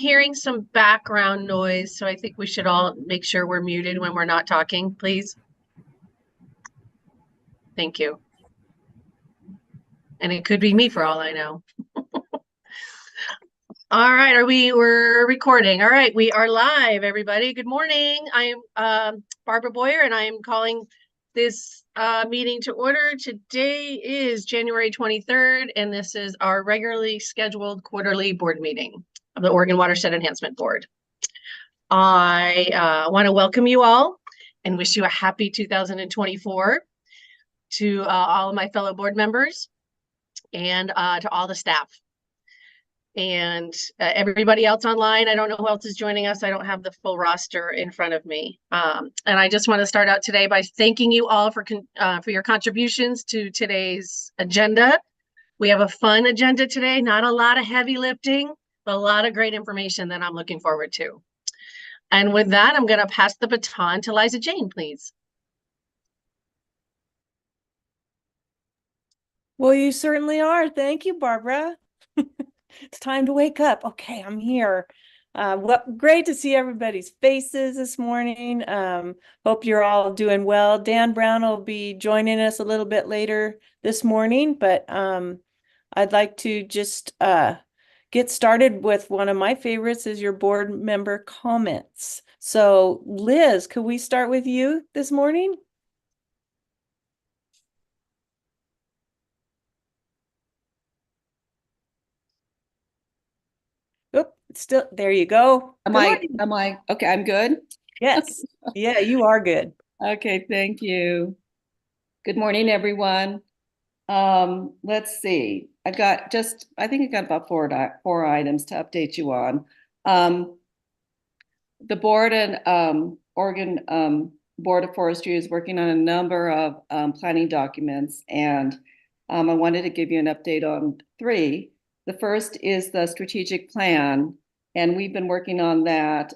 hearing some background noise, so I think we should all make sure we're muted when we're not talking, please. Thank you. And it could be me for all I know. All right, we're recording. All right, we are live, everybody. Good morning. I am Barbara Boyer, and I am calling this meeting to order. Today is January 23rd, and this is our regularly scheduled quarterly board meeting of the Oregon Watershed Enhancement Board. I want to welcome you all and wish you a happy 2024 to all of my fellow board members and to all the staff. And everybody else online. I don't know who else is joining us. I don't have the full roster in front of me. And I just want to start out today by thanking you all for your contributions to today's agenda. We have a fun agenda today, not a lot of heavy lifting, but a lot of great information that I'm looking forward to. And with that, I'm going to pass the baton to Liza Jane, please. Well, you certainly are. Thank you, Barbara. It's time to wake up. Okay, I'm here. Well, great to see everybody's faces this morning. Hope you're all doing well. Dan Brown will be joining us a little bit later this morning, but I'd like to just get started with one of my favorites is your board member comments. So Liz, could we start with you this morning? Oop, still there you go. Am I okay? I'm good. Yes. Yeah, you are good. Okay, thank you. Good morning, everyone. Let's see. I think I got about four items to update you on. The board and Oregon Board of Forestry is working on a number of planning documents, and I wanted to give you an update on three. The first is the strategic plan, and we've been working on that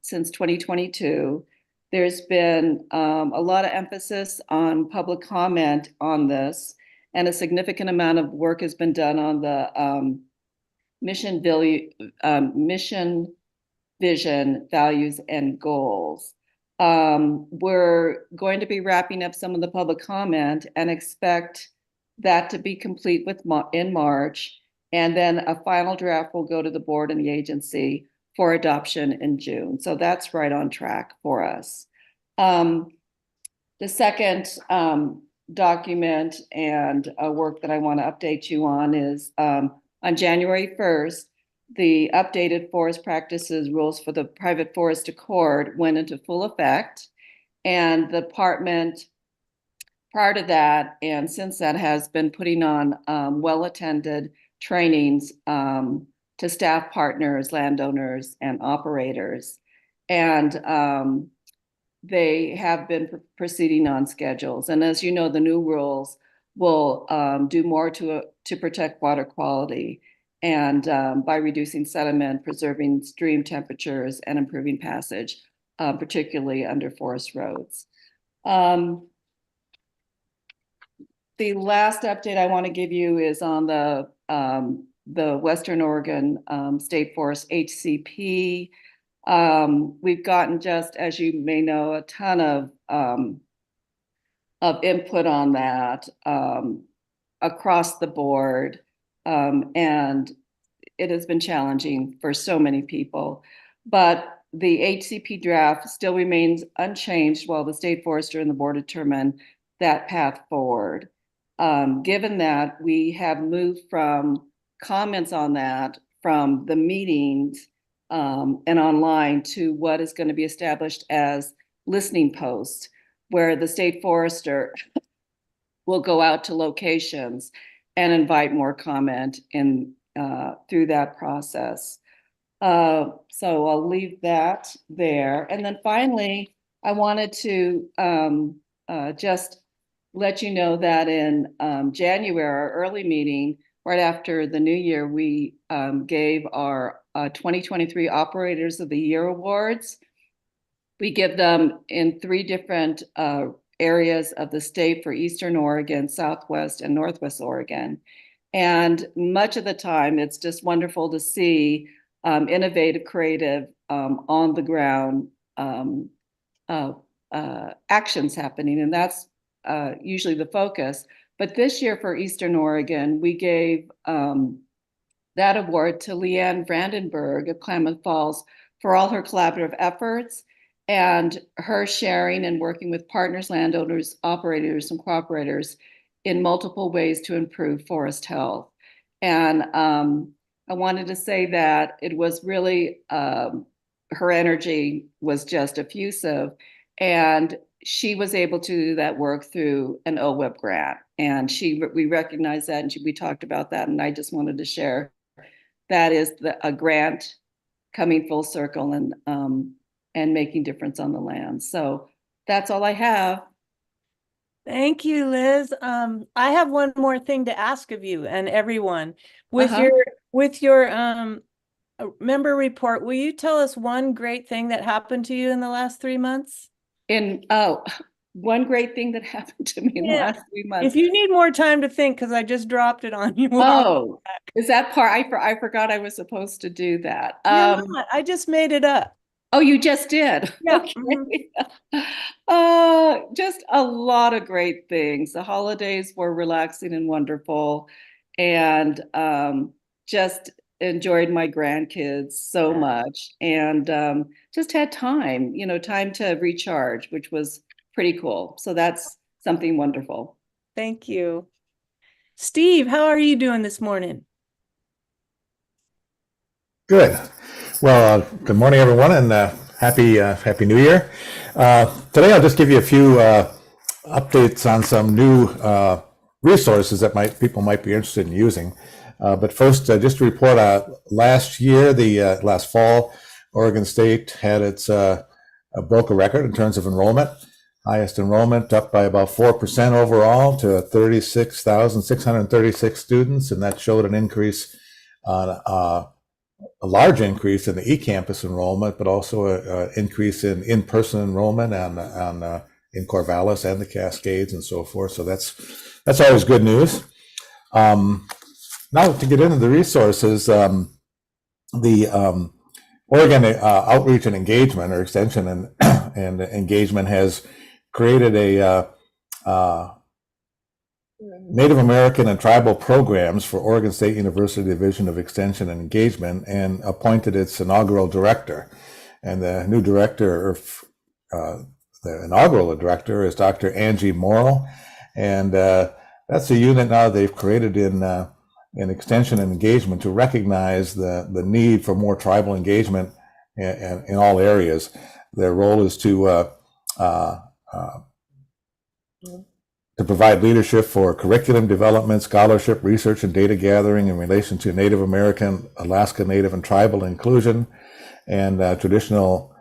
since 2022. There's been a lot of emphasis on public comment on this, and a significant amount of work has been done on the mission, vision, values, and goals. We're going to be wrapping up some of the public comment and expect that to be complete in March. And then a final draft will go to the board and the agency for adoption in June. So that's right on track for us. The second document and work that I want to update you on is on January 1st, the updated forest practices rules for the private forest accord went into full effect. And the department prior to that and since that has been putting on well-attended trainings to staff partners, landowners, and operators. And they have been proceeding on schedules. And as you know, the new rules will do more to protect water quality and by reducing sediment, preserving stream temperatures, and improving passage, particularly under forest roads. The last update I want to give you is on the Western Oregon State Forest HCP. We've gotten, just as you may know, a ton of input on that across the board, and it has been challenging for so many people. But the HCP draft still remains unchanged while the state forester and the board determine that path forward. Given that we have moved from comments on that from the meetings and online to what is going to be established as listening posts, where the state forester will go out to locations and invite more comment in through that process. So I'll leave that there. And then finally, I wanted to just let you know that in January, our early meeting, right after the new year, we gave our 2023 Operators of the Year awards. We give them in three different areas of the state for Eastern Oregon, Southwest, and Northwest Oregon. And much of the time, it's just wonderful to see innovative, creative, on the ground actions happening, and that's usually the focus. But this year for Eastern Oregon, we gave that award to Leanne Brandenburg of Klamath Falls for all her collaborative efforts and her sharing and working with partners, landowners, operators, and cooperators in multiple ways to improve forest health. And I wanted to say that it was really, her energy was just effusive, and she was able to do that work through an OWEB grant. And we recognized that, and we talked about that, and I just wanted to share that is a grant coming full circle and making difference on the land. So that's all I have. Thank you, Liz. I have one more thing to ask of you and everyone. With your member report, will you tell us one great thing that happened to you in the last 3 months? One great thing that happened to me in the last 3 months. If you need more time to think, because I just dropped it on you. Oh, is that part? I forgot I was supposed to do that. I just made it up. Oh, you just did? Yeah. Okay. Just a lot of great things. The holidays were relaxing and wonderful, and just enjoyed my grandkids so much, and just had time, time to recharge, which was pretty cool. So that's something wonderful. Thank you. Steve, how are you doing this morning? Good. Well, good morning, everyone, and happy New Year. Today, I'll just give you a few updates on some new resources that people might be interested in using. But first, just to report, last year, last fall, Oregon State had broke a record in terms of enrollment. Highest enrollment, up by about 4% overall to 36,636 students, and that showed an increase a large increase in the eCampus enrollment, but also an increase in in-person enrollment in Corvallis and the Cascades and so forth. So that's always good news. Now to get into the resources, the Oregon Outreach and Engagement, or Extension and Engagement, has created a Native American and tribal programs for Oregon State University Division of Extension and Engagement, and appointed its inaugural director. And the new director, the inaugural director, is Dr. Angie Morrill, and that's a unit now they've created in Extension and Engagement to recognize the need for more tribal engagement in all areas. Their role is to provide leadership for curriculum development, scholarship, research, and data gathering in relation to Native American, Alaska Native, and tribal inclusion, and traditional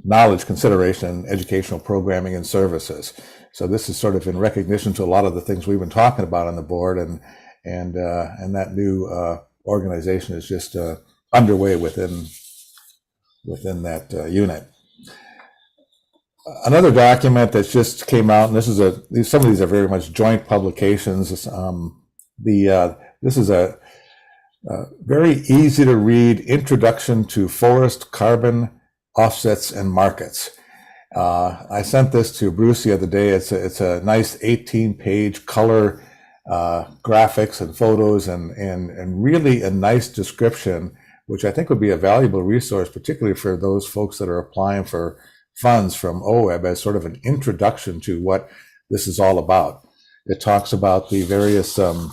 knowledge consideration and educational programming and services. So this is sort of in recognition to a lot of the things we've been talking about on the board, and that new organization is just underway within that unit. Another document that just came out, and some of these are very much joint publications. This is a very easy to read introduction to forest carbon offsets and markets. I sent this to Bruce the other day. It's a nice 18-page color graphics and photos and really a nice description, which I think would be a valuable resource, particularly for those folks that are applying for funds from OWEB, as sort of an introduction to what this is all about. It talks about the various how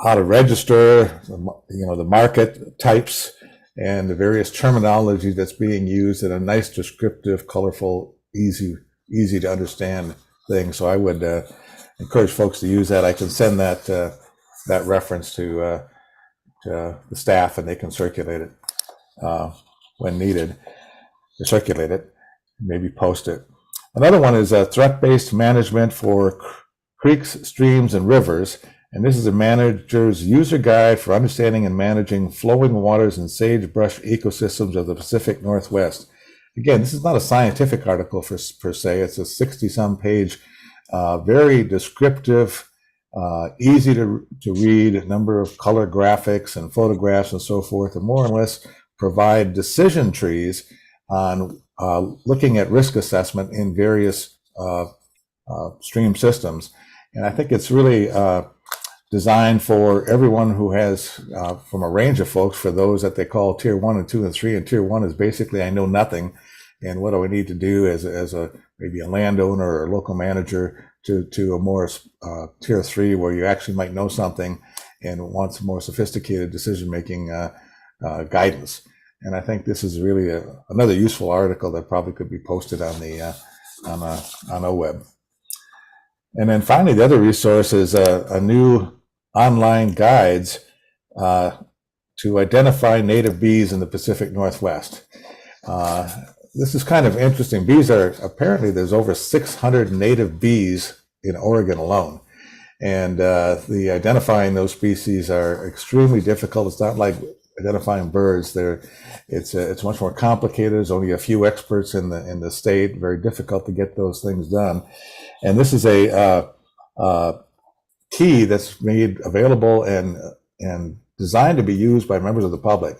to register, the market types, and the various terminology that's being used in a nice, descriptive, colorful, easy to understand thing. So I would encourage folks to use that. I can send that reference to the staff, and they can circulate it when needed. Circulate it, maybe post it. Another one is threat-based management for creeks, streams, and rivers. And this is a manager's user guide for understanding and managing flowing waters and sagebrush ecosystems of the Pacific Northwest. Again, this is not a scientific article per se. It's a 60-some page, very descriptive easy to read, a number of color graphics and photographs and so forth, and more or less provide decision trees on looking at risk assessment in various stream systems. And I think it's really designed for everyone who has, from a range of folks, for those that they call tier 1 and 2 and 3. And tier 1 is basically, I know nothing, and what do I need to do as a maybe a landowner or a local manager, to a more tier 3, where you actually might know something and want some more sophisticated decision-making guidance. And I think this is really another useful article that probably could be posted on the on OWEB. And then finally, the other resource is a new online guides to identify native bees in the Pacific Northwest. This is kind of interesting. Bees are, apparently there's over 600 native bees in Oregon alone. And the identifying those species are extremely difficult. It's not like identifying birds. It's much more complicated. There's only a few experts in the state. Very difficult to get those things done. And this is a key that's made available and designed to be used by members of the public.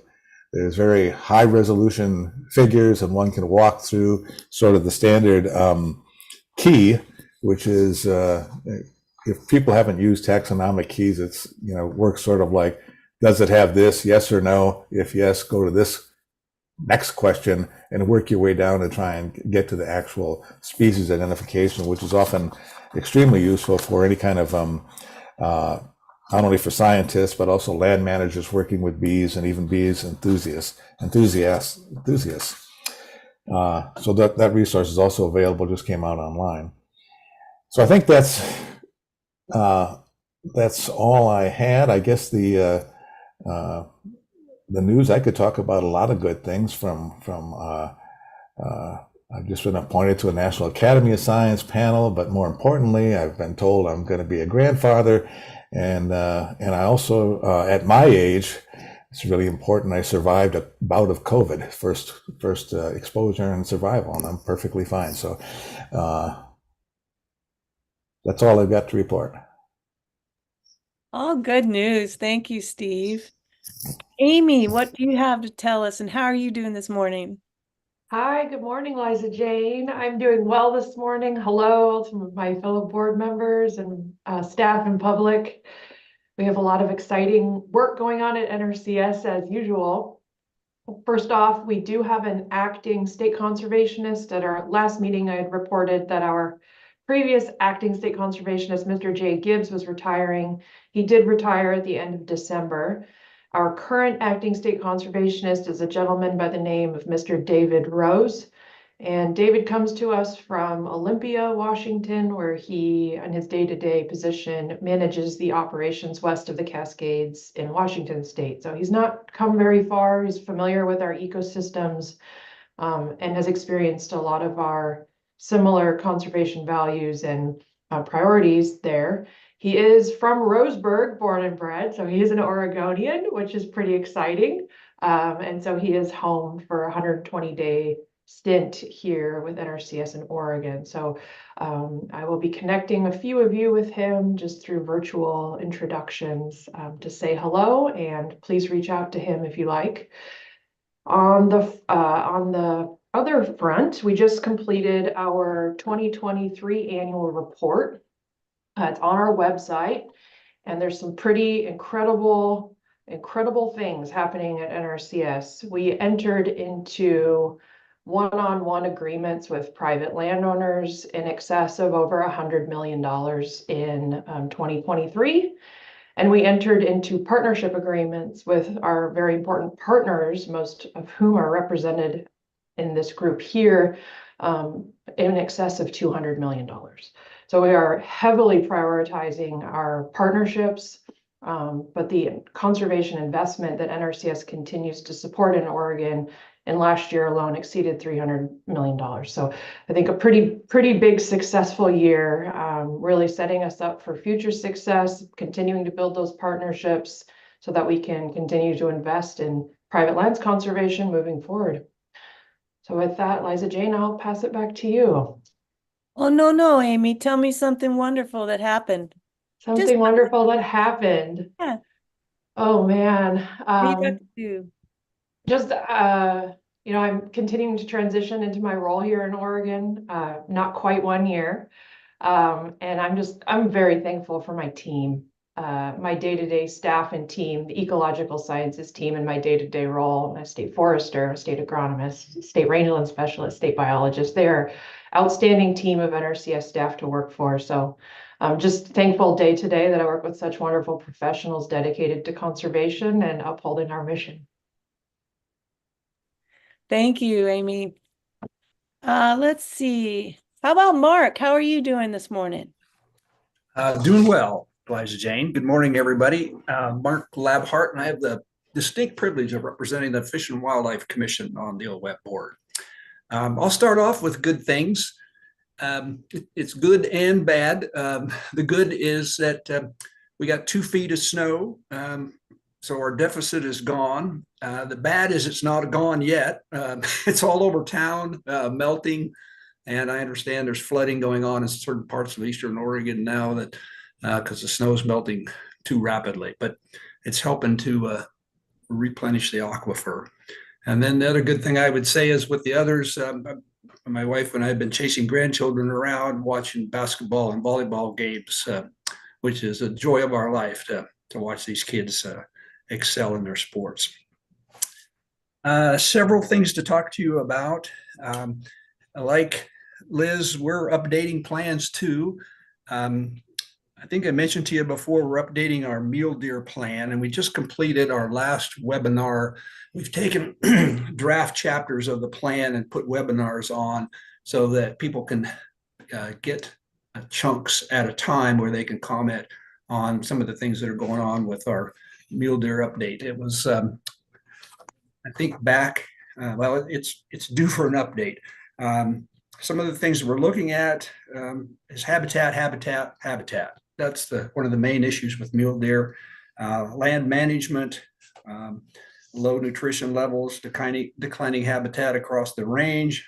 There's very high resolution figures, and one can walk through sort of the standard key, which is, if people haven't used taxonomic keys, it's, works sort of like, does it have this? Yes or no? If yes, go to this next question and work your way down and try and get to the actual species identification, which is often extremely useful for any kind of, not only for scientists, but also land managers working with bees, and even bees enthusiasts. So that resource is also available, just came out online. So I think that's all I had. I guess the news, I could talk about a lot of good things from I've just been appointed to a National Academy of Science panel, but more importantly, I've been told I'm going to be a grandfather. And I also, at my age, it's really important, I survived a bout of COVID, first exposure and survival, and I'm perfectly fine. So that's all I've got to report. All good news. Thank you, Steve. Amy, what do you have to tell us, and how are you doing this morning? Hi, good morning, Liza Jane. I'm doing well this morning. Hello to my fellow board members and staff and public. We have a lot of exciting work going on at NRCS as usual. First off, we do have an acting state conservationist. At our last meeting, I had reported that our previous acting state conservationist, Mr. Jay Gibbs, was retiring. He did retire at the end of December. Our current acting state conservationist is a gentleman by the name of Mr. David Rose. And David comes to us from Olympia, Washington, where he, in his day-to-day position, manages the operations west of the Cascades in Washington state. So he's not come very far. He's familiar with our ecosystems and has experienced a lot of our similar conservation values and priorities there. He is from Roseburg, born and bred, so he is an Oregonian, which is pretty exciting. And so he is home for a 120-day stint here with NRCS in Oregon. So I will be connecting a few of you with him just through virtual introductions to say hello, and please reach out to him if you like. On the other front, we just completed our 2023 annual report. It's on our website, and there's some pretty incredible things happening at NRCS. We entered into one-on-one agreements with private landowners in excess of over $100 million in 2023. And we entered into partnership agreements with our very important partners, most of whom are represented in this group here, in excess of $200 million. So we are heavily prioritizing our partnerships, but the conservation investment that NRCS continues to support in Oregon and last year alone exceeded $300 million. So I think a pretty big successful year, really setting us up for future success, continuing to build those partnerships so that we can continue to invest in private lands conservation moving forward. So with that, Liza Jane, I'll pass it back to you. Oh, no, Amy, tell me something wonderful that happened. Something wonderful that happened. Yeah. Oh man. What you got to do? Just I'm continuing to transition into my role here in Oregon, not quite 1 year. And I'm very thankful for my team, my day-to-day staff and team, the ecological sciences team in my day-to-day role. I'm a state forester, a state agronomist, state rangeland specialist, state biologist. They're outstanding team of NRCS staff to work for. So I'm just thankful day to day that I work with such wonderful professionals dedicated to conservation and upholding our mission. Thank you, Amy. Let's see. How about Mark? How are you doing this morning? Doing well, Liza Jane. Good morning, everybody. Mark Labhart, and I have the distinct privilege of representing the Fish and Wildlife Commission on the OWEB board. I'll start off with good things. It's good and bad. The good is that we got 2 feet of snow, so our deficit is gone. The bad is it's not gone yet. It's all over town, melting. And I understand there's flooding going on in certain parts of eastern Oregon now that because the snow is melting too rapidly, but it's helping to replenish the aquifer. And then the other good thing I would say is with the others, my wife and I have been chasing grandchildren around, watching basketball and volleyball games, which is a joy of our life to watch these kids excel in their sports. Several things to talk to you about. Like Liz, we're updating plans too. I think I mentioned to you before, we're updating our mule deer plan, and we just completed our last webinar. We've taken draft chapters of the plan and put webinars on so that people can get chunks at a time where they can comment on some of the things that are going on with our mule deer update. It was, I think back, well, it's due for an update. Some of the things we're looking at is habitat. That's one of the main issues with mule deer. Land management, low nutrition levels, declining habitat across the range,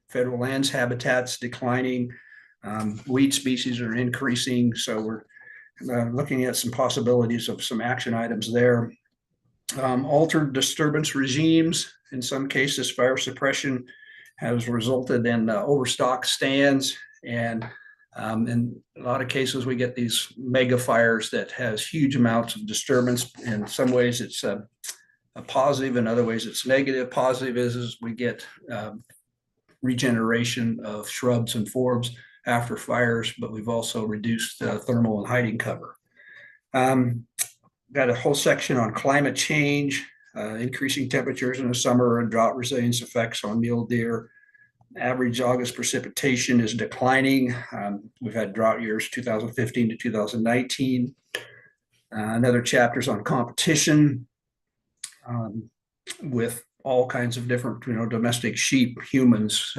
federal lands habitats declining, weed species are increasing. So we're looking at some possibilities of some action items there. Altered disturbance regimes, in some cases fire suppression has resulted in overstock stands, and in a lot of cases we get these mega fires that has huge amounts of disturbance. In some ways it's a positive, in other ways it's negative. Positive is we get regeneration of shrubs and forbs after fires, but we've also reduced thermal and hiding cover. Got a whole section on climate change, increasing temperatures in the summer and drought resilience effects on mule deer. Average August precipitation is declining. We've had drought years 2015 to 2019. Another chapter's on competition with all kinds of different, domestic sheep, humans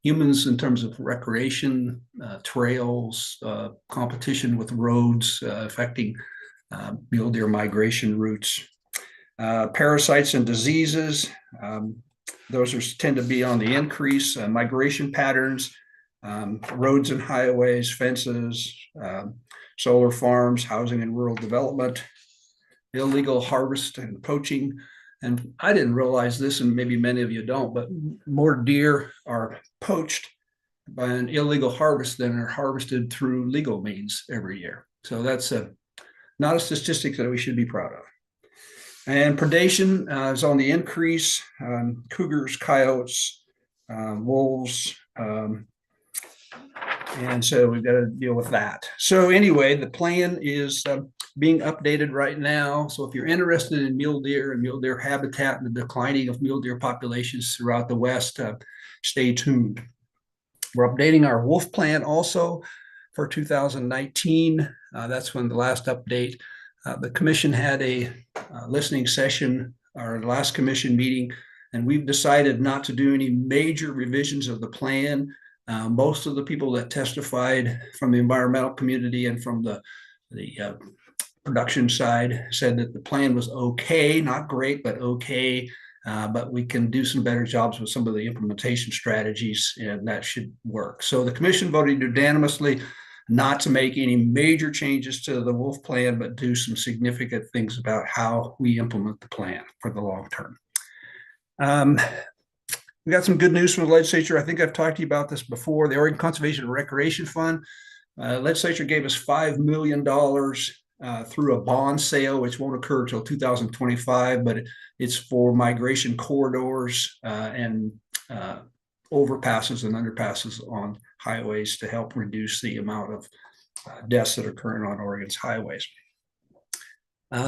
in terms of recreation, trails, competition with roads affecting mule deer migration routes. Parasites and diseases, those tend to be on the increase. Migration patterns, roads and highways, fences, solar farms, housing and rural development, illegal harvest and poaching. And I didn't realize this, and maybe many of you don't, but more deer are poached by an illegal harvest than are harvested through legal means every year. So that's not a statistic that we should be proud of. And predation is on the increase. Cougars, coyotes, wolves, and so we've got to deal with that. So anyway, the plan is being updated right now. So if you're interested in mule deer and mule deer habitat and the declining of mule deer populations throughout the West, stay tuned. We're updating our wolf plan also for 2019. That's when the last update. The commission had a listening session, our last commission meeting, and we've decided not to do any major revisions of the plan. Most of the people that testified from the environmental community and from the production side said that the plan was okay, not great, but okay. But we can do some better jobs with some of the implementation strategies, and that should work. So the commission voted unanimously not to make any major changes to the wolf plan, but do some significant things about how we implement the plan for the long term. We got some good news from the legislature. I think I've talked to you about this before. The Oregon Conservation and Recreation Fund, legislature gave us $5 million through a bond sale, which won't occur until 2025, but it's for migration corridors and overpasses and underpasses on highways to help reduce the amount of deaths that are occurring on Oregon's highways.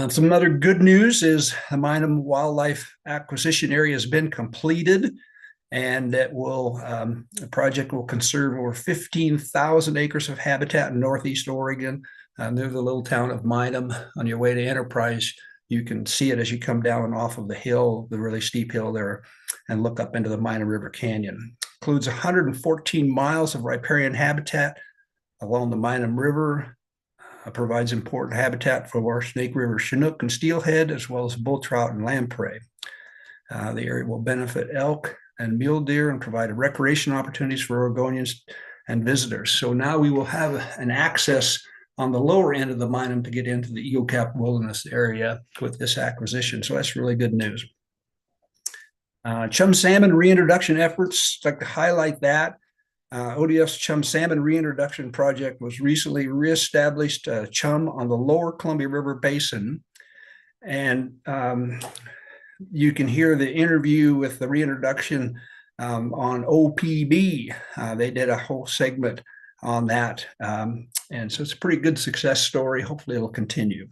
Some other good news is the Minam Wildlife Acquisition Area has been completed, and that the project will conserve over 15,000 acres of habitat in Northeast Oregon, near the little town of Minam. On your way to Enterprise, you can see it as you come down off of the hill, the really steep hill there, and look up into the Minam River Canyon. Includes 114 miles of riparian habitat along the Minam River. Provides important habitat for our Snake River Chinook and steelhead, as well as bull trout and lamprey. The area will benefit elk and mule deer and provide recreation opportunities for Oregonians and visitors. So now we will have an access on the lower end of the Minam to get into the Eagle Cap Wilderness area with this acquisition. So that's really good news. Chum salmon reintroduction efforts, I'd like to highlight that. ODF's chum salmon reintroduction project was recently reestablished chum on the lower Columbia River Basin. And you can hear the interview with the reintroduction on OPB. They did a whole segment on that. And so it's a pretty good success story. Hopefully it'll continue.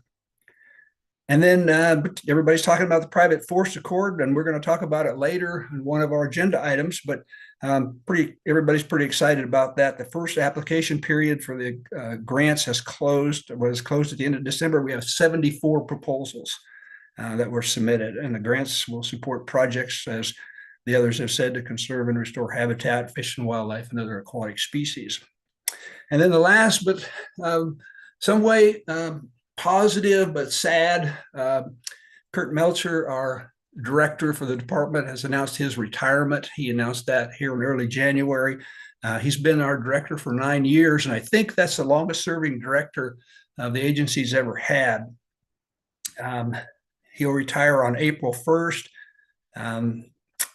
And then everybody's talking about the private forest accord, and we're going to talk about it later in one of our agenda items, but everybody's pretty excited about that. The first application period for the grants was closed at the end of December. We have 74 proposals that were submitted, and the grants will support projects, as the others have said, to conserve and restore habitat, fish and wildlife, and other aquatic species. And then the last, but some way positive but sad, Kurt Melcher, our director for the department, has announced his retirement. He announced that here in early January. He's been our director for 9 years, and I think that's the longest serving director the agency's ever had. He'll retire on April 1st. I'm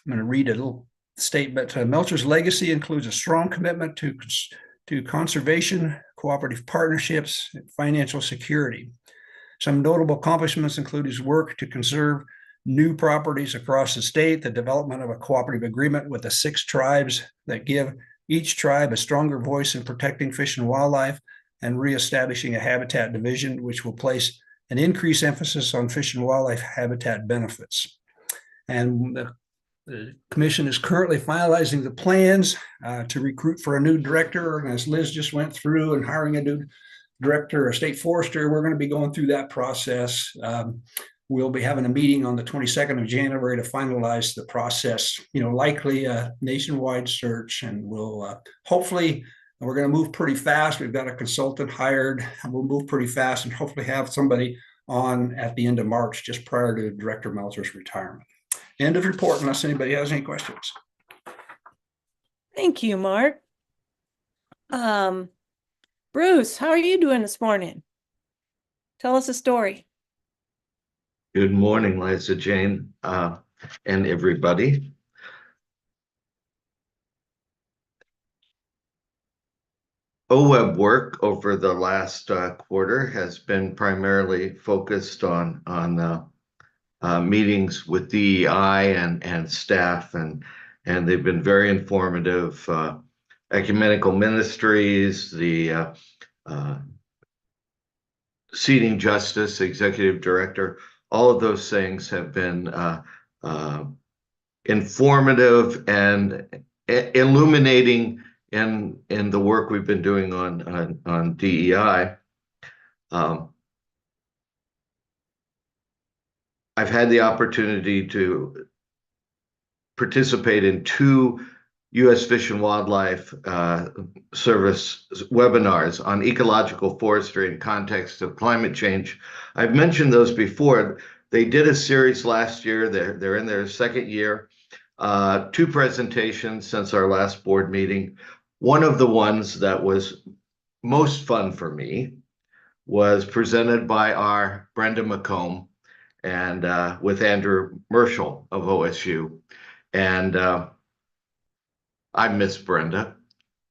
going to read a little statement. Melcher's legacy includes a strong commitment to conservation, cooperative partnerships, and financial security. Some notable accomplishments include his work to conserve new properties across the state, the development of a cooperative agreement with the 6 tribes that give each tribe a stronger voice in protecting fish and wildlife, and reestablishing a habitat division, which will place an increased emphasis on fish and wildlife habitat benefits. And the commission is currently finalizing the plans to recruit for a new director. And as Liz just went through and hiring a new director, a state forester, we're going to be going through that process. We'll be having a meeting on the 22nd of January to finalize the process, likely a nationwide search, and we'll hopefully, we're going to move pretty fast. We've got a consultant hired, and we'll move pretty fast and hopefully have somebody on at the end of March, just prior to Director Melcher's retirement. End of report, unless anybody has any questions. Thank you, Mark. Bruce, how are you doing this morning? Tell us a story. Good morning, Liza Jane, and everybody. OWEB work over the last quarter has been primarily focused on meetings with DEI and staff, and they've been very informative. Ecumenical Ministries, the Seating Justice Executive Director, all of those things have been informative and illuminating in the work we've been doing on DEI. I've had the opportunity to participate in 2 U.S. Fish and Wildlife Service webinars on ecological forestry in context of climate change. I've mentioned those before. They did a series last year. They're in their 2nd year. 2 presentations since our last board meeting. One of the ones that was most fun for me was presented by our Brenda McComb and with Andrew Merschel of OSU. And I miss Brenda,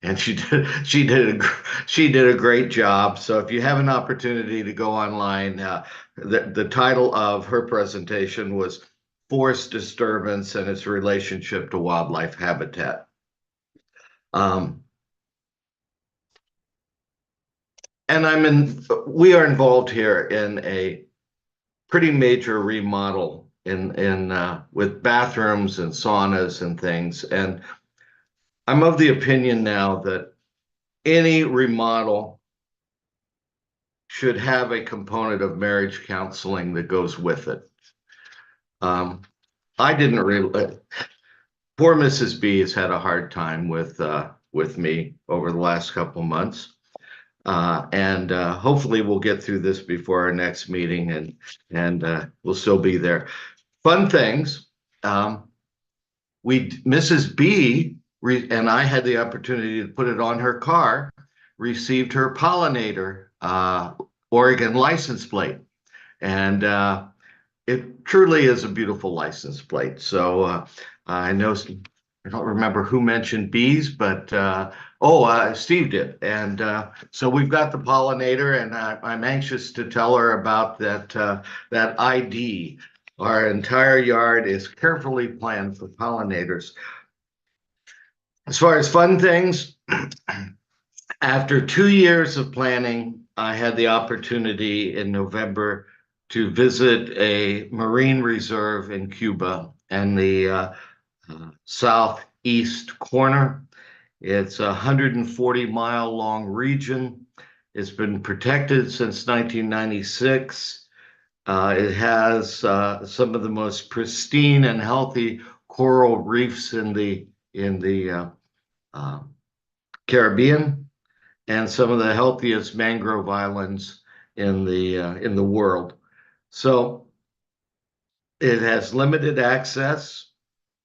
and she did a great job. So if you have an opportunity to go online, the title of her presentation was Forest Disturbance and Its Relationship to Wildlife Habitat. And we are involved here in a pretty major remodel with bathrooms and saunas and things. And I'm of the opinion now that any remodel should have a component of marriage counseling that goes with it. I didn't really, poor Mrs. B has had a hard time with me over the last couple months. And hopefully we'll get through this before our next meeting, and we'll still be there. Fun things. Mrs. B and I had the opportunity to put it on her car, received her pollinator Oregon license plate, and it truly is a beautiful license plate. So I know, I don't remember who mentioned bees, but Steve did. And so we've got the pollinator, and I'm anxious to tell her about that ID. Our entire yard is carefully planned for pollinators. As far as fun things, after 2 years of planning, I had the opportunity in November to visit a marine reserve in Cuba and the southeast corner. It's a 140-mile-long region. It's been protected since 1996. It has some of the most pristine and healthy coral reefs in the Caribbean, and some of the healthiest mangrove islands in the world. So it has limited access,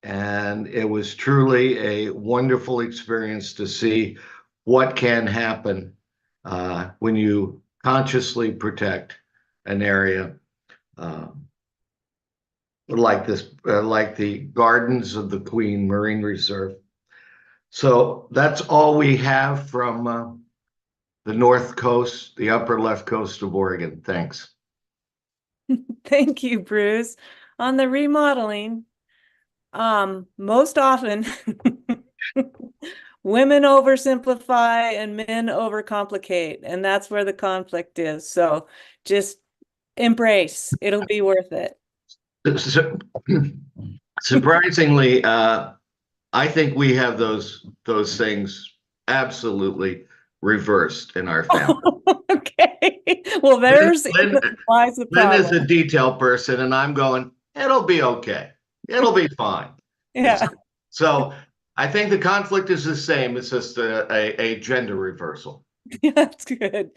and it was truly a wonderful experience to see what can happen when you consciously protect an area like this, like the Gardens of the Queen Marine Reserve. So that's all we have from the North Coast, the upper left coast of Oregon. Thanks. Thank you, Bruce. On the remodeling, most often women oversimplify and men overcomplicate, and that's where the conflict is. So just embrace, it'll be worth it. Surprisingly, I think we have those things absolutely reversed in our family. Okay. Well, there's lies the Lynn is a problem. detail person, and I'm going, it'll be okay. It'll be fine. Yeah. So I think the conflict is the same. It's just a gender reversal. That's good.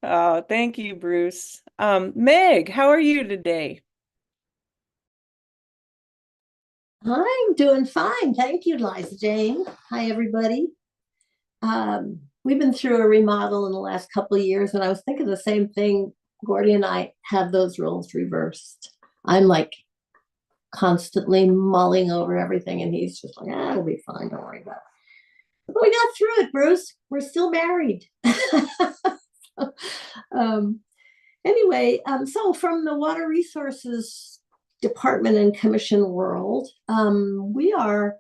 Thank you, Bruce. Meg, how are you today? I'm doing fine. Thank you, Liza Jane. Hi, everybody. We've been through a remodel in the last couple of years, and I was thinking the same thing. Gordy and I have those roles reversed. I'm like constantly mulling over everything, and he's just like, it'll be fine. Don't worry about it. But we got through it, Bruce. We're still married. Anyway, so from the Water Resources Department and Commission world, we are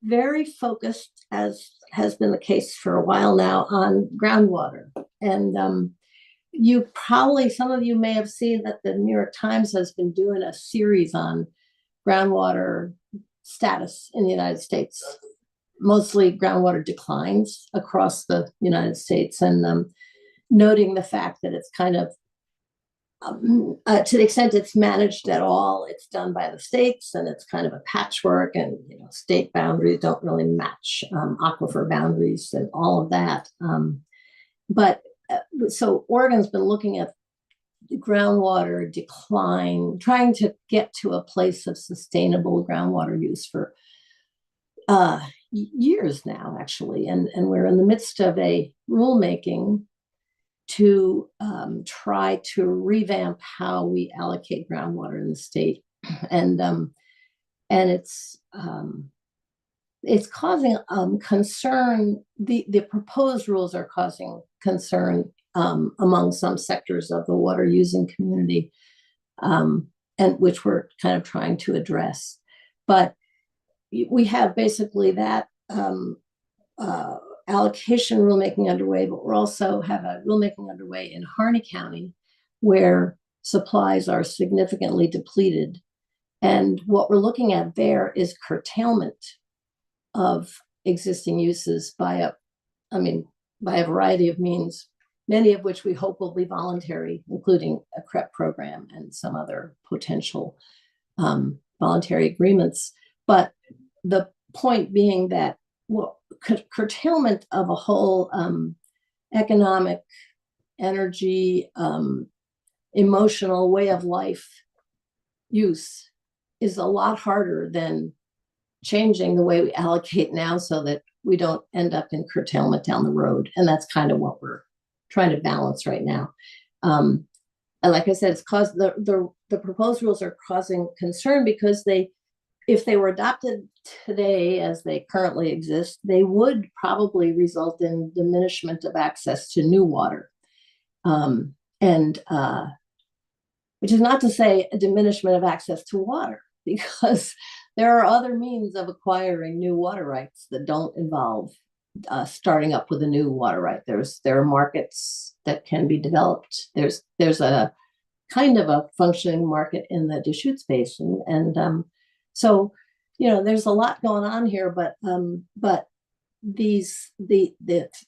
very focused, as has been the case for a while now, on groundwater. And some of you may have seen that the New York Times has been doing a series on groundwater status in the United States, mostly groundwater declines across the United States, and noting the fact that it's kind of, to the extent it's managed at all, it's done by the states, and it's kind of a patchwork, and state boundaries don't really match aquifer boundaries and all of that. So Oregon's been looking at groundwater decline, trying to get to a place of sustainable groundwater use for years now, actually, and we're in the midst of a rulemaking to try to revamp how we allocate groundwater in the state, and it's causing concern. The proposed rules are causing concern among some sectors of the water using community, and which we're kind of trying to address. But we have basically that allocation rulemaking underway, but we also have a rulemaking underway in Harney County where supplies are significantly depleted. And what we're looking at there is curtailment of existing uses by a variety of means, many of which we hope will be voluntary, including a CREP program and some other potential voluntary agreements. But the point being that curtailment of a whole economic, energy, emotional way of life use is a lot harder than changing the way we allocate now so that we don't end up in curtailment down the road. And that's kind of what we're trying to balance right now. And like I said, it's caused the proposed rules are causing concern because if they were adopted today as they currently exist, they would probably result in diminishment of access to new water. Which is not to say a diminishment of access to water, because there are other means of acquiring new water rights that don't involve starting up with a new water right. There are markets that can be developed. There's a kind of a functioning market in the Deschutes Basin, and so there's a lot going on here. But the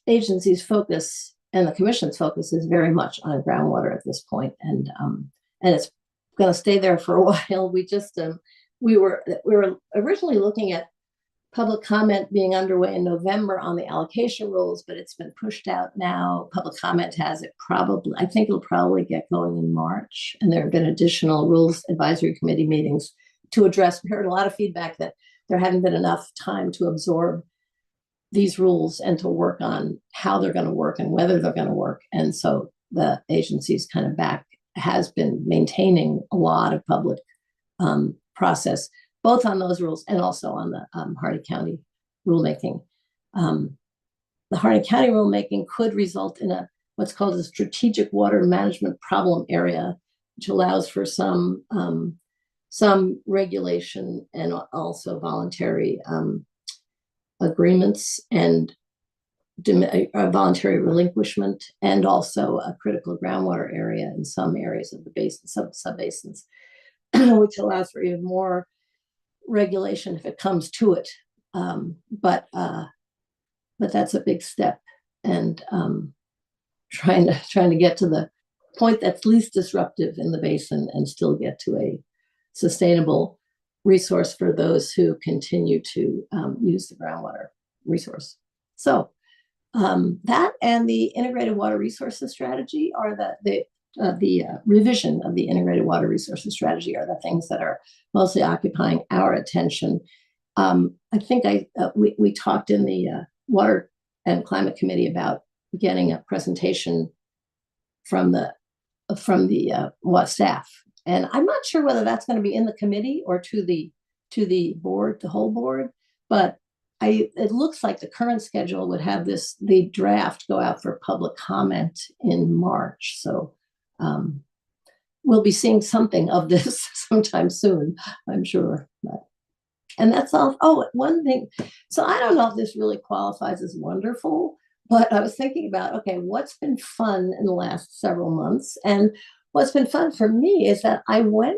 agency's focus and the commission's focus is very much on groundwater at this point, and it's going to stay there for a while. We were originally looking at public comment being underway in November on the allocation rules, but it's been pushed out now. Public comment has it I think it'll probably get going in March, and there have been additional rules advisory committee meetings to address. We heard a lot of feedback that there hadn't been enough time to absorb these rules and to work on how they're going to work and whether they're going to work. And so the agency's kind of has been maintaining a lot of public process, both on those rules and also on the Harney County rulemaking. The Harney County rulemaking could result in what's called a strategic water management problem area, which allows for some regulation and also voluntary agreements and voluntary relinquishment, and also a critical groundwater area in some areas of the basin, sub-basins, which allows for even more regulation if it comes to it. But that's a big step, and trying to get to the point that's least disruptive in the basin and still get to a sustainable resource for those who continue to use the groundwater resource. So that and the integrated water resources strategy are the revision of the integrated water resources strategy are the things that are mostly occupying our attention. I think we talked in the Water and Climate Committee about getting a presentation from the staff, and I'm not sure whether that's going to be in the committee or to the board, the whole board. But it looks like the current schedule would have the draft go out for public comment in March. So we'll be seeing something of this sometime soon, I'm sure. And that's all. Oh, one thing. So I don't know if this really qualifies as wonderful, but I was thinking about, okay, what's been fun in the last several months? And what's been fun for me is that I went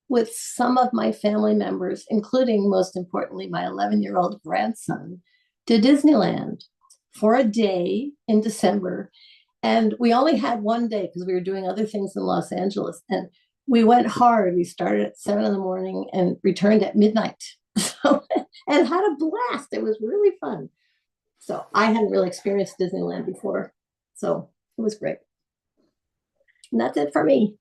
with some of my family members, including, most importantly, my 11-year-old grandson, to Disneyland for a day in December. And we only had one day because we were doing other things in Los Angeles. And we went hard. We started at 7 a.m. and returned at midnight. And had a blast. It was really fun. So I hadn't really experienced Disneyland before. So it was great. And that's it for me.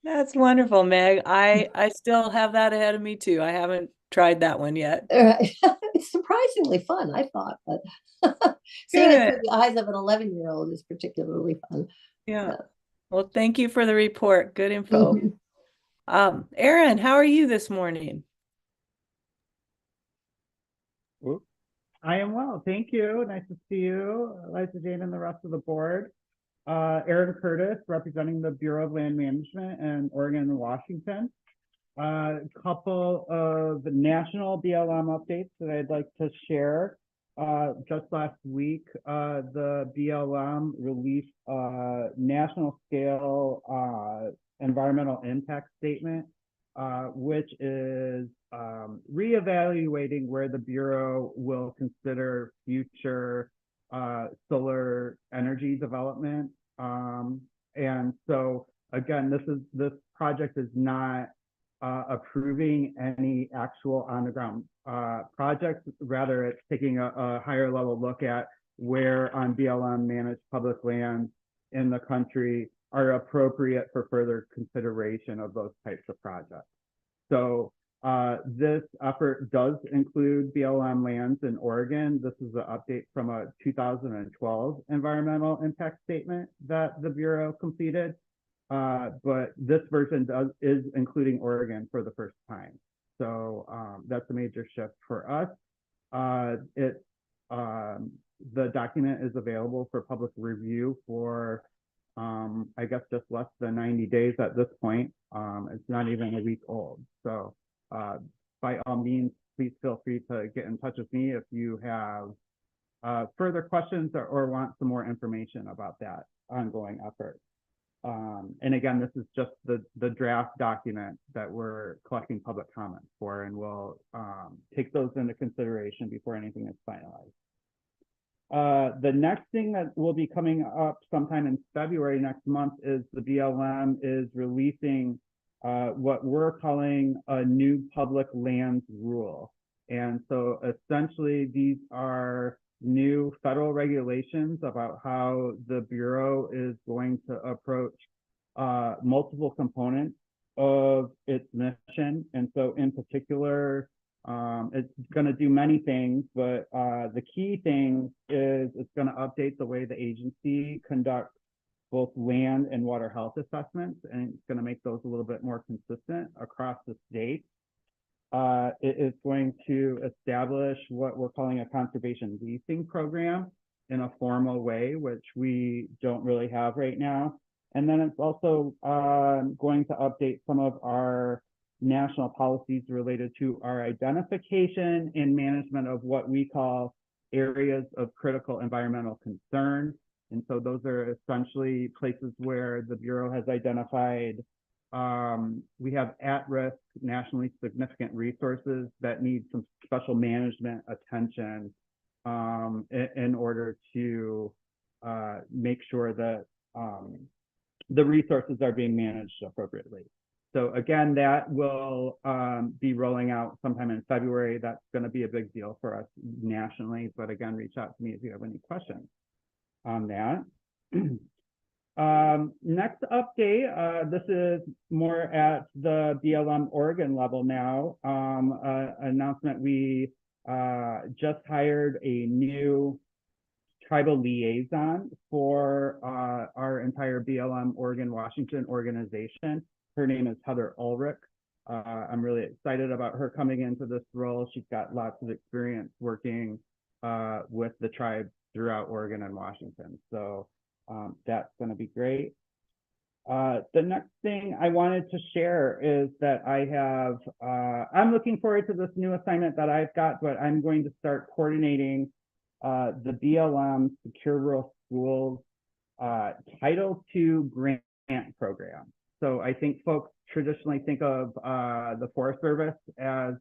That's wonderful, Meg. I still have that ahead of me too. I haven't tried that one yet. All right. It's surprisingly fun, I thought, but seeing it through Good. the eyes of an 11-year-old is particularly fun. Yeah. Well, thank you for the report. Good info. Mhm. Erin, how are you this morning? I am well, thank you. Nice to see you, Liza Jane and the rest of the board. Erin Curtis, representing the Bureau of Land Management in Oregon and Washington. A couple of national BLM updates that I'd like to share. Just last week, the BLM released a national scale environmental impact statement, which is reevaluating where the Bureau will consider future solar energy development. And so again, this project is not approving any actual on-the-ground projects. Rather, it's taking a higher level look at where on BLM managed public lands in the country are appropriate for further consideration of those types of projects. So this effort does include BLM lands in Oregon. This is an update from a 2012 environmental impact statement that the Bureau completed. But this version is including Oregon for the first time. So that's a major shift for us. The document is available for public review for, I guess, just less than 90 days at this point. It's not even a week old. So by all means, please feel free to get in touch with me if you have further questions or want some more information about that ongoing effort. And again, this is just the draft document that we're collecting public comments for, and we'll take those into consideration before anything is finalized. The next thing that will be coming up sometime in February next month is the BLM is releasing what we're calling a new public lands rule. And so essentially these are new federal regulations about how the Bureau is going to approach multiple components of its mission. And so in particular, it's going to do many things, but the key thing is it's going to update the way the agency conducts both land and water health assessments, and it's going to make those a little bit more consistent across the state. It is going to establish what we're calling a conservation leasing program in a formal way, which we don't really have right now. And then it's also going to update some of our national policies related to our identification and management of what we call areas of critical environmental concern. And so those are essentially places where the Bureau has identified we have at-risk nationally significant resources that need some special management attention in order to make sure that the resources are being managed appropriately. So again, that will be rolling out sometime in February. That's going to be a big deal for us nationally. But again, reach out to me if you have any questions on that. Next update, this is more at the BLM Oregon level now. Announcement, we just hired a new tribal liaison for our entire BLM Oregon Washington organization. Her name is Heather Ulrich. I'm really excited about her coming into this role. She's got lots of experience working with the tribe throughout Oregon and Washington. So that's going to be great. The next thing I wanted to share is that I'm looking forward to this new assignment that I've got, but I'm going to start coordinating the BLM Secure Rural Schools Title II grant program. So I think folks traditionally think of the Forest Service as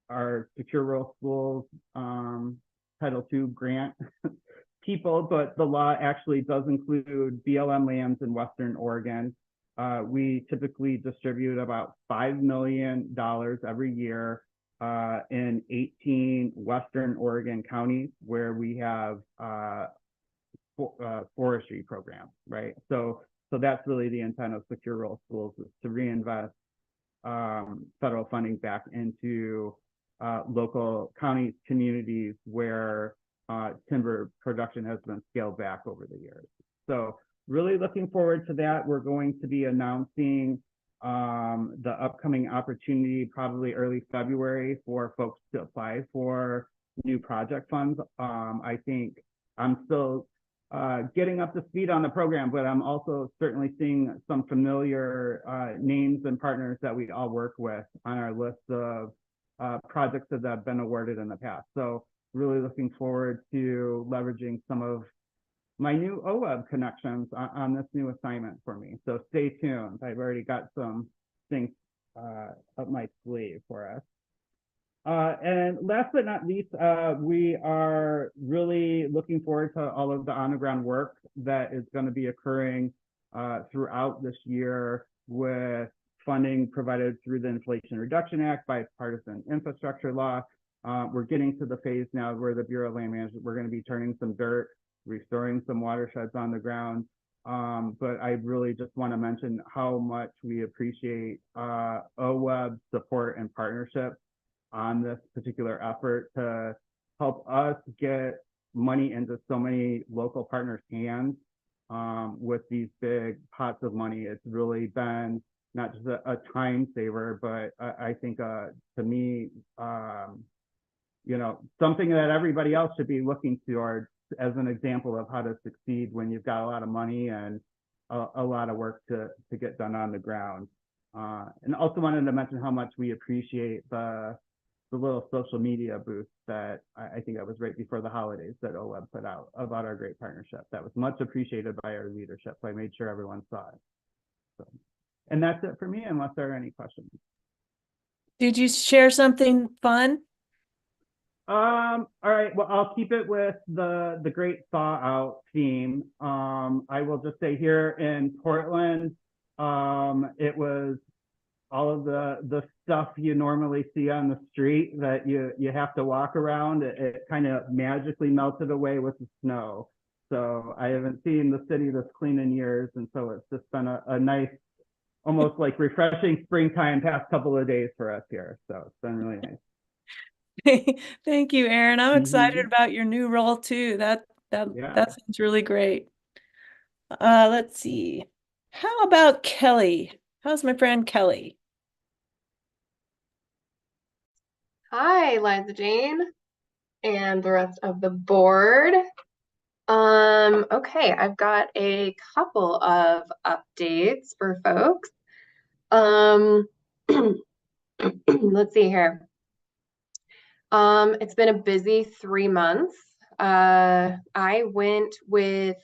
our Secure Rural Schools Title II grant people, but the law actually does include BLM lands in Western Oregon. We typically distribute about $5 million every year in 18 Western Oregon counties where we have forestry programs, right? So that's really the intent of Secure Rural Schools, is to reinvest federal funding back into local counties, communities where timber production has been scaled back over the years. So really looking forward to that. We're going to be announcing the upcoming opportunity probably early February for folks to apply for new project funds. I think I'm still getting up to speed on the program, but I'm also certainly seeing some familiar names and partners that we all work with on our list of projects that have been awarded in the past. So really looking forward to leveraging some of my new OWEB connections on this new assignment for me. So stay tuned. I've already got some things up my sleeve for us. And last but not least, we are really looking forward to all of the on-the-ground work that is going to be occurring throughout this year with funding provided through the Inflation Reduction Act, bipartisan infrastructure law. We're getting to the phase now where the Bureau of Land Management, we're going to be turning some dirt, restoring some watersheds on the ground. But I really just want to mention how much we appreciate OWEB support and partnership on this particular effort to help us get money into so many local partners' hands with these big pots of money. It's really been not just a time saver, but I think to me, you know, something that everybody else should be looking towards as an example of how to succeed when you've got a lot of money and a lot of work to get done on the ground. And also wanted to mention how much we appreciate the little social media boost that I think that was right before the holidays that OWEB put out about our great partnership. That was much appreciated by our leadership. So I made sure everyone saw it. So, and that's it for me, unless there are any questions. Did you share something fun? All right, well, I'll keep it with the great thaw out theme. I will just say here in Portland, it was all of the stuff you normally see on the street that you have to walk around. It kind of magically melted away with the snow. So I haven't seen the city this clean in years. And so it's just been a nice, almost like refreshing springtime past couple of days for us here. So it's been really nice. Thank you, Aaron. I'm excited about your new role too. That sounds really great. Let's see. How about Kelly? How's my friend Kelly? Hi, Liza Jane and the rest of the board. Okay, I've got a couple of updates for folks. Let's see here. It's been a busy 3 months. I went with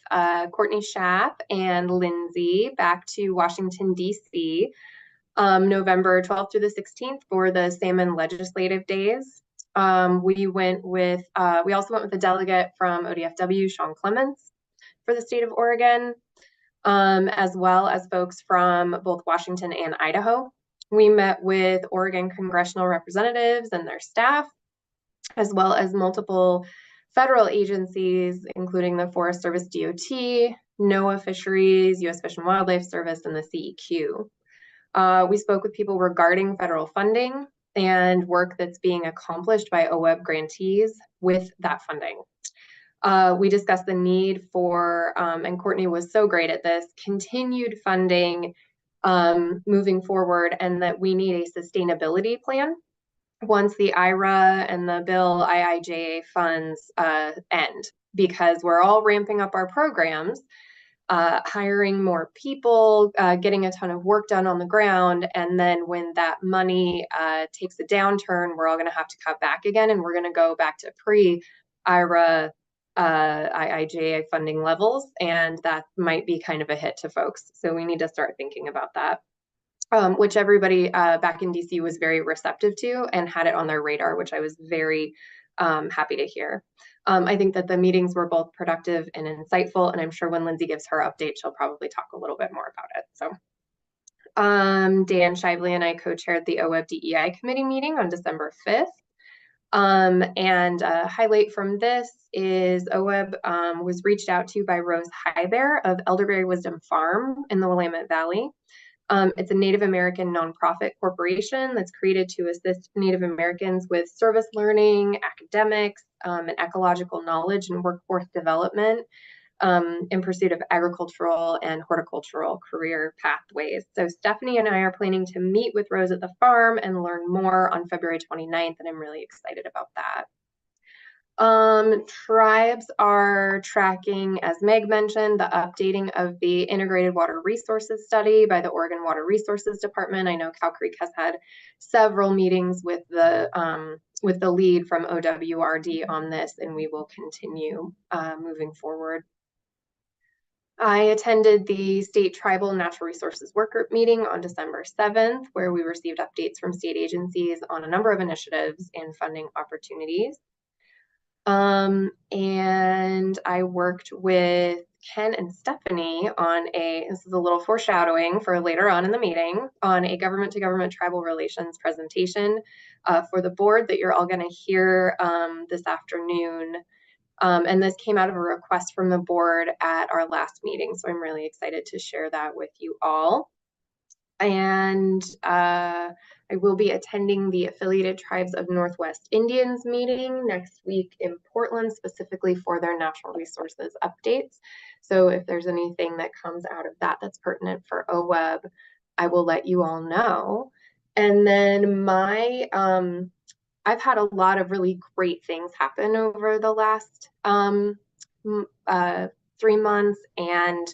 Courtney Schaap and Lindsay back to Washington, D.C. November 12th through the 16th for the Salmon Legislative Days. We also went with a delegate from ODFW, Sean Clements, for the state of Oregon, as well as folks from both Washington and Idaho. We met with Oregon congressional representatives and their staff, as well as multiple federal agencies, including the Forest Service DOT, NOAA Fisheries, U.S. Fish and Wildlife Service, and the CEQ. We spoke with people regarding federal funding and work that's being accomplished by OWEB grantees with that funding. We discussed the need for, and Courtney was so great at this, continued funding moving forward, and that we need a sustainability plan once the IRA and the Bill IIJA funds end, because we're all ramping up our programs, hiring more people, getting a ton of work done on the ground. And then when that money takes a downturn, we're all going to have to cut back again, and we're going to go back to pre-IRA IIJA funding levels. And that might be kind of a hit to folks. So we need to start thinking about that. Which everybody back in DC was very receptive to and had it on their radar, which I was very happy to hear. I think that the meetings were both productive and insightful, and I'm sure when Lindsay gives her update, she'll probably talk a little bit more about it. So Dan Shively and I co-chaired the OWEB DEI committee meeting on December 5th. And a highlight from this is OWEB was reached out to by Rose Highbear of Elderberry Wisdom Farm in the Willamette Valley. It's a Native American nonprofit corporation that's created to assist Native Americans with service learning, academics, and ecological knowledge and workforce development in pursuit of agricultural and horticultural career pathways. So Stephanie and I are planning to meet with Rose at the farm and learn more on February 29th, and I'm really excited about that. Tribes are tracking, as Meg mentioned, the updating of the Integrated Water Resources Study by the Oregon Water Resources Department. I know Cow Creek has had several meetings with the lead from OWRD on this, and we will continue moving forward. I attended the State Tribal Natural Resources Work Group meeting on December 7th, where we received updates from state agencies on a number of initiatives and funding opportunities. And I worked with Ken and Stephanie on this is a little foreshadowing for later on in the meeting, on a government to government tribal relations presentation for the board that you're all going to hear this afternoon. And this came out of a request from the board at our last meeting. So I'm really excited to share that with you all. And I will be attending the Affiliated Tribes of Northwest Indians meeting next week in Portland, specifically for their natural resources updates. So if there's anything that comes out of that that's pertinent for OWEB, I will let you all know. And then I've had a lot of really great things happen over the last 3 months, and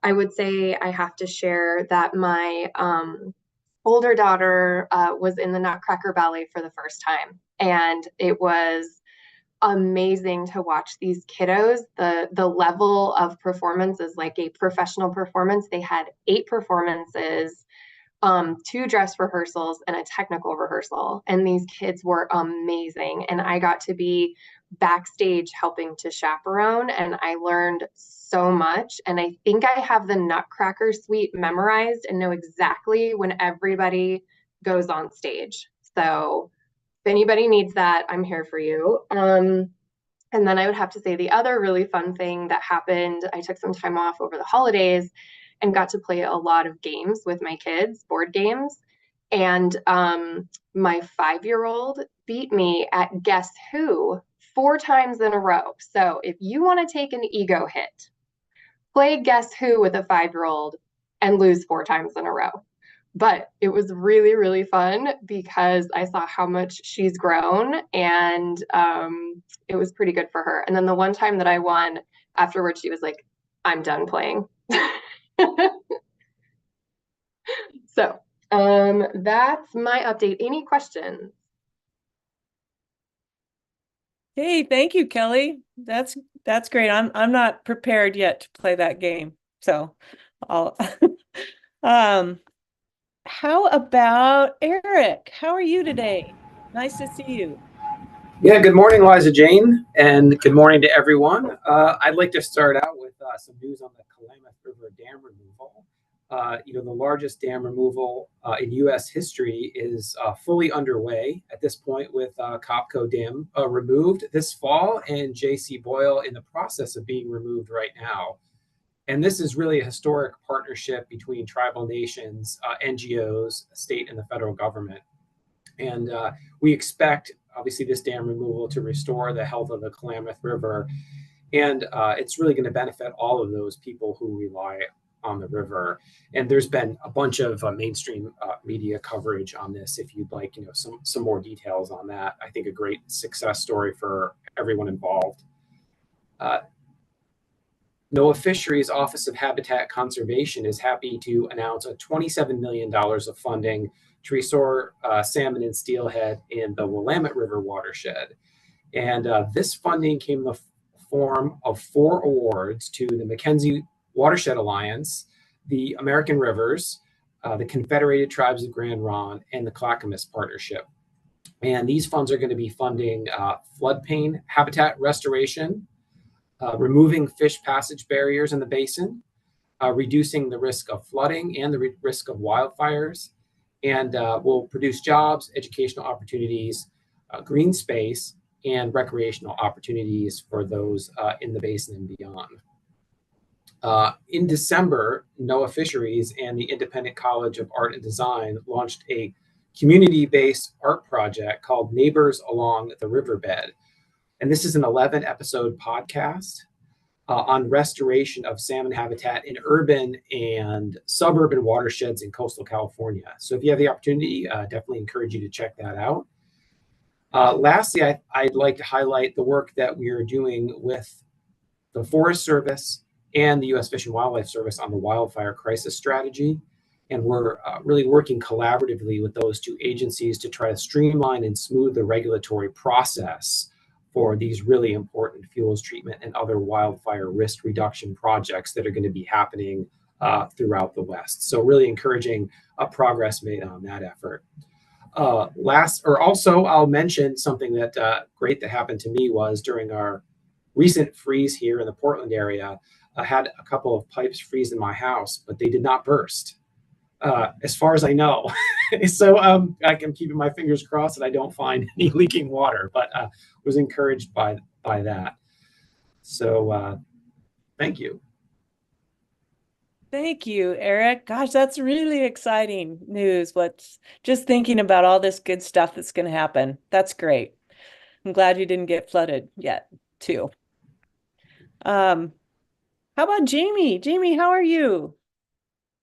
I would say I have to share that my older daughter was in the Nutcracker Ballet for the first time, and it was amazing to watch these kiddos. The level of performance is like a professional performance. They had 8 performances, 2 dress rehearsals, and a technical rehearsal, and these kids were amazing. And I got to be backstage helping to chaperone, and I learned so much. And I think I have the Nutcracker suite memorized and know exactly when everybody goes on stage. So if anybody needs that, I'm here for you. And then I would have to say the other really fun thing that happened, I took some time off over the holidays and got to play a lot of games with my kids, board games. And my 5-year-old beat me at Guess Who 4 times in a row. So if you want to take an ego hit, play Guess Who with a 5-year-old and lose 4 times in a row. But it was really, really fun because I saw how much she's grown, and it was pretty good for her. And then the one time that I won, afterwards, she was like, I'm done playing. So that's my update. Any questions? Hey, thank you, Kelly. That's great. I'm not prepared yet to play that game. So I'll how about Eric? How are you today? Nice to see you. Yeah, good morning, Liza Jane, and good morning to everyone. I'd like to start out with some news on the Klamath River dam removal. The largest dam removal in U.S. history is fully underway at this point, with Copco Dam removed this fall and J.C. Boyle in the process of being removed right now. And this is really a historic partnership between tribal nations, NGOs, state, and the federal government. And we expect, obviously, this dam removal to restore the health of the Klamath River. And it's really going to benefit all of those people who rely on the river. And there's been a bunch of mainstream media coverage on this. If you'd like, some more details on that, I think a great success story for everyone involved. NOAA Fisheries Office of Habitat Conservation is happy to announce a $27 million of funding to restore salmon and steelhead in the Willamette River watershed. And this funding came in the form of 4 awards to the Mackenzie Watershed Alliance, the American Rivers, the Confederated Tribes of Grand Ronde, and the Clackamas Partnership. And these funds are going to be funding floodplain habitat restoration, removing fish passage barriers in the basin, reducing the risk of flooding and the risk of wildfires, and will produce jobs, educational opportunities, green space, and recreational opportunities for those in the basin and beyond. In December, NOAA Fisheries and the Independent College of Art and Design launched a community-based art project called Neighbors Along the Riverbed. And this is an 11-episode podcast on restoration of salmon habitat in urban and suburban watersheds in coastal California. So if you have the opportunity, definitely encourage you to check that out. Lastly, I'd like to highlight the work that we are doing with the Forest Service and the U.S. Fish and Wildlife Service on the wildfire crisis strategy. And we're really working collaboratively with those two agencies to try to streamline and smooth the regulatory process for these really important fuels treatment and other wildfire risk reduction projects that are going to be happening throughout the West. So really encouraging progress made on that effort. Also, I'll mention something that great that happened to me was during our recent freeze here in the Portland area. I had a couple of pipes freeze in my house, but they did not burst, as far as I know. So I'm keeping my fingers crossed that I don't find any leaking water, but was encouraged by that. So thank you. Thank you, Eric. Gosh, that's really exciting news. Just thinking about all this good stuff that's going to happen. That's great. I'm glad you didn't get flooded yet, too. How about Jamie? Jamie, how are you?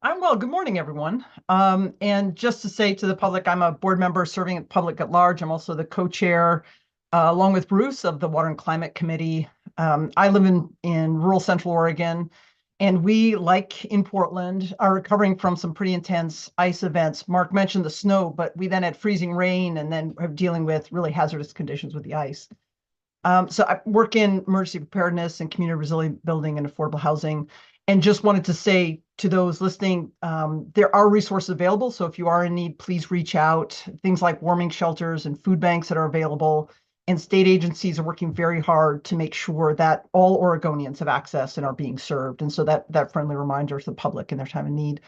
I'm well. Good morning, everyone. And just to say to the public, I'm a board member serving the public at large. I'm also the co-chair, along with Bruce, of the Water and Climate Committee. I live in rural Central Oregon, and we, like in Portland, are recovering from some pretty intense ice events. Mark mentioned the snow, but we then had freezing rain and then are dealing with really hazardous conditions with the ice. So I work in emergency preparedness and community resilient building and affordable housing. And just wanted to say to those listening, there are resources available. So if you are in need, please reach out. Things like warming shelters and food banks that are available. And state agencies are working very hard to make sure that all Oregonians have access and are being served. And so that friendly reminder to the public in their time of need.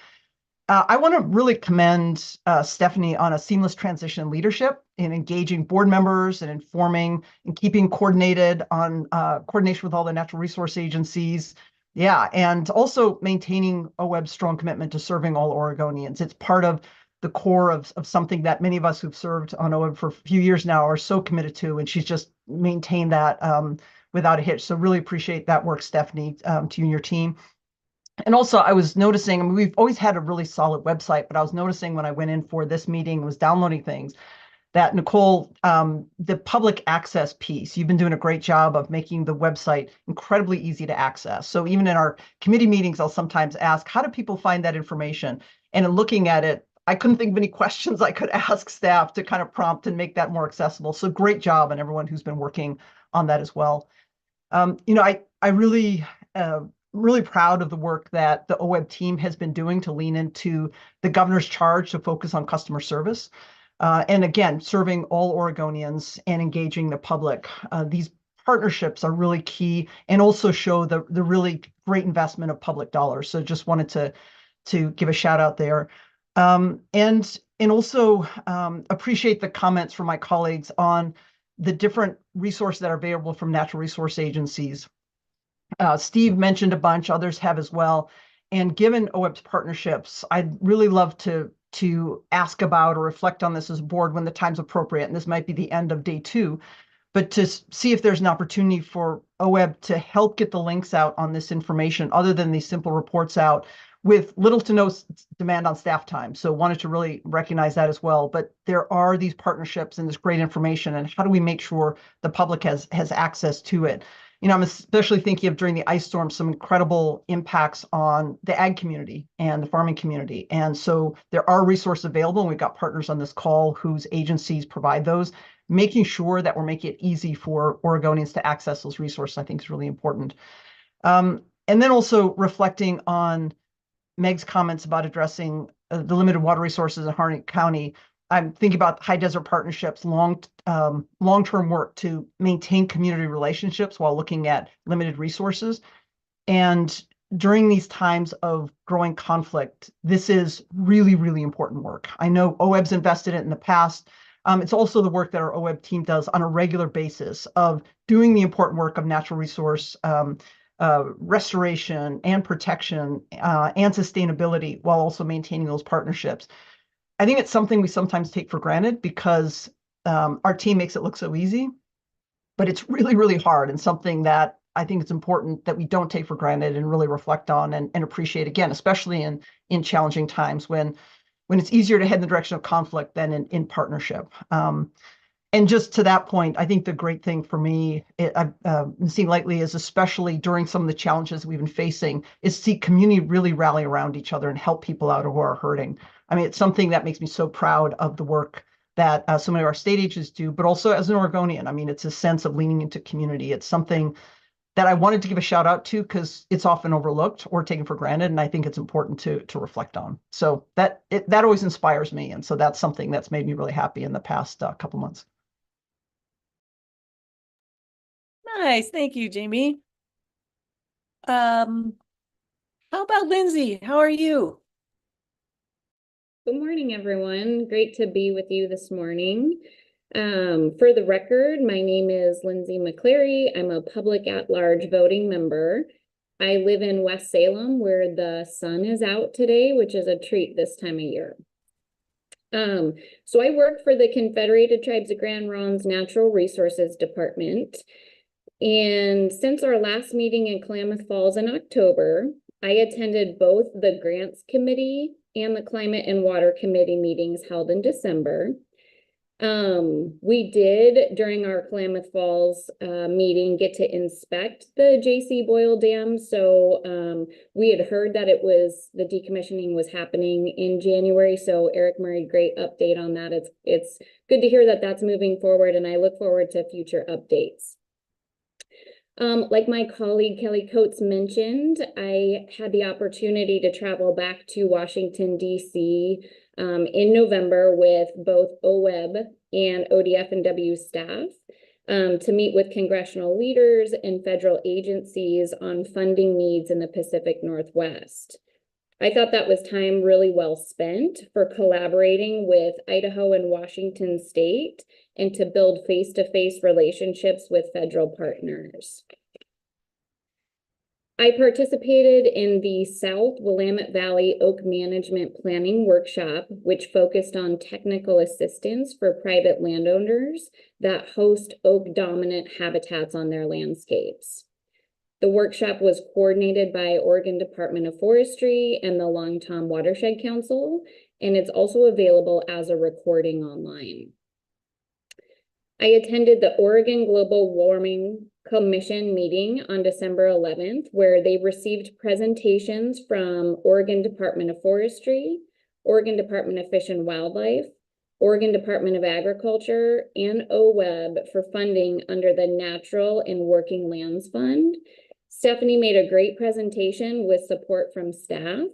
I want to really commend Stephanie on a seamless transition leadership in engaging board members and informing and keeping coordinated on coordination with all the natural resource agencies. Yeah, and also maintaining OWEB's strong commitment to serving all Oregonians. It's part of the core of something that many of us who've served on OWEB for a few years now are so committed to, and she's just maintained that without a hitch. So really appreciate that work, Stephanie, to you and your team. And also, I was noticing, I mean, we've always had a really solid website, but I was noticing when I went in for this meeting, was downloading things, that Nicole, the public access piece, you've been doing a great job of making the website incredibly easy to access. So even in our committee meetings, I'll sometimes ask, how do people find that information? And in looking at it, I couldn't think of any questions I could ask staff to kind of prompt and make that more accessible. So great job on everyone who's been working on that as well. I really proud of the work that the OWEB team has been doing to lean into the governor's charge to focus on customer service. And again, serving all Oregonians and engaging the public. These partnerships are really key and also show the really great investment of public dollars. So just wanted to give a shout out there. And also appreciate the comments from my colleagues on the different resources that are available from natural resource agencies. Steve mentioned a bunch, others have as well. And given OWEB's partnerships, I'd really love to ask about or reflect on this as a board when the time's appropriate. And this might be the end of day 2, but to see if there's an opportunity for OWEB to help get the links out on this information other than these simple reports out with little to no demand on staff time. So wanted to really recognize that as well. But there are these partnerships and this great information, and how do we make sure the public has access to it? I'm especially thinking of during the ice storm, some incredible impacts on the ag community and the farming community. And so there are resources available, and we've got partners on this call whose agencies provide those. Making sure that we're making it easy for Oregonians to access those resources, I think, is really important. And then also reflecting on Meg's comments about addressing the limited water resources in Harnett County. I'm thinking about high desert partnerships, long-term work to maintain community relationships while looking at limited resources. And during these times of growing conflict, this is really, really important work. I know OWEB's invested in it in the past. It's also the work that our OWEB team does on a regular basis of doing the important work of natural resource restoration and protection and sustainability while also maintaining those partnerships. I think it's something we sometimes take for granted because our team makes it look so easy, but it's really, really hard, and something that I think it's important that we don't take for granted and really reflect on and appreciate again, especially in challenging times when it's easier to head in the direction of conflict than in partnership. And just to that point, I think the great thing for me, I've seen lately is, especially during some of the challenges we've been facing, is see community really rally around each other and help people out who are hurting. I mean, it's something that makes me so proud of the work that so many of our state agents do, but also as an Oregonian. I mean, it's a sense of leaning into community. It's something that I wanted to give a shout out to because it's often overlooked or taken for granted, and I think it's important to reflect on. So that always inspires me, and so that's something that's made me really happy in the past couple months. Nice, thank you, Jamie. How about Lindsay? How are you? Good morning, everyone. Great to be with you this morning. For the record, my name is Lindsay McCleary. I'm a public at-large voting member. I live in West Salem, where the sun is out today, which is a treat this time of year. So I work for the Confederated Tribes of Grand Ronde's Natural Resources Department. And since our last meeting in Klamath Falls in October, I attended both the Grants Committee and the Climate and Water Committee meetings held in December. We did, during our Klamath Falls meeting, get to inspect the J.C. Boyle Dam. So we had heard that the decommissioning was happening in January. So Eric Murray, great update on that. It's good to hear that that's moving forward, and I look forward to future updates. Like my colleague Kelly Coates mentioned, I had the opportunity to travel back to Washington, D.C. In November with both OWEB and ODF&W staff to meet with congressional leaders and federal agencies on funding needs in the Pacific Northwest. I thought that was time really well spent for collaborating with Idaho and Washington State and to build face-to-face relationships with federal partners. I participated in the South Willamette Valley Oak Management Planning Workshop, which focused on technical assistance for private landowners that host oak-dominant habitats on their landscapes. The workshop was coordinated by Oregon Department of Forestry and the Long Tom Watershed Council, and it's also available as a recording online. I attended the Oregon Global Warming Commission meeting on December 11th, where they received presentations from Oregon Department of Forestry, Oregon Department of Fish and Wildlife, Oregon Department of Agriculture, and OWEB for funding under the Natural and Working Lands Fund. Stephanie made a great presentation with support from staff.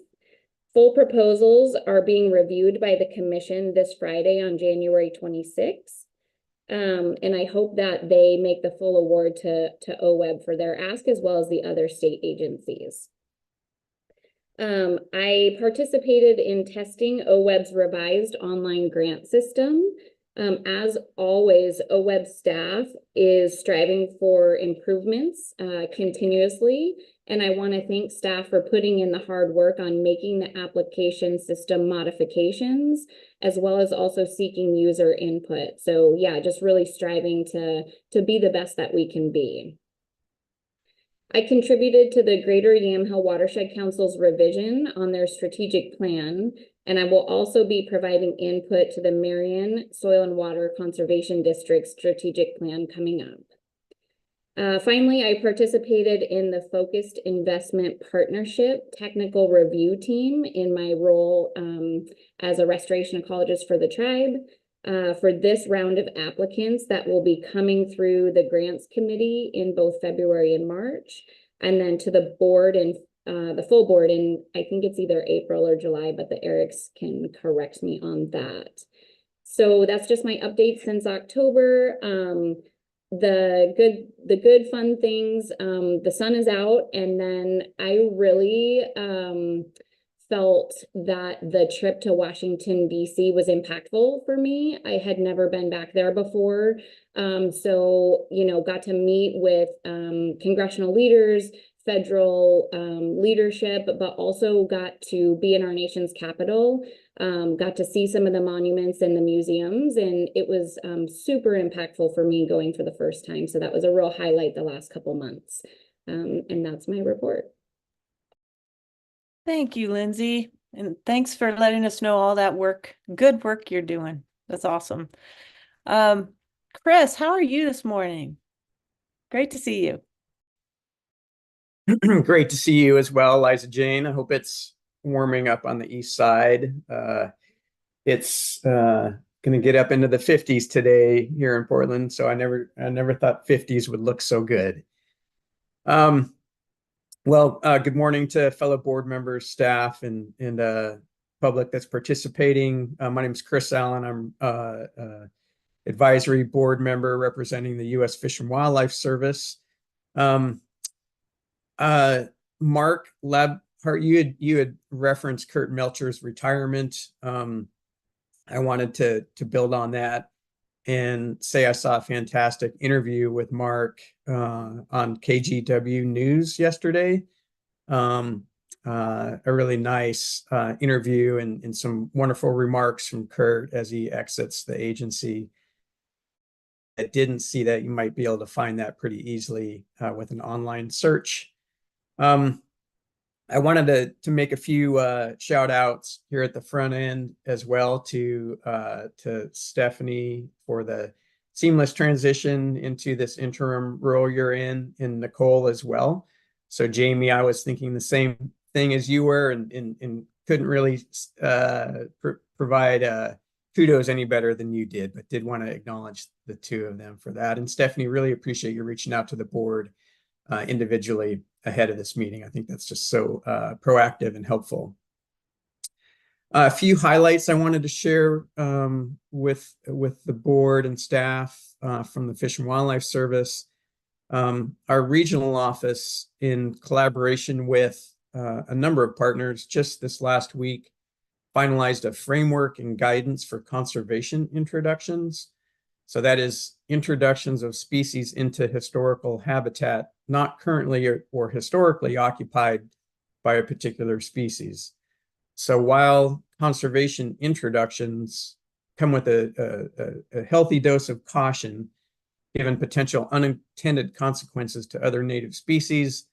Full proposals are being reviewed by the commission this Friday on January 26th. And I hope that they make the full award to OWEB for their ask, as well as the other state agencies. I participated in testing OWEB's revised online grant system. As always, OWEB staff is striving for improvements continuously, and I want to thank staff for putting in the hard work on making the application system modifications, as well as also seeking user input. So yeah, just really striving to be the best that we can be. I contributed to the Greater Yamhill Watershed Council's revision on their strategic plan, and I will also be providing input to the Marion Soil and Water Conservation District's strategic plan coming up. Finally, I participated in the Focused Investment Partnership Technical Review Team in my role as a restoration ecologist for the tribe. For this round of applicants that will be coming through the grants committee in both February and March, and then to the board and the full board in, I think it's either April or July, but the Erics can correct me on that. So that's just my update since October. The good fun things, the sun is out, and then I really felt that the trip to Washington, D.C. was impactful for me. I had never been back there before. So, got to meet with congressional leaders, federal leadership, but also got to be in our nation's capital, got to see some of the monuments and the museums, and it was super impactful for me going for the first time. So that was a real highlight the last couple months. And that's my report. Thank you, Lindsay. And thanks for letting us know all that work, good work you're doing. That's awesome. Chris, how are you this morning? Great to see you. Great to see you as well, Liza Jane. I hope it's warming up on the east side. It's going to get up into the 50s today here in Portland, so I never thought 50s would look so good. Well, good morning to fellow board members, staff, and public that's participating. My name is Chris Allen. I'm advisory board member representing the U.S. Fish and Wildlife Service. Mark Labhart, you had referenced Kurt Melcher's retirement. I wanted to build on that and say I saw a fantastic interview with Mark on KGW News yesterday. A really nice interview and some wonderful remarks from Kurt as he exits the agency. I didn't see that. You might be able to find that pretty easily with an online search. I wanted to make a few shout outs here at the front end as well to Stephanie for the seamless transition into this interim role you're in, and Nicole as well. So Jamie, I was thinking the same thing as you were, and couldn't really provide kudos any better than you did, but did want to acknowledge the two of them for that. And Stephanie, really appreciate you reaching out to the board individually ahead of this meeting. I think that's just so proactive and helpful. A few highlights I wanted to share with the board and staff from the Fish and Wildlife Service. Our regional office, in collaboration with a number of partners, just this last week finalized a framework and guidance for conservation introductions. So that is introductions of species into historical habitat not currently or historically occupied by a particular species. So while conservation introductions come with a healthy dose of caution, given potential unintended consequences to other native species,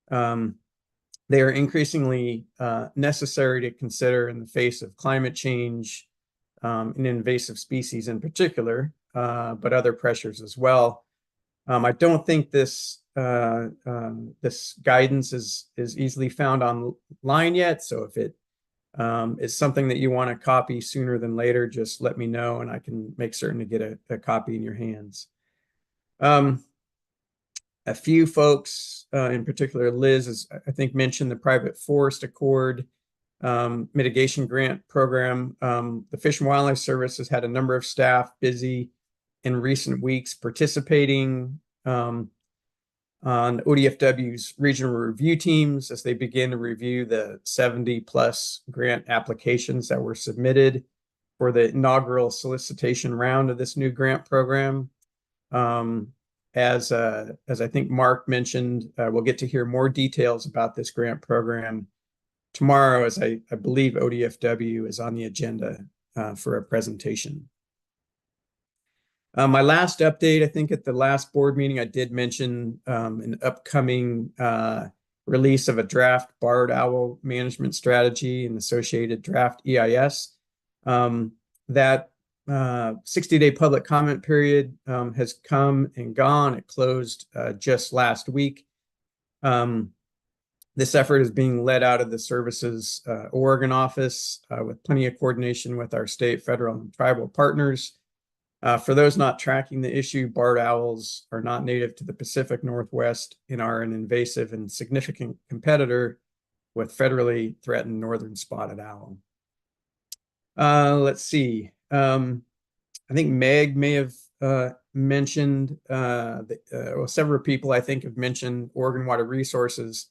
they are increasingly necessary to consider in the face of climate change and invasive species in particular, but other pressures as well. I don't think this guidance is easily found online yet. So if it is something that you want to copy sooner than later, just let me know and I can make certain to get a copy in your hands. A few folks, in particular Liz, has, I think, mentioned the Private Forest Accord mitigation grant program. The Fish and Wildlife Service has had a number of staff busy in recent weeks participating on ODFW's regional review teams as they begin to review the 70+ grant applications that were submitted for the inaugural solicitation round of this new grant program. As I think Mark mentioned, we'll get to hear more details about this grant program tomorrow, as I believe ODFW is on the agenda for a presentation. My last update, I think at the last board meeting, I did mention an upcoming release of a draft barred owl management strategy and associated draft EIS. That 60-day public comment period has come and gone. It closed just last week. This effort is being led out of the service's Oregon office with plenty of coordination with our state, federal, and tribal partners. For those not tracking the issue, barred owls are not native to the Pacific Northwest and are an invasive and significant competitor with federally threatened northern spotted owl. Let's see. I think Meg may have mentioned, well, several people I think have mentioned Oregon Water Resources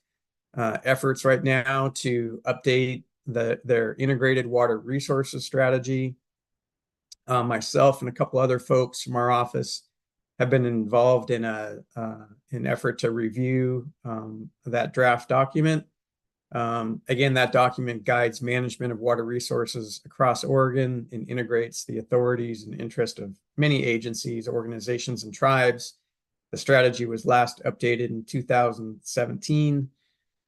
efforts right now to update their integrated water resources strategy. Myself and a couple other folks from our office have been involved in an effort to review that draft document. Again, that document guides management of water resources across Oregon and integrates the authorities and interest of many agencies, organizations, and tribes. The strategy was last updated in 2017,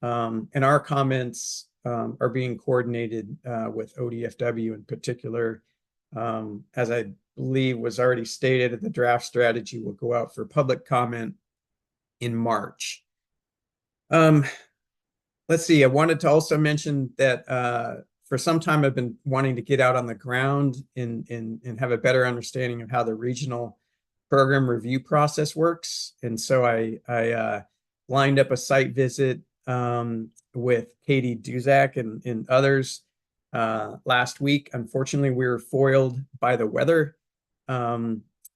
and our comments are being coordinated with ODFW in particular. As I believe was already stated, the draft strategy will go out for public comment in March. Let's see, I wanted to also mention that for some time I've been wanting to get out on the ground and have a better understanding of how the regional program review process works. And so I lined up a site visit with Katie Duzak and others last week. Unfortunately, we were foiled by the weather.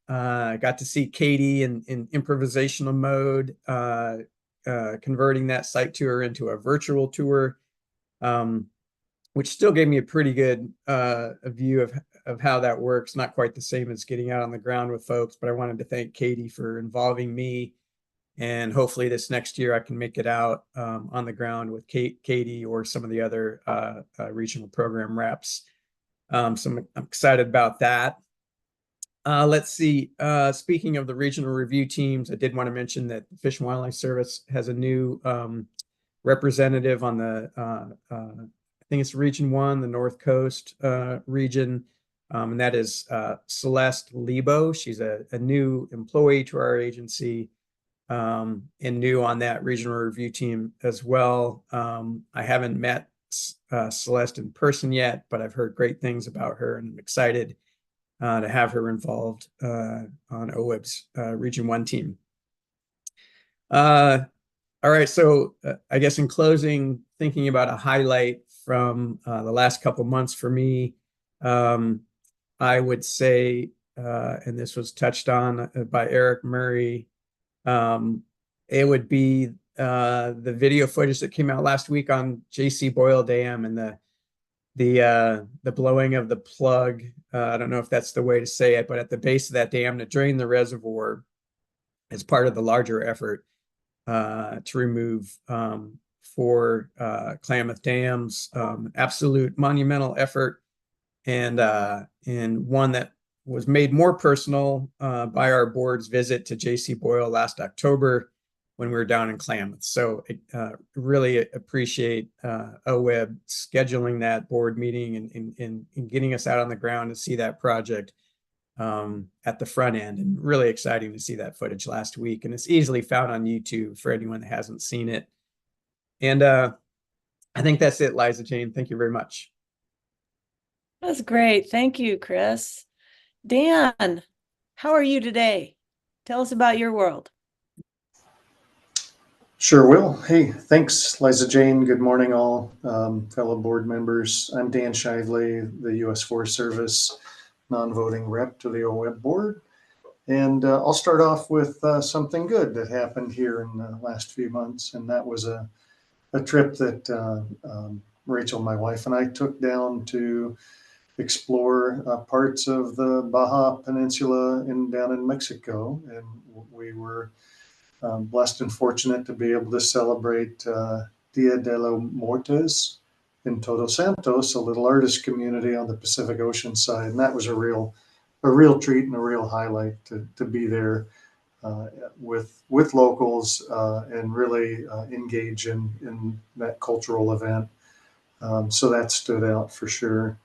I got to see Katie in improvisational mode, converting that site tour into a virtual tour, which still gave me a pretty good view of how that works. Not quite the same as getting out on the ground with folks, but I wanted to thank Katie for involving me. And hopefully this next year I can make it out on the ground with Katie or some of the other regional program reps. So I'm excited about that. Let's see, speaking of the regional review teams, I did want to mention that the Fish and Wildlife Service has a new representative on the, I think it's Region 1, the North Coast region, and that is Celeste Lebo. She's a new employee to our agency and new on that regional review team as well. I haven't met Celeste in person yet, but I've heard great things about her and I'm excited to have her involved on OWEB's Region 1 team. All right, so I guess in closing, thinking about a highlight from the last couple months for me, I would say, and this was touched on by Eric Murray, it would be the video footage that came out last week on J.C. Boyle Dam and the blowing of the plug. I don't know if that's the way to say it, but at the base of that dam to drain the reservoir as part of the larger effort to remove 4 Klamath dams. Absolute monumental effort, and one that was made more personal by our board's visit to J.C. Boyle last October when we were down in Klamath. So really appreciate OWEB scheduling that board meeting and getting us out on the ground to see that project at the front end, and really exciting to see that footage last week. And it's easily found on YouTube for anyone that hasn't seen it. And I think that's it, Liza Jane. Thank you very much. That's great. Thank you, Chris. Dan, how are you today? Tell us about your world. Sure will. Hey, thanks, Liza Jane. Good morning, all fellow board members. I'm Dan Shively, the U.S. Forest Service non-voting rep to the OWEB board. And I'll start off with something good that happened here in the last few months. And that was a trip that Rachel, my wife, and I took down to explore parts of the Baja Peninsula down in Mexico. And we were blessed and fortunate to be able to celebrate Dia de los Muertos in Todos Santos, a little artist community on the Pacific Ocean side. And that was a real treat and a real highlight to be there with locals and really engage in that cultural event. So that stood out for sure.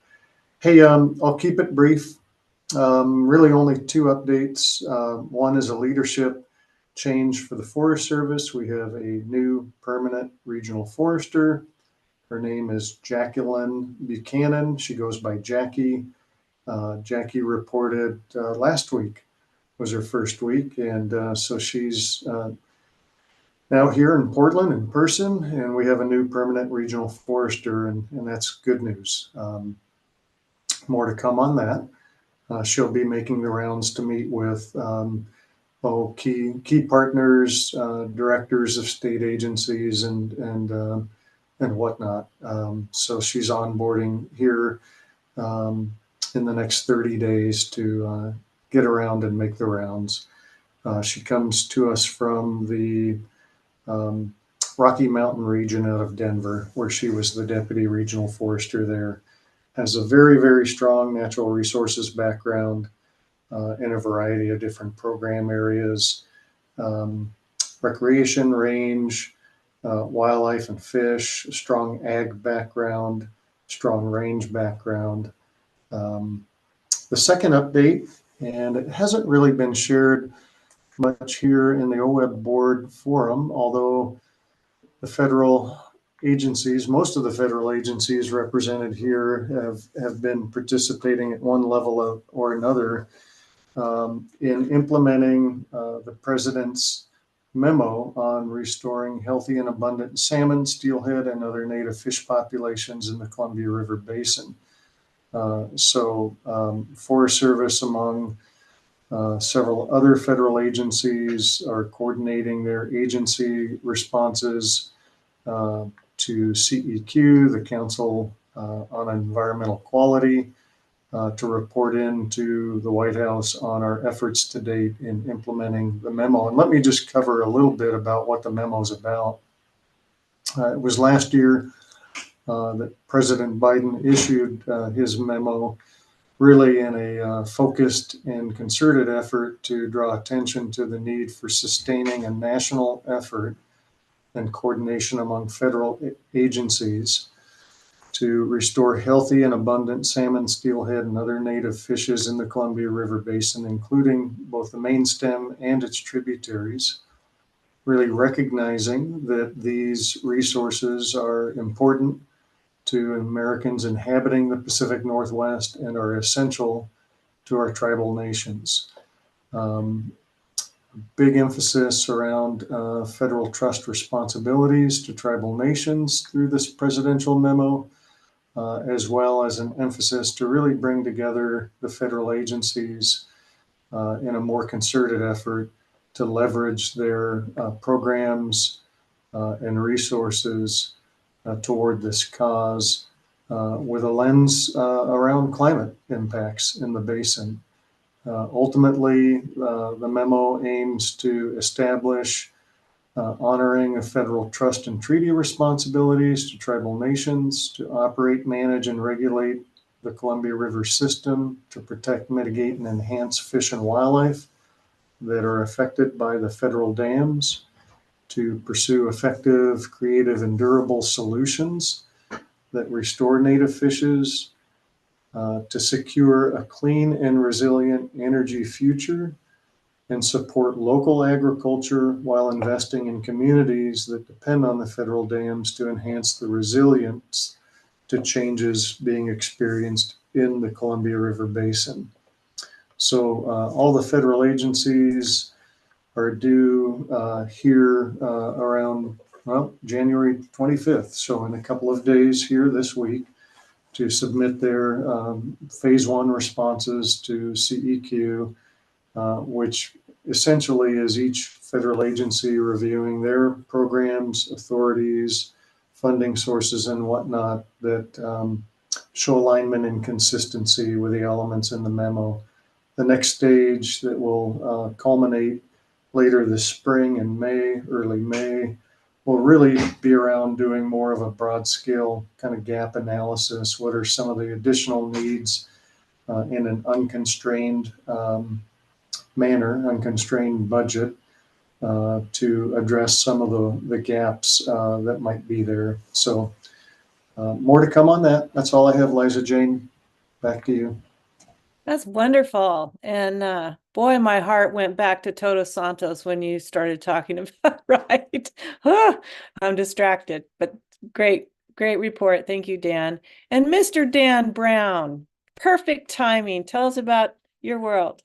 Hey, I'll keep it brief. Really only 2 updates. One is a leadership change for the Forest Service. We have a new permanent regional forester. Her name is Jacqueline Buchanan. She goes by Jackie. Jackie reported last week was her first week. And so she's now here in Portland in person, and we have a new permanent regional forester, and that's good news. More to come on that. She'll be making the rounds to meet with key partners, directors of state agencies, and whatnot. So she's onboarding here in the next 30 days to get around and make the rounds. She comes to us from the Rocky Mountain region out of Denver, where she was the deputy regional forester there. Has a very, very strong natural resources background in a variety of different program areas, recreation, range, wildlife and fish, strong ag background, strong range background. The second update, and it hasn't really been shared much here in the OWEB board forum, although the federal agencies, most of the federal agencies represented here have been participating at one level or another in implementing the president's memo on restoring healthy and abundant salmon, steelhead, and other native fish populations in the Columbia River Basin. Forest Service, among several other federal agencies, are coordinating their agency responses to CEQ, the Council on Environmental Quality, to report into the White House on our efforts to date in implementing the memo. And let me just cover a little bit about what the memo is about. It was last year that President Biden issued his memo, really in a focused and concerted effort to draw attention to the need for sustaining a national effort and coordination among federal agencies to restore healthy and abundant salmon, steelhead, and other native fishes in the Columbia River Basin, including both the main stem and its tributaries, really recognizing that these resources are important to Americans inhabiting the Pacific Northwest and are essential to our tribal nations. Big emphasis around federal trust responsibilities to tribal nations through this presidential memo, as well as an emphasis to really bring together the federal agencies in a more concerted effort to leverage their programs and resources toward this cause with a lens around climate impacts in the basin. Ultimately, the memo aims to establish honoring of federal trust and treaty responsibilities to tribal nations to operate, manage, and regulate the Columbia River system to protect, mitigate, and enhance fish and wildlife that are affected by the federal dams, to pursue effective, creative, and durable solutions that restore native fishes, to secure a clean and resilient energy future, and support local agriculture while investing in communities that depend on the federal dams to enhance the resilience to changes being experienced in the Columbia River Basin. So all the federal agencies are due here around, well, January 25th. So in a couple of days here this week, to submit their phase one responses to CEQ, which essentially is each federal agency reviewing their programs, authorities, funding sources, and whatnot that show alignment and consistency with the elements in the memo. The next stage that will culminate later this spring in May, early May, will really be around doing more of a broad scale kind of gap analysis. What are some of the additional needs in an unconstrained manner, unconstrained budget to address some of the gaps that might be there. So more to come on that. That's all I have, Liza Jane. Back to you. That's wonderful. And boy, my heart went back to Todos Santos when you started talking about, right? I'm distracted, but great report. Thank you, Dan. And Mr. Dan Brown, perfect timing. Tell us about your world.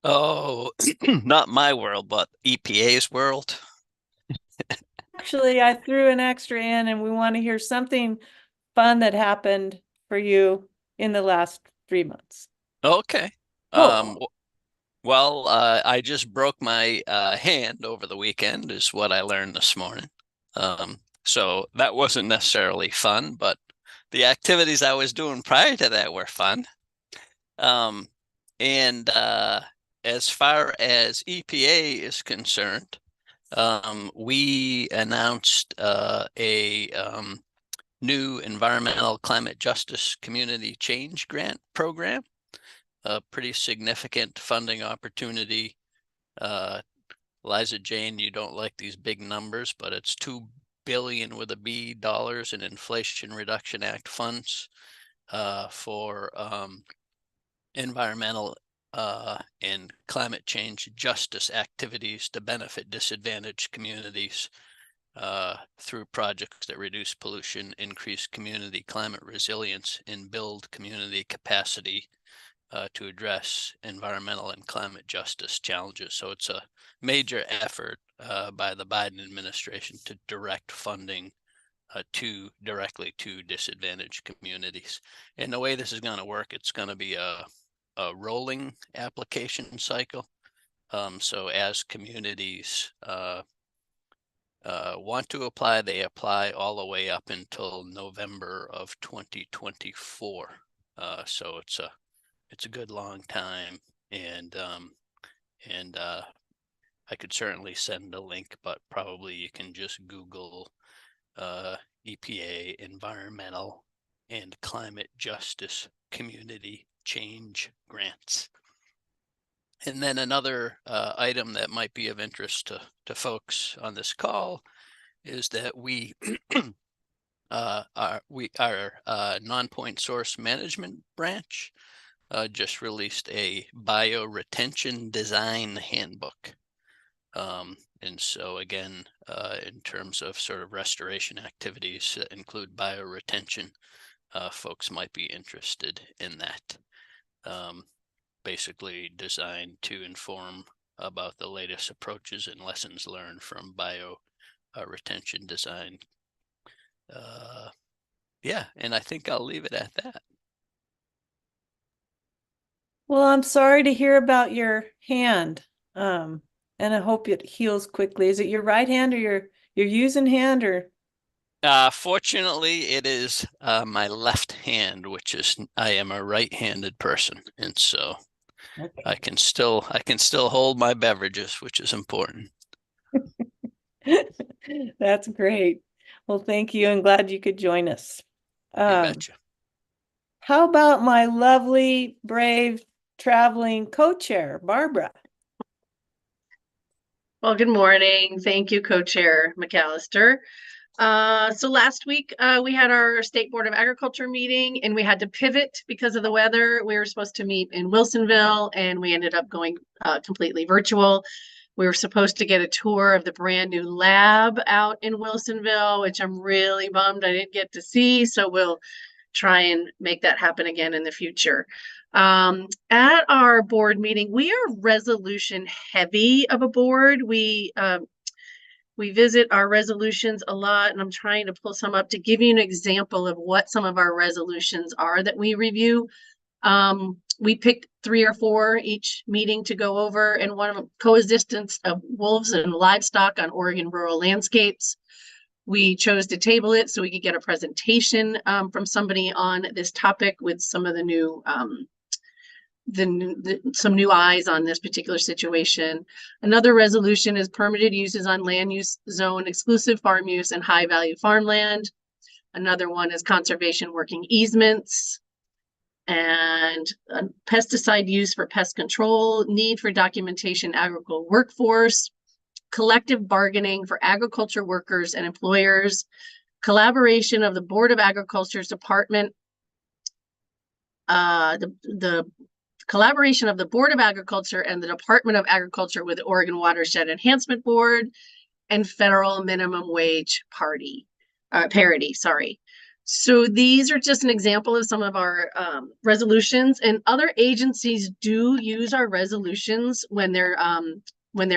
Oh, not my world, but EPA's world. Actually, I threw an extra in and we want to hear something fun that happened for you in the last 3 months. Okay. Cool. Well, I just broke my hand over the weekend is what I learned this morning. So that wasn't necessarily fun, but the activities I was doing prior to that were fun. And as far as EPA is concerned, we announced a new environmental climate justice community change grant program, a pretty significant funding opportunity. Liza Jane, you don't like these big numbers, but it's $2 billion with a B dollars in Inflation Reduction Act funds for environmental and climate change justice activities to benefit disadvantaged communities through projects that reduce pollution, increase community climate resilience, and build community capacity to address environmental and climate justice challenges. So it's a major effort by the Biden administration to direct funding directly to disadvantaged communities. And the way this is going to work, it's going to be a rolling application cycle. So as communities want to apply, they apply all the way up until November of 2024. So it's a good long time, and I could certainly send a link, but probably you can just Google EPA environmental and climate justice community change grants. And then another item that might be of interest to folks on this call is that our non-point source management branch just released a bioretention design handbook. And so again, in terms of sort of restoration activities that include bioretention, folks might be interested in that. Basically designed to inform about the latest approaches and lessons learned from bioretention design. Yeah, and I think I'll leave it at that. Well, I'm sorry to hear about your hand, and I hope it heals quickly. Is it your right hand or your using hand, or? Fortunately, it is my left hand, which is I am a right-handed person, and so okay. I can still hold my beverages, which is important. That's great. Well, thank you. I'm glad you could join us. You betcha. How about my lovely, brave, traveling co-chair, Barbara? Well, good morning. Thank you, Co-Chair McAllister. So last week we had our State Board of Agriculture meeting, and we had to pivot because of the weather. We were supposed to meet in Wilsonville, and we ended up going completely virtual. We were supposed to get a tour of the brand new lab out in Wilsonville, which I'm really bummed I didn't get to see. So we'll try and make that happen again in the future. At our board meeting, we are resolution heavy of a board. We visit our resolutions a lot, and I'm trying to pull some up to give you an example of what some of our resolutions are that we review. We picked 3 or 4 each meeting to go over, and one of them, coexistence of wolves and livestock on Oregon rural landscapes. We chose to table it so we could get a presentation from somebody on this topic with some of the new some new eyes on this particular situation. Another resolution is permitted uses on land use zone, exclusive farm use, and high value farmland. Another one is conservation working easements, and pesticide use for pest control, need for documentation agricultural workforce, collective bargaining for agriculture workers and employers, collaboration of the Board of Agriculture's Department, the collaboration of the Board of Agriculture and the Department of Agriculture with the Oregon Watershed Enhancement Board, and federal minimum wage parity, sorry. So these are just an example of some of our resolutions, and other agencies do use our resolutions when they're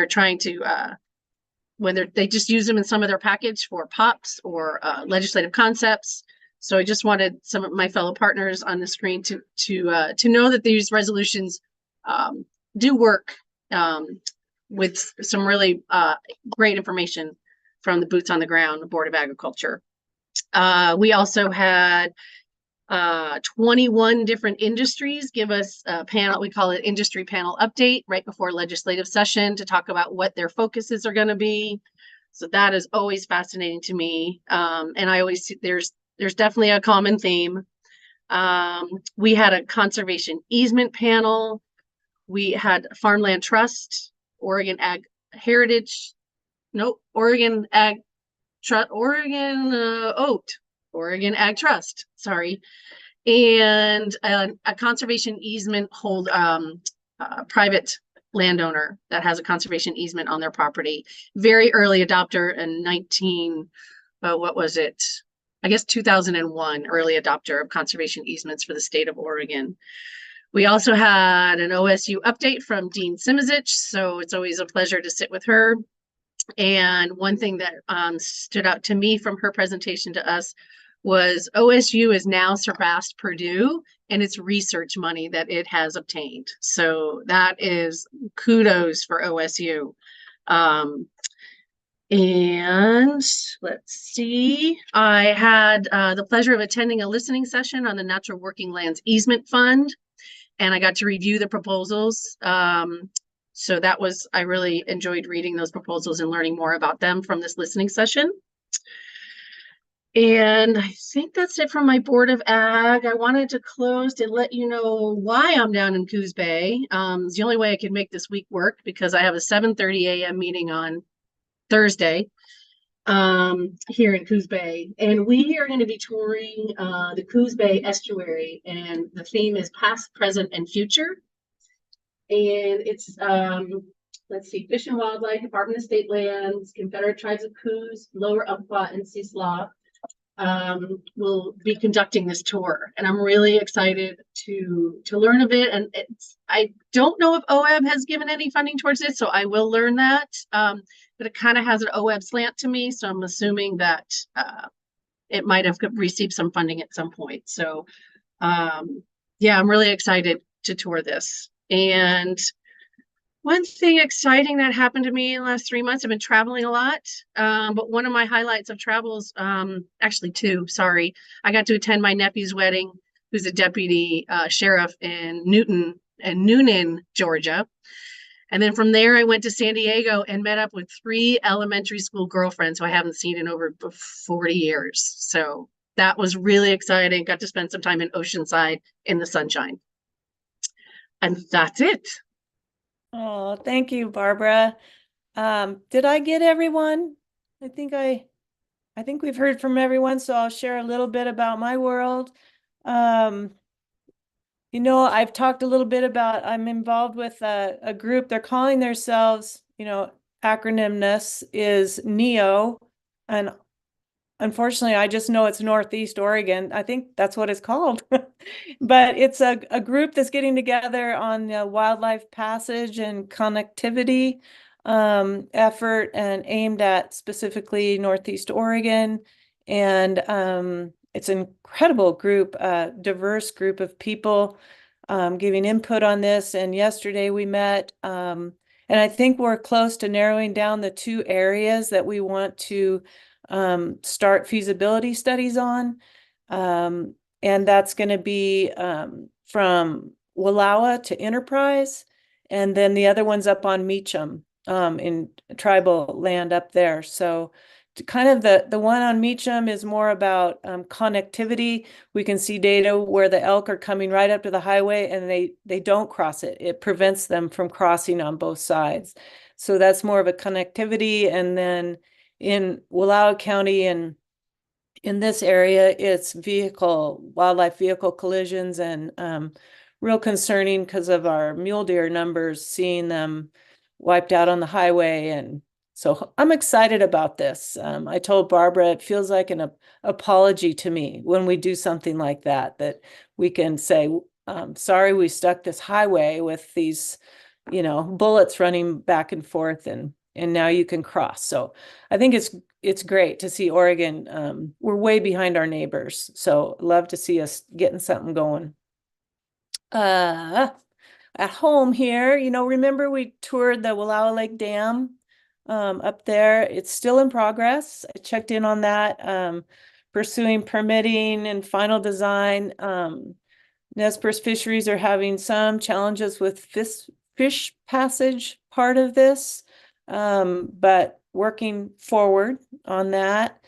trying to they just use them in some of their package for POPs or legislative concepts. So I just wanted some of my fellow partners on the screen to know that these resolutions do work with some really great information from the boots on the ground, the Board of Agriculture. We also had 21 different industries give us a panel, we call it industry panel update, right before legislative session to talk about what their focuses are going to be. So that is always fascinating to me. And I always see there's definitely a common theme. We had a conservation easement panel. We had Farmland Trust, Oregon Ag Heritage, Oregon Ag Trust, Oregon Ag Trust, sorry. And a conservation easement hold private landowner that has a conservation easement on their property. Very early adopter in what was it? I guess 2001, early adopter of conservation easements for the state of Oregon. We also had an OSU update from Dean Simizich, so it's always a pleasure to sit with her. And one thing that stood out to me from her presentation to us was OSU has now surpassed Purdue and its research money that it has obtained. So that is kudos for OSU. And let's see, I had the pleasure of attending a listening session on the Natural Working Lands Easement Fund, and I got to review the proposals. So that was, I really enjoyed reading those proposals and learning more about them from this listening session. And I think that's it from my Board of Ag. I wanted to close to let you know why I'm down in Coos Bay. It's the only way I could make this week work because I have a 7:30 a.m. meeting on Thursday here in Coos Bay. And we are going to be touring the Coos Bay estuary, and the theme is past, present, and future. And it's let's see, Fish and Wildlife, Department of State Lands, Confederate Tribes of Coos, Lower Umpqua, and Sislaw will be conducting this tour, and I'm really excited to learn a bit. And I don't know if OWEB has given any funding towards this, so I will learn that. But it kind of has an OWEB slant to me, so I'm assuming that it might have received some funding at some point. So yeah, I'm really excited to tour this. And one thing exciting that happened to me in the last 3 months, I've been traveling a lot, but one of my highlights of travels, actually two, sorry. I got to attend my nephew's wedding, who's a deputy sheriff in Noonan, Georgia. And then from there, I went to San Diego and met up with 3 elementary school girlfriends who I haven't seen in over 40 years. So that was really exciting. Got to spend some time in Oceanside in the sunshine. And that's it. Oh, thank you, Barbara. Did I get everyone? I think we've heard from everyone, so I'll share a little bit about my world. You know, I've talked a little bit about, I'm involved with a group. They're calling themselves, you know, acronymness is NEO, and unfortunately, I just know it's Northeast Oregon. I think that's what it's called. But it's a group that's getting together on the wildlife passage and connectivity effort, and aimed at specifically Northeast Oregon. And it's an incredible group, diverse group of people giving input on this. And yesterday we met, and I think we're close to narrowing down the 2 areas that we want to start feasibility studies on. And that's going to be from Wallowa to Enterprise, and then the other one's up on Meacham in tribal land up there. So kind of the one on Meacham is more about connectivity. We can see data where the elk are coming right up to the highway and they don't cross it. It prevents them from crossing on both sides. So that's more of a connectivity. And then in Wallowa County and in this area, it's wildlife vehicle collisions, and real concerning because of our mule deer numbers, seeing them wiped out on the highway. And so I'm excited about this. I told Barbara, it feels like an apology to me when we do something like that, that we can say, sorry, we stuck this highway with these, you know, bullets running back and forth, and now you can cross. So I think it's great to see Oregon. We're way behind our neighbors. So love to see us getting something going. At home here, you know, remember we toured the Wallowa Lake Dam up there. It's still in progress. I checked in on that pursuing permitting and final design. Nez Perce Fisheries are having some challenges with fish passage part of this, but working forward on that.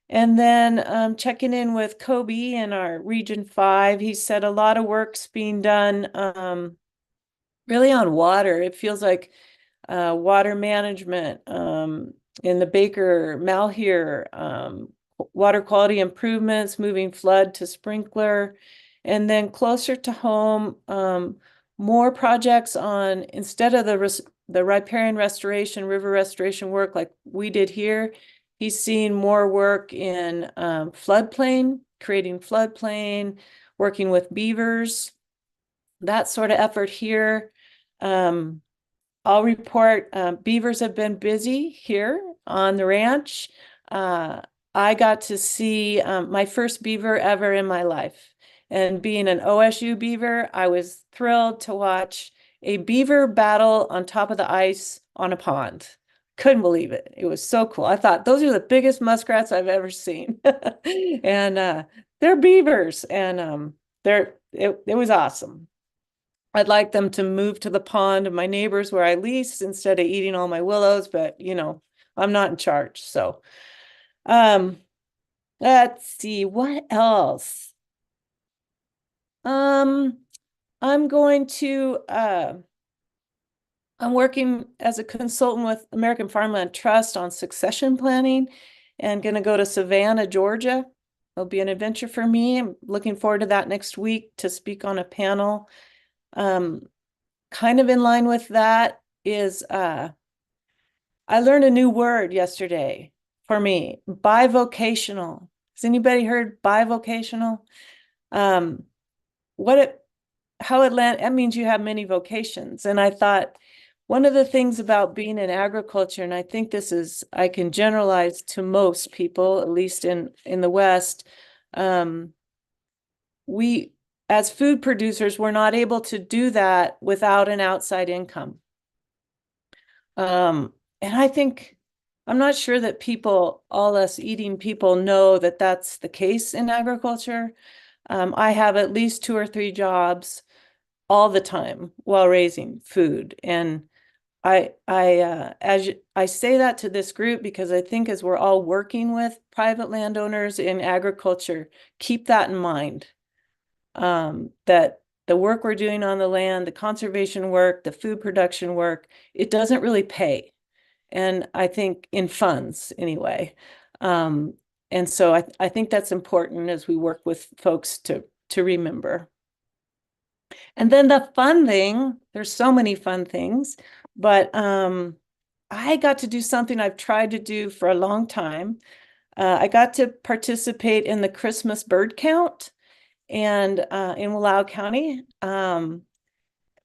And then checking in with Kobe in our Region 5. He said a lot of work's being done really on water. It feels like water management in the Baker Malheur, water quality improvements, moving flood to sprinkler. And then closer to home, more projects on, instead of the riparian restoration, river restoration work like we did here, he's seeing more work in floodplain, creating floodplain, working with beavers, that sort of effort here. I'll report, beavers have been busy here on the ranch. I got to see my first beaver ever in my life. And being an OSU beaver, I was thrilled to watch a beaver battle on top of the ice on a pond. Couldn't believe it. It was so cool. I thought those are the biggest muskrats I've ever seen. And they're beavers, and it was awesome. I'd like them to move to the pond of my neighbors where I lease instead of eating all my willows, but you know, I'm not in charge. So let's see what else. I'm going to I'm working as a consultant with American Farmland Trust on succession planning and going to go to Savannah, Georgia. It'll be an adventure for me. I'm looking forward to that next week to speak on a panel. Kind of in line with that is I learned a new word yesterday for me, bivocational. Has anybody heard bivocational? That means you have many vocations. And I thought one of the things about being in agriculture, and I think I can generalize to most people, at least in the West, we, as food producers, we're not able to do that without an outside income. And I think, I'm not sure that people, all us eating people, know that that's the case in agriculture. I have at least 2 or 3 jobs all the time while raising food. And I say that to this group because I think as we're all working with private landowners in agriculture, keep that in mind. That the work we're doing on the land, the conservation work, the food production work, it doesn't really pay. And I think in funds anyway. And so I think that's important as we work with folks to remember. And then the fun thing, there's so many fun things, but I got to do something I've tried to do for a long time. I got to participate in the Christmas bird count and in Wallowa County.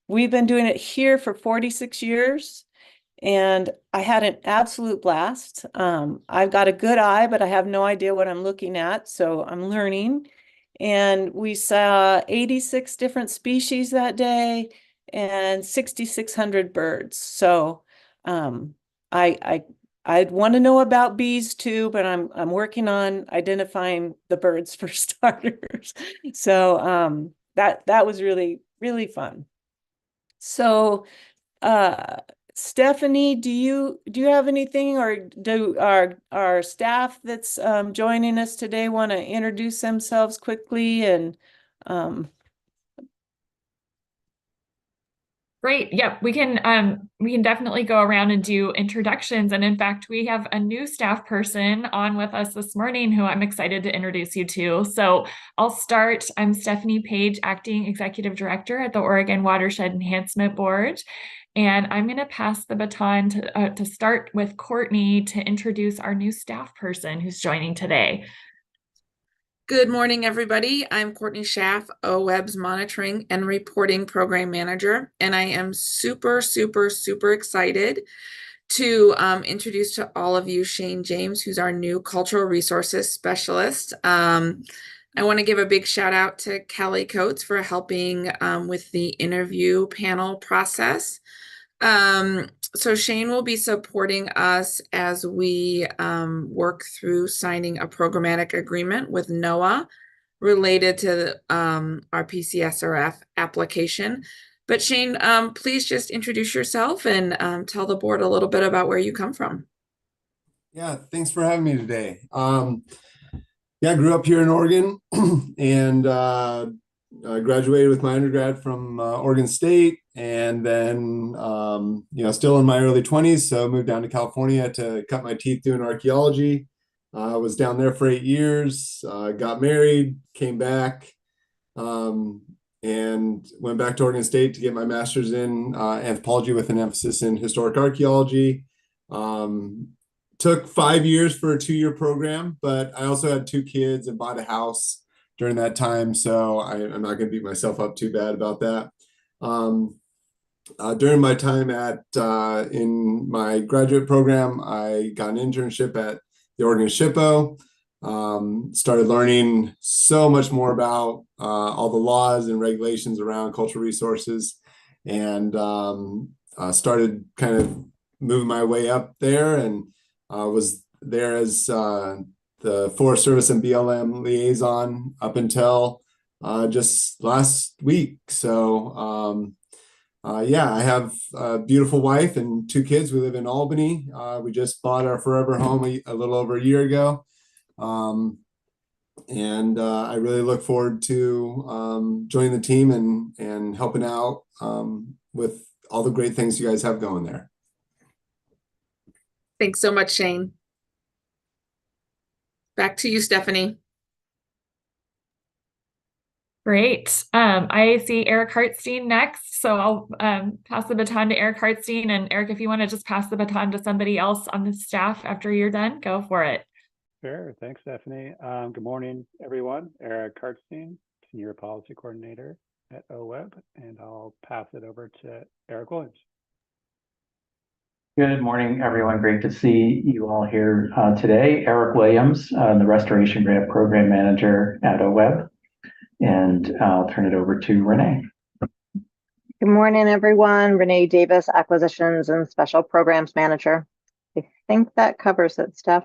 We've been doing it here for 46 years. And I had an absolute blast. I've got a good eye, but I have no idea what I'm looking at. So I'm learning. And we saw 86 different species that day and 6,600 birds. So I'd want to know about bees too, but I'm working on identifying the birds for starters. So that was really, really fun. So Stephanie, do you have anything, or do our staff that's joining us today want to introduce themselves quickly? And Great. Yep, we can definitely go around and do introductions. And in fact, we have a new staff person on with us this morning who I'm excited to introduce you to. So I'll start. I'm Stephanie Page, Acting Executive Director at the Oregon Watershed Enhancement Board. And I'm going to pass the baton to start with Courtney to introduce our new staff person who's joining today. Good morning, everybody. I'm Courtney Schaff, OWEB's Monitoring and Reporting Program Manager, and I am super, super, super excited to introduce to all of you Shane James, who's our new Cultural Resources Specialist. I want to give a big shout out to Kelly Coates for helping with the interview panel process. So Shane will be supporting us as we work through signing a programmatic agreement with NOAA related to our PCSRF application. But Shane, please just introduce yourself and tell the board a little bit about where you come from. Yeah, thanks for having me today. Yeah, I grew up here in Oregon and I graduated with my undergrad from Oregon State, and then still in my early 20s, so moved down to California to cut my teeth doing archaeology. I was down there for 8 years, got married, came back, and went back to Oregon State to get my master's in anthropology with an emphasis in historic archaeology. Took 5 years for a 2-year program, but I also had 2 kids and bought a house during that time, so I'm not going to beat myself up too bad about that. During my time in my graduate program, I got an internship at the Oregon SHPO. Started learning so much more about all the laws and regulations around cultural resources, and started kind of moving my way up there, and was there as the Forest Service and BLM liaison up until just last week. So yeah, I have a beautiful wife and 2 kids. We live in Albany. We just bought our forever home a little over a year ago. And I really look forward to joining the team and helping out with all the great things you guys have going there. Thanks so much, Shane. Back to you, Stephanie. Great. I see Eric Hartstein next, so I'll pass the baton to Eric Hartstein. And Eric, if you want to just pass the baton to somebody else on the staff after you're done, go for it. Sure. Thanks, Stephanie. Good morning, everyone. Eric Hartstein, Senior Policy Coordinator at OWEB, and I'll pass it over to Eric Williams. Good morning, everyone. Great to see you all here today. Eric Williams, the Restoration Grant Program Manager at OWEB, and I'll turn it over to Renee. Good morning, everyone. Renee Davis, Acquisitions and Special Programs Manager. I think that covers it, Steph.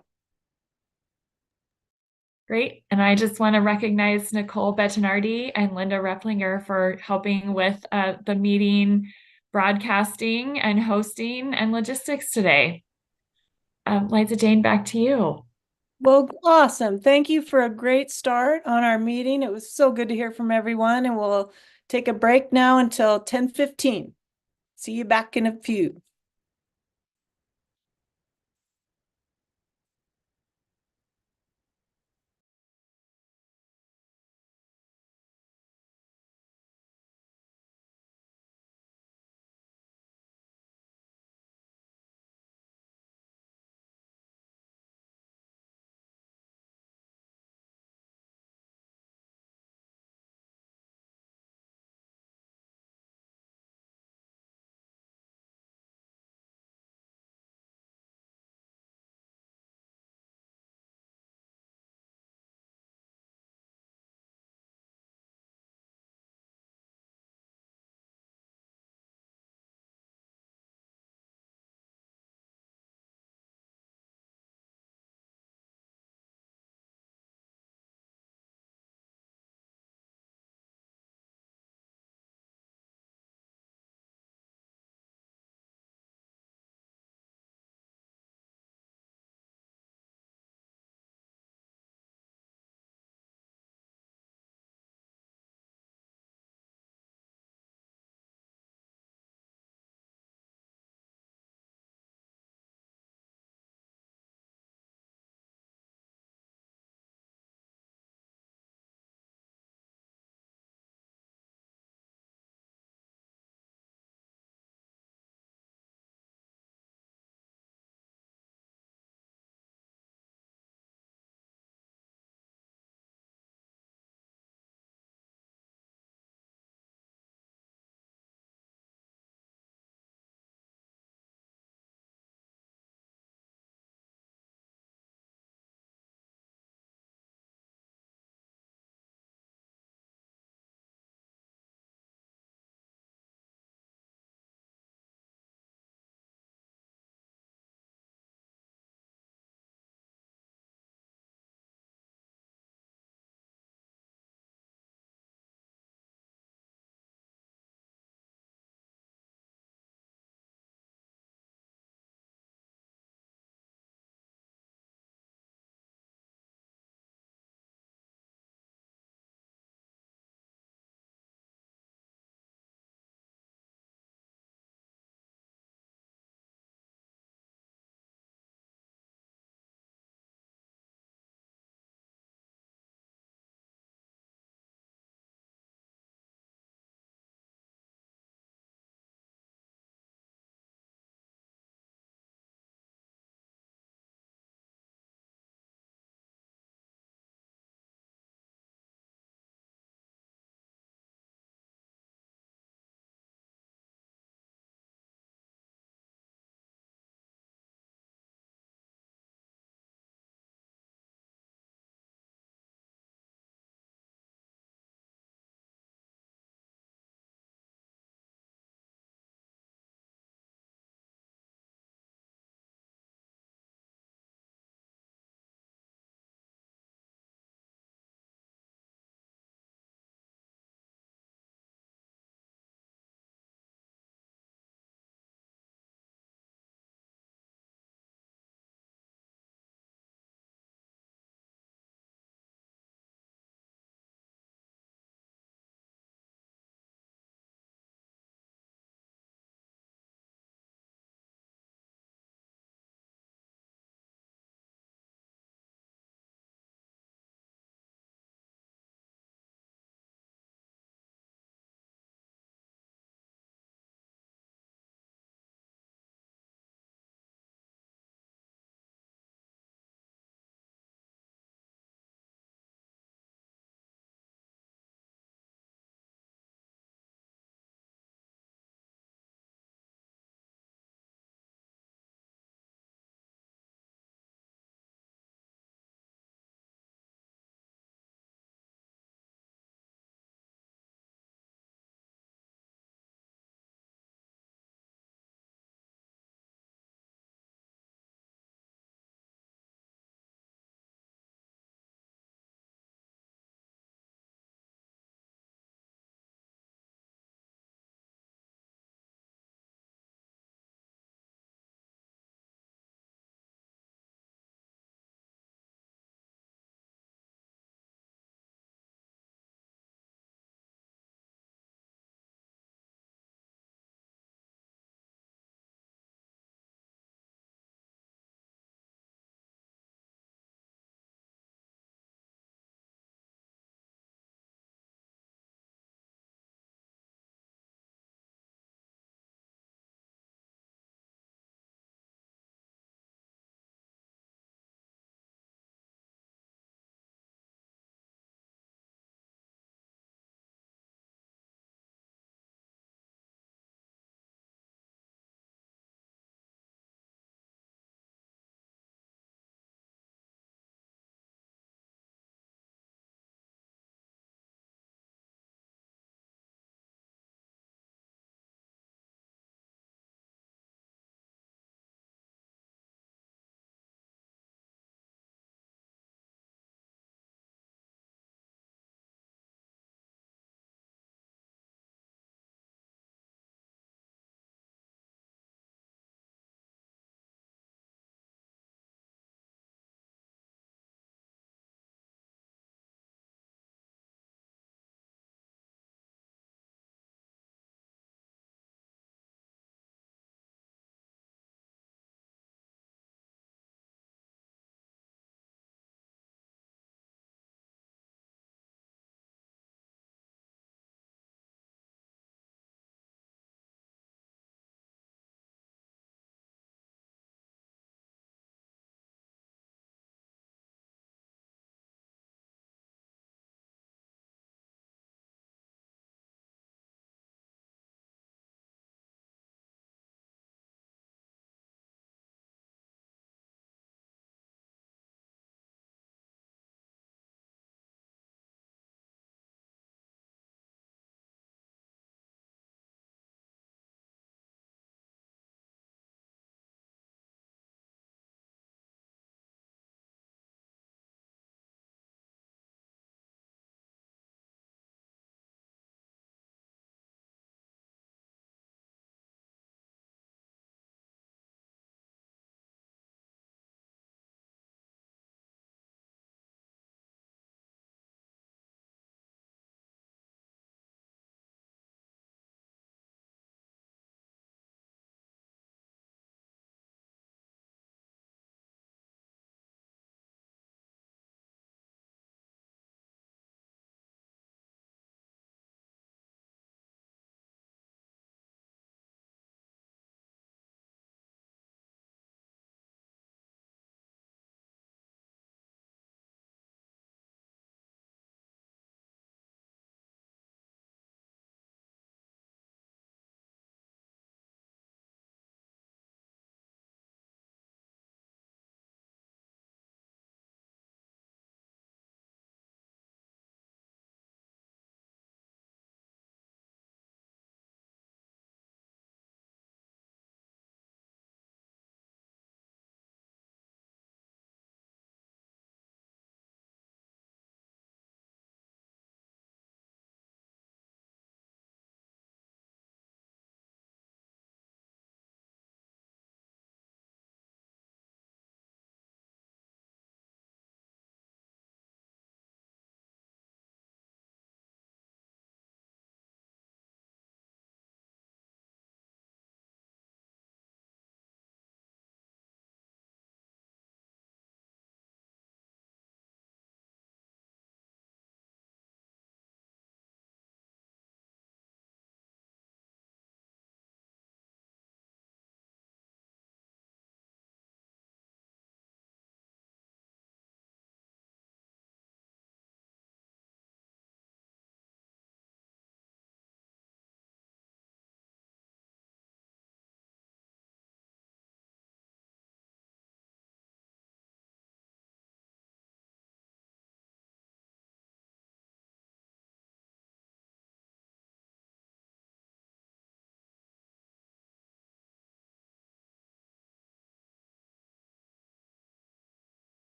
Great. And I just want to recognize Nicole Bettinardi and Linda Replinger for helping with the meeting broadcasting and hosting and logistics today. Liza Jane, back to you. Well, awesome. Thank you for a great start on our meeting. It was so good to hear from everyone, and we'll take a break now until 10:15. See you back in a few.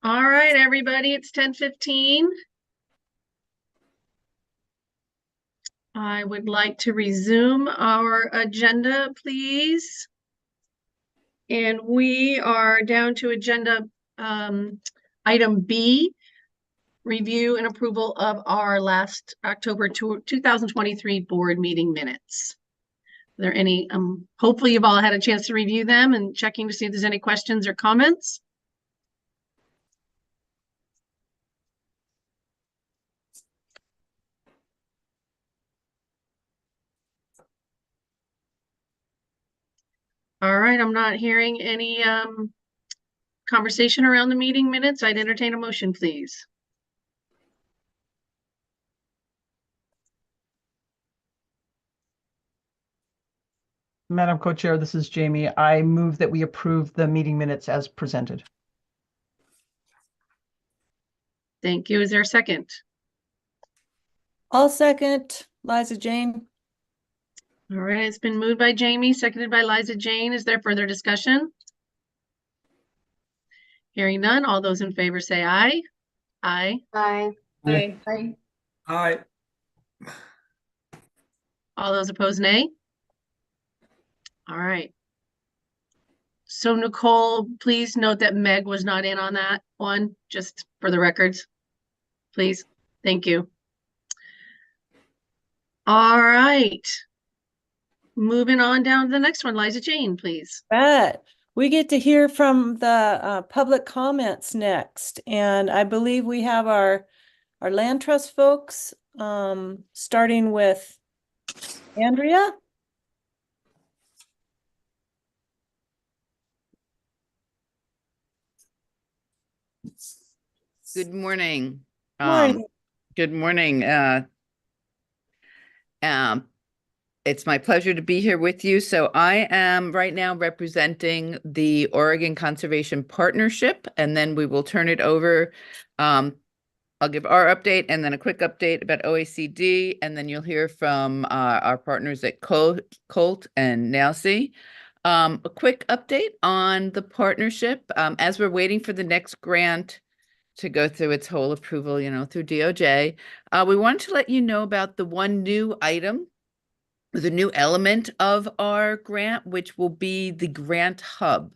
All right, everybody, it's 10:15. I would like to resume our agenda, please. And we are down to agenda item B, review and approval of our last October 2023 board meeting minutes. Are there any, hopefully you've all had a chance to review them and checking to see if there's any questions or comments. All right, I'm not hearing any conversation around the meeting minutes. I'd entertain a motion, please. Madam Co-Chair, this is Jamie. I move that we approve the meeting minutes as presented. Thank you. Is there a second? I'll second. Liza Jane. All right, it's been moved by Jamie, seconded by Liza Jane. Is there further discussion? Hearing none, all those in favor say aye. Aye. Aye. Aye. Aye. Aye. All those opposed, nay. All right. So Nicole, please note that Meg was not in on that one, just for the records, please. Thank you. All right. Moving on down to the next one, Liza Jane, please. Right. We get to hear from the public comments next, and I believe we have our land trust folks, starting with Andrea. Good morning. Morning. Good morning. It's my pleasure to be here with you. So I am right now representing the Oregon Conservation Partnership, and then we will turn it over. I'll give our update and then a quick update about OECD, and then you'll hear from our partners at Colt and NALCE. A quick update on the partnership. As we're waiting for the next grant to go through its whole approval, through DOJ, we wanted to let you know about the one new item, the new element of our grant, which will be the grant hub.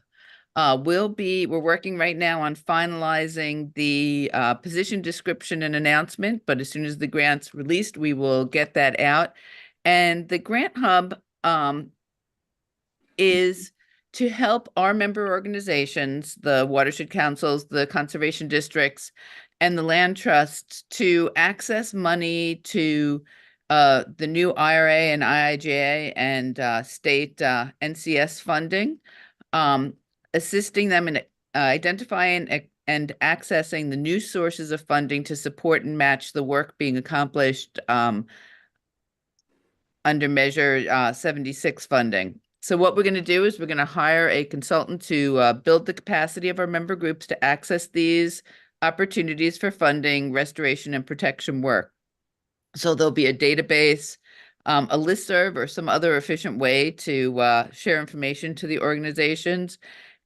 We're working right now on finalizing the position description and announcement, but as soon as the grant's released, we will get that out. And the grant hub is to help our member organizations, the watershed councils, the conservation districts, and the land trusts to access money to the new IRA and IIJA and state NCS funding, assisting them in identifying and accessing the new sources of funding to support and match the work being accomplished under Measure 76 funding. So what we're going to do is we're going to hire a consultant to build the capacity of our member groups to access these opportunities for funding, restoration, and protection work. So there'll be a database, a listserv, or some other efficient way to share information to the organizations.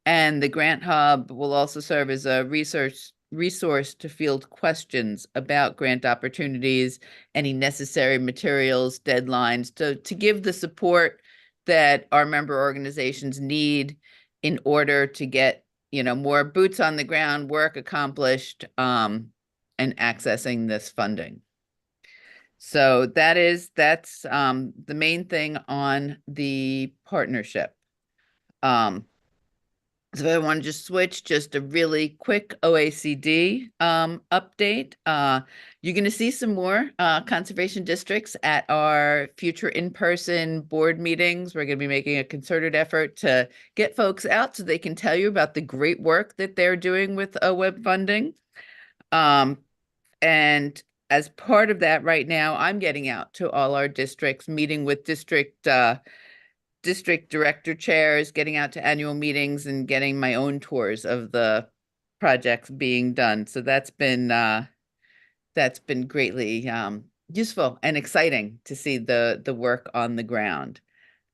And the Grant Hub will also serve as a resource to field questions about grant opportunities, any necessary materials, deadlines, to give the support that our member organizations need in order to get, more boots on the ground work accomplished and accessing this funding. So that's the main thing on the partnership. So I want to just switch just a really quick OECD update. You're going to see some more conservation districts at our future in-person board meetings. We're going to be making a concerted effort to get folks out so they can tell you about the great work that they're doing with OWEB funding. And as part of that right now, I'm getting out to all our districts, meeting with district director chairs, getting out to annual meetings and getting my own tours of the projects being done. So that's been greatly useful and exciting to see the work on the ground.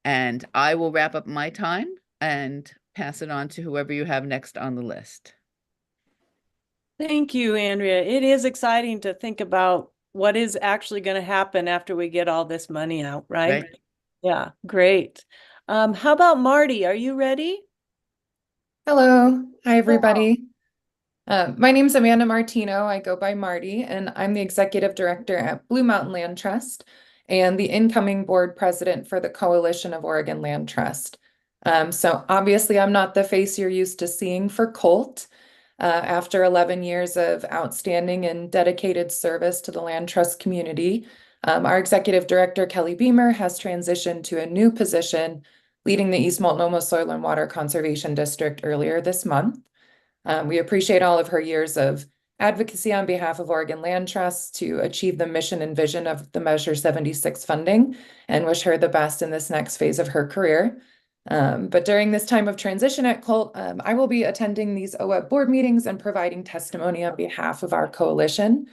And I will wrap up my time and pass it on to whoever you have next on the list. Thank you, Andrea. It is exciting to think about what is actually going to happen after we get all this money out, right? Yeah, great. How about Marty? Are you ready? Hello. Hi, everybody. My name is Amanda Martino. I go by Marty, and I'm the executive director at Blue Mountain Land Trust and the incoming board president for the Coalition of Oregon Land Trust. So obviously, I'm not the face you're used to seeing for COLT. After 11 years of outstanding and dedicated service to the land trust community, our executive director, Kelly Beamer, has transitioned to a new position leading the East Multnomah Soil and Water Conservation District earlier this month. We appreciate all of her years of advocacy on behalf of Oregon Land Trust to achieve the mission and vision of the Measure 76 funding and wish her the best in this next phase of her career. But during this time of transition at COLT, I will be attending these OWEB board meetings and providing testimony on behalf of our coalition.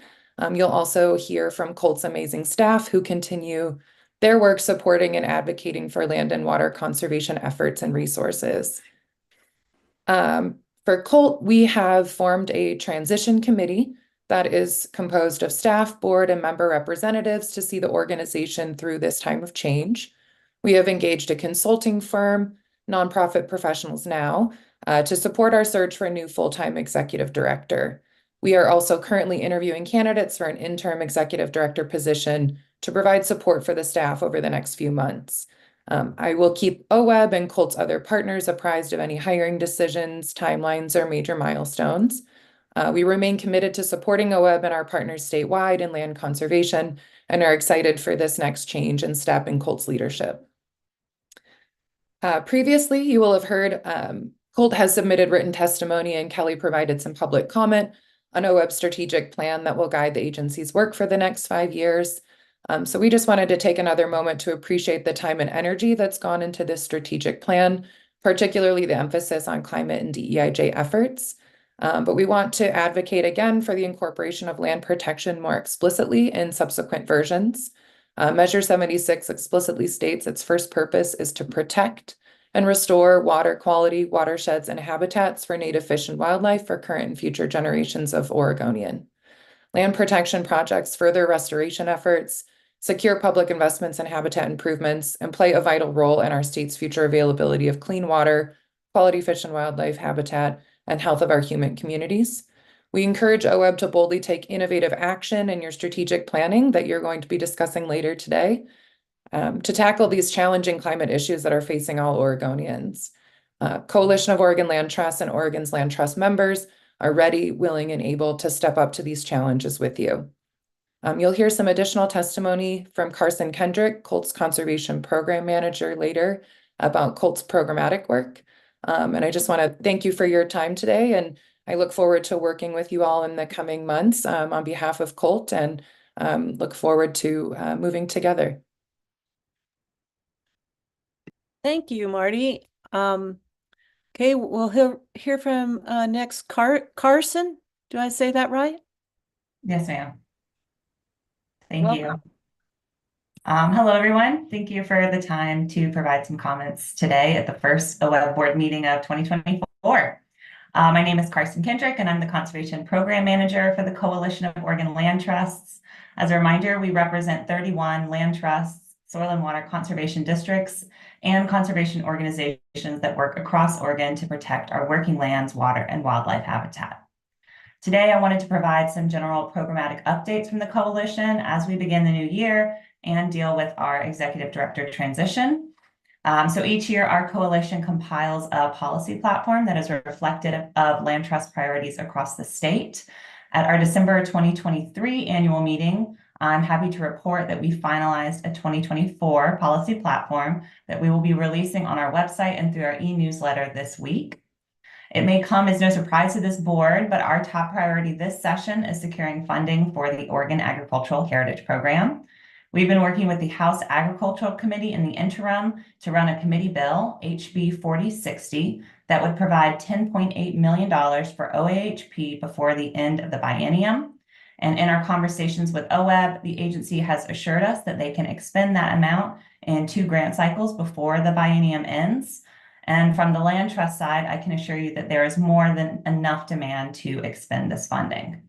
You'll also hear from COLT's amazing staff who continue their work supporting and advocating for land and water conservation efforts and resources. For COLT, we have formed a transition committee that is composed of staff, board, and member representatives to see the organization through this time of change. We have engaged a consulting firm, Nonprofit Professionals Now, to support our search for a new full-time executive director. We are also currently interviewing candidates for an interim executive director position to provide support for the staff over the next few months. I will keep OWEB and COLT's other partners apprised of any hiring decisions, timelines, or major milestones. We remain committed to supporting OWEB and our partners statewide in land conservation and are excited for this next change and step in COLT's leadership. Previously, you will have heard COLT has submitted written testimony and Kelly provided some public comment on OWEB's strategic plan that will guide the agency's work for the next 5 years. So we just wanted to take another moment to appreciate the time and energy that's gone into this strategic plan, particularly the emphasis on climate and DEIJ efforts. But we want to advocate again for the incorporation of land protection more explicitly in subsequent versions. Measure 76 explicitly states its first purpose is to protect and restore water quality, watersheds, and habitats for native fish and wildlife for current and future generations of Oregonian. Land protection projects further restoration efforts, secure public investments and habitat improvements, and play a vital role in our state's future availability of clean water, quality fish and wildlife habitat, and health of our human communities. We encourage OWEB to boldly take innovative action in your strategic planning that you're going to be discussing later today to tackle these challenging climate issues that are facing all Oregonians. Coalition of Oregon Land Trust and Oregon's Land Trust members are ready, willing, and able to step up to these challenges with you. You'll hear some additional testimony from Carson Kendrick, COLT's Conservation Program Manager, later about COLT's programmatic work. And I just want to thank you for your time today, and I look forward to working with you all in the coming months on behalf of COLT, and look forward to moving together. Thank you, Marty. Okay, we'll hear from next Carson. Do I say that right? Yes, ma'am. Thank you. Hello, everyone. Thank you for the time to provide some comments today at the first OWEB board meeting of 2024. My name is Carson Kendrick, and I'm the Conservation Program Manager for the Coalition of Oregon Land Trusts. As a reminder, we represent 31 land trusts, soil and water conservation districts, and conservation organizations that work across Oregon to protect our working lands, water, and wildlife habitat. Today, I wanted to provide some general programmatic updates from the coalition as we begin the new year and deal with our executive director transition. So each year, our coalition compiles a policy platform that is reflective of land trust priorities across the state. At our December 2023 annual meeting, I'm happy to report that we finalized a 2024 policy platform that we will be releasing on our website and through our e-newsletter this week. It may come as no surprise to this board, but our top priority this session is securing funding for the Oregon Agricultural Heritage Program. We've been working with the House Agricultural Committee in the interim to run a committee bill, HB 4060, that would provide $10.8 million for OAHP before the end of the biennium. And in our conversations with OWEB, the agency has assured us that they can expend that amount in 2 grant cycles before the biennium ends. And from the land trust side, I can assure you that there is more than enough demand to expend this funding.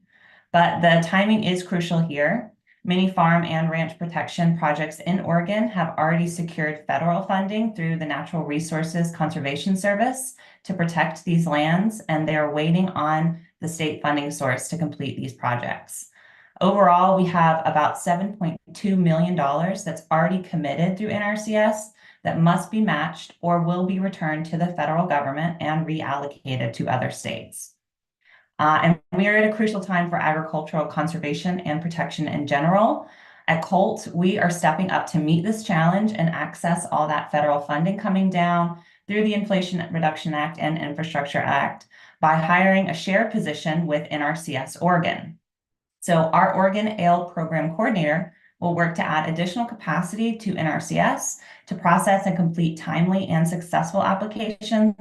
But the timing is crucial here. Many farm and ranch protection projects in Oregon have already secured federal funding through the Natural Resources Conservation Service to protect these lands, and they are waiting on the state funding source to complete these projects. Overall, we have about $7.2 million that's already committed through NRCS that must be matched or will be returned to the federal government and reallocated to other states. And we are at a crucial time for agricultural conservation and protection in general. At Colt, we are stepping up to meet this challenge and access all that federal funding coming down through the Inflation Reduction Act and Infrastructure Act by hiring a shared position with NRCS Oregon. So our Oregon Ale Program Coordinator will work to add additional capacity to NRCS to process and complete timely and successful applications.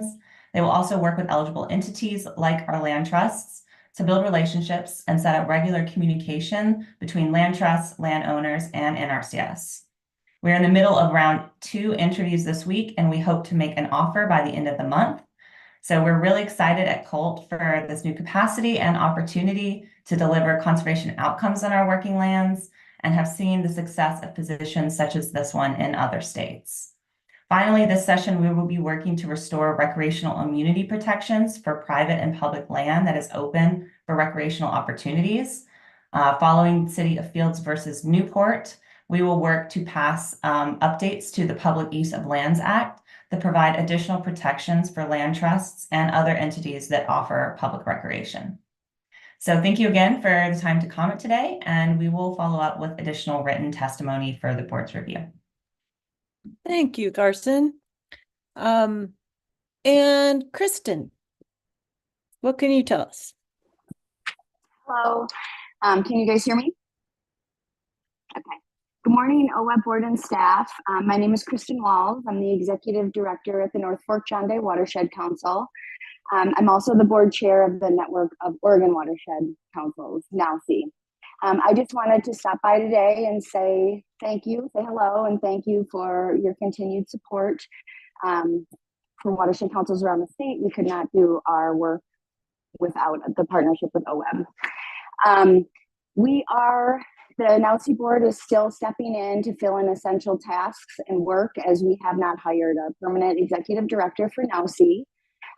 They will also work with eligible entities like our land trusts to build relationships and set up regular communication between land trusts, landowners, and NRCS. We're in the middle of round 2 interviews this week, and we hope to make an offer by the end of the month. So we're really excited at Colt for this new capacity and opportunity to deliver conservation outcomes on our working lands and have seen the success of positions such as this one in other states. Finally, this session, we will be working to restore recreational immunity protections for private and public land that is open for recreational opportunities. Following City of Fields versus Newport, we will work to pass updates to the Public Use of Lands Act that provide additional protections for land trusts and other entities that offer public recreation. So thank you again for the time to comment today, and we will follow up with additional written testimony for the board's review. Thank you, Carson. And Kristen, what can you tell us? Hello, can you guys hear me? Okay. Good morning, OWEB board and staff. My name is Kristen Walls. I'm the executive director at the North Fork John Day Watershed Council. I'm also the board chair of the Network of Oregon Watershed Councils, NALC. I just wanted to stop by today and say thank you, say hello, and thank you for your continued support for watershed councils around the state. We could not do our work without the partnership with OWEB. The NALC board is still stepping in to fill in essential tasks and work, as we have not hired a permanent executive director for NALC.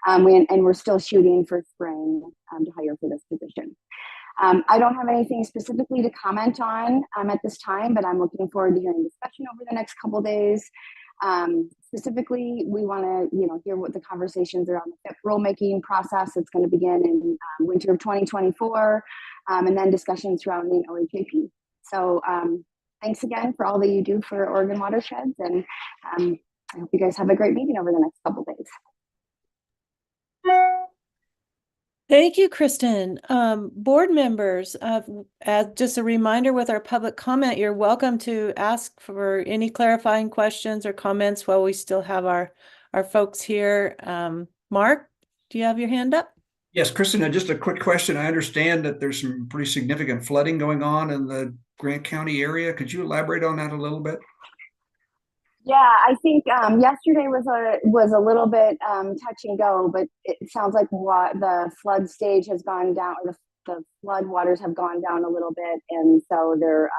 And we're still shooting for spring to hire for this position. I don't have anything specifically to comment on at this time, but I'm looking forward to hearing discussion over the next couple days. Specifically, we want to hear what the conversations around the rulemaking process that's going to begin in winter of 2024, and then discussions surrounding OHAP. So thanks again for all that you do for Oregon watersheds, and I hope you guys have a great meeting over the next couple days. Thank you, Kristen. Board members, just a reminder with our public comment, you're welcome to ask for any clarifying questions or comments while we still have our folks here. Mark, do you have your hand up? Yes, Kristen, just a quick question. I understand that there's some pretty significant flooding going on in the Grant County area. Could you elaborate on that a little bit? Yeah, I think yesterday was a little bit touch and go, but it sounds like the flood stage has gone down, the flood waters have gone down a little bit, and so they're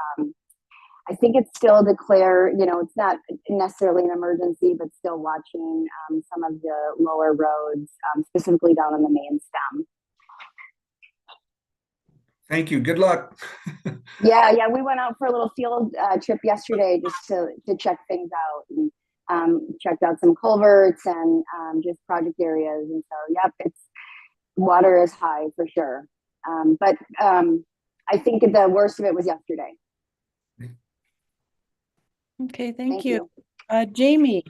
I think it's still declared, it's not necessarily an emergency, but still watching some of the lower roads, specifically down on the main stem. Thank you. Good luck. Yeah, we went out for a little field trip yesterday just to check things out, and checked out some culverts and just project areas. And so, yep, water is high for sure. But I think the worst of it was yesterday. Okay, thank you. Jamie.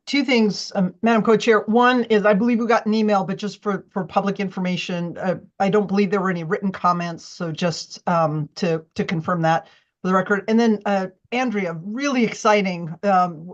Two things, Madam Co-Chair. One is, I believe we got an email, but just for public information, I don't believe there were any written comments. So just to confirm that for the record. And then Andrea, really exciting,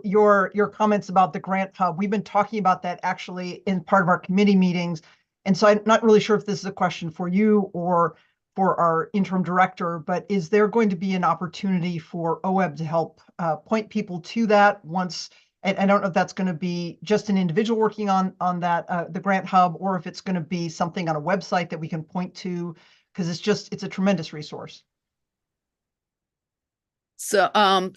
your comments about the grant hub. We've been talking about that actually in part of our committee meetings. And so I'm not really sure if this is a question for you or for our interim director, but is there going to be an opportunity for OWEB to help point people to that once And I don't know if that's going to be just an individual working on that, the grant hub, or if it's going to be something on a website that we can point to, because it's a tremendous resource. So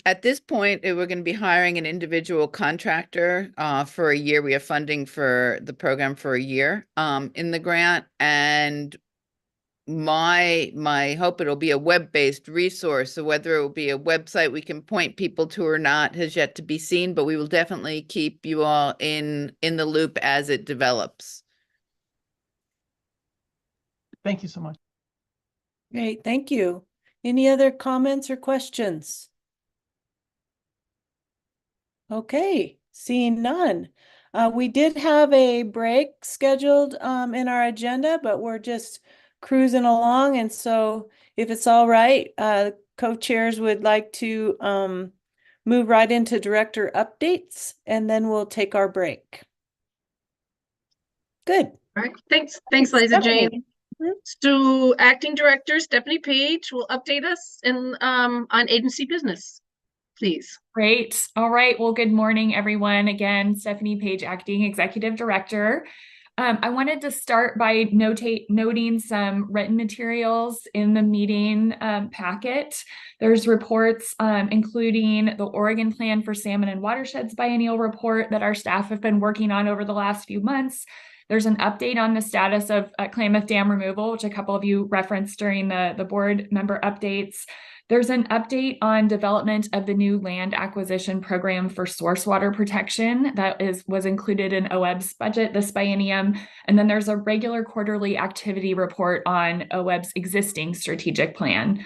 at this point, we're going to be hiring an individual contractor for a year. We have funding for the program for a year in the grant, and my hope it'll be a web-based resource. So whether it will be a website we can point people to or not has yet to be seen, but we will definitely keep you all in the loop as it develops. Thank you so much. Great, thank you. Any other comments or questions? Okay, seeing none. We did have a break scheduled in our agenda, but we're just cruising along. And so if it's all right, co-chairs would like to move right into director updates, and then we'll take our break. Good. All right, thanks, Liza Jane. So Acting Director Stephanie Page will update us on agency business, please. Great. All right. Well, good morning, everyone. Again, Stephanie Page, Acting Executive Director. I wanted to start by noting some written materials in the meeting packet. There's reports including the Oregon Plan for Salmon and Watersheds Biennial Report that our staff have been working on over the last few months. There's an update on the status of Klamath Dam removal, which a couple of you referenced during the board member updates. There's an update on development of the new land acquisition program for source water protection that was included in OWEB's budget this biennium. And then there's a regular quarterly activity report on OWEB's existing strategic plan.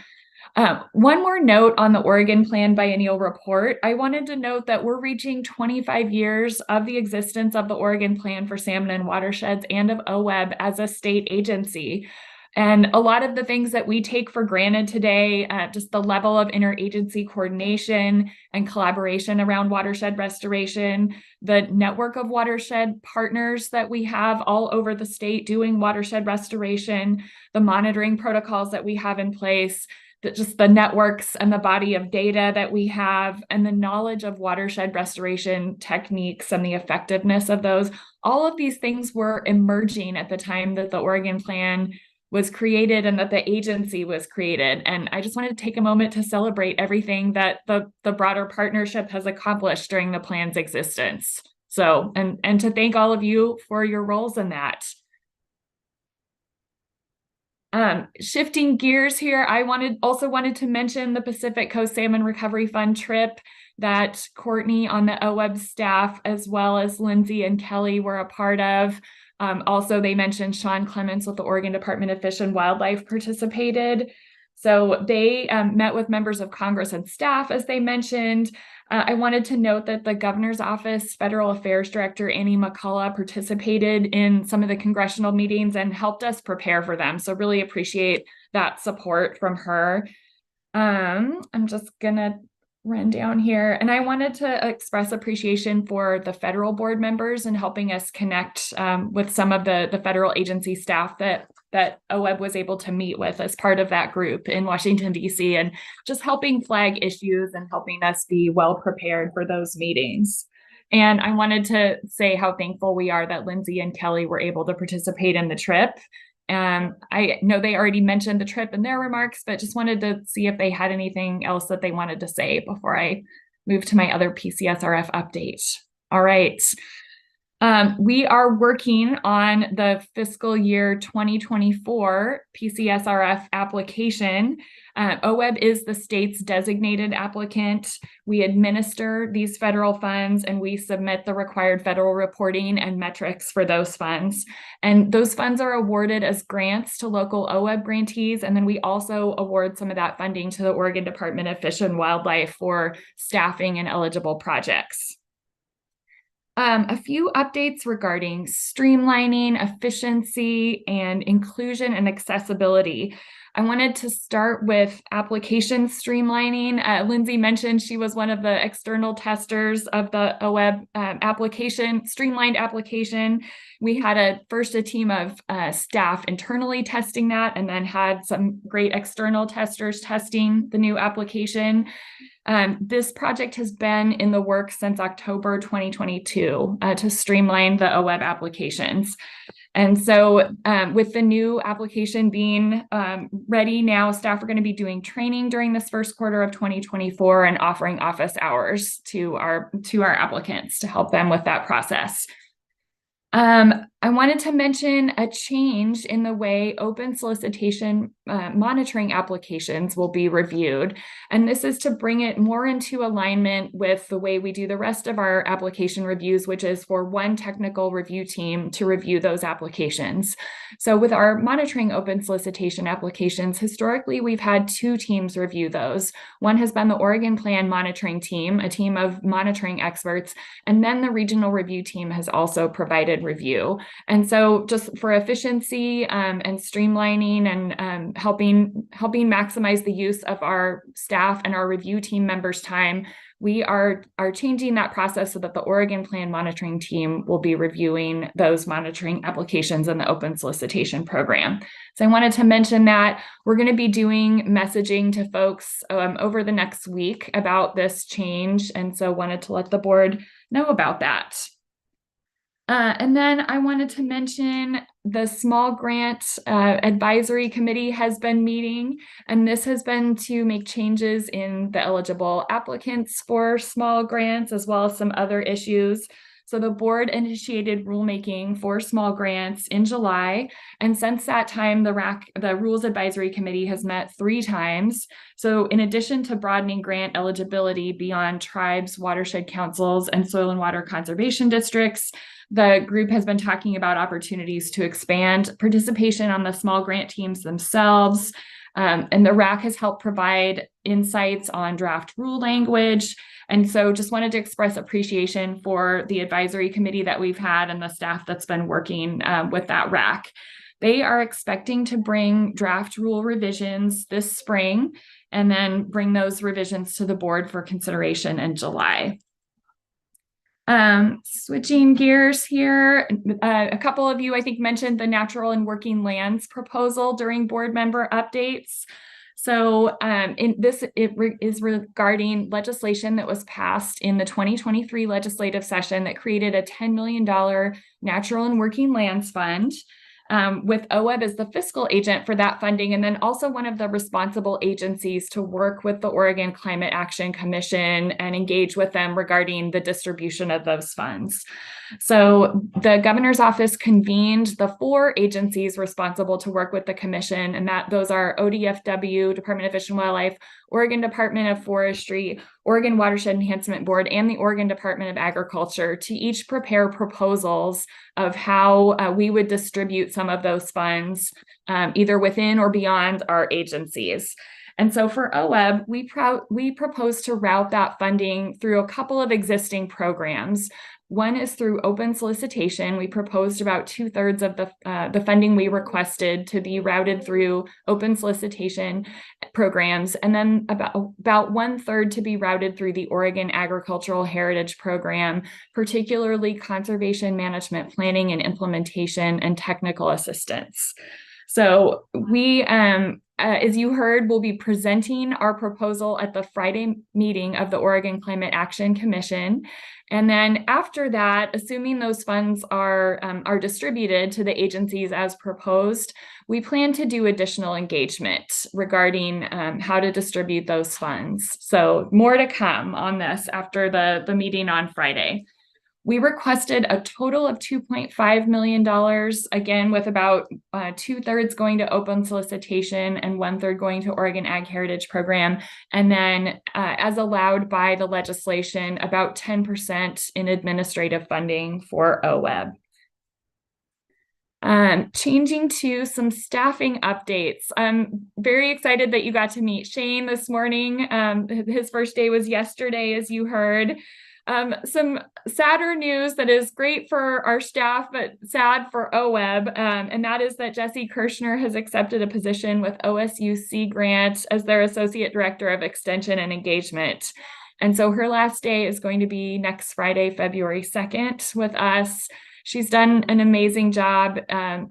One more note on the Oregon Plan Biennial Report. I wanted to note that we're reaching 25 years of the existence of the Oregon Plan for Salmon and Watersheds and of OWEB as a state agency. And a lot of the things that we take for granted today, just the level of interagency coordination and collaboration around watershed restoration, the network of watershed partners that we have all over the state doing watershed restoration, the monitoring protocols that we have in place, just the networks and the body of data that we have, and the knowledge of watershed restoration techniques and the effectiveness of those. All of these things were emerging at the time that the Oregon Plan was created and that the agency was created. And I just wanted to take a moment to celebrate everything that the broader partnership has accomplished during the plan's existence. So, and to thank all of you for your roles in that. Shifting gears here, I also wanted to mention the Pacific Coast Salmon Recovery Fund trip that Courtney on the OWEB staff, as well as Lindsay and Kelly, were a part of. Also, they mentioned Sean Clements with the Oregon Department of Fish and Wildlife participated. So they met with members of Congress and staff, as they mentioned. I wanted to note that the Governor's Office Federal Affairs Director, Annie McCullough, participated in some of the congressional meetings and helped us prepare for them. So really appreciate that support from her. I'm just gonna run down here. And I wanted to express appreciation for the federal board members and helping us connect with some of the federal agency staff that OWEB was able to meet with as part of that group in Washington, D.C., and just helping flag issues and helping us be well prepared for those meetings. And I wanted to say how thankful we are that Lindsay and Kelly were able to participate in the trip. I know they already mentioned the trip in their remarks, but just wanted to see if they had anything else that they wanted to say before I move to my other PCSRF update. All right. We are working on the fiscal year 2024 PCSRF application. OWEB is the state's designated applicant. We administer these federal funds and we submit the required federal reporting and metrics for those funds. And those funds are awarded as grants to local OWEB grantees. And then we also award some of that funding to the Oregon Department of Fish and Wildlife for staffing and eligible projects. A few updates regarding streamlining, efficiency, and inclusion and accessibility. I wanted to start with application streamlining. Lindsay mentioned she was one of the external testers of the OWEB application, streamlined application. We had first a team of staff internally testing that, and then had some great external testers testing the new application. This project has been in the works since October 2022 to streamline the OWEB applications. And so with the new application being ready now, staff are going to be doing training during this first quarter of 2024 and offering office hours to our applicants to help them with that process. I wanted to mention a change in the way open solicitation monitoring applications will be reviewed. And this is to bring it more into alignment with the way we do the rest of our application reviews, which is for one technical review team to review those applications. So with our monitoring open solicitation applications, historically, we've had 2 teams review those. One has been the Oregon Plan monitoring team, a team of monitoring experts, and then the regional review team has also provided review. And so just for efficiency and streamlining and helping maximize the use of our staff and our review team members' time, we are changing that process so that the Oregon Plan monitoring team will be reviewing those monitoring applications in the open solicitation program. So I wanted to mention that we're going to be doing messaging to folks over the next week about this change. And so wanted to let the board know about that. And then I wanted to mention the small grant advisory committee has been meeting, and this has been to make changes in the eligible applicants for small grants, as well as some other issues. So the board initiated rulemaking for small grants in July. And since that time, the Rules Advisory Committee has met 3 times. So in addition to broadening grant eligibility beyond tribes, watershed councils, and soil and water conservation districts, the group has been talking about opportunities to expand participation on the small grant teams themselves. And the RAC has helped provide insights on draft rule language. And so just wanted to express appreciation for the advisory committee that we've had and the staff that's been working with that RAC. They are expecting to bring draft rule revisions this spring and then bring those revisions to the board for consideration in July. Switching gears here, a couple of you, I think, mentioned the natural and working lands proposal during board member updates. So it is regarding legislation that was passed in the 2023 legislative session that created a $10 million natural and working lands fund. With OWEB as the fiscal agent for that funding, and then also one of the responsible agencies to work with the Oregon Climate Action Commission and engage with them regarding the distribution of those funds. So the governor's office convened the 4 agencies responsible to work with the commission, and those are ODFW, Department of Fish and Wildlife, Oregon Department of Forestry, Oregon Watershed Enhancement Board, and the Oregon Department of Agriculture, to each prepare proposals of how we would distribute some of those funds, either within or beyond our agencies. And so for OWEB, we propose to route that funding through a couple of existing programs. One is through open solicitation. We proposed about 2/3 of the funding we requested to be routed through open solicitation programs, and then about 1/3 to be routed through the Oregon Agricultural Heritage Program, particularly conservation management planning and implementation and technical assistance. So we, as you heard, we'll be presenting our proposal at the Friday meeting of the Oregon Climate Action Commission. And then after that, assuming those funds are distributed to the agencies as proposed, we plan to do additional engagement regarding how to distribute those funds. So more to come on this after the meeting on Friday. We requested a total of $2.5 million, again, with about 2/3 going to open solicitation and 1/3 going to Oregon Ag Heritage Program. And then as allowed by the legislation, about 10% in administrative funding for OWEB. Changing to some staffing updates. I'm very excited that you got to meet Shane this morning. His first day was yesterday, as you heard. Some sadder news that is great for our staff, but sad for OWEB, and that is that Jessie Kirshner has accepted a position with OSU Sea Grant as their Associate Director of Extension and Engagement. And so her last day is going to be next Friday, February 2nd with us. She's done an amazing job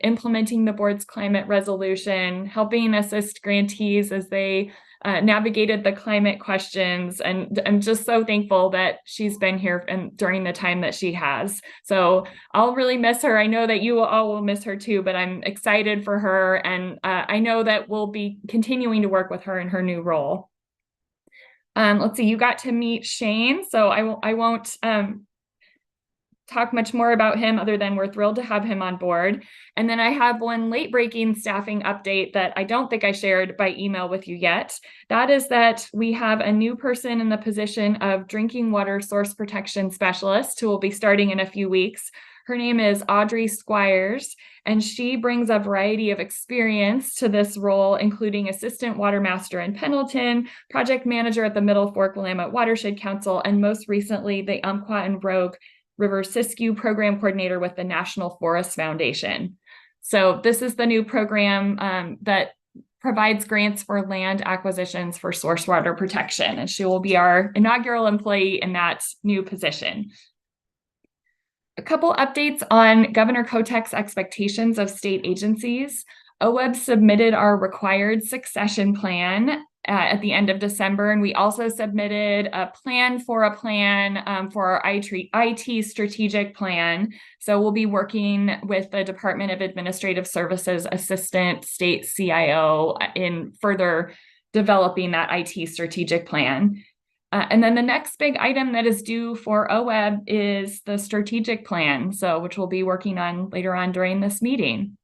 implementing the board's climate resolution, helping assist grantees as they navigated the climate questions, and I'm just so thankful that she's been here and during the time that she has. So I'll really miss her. I know that you all will miss her too, but I'm excited for her, and I know that we'll be continuing to work with her in her new role. Let's see, you got to meet Shane, so I won't talk much more about him other than we're thrilled to have him on board. And then I have one late breaking staffing update that I don't think I shared by email with you yet. That is that we have a new person in the position of drinking water source protection specialist who will be starting in a few weeks. Her name is Audrey Squires, and she brings a variety of experience to this role, including assistant water master in Pendleton, project manager at the Middle Fork Willamette Watershed Council, and most recently the Umpqua and Rogue River Siskiyou program coordinator with the National Forest Foundation. So this is the new program that provides grants for land acquisitions for source water protection, and she will be our inaugural employee in that new position. A couple updates on Governor Kotek's expectations of state agencies. OWEB submitted our required succession plan at the end of December, and we also submitted a plan for our IT strategic plan. So we'll be working with the Department of Administrative Services Assistant State CIO in further developing that IT strategic plan. And then the next big item that is due for OWEB is the strategic plan, which we'll be working on later on during this meeting.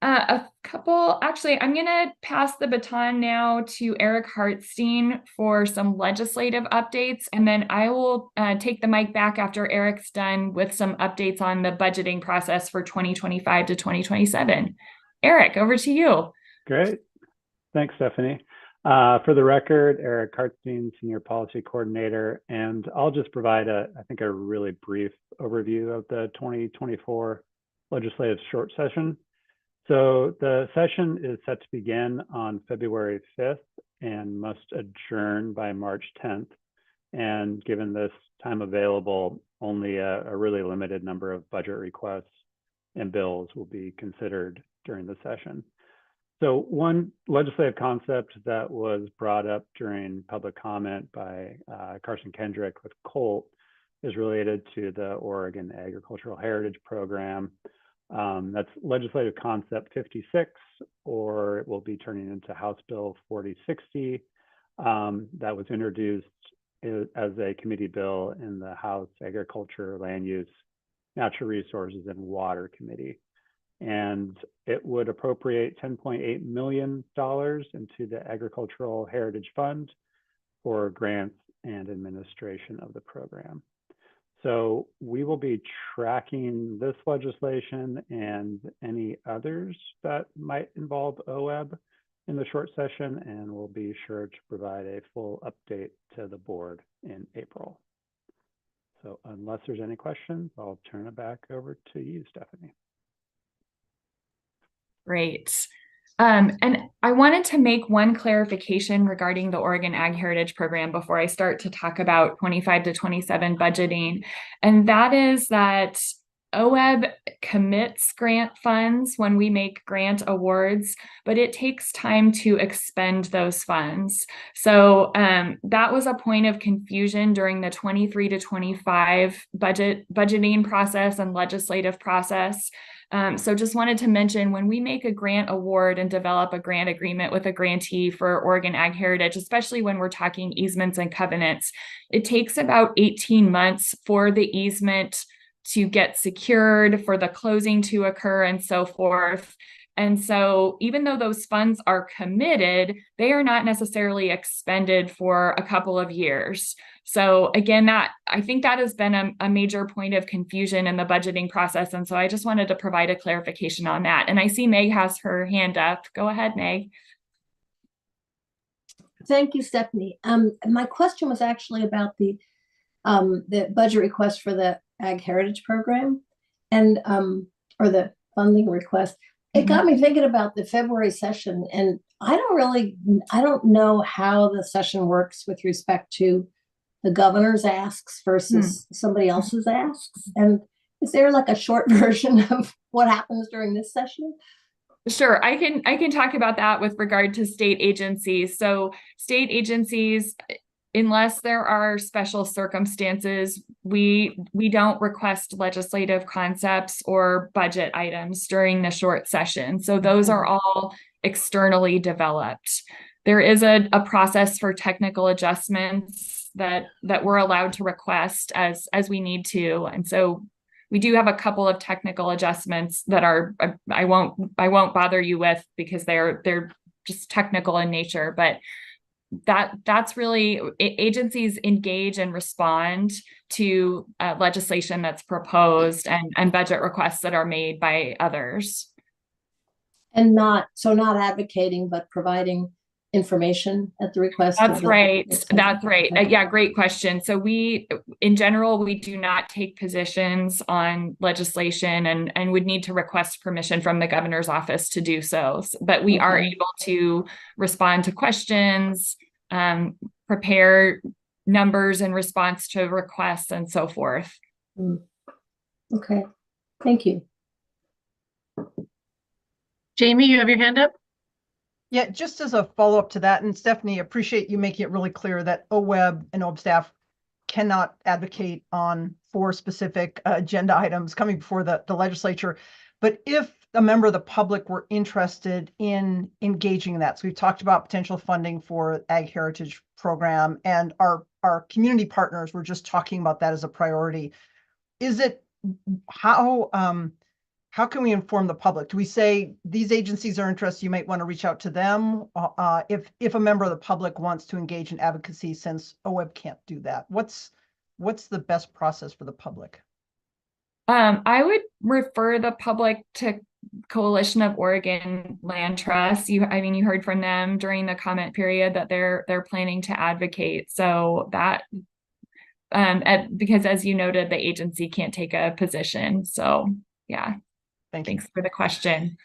Actually, I'm going to pass the baton now to Eric Hartstein for some legislative updates, and then I will take the mic back after Eric's done with some updates on the budgeting process for 2025 to 2027. Eric, over to you. Great. Thanks, Stephanie. For the record, Eric Hartstein, Senior Policy Coordinator, and I'll just provide I think a really brief overview of the 2024 legislative short session. So the session is set to begin on February 5th and must adjourn by March 10th. And given this time available, only a really limited number of budget requests and bills will be considered during the session. So one legislative concept that was brought up during public comment by Carson Kendrick with Colt is related to the Oregon Agricultural Heritage Program. That's legislative concept 56, or it will be turning into House Bill 4060 that was introduced as a committee bill in the House Agriculture, Land Use, Natural Resources, and Water Committee. And it would appropriate $10.8 million into the Agricultural Heritage Fund for grants and administration of the program. So we will be tracking this legislation and any others that might involve OWEB in the short session, and we'll be sure to provide a full update to the board in April. So unless there's any questions, I'll turn it back over to you, Stephanie. Great. And I wanted to make one clarification regarding the Oregon Ag Heritage Program before I start to talk about 25 to 27 budgeting. And that is that OWEB commits grant funds when we make grant awards, but it takes time to expend those funds. So that was a point of confusion during the 23 to 25 budgeting process and legislative process. So just wanted to mention, when we make a grant award and develop a grant agreement with a grantee for Oregon Ag Heritage, especially when we're talking easements and covenants, it takes about 18 months for the easement to get secured, for the closing to occur, and so forth. And so even though those funds are committed, they are not necessarily expended for a couple of years. So again, I think that has been a major point of confusion in the budgeting process. And so I just wanted to provide a clarification on that. And I see Meg has her hand up. Go ahead, Meg. Thank you, Stephanie. My question was actually about the budget request for the Ag Heritage Program and or the funding request. It got me thinking about the February session, and I don't know how the session works with respect to the governor's asks versus somebody else's asks. And is there like a short version of what happens during this session? Sure, I can talk about that with regard to state agencies. So state agencies, unless there are special circumstances, we don't request legislative concepts or budget items during the short session. So those are all externally developed. There is a process for technical adjustments that we're allowed to request as we need to. And so we do have a couple of technical adjustments that are I won't bother you with because they're just technical in nature, but that's really agencies engage and respond to legislation that's proposed and budget requests that are made by others. And not advocating, but providing information at the request. That's right. That's right. Yeah, great question. So in general, we do not take positions on legislation and would need to request permission from the governor's office to do so. But we are able to respond to questions, prepare numbers in response to requests and so forth. Okay, thank you. Jamie, you have your hand up? Yeah, just as a follow-up to that, and Stephanie, appreciate you making it really clear that OWEB and OWEB staff cannot advocate for specific agenda items coming before the legislature. But if a member of the public were interested in engaging in that, so we've talked about potential funding for Ag Heritage Program, and our community partners were just talking about that as a priority. How can we inform the public? Do we say these agencies are interested, you might want to reach out to them? If a member of the public wants to engage in advocacy, since OWEB can't do that, what's the best process for the public? I would refer the public to Coalition of Oregon Land Trusts. You heard from them during the comment period that they're planning to advocate. So that, because as you noted, the agency can't take a position. So yeah. Thanks for the question.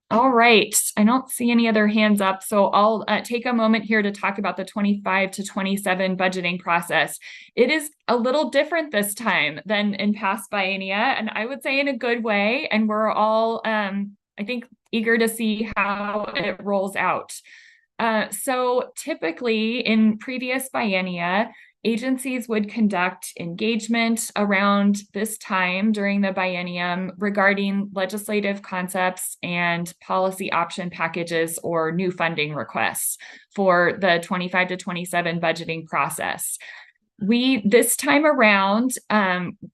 All right, I don't see any other hands up, so I'll take a moment here to talk about the 25 to 27 budgeting process. It is a little different this time than in past biennia, and I would say in a good way, and we're all, I think, eager to see how it rolls out. So typically in previous biennia, agencies would conduct engagement around this time during the biennium regarding legislative concepts and policy option packages or new funding requests for the 25 to 27 budgeting process. This time around,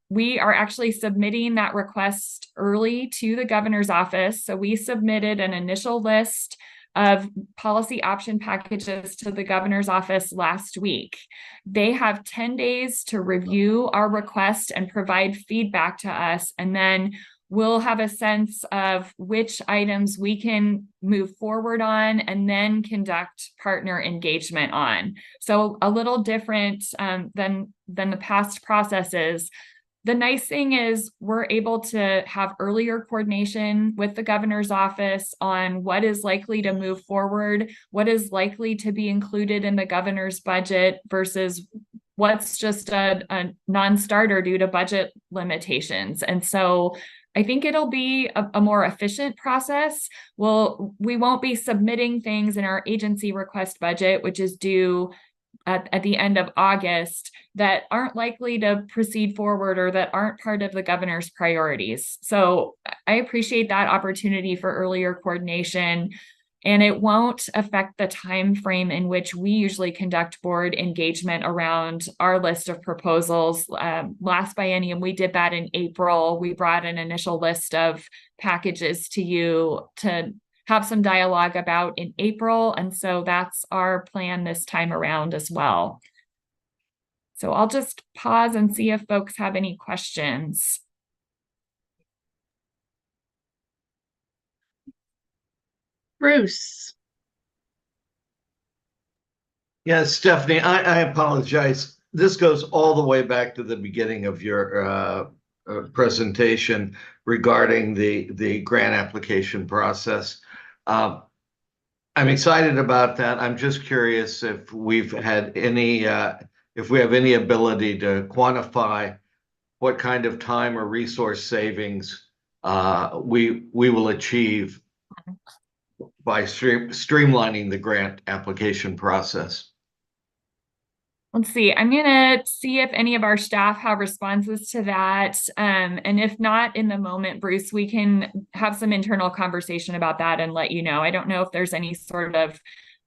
we are actually submitting that request early to the governor's office. So we submitted an initial list of policy option packages to the governor's office last week. They have 10 days to review our request and provide feedback to us, and then we'll have a sense of which items we can move forward on and then conduct partner engagement on. So a little different than the past processes. The nice thing is we're able to have earlier coordination with the governor's office on what is likely to move forward, what is likely to be included in the governor's budget versus what's just a non-starter due to budget limitations. And so I think it'll be a more efficient process. We won't be submitting things in our agency request budget, which is due at the end of August, that aren't likely to proceed forward or that aren't part of the governor's priorities. So I appreciate that opportunity for earlier coordination, and it won't affect the time frame in which we usually conduct board engagement around our list of proposals. Last biennium, we did that in April. We brought an initial list of packages to you to have some dialogue about in April. And so that's our plan this time around as well. So I'll just pause and see if folks have any questions. Bruce. Yes, Stephanie, I apologize. This goes all the way back to the beginning of your presentation regarding the grant application process. I'm excited about that. I'm just curious if we've had any, if we have any ability to quantify what kind of time or resource savings we will achieve by streamlining the grant application process. Let's see. I'm gonna see if any of our staff have responses to that. And if not in the moment, Bruce, we can have some internal conversation about that and let you know. I don't know if there's any sort of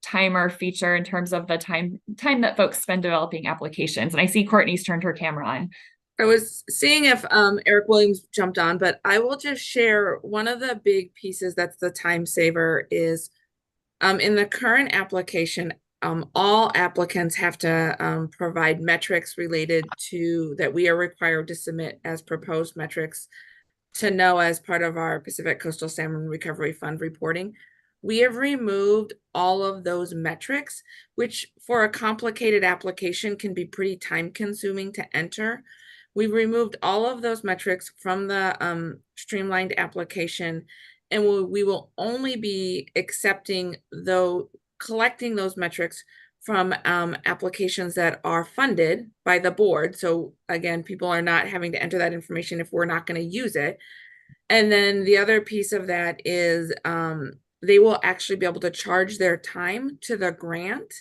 timer feature in terms of the time that folks spend developing applications. And I see Courtney's turned her camera on. I was seeing if Eric Williams jumped on, but I will just share one of the big pieces that's the time saver is in the current application, all applicants have to provide metrics related to that we are required to submit as proposed metrics to know as part of our Pacific Coastal Salmon Recovery Fund reporting. We have removed all of those metrics, which for a complicated application can be pretty time consuming to enter. We've removed all of those metrics from the streamlined application, and we will only be collecting those metrics from applications that are funded by the board. So again, people are not having to enter that information if we're not going to use it. And then the other piece of that is they will actually be able to charge their time to the grant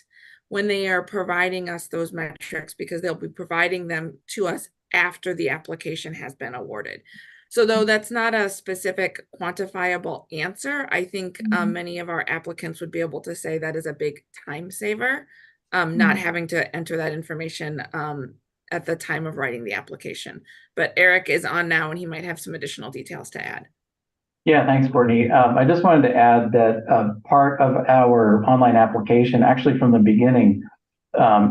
when they are providing us those metrics, because they'll be providing them to us after the application has been awarded. So though that's not a specific quantifiable answer, I think many of our applicants would be able to say that is a big time saver, not having to enter that information at the time of writing the application. But Eric is on now and he might have some additional details to add. Yeah, thanks, Courtney. I just wanted to add that part of our online application, actually from the beginning,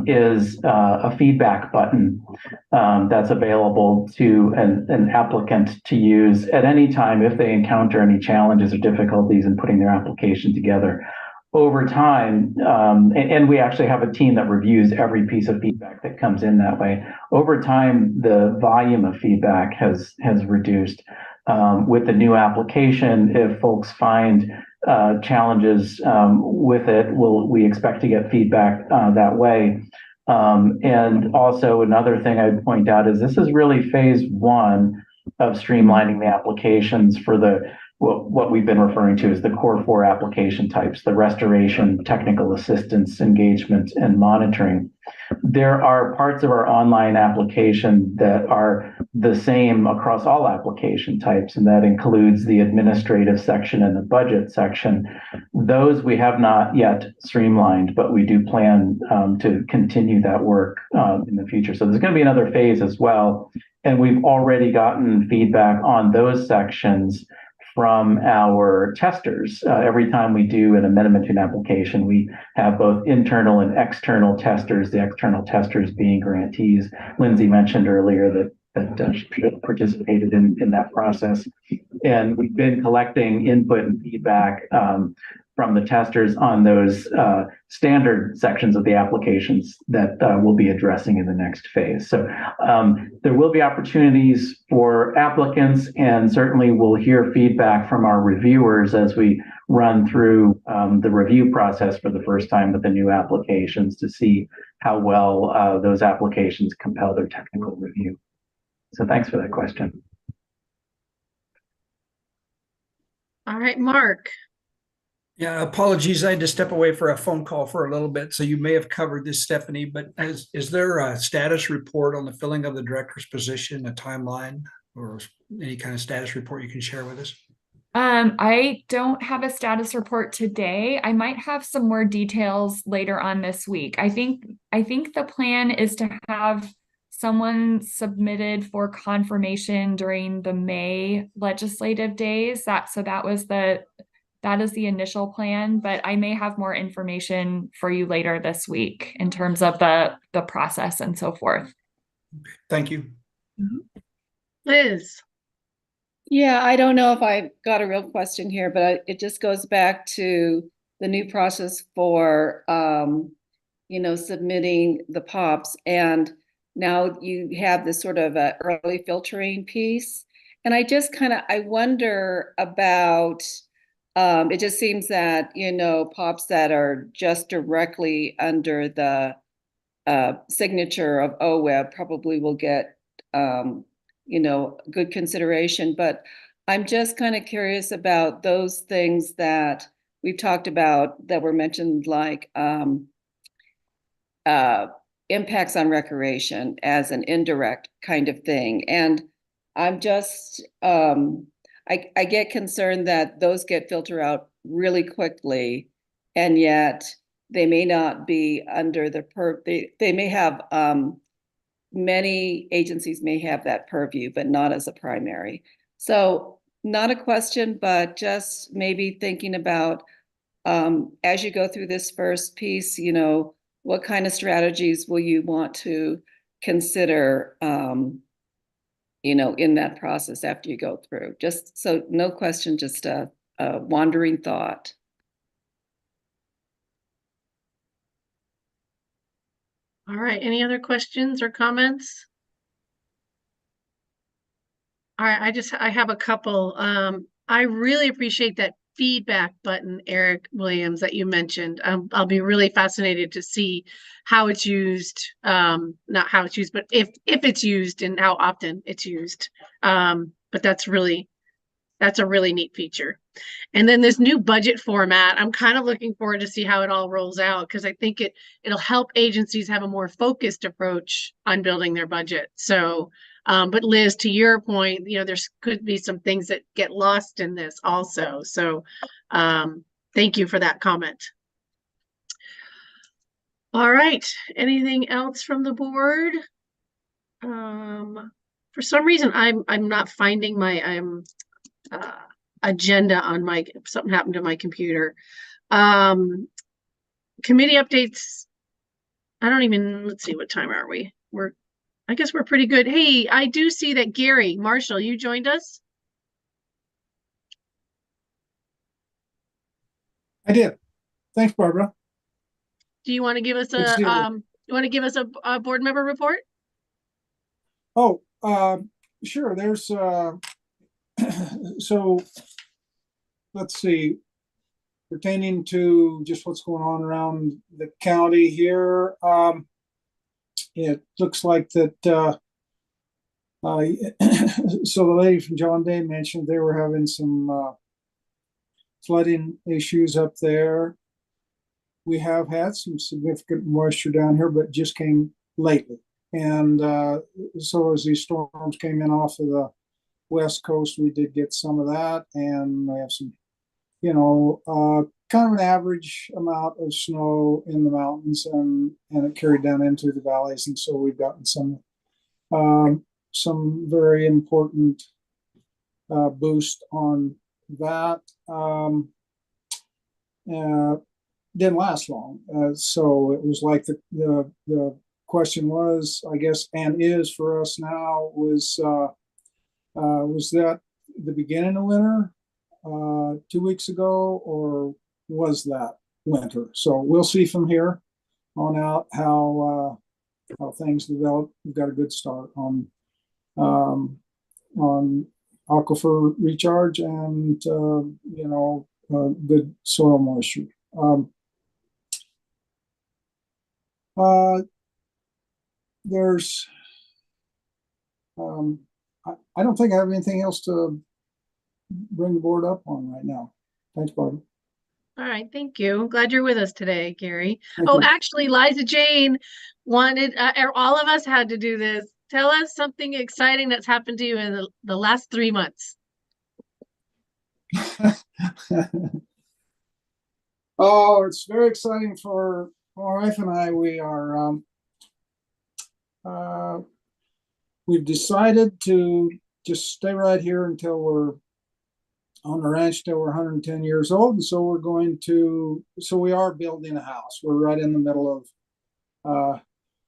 is a feedback button that's available to an applicant to use at any time if they encounter any challenges or difficulties in putting their application together. Over time, and we actually have a team that reviews every piece of feedback that comes in that way. Over time, the volume of feedback has reduced. With the new application, if folks find challenges with it, we expect to get feedback that way. And also another thing I'd point out is this is really phase one of streamlining the applications for what we've been referring to as the core 4 application types: the restoration, technical assistance, engagement, and monitoring. There are parts of our online application that are the same across all application types, and that includes the administrative section and the budget section. Those we have not yet streamlined, but we do plan to continue that work in the future. So there's going to be another phase as well, and we've already gotten feedback on those sections from our testers. Every time we do an amendment to an application, we have both internal and external testers, the external testers being grantees. Lindsay mentioned earlier that she participated in that process. And we've been collecting input and feedback from the testers on those standard sections of the applications that we'll be addressing in the next phase. So there will be opportunities for applicants, and certainly we'll hear feedback from our reviewers as we run through the review process for the first time with the new applications to see how well those applications compel their technical review. So thanks for that question. All right, Mark. Yeah, apologies. I had to step away for a phone call for a little bit. So you may have covered this, Stephanie, but is there a status report on the filling of the director's position, a timeline, or any kind of status report you can share with us? I don't have a status report today. I might have some more details later on this week. I think the plan is to have someone submitted for confirmation during the May legislative days. That is the initial plan, but I may have more information for you later this week in terms of the process and so forth. Thank you. Liz. Yeah, I don't know if I got a real question here, but it just goes back to the new process for, submitting the POPs. And now you have this sort of early filtering piece. And I just I wonder about, it just seems that, POPs that are just directly under the signature of OWEB probably will get, good consideration. But I'm just kind of curious about those things that we've talked about that were mentioned, like impacts on recreation as an indirect kind of thing. And I'm just, I get concerned that those get filtered out really quickly, and yet they may not be under the they may have, many agencies may have that purview, but not as a primary. So not a question, but just maybe thinking about, as you go through this first piece, you know, what kind of strategies will you want to consider, you know, in that process after you go through? Just so, no question, just a wandering thought. All right, any other questions or comments? All right, I have a couple. I really appreciate that feedback button, Eric Williams, that you mentioned. I'll be really fascinated to see how it's used, not how it's used, but if it's used and how often it's used. But that's a really neat feature. And then this new budget format, I'm kind of looking forward to see how it all rolls out, because I think it'll help agencies have a more focused approach on building their budget. So, but Liz, to your point, you know, there's could be some things that get lost in this also. So, thank you for that comment. All right, anything else from the board? For some reason, I'm not finding my agenda on my, something happened to my computer. Committee updates. I don't even, let's see, what time are we? I guess we're pretty good. Hey, I do see that Gary Marshall, you joined us. I did. Thanks, Barbara. Do you want to give us a board member report? Oh, sure. There's so let's see, pertaining to just what's going on around the county here. It looks like that so the lady from John Day mentioned they were having some flooding issues up there. We have had some significant moisture down here, but just came lately. And so as these storms came in off of the West Coast, we did get some of that. And we have some, you know, kind of an average amount of snow in the mountains, and it carried down into the valleys. And so we've gotten some very important boost on that. Didn't last long. So it was like the question was, I guess, and is for us now, was that the beginning of winter 2 weeks ago, or was that winter? So we'll see from here on out how things develop. We've got a good start on aquifer recharge and you know, good soil moisture. There's I don't think I have anything else to bring the board up on right now. Thanks, Barbara. All right, thank you. I'm glad you're with us today, Gary. Thank Oh, you. actually, Liza Jane wanted, all of us had to do this. Tell us something exciting that's happened to you in the last 3 months. Oh, it's very exciting for my wife and I. We are we've decided to just stay right here until we're on the ranch till we're 110 years old. And so we are building a house. We're right in the middle of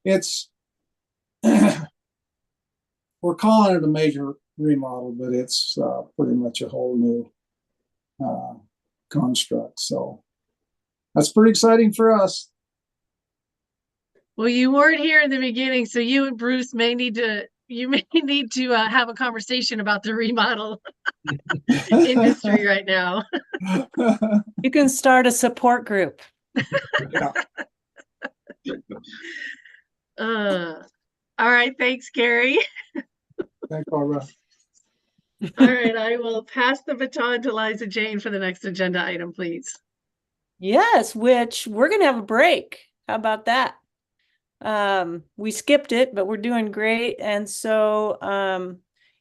it's we're calling it a major remodel, but it's pretty much a whole new construct. So that's pretty exciting for us. Well, you weren't here in the beginning, so you and Bruce may need to have a conversation about the remodel industry right now. You can start a support group. All right, thanks, Gary. Thanks, Barbara. All right, I will pass the baton to Liza Jane for the next agenda item, please. Yes, which we're gonna have a break. How about that? We skipped it, but we're doing great. And so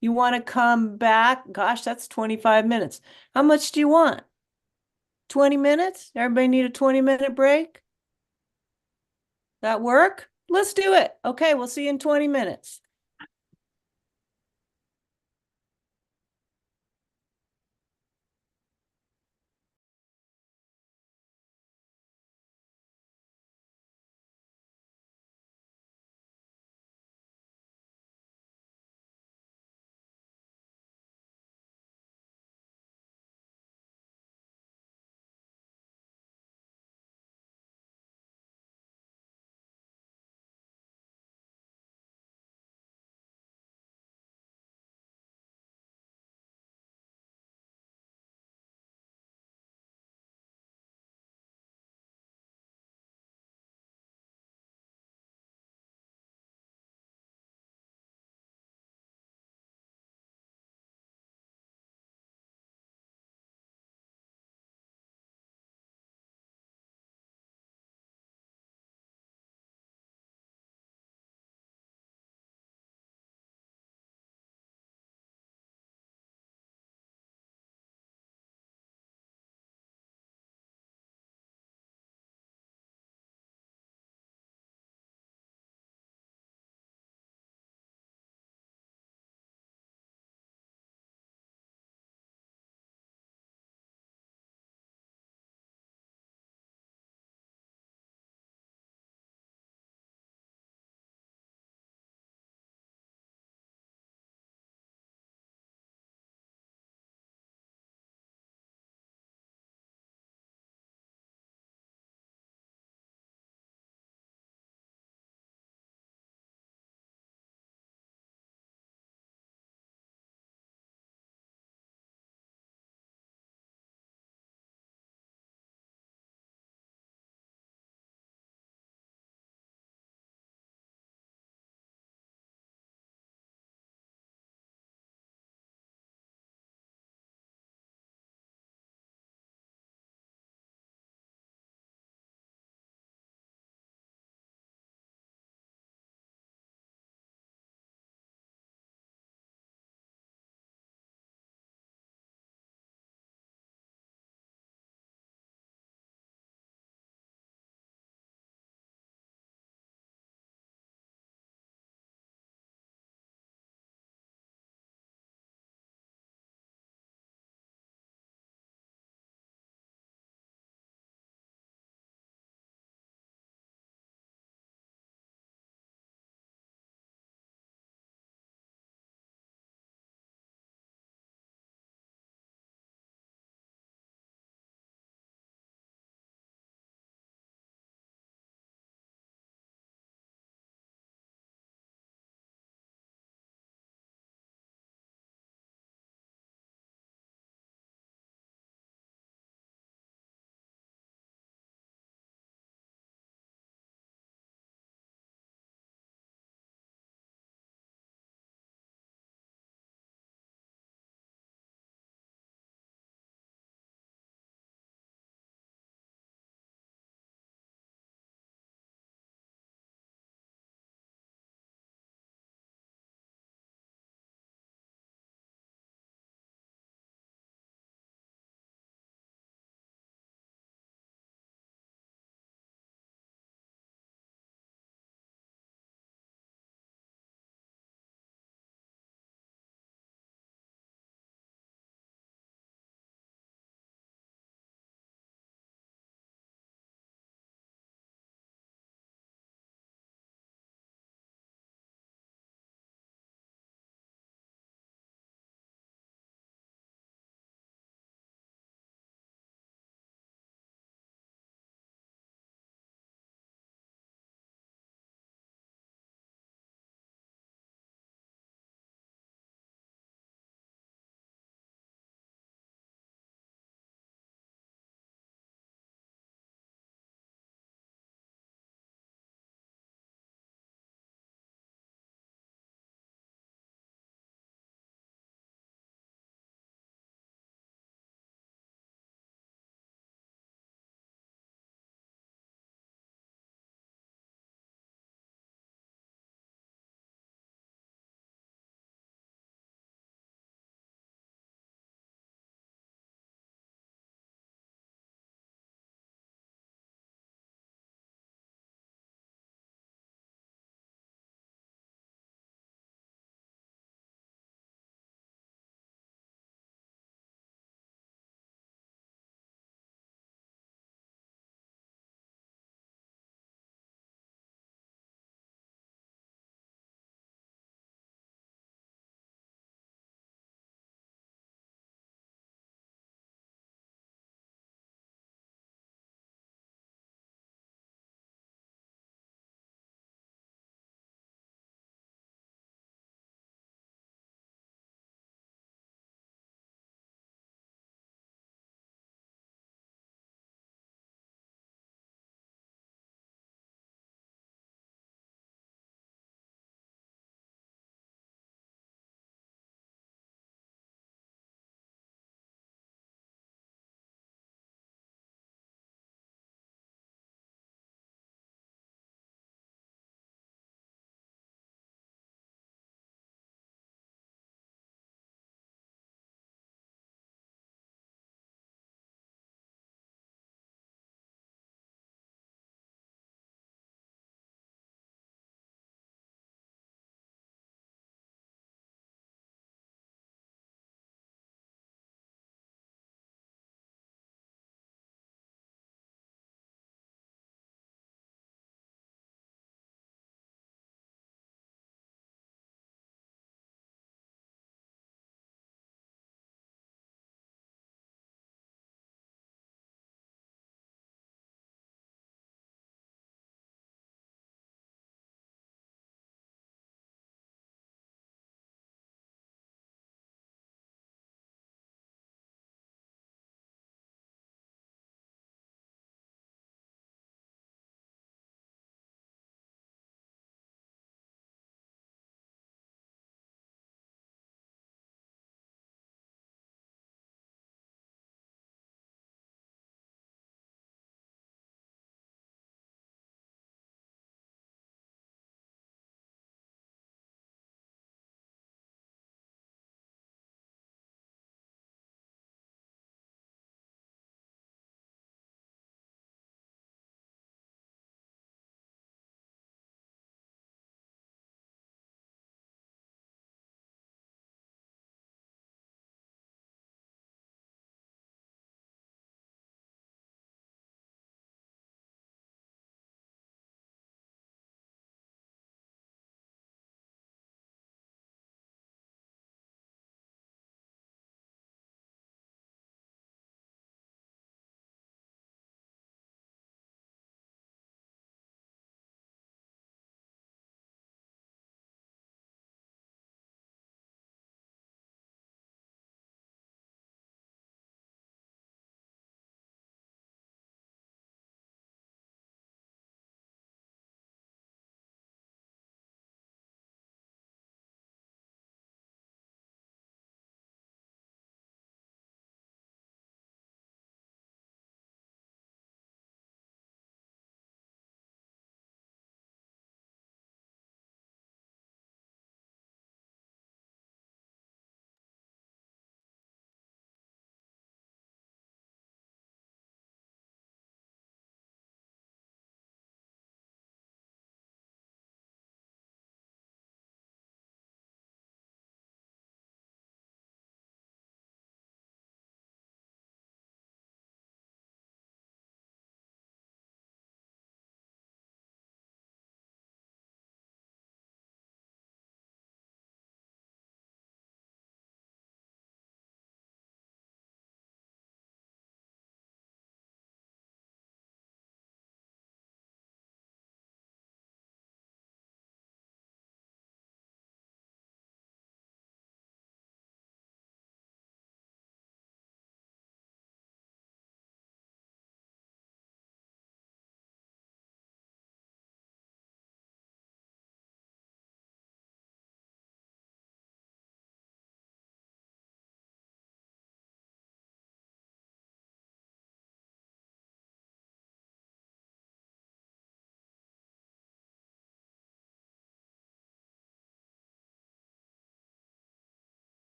you want to come back? Gosh, that's 25 minutes. How much do you want? 20 minutes? Everybody need a 20-minute break? That work? Let's do it. Okay, we'll see you in 20 minutes.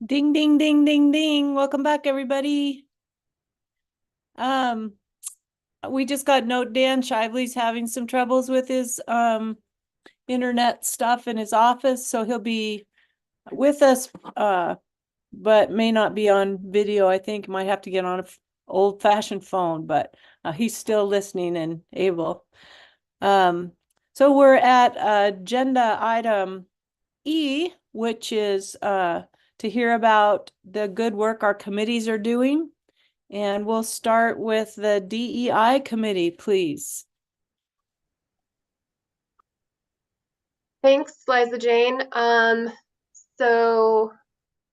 Ding, ding, ding, ding, ding. Welcome back, everybody. We just got note Dan Shively's having some troubles with his internet stuff in his office, so he'll be with us but may not be on video. I think might have to get on an old-fashioned phone, but he's still listening and able. So we're at agenda item E, which is to hear about the good work our committees are doing. And we'll start with the DEI committee, please. Thanks, Liza Jane. So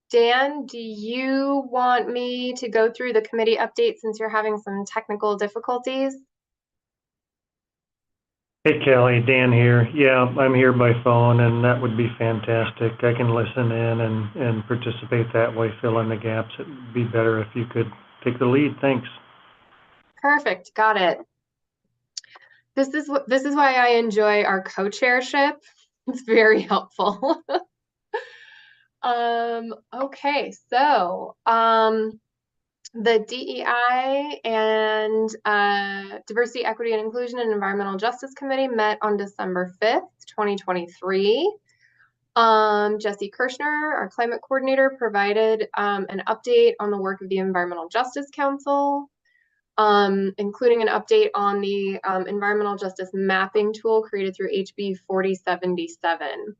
Dan, do you want me to go through the committee update since you're having some technical difficulties? Hey Kelly, Dan here. Yeah, I'm here by phone and that would be fantastic. I can listen in and participate that way, fill in the gaps. It would be better if you could take the lead. Thanks. Perfect, got it. This is why I enjoy our co-chairship. It's very helpful. Okay, so the DEI and Diversity, Equity, and Inclusion and Environmental Justice Committee met on December 5th, 2023. Jesse Kirschner, our climate coordinator, provided an update on the work of the Environmental Justice Council, including an update on the environmental justice mapping tool created through HB 4077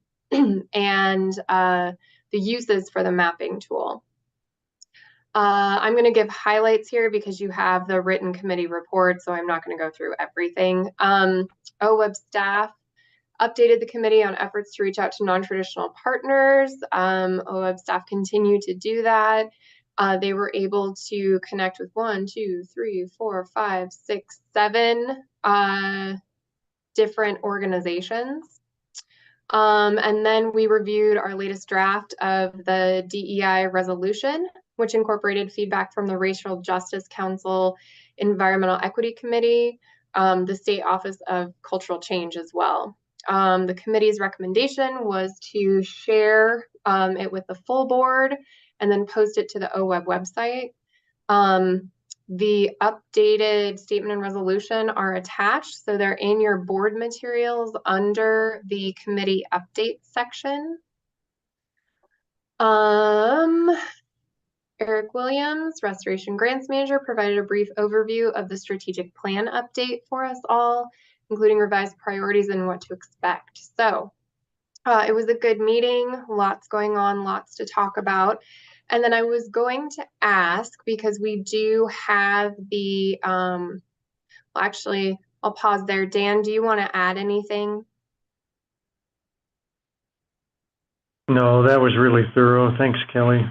and the uses for the mapping tool. I'm going to give highlights here because you have the written committee report, so I'm not going to go through everything. OWEB staff updated the committee on efforts to reach out to non-traditional partners. OWEB staff continue to do that. They were able to connect with 1, 2, 3, 4, 5, 6, 7 different organizations. And then we reviewed our latest draft of the DEI resolution, which incorporated feedback from the Racial Justice Council, Environmental Equity Committee, the State Office of Cultural Change as well. The committee's recommendation was to share it with the full board and then post it to the OWEB website. The updated statement and resolution are attached, so they're in your board materials under the committee update section. Eric Williams, Restoration Grants Manager, provided a brief overview of the strategic plan update for us all, including revised priorities and what to expect. So it was a good meeting, lots going on, lots to talk about. And then I was going to ask, because we do have the, well, actually, I'll pause there. Dan, do you want to add anything? No, that was really thorough. Thanks, Kelly.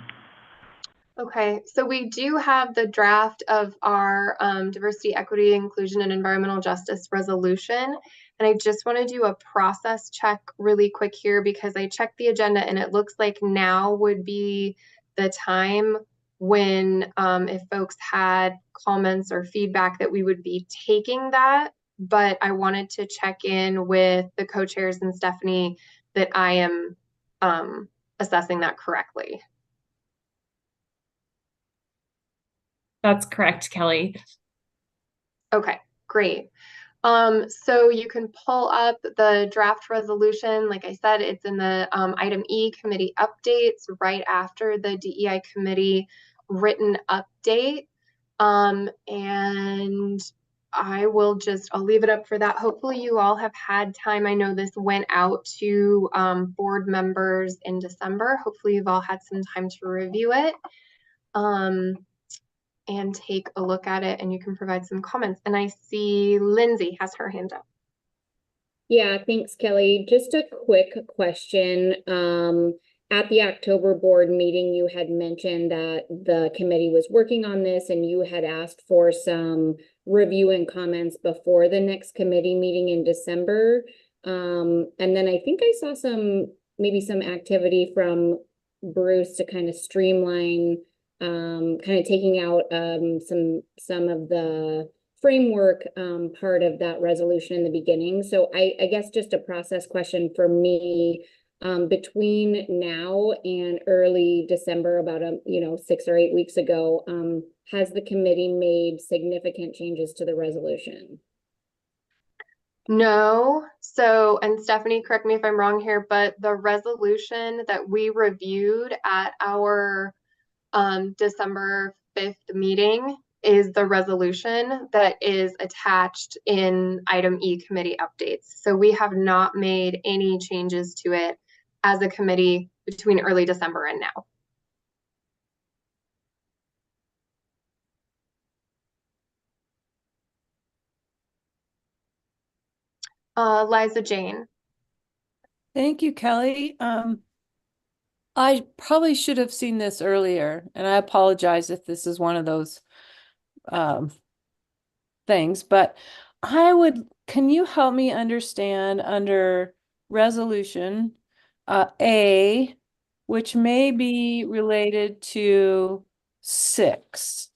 Okay, so we do have the draft of our diversity, equity, inclusion, and environmental justice resolution. And I just want to do a process check really quick here because I checked the agenda and it looks like now would be the time when if folks had comments or feedback that we would be taking that. But I wanted to check in with the co-chairs and Stephanie that I am assessing that correctly. That's correct, Kelly. Okay, great. So you can pull up the draft resolution. Like I said, it's in the item E committee updates right after the DEI committee written update. And I'll leave it up for that. Hopefully you all have had time. I know this went out to board members in December. Hopefully you've all had some time to review it. And take a look at it and you can provide some comments. And I see Lindsay has her hand up. Yeah, thanks, Kelly. Just a quick question. At the October board meeting, you had mentioned that the committee was working on this and you had asked for some review and comments before the next committee meeting in December. And then I think I saw maybe some activity from Bruce to kind of streamline kind of taking out some of the framework part of that resolution in the beginning. So I guess just a process question for me. between now and early December, about 6 or 8 weeks ago, has the committee made significant changes to the resolution? No. So, and Stephanie, correct me if I'm wrong here, but the resolution that we reviewed at our December 5th meeting is the resolution that is attached in item E, committee updates. So we have not made any changes to it as a committee between early December and now. Liza Jane. Thank you, Kelly. I probably should have seen this earlier, and I apologize if this is one of those things, but can you help me understand under resolution A, which may be related to 6,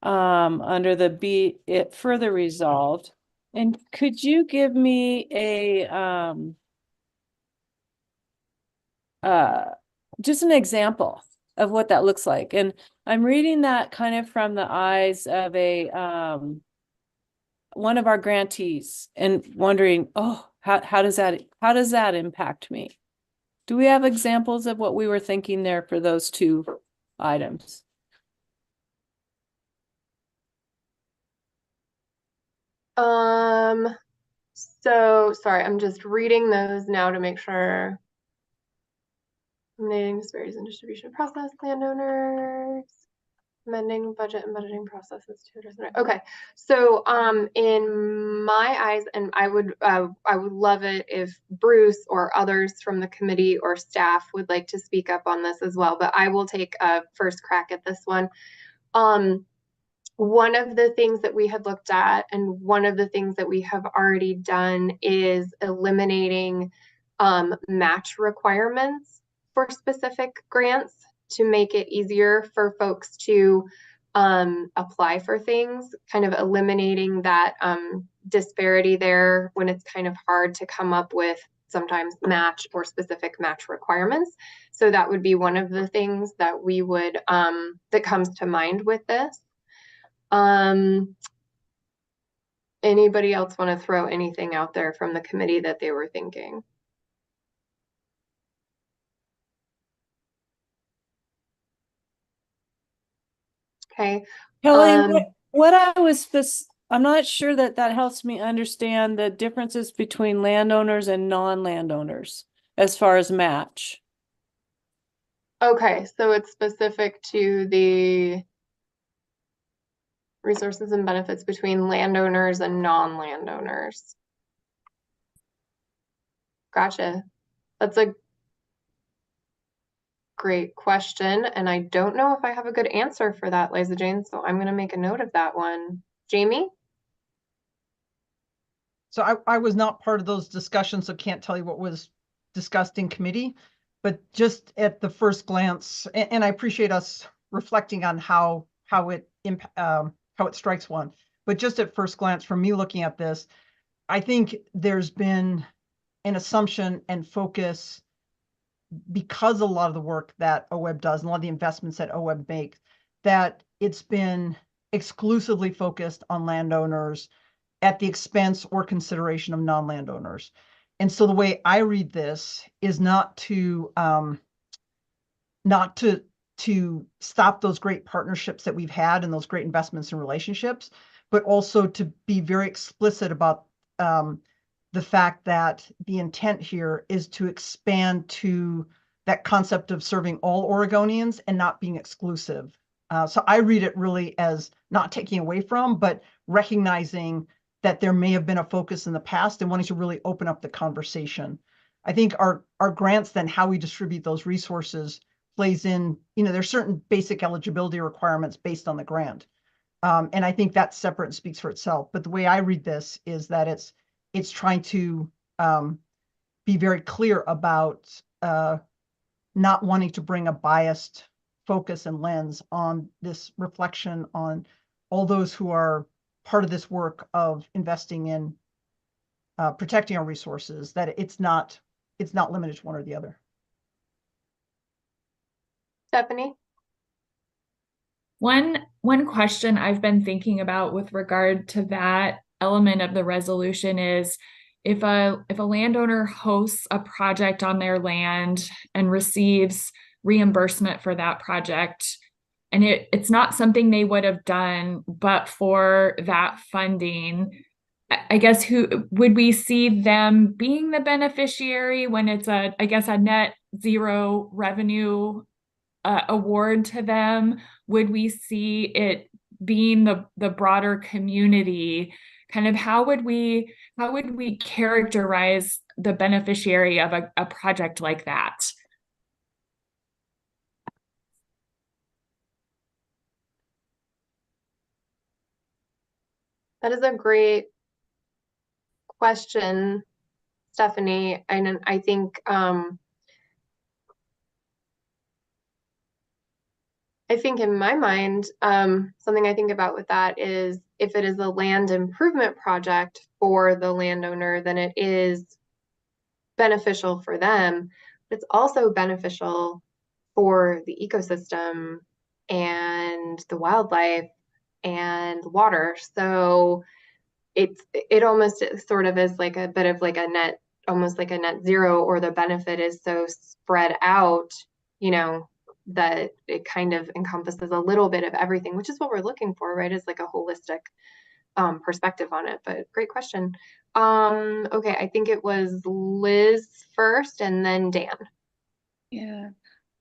under the be it further resolved. And could you give me a just an example of what that looks like? And I'm reading that kind of from the eyes of a one of our grantees and wondering, oh, how does that impact me? Do we have examples of what we were thinking there for those 2 items? So sorry, I'm just reading those now to make sure. Eliminating disparities in distribution process, landowners, amending budget and budgeting processes to address. Okay, so in my eyes, and I would love it if Bruce or others from the committee or staff would like to speak up on this as well, but I will take a first crack at this one. One of the things that we had looked at, and one of the things that we have already done, is eliminating match requirements for specific grants to make it easier for folks to apply for things, kind of eliminating that disparity there when it's kind of hard to come up with sometimes match or specific match requirements. So that would be one of the things that we would that comes to mind with this. Anybody else want to throw anything out there from the committee that they were thinking? Okay. Kelly, I'm not sure that helps me understand the differences between landowners and non-landowners as far as match. Okay, so it's specific to the resources and benefits between landowners and non-landowners. Gotcha. That's a great question, and I don't know if I have a good answer for that, Liza Jane, so I'm going to make a note of that one. Jamie? So I was not part of those discussions, so can't tell you what was discussed in committee, but just at the first glance, and I appreciate us reflecting on how it strikes one, but just at first glance, from me looking at this, I think there's been an assumption and focus, because a lot of the work that OWEB does and a lot of the investments that OWEB makes, that it's been exclusively focused on landowners at the expense or consideration of non-landowners. And so the way I read this is not to stop those great partnerships that we've had and those great investments and relationships, but also to be very explicit about the fact that the intent here is to expand to that concept of serving all Oregonians and not being exclusive. So I read it really as not taking away from, but recognizing that there may have been a focus in the past and wanting to really open up the conversation. I think our grants, then how we distribute those resources, plays in, there's certain basic eligibility requirements based on the grant. And I think that's separate and speaks for itself. But the way I read this is that it's trying to be very clear about not wanting to bring a biased focus and lens on this reflection on all those who are part of this work of investing in protecting our resources, that it's not it's not limited to one or the other. Stephanie? One question I've been thinking about with regard to that element of the resolution is if a landowner hosts a project on their land and receives reimbursement for that project, and it's not something they would have done but for that funding, I guess who would we see them being the beneficiary when it's a net zero revenue award to them? Would we see it being the broader community? Kind of how would we characterize the beneficiary of a project like that? That is a great question, Stephanie. And I think in my mind, something I think about with that is if it is a land improvement project for the landowner, then it is beneficial for them, but it's also beneficial for the ecosystem and the wildlife and water. So it almost sort of is like a bit of like a net, almost like a net zero, or the benefit is so spread out, that it kind of encompasses a little bit of everything, which is what we're looking for, right? Is like a holistic perspective on it. But great question. Okay, I think it was Liz first and then Dan. Yeah.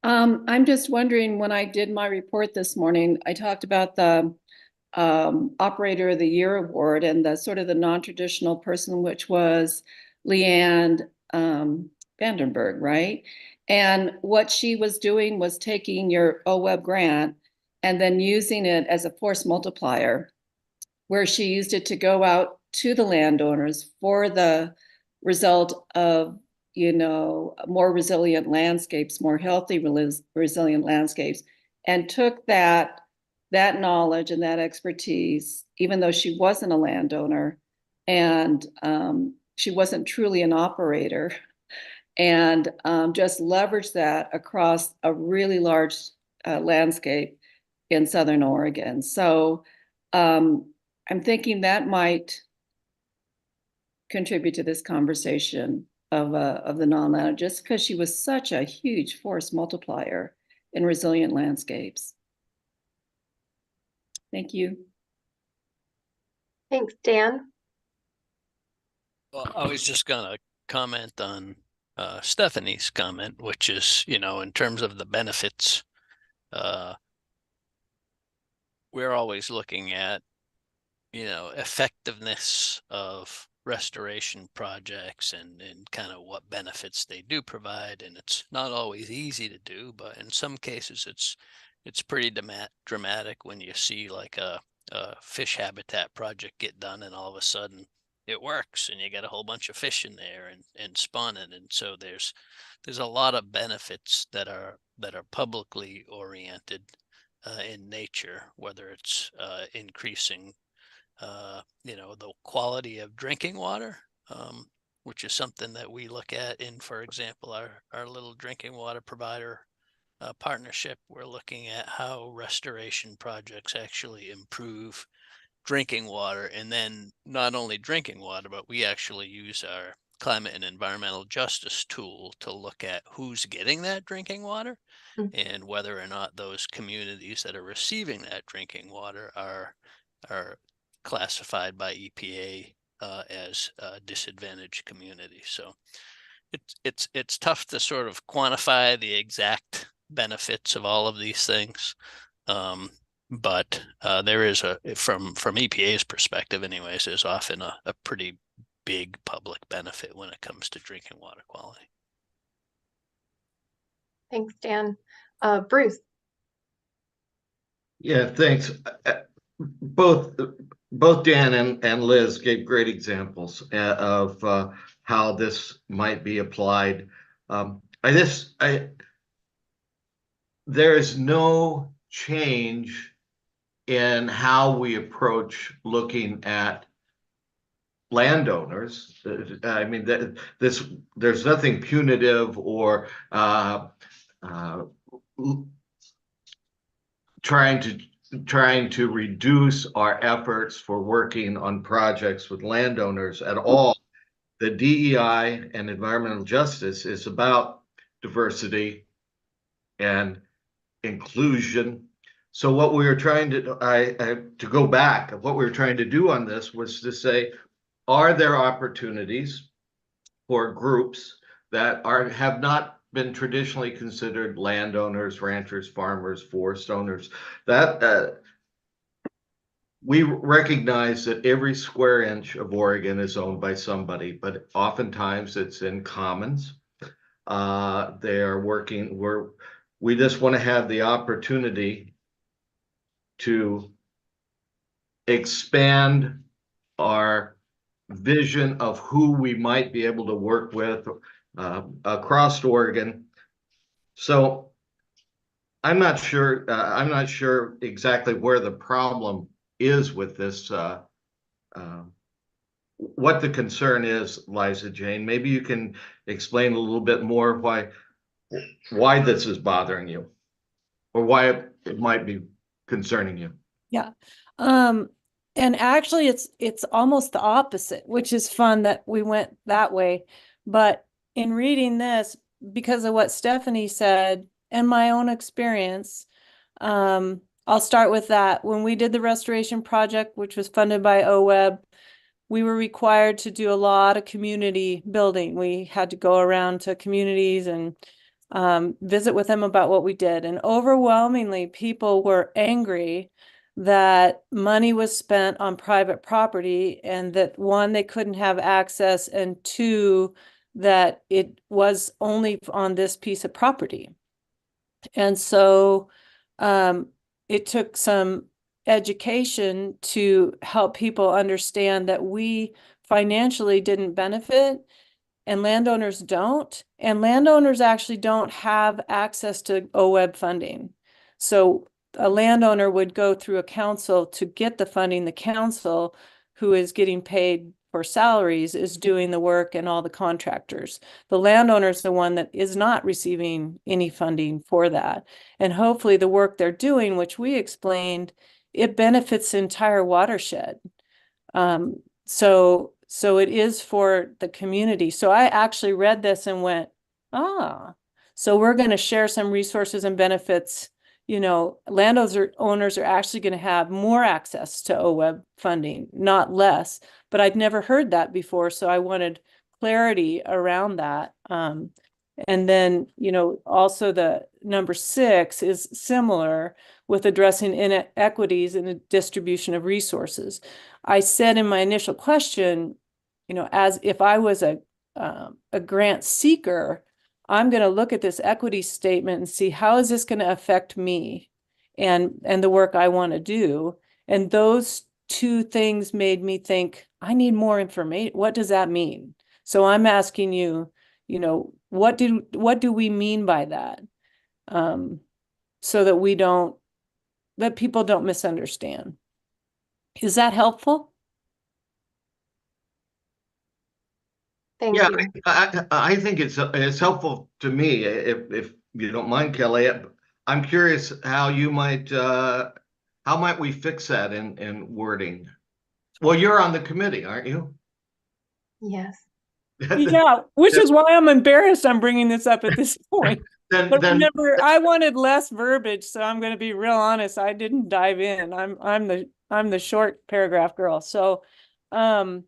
I'm just wondering, when I did my report this morning, I talked about the Operator of the Year award and the sort of the non-traditional person, which was Leanne Vandenberg, right? And what she was doing was taking your OWEB grant and then using it as a force multiplier, where she used it to go out to the landowners for the result of, more resilient landscapes, more healthy, resilient landscapes, and took that knowledge and that expertise, even though she wasn't a landowner and she wasn't truly an operator, and just leveraged that across a really large landscape in Southern Oregon. So I'm thinking that might contribute to this conversation of the non-landowner, just because she was such a huge force multiplier in resilient landscapes. Thank you. Thanks, Dan. Well, I was just going to comment on Stephanie's comment, which is, in terms of the benefits, we're always looking at, effectiveness of restoration projects and kind of what benefits they do provide. And it's not always easy to do, but in some cases it's pretty dramatic when you see like a fish habitat project get done and all of a sudden it works and you get a whole bunch of fish in there and spawning. And so there's a lot of benefits that are publicly oriented in nature, whether it's increasing the quality of drinking water, which is something that we look at in, for example, our little drinking water provider partnership. We're looking at how restoration projects actually improve drinking water, and then not only drinking water, but we actually use our climate and environmental justice tool to look at who's getting that drinking water and whether or not those communities that are receiving that drinking water are classified by EPA as disadvantaged communities. So it's tough to sort of quantify the exact benefits of all of these things. But there is from EPA's perspective anyways, there's often a pretty big public benefit when it comes to drinking water quality. Thanks, Dan. Bruce. Yeah, thanks. Both Dan and Liz gave great examples of how this might be applied. There is no change in how we approach looking at landowners. I mean, there's nothing punitive or trying to reduce our efforts for working on projects with landowners at all. The DEI and environmental justice is about diversity and inclusion. So what we were trying to, to go back, what we were trying to do on this was to say, are there opportunities for groups that have not been traditionally considered landowners, ranchers, farmers, forest owners, that we recognize that every square inch of Oregon is owned by somebody, but oftentimes it's in commons. They are working, we just want to have the opportunity to expand our vision of who we might be able to work with across Oregon. So I'm not sure exactly where the problem is with this, what the concern is, Liza Jane. Maybe you can explain a little bit more why this is bothering you, or why it might be concerning you. Yeah. And actually it's almost the opposite, which is fun that we went that way. But in reading this, because of what Stephanie said and my own experience, I'll start with that. When we did the restoration project, which was funded by OWEB, we were required to do a lot of community building. We had to go around to communities and visit with them about what we did. And overwhelmingly, people were angry that money was spent on private property, and that one, they couldn't have access, and two, that it was only on this piece of property. And so it took some education to help people understand that we financially didn't benefit, and landowners don't, and landowners actually don't have access to OWEB funding. So a landowner would go through a council to get the funding. The council, who is getting paid for salaries, is doing the work, and all the contractors. The landowner is the one that is not receiving any funding for that. And hopefully the work they're doing, which we explained, it benefits the entire watershed. So it is for the community. So I actually read this and went, so we're going to share some resources and benefits. You know, landowners are actually going to have more access to OWEB funding, not less. But I'd never heard that before, so I wanted clarity around that. And then, you know, also the number 6 is similar with addressing inequities in the distribution of resources. I said in my initial question, you know, as if I was a grant seeker, I'm going to look at this equity statement and see how is this going to affect me and the work I want to do. And those two things made me think, I need more information. What does that mean? So I'm asking you, you know, what do we mean by that? So that people don't misunderstand. Is that helpful? Thank Yeah, you. I think it's helpful to me, if you don't mind, Kelly. I'm curious how might we fix that in wording? Well, you're on the committee, aren't you? Yes. Yeah, which is why I'm embarrassed I'm bringing this up at this point. But remember, I wanted less verbiage, so I'm going to be real honest. I didn't dive in. I'm the short paragraph girl. So I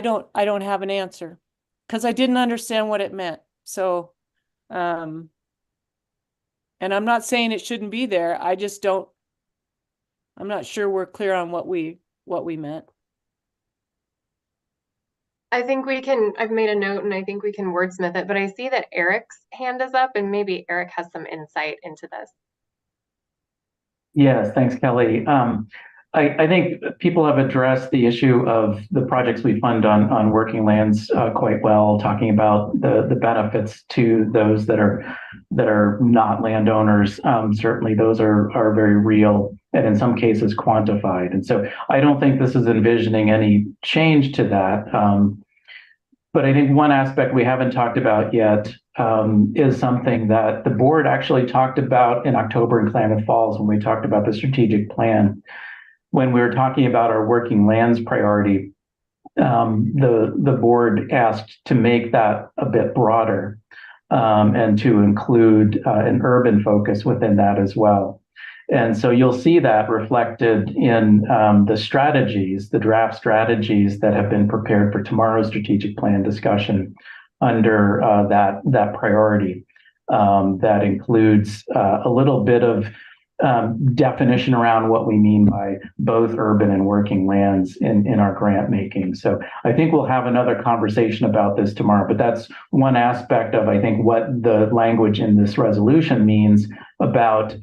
don't have an answer because I didn't understand what it meant. So and I'm not saying it shouldn't be there. I'm not sure we're clear on what we meant. I think I've made a note and I think we can wordsmith it, but I see that Eric's hand is up and maybe Eric has some insight into this. Yes, thanks, Kelly. I think people have addressed the issue of the projects we fund on working lands quite well, talking about the benefits to those that are not landowners. Certainly those are very real. and in some cases quantified. And so I don't think this is envisioning any change to that. But I think one aspect we haven't talked about yet is something that the board actually talked about in October in Klamath Falls when we talked about the strategic plan. When we were talking about our working lands priority, the board asked to make that a bit broader and to include an urban focus within that as well. And so you'll see that reflected in the strategies, the draft strategies that have been prepared for tomorrow's strategic plan discussion under that priority. That includes a little bit of definition around what we mean by both urban and working lands in our grant making. So I think we'll have another conversation about this tomorrow, but that's one aspect of, I think, what the language in this resolution means about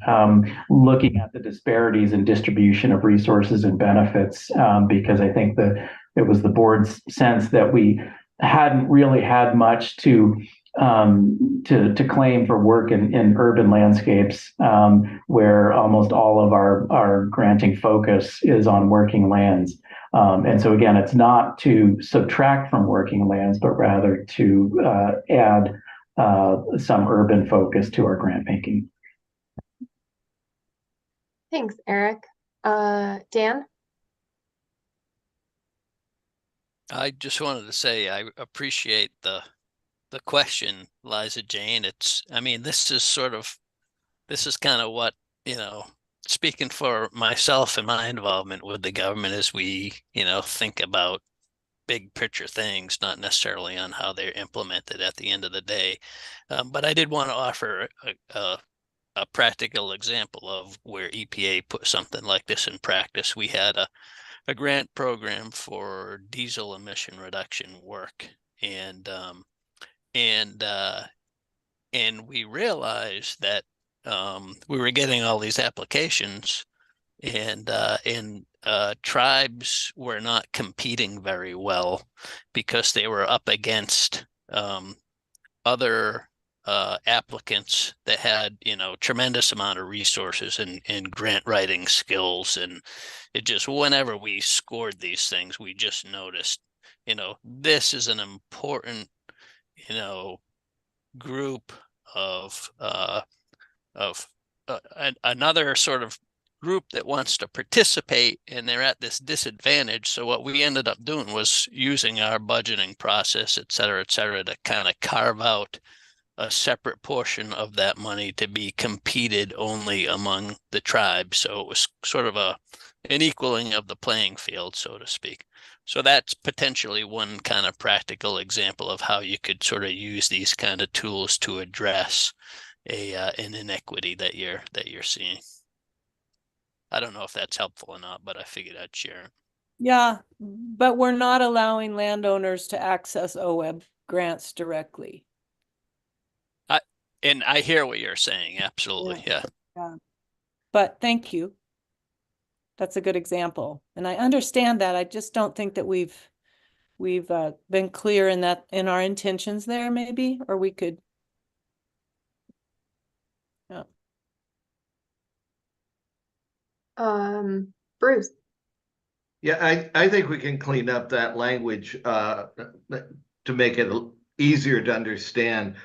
looking at the disparities in distribution of resources and benefits, because I think that it was the board's sense that we hadn't really had much to claim for work in urban landscapes, where almost all of our granting focus is on working lands. And so again, it's not to subtract from working lands, but rather to add some urban focus to our grant making. Thanks, Eric. Dan? I just wanted to say I appreciate the question, Liza Jane. I mean, this is kind of what, speaking for myself and my involvement with the government as we, think about big picture things, not necessarily on how they're implemented at the end of the day. But I did want to offer a practical example of where EPA put something like this in practice. We had a grant program for diesel emission reduction work, and we realized that we were getting all these applications, and tribes were not competing very well because they were up against other applicants that had, tremendous amount of resources and grant writing skills. And it just, whenever we scored these things, we just noticed, this is an important, group of another sort of group that wants to participate, and they're at this disadvantage. So what we ended up doing was using our budgeting process, et cetera, to kind of carve out a separate portion of that money to be competed only among the tribes. So it was sort of an equaling of the playing field, so to speak. So that's potentially one kind of practical example of how you could sort of use these kind of tools to address an inequity that you're seeing. I don't know if that's helpful or not, but I figured I'd share it. Yeah, but we're not allowing landowners to access OWEB grants directly. And I hear what you're saying. Absolutely. Yeah. But thank you. That's a good example. And I understand that. I just don't think that we've been clear in our intentions there, maybe, or we could. Yeah. Bruce. Yeah, I think we can clean up that language to make it easier to understand.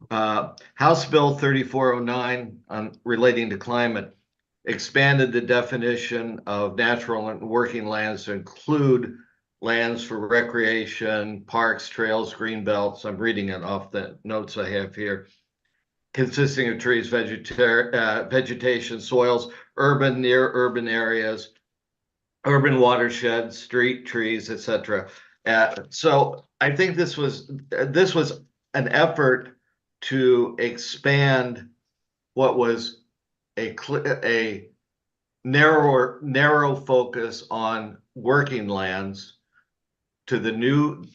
House Bill 3409 relating to climate expanded the definition of natural and working lands to include lands for recreation, parks, trails, green belts. I'm reading it off the notes I have here. Consisting of trees, vegetation, soils, urban, near urban areas, urban watersheds, street trees, etc. So I think this was an effort to expand what was a narrow focus on working lands to the new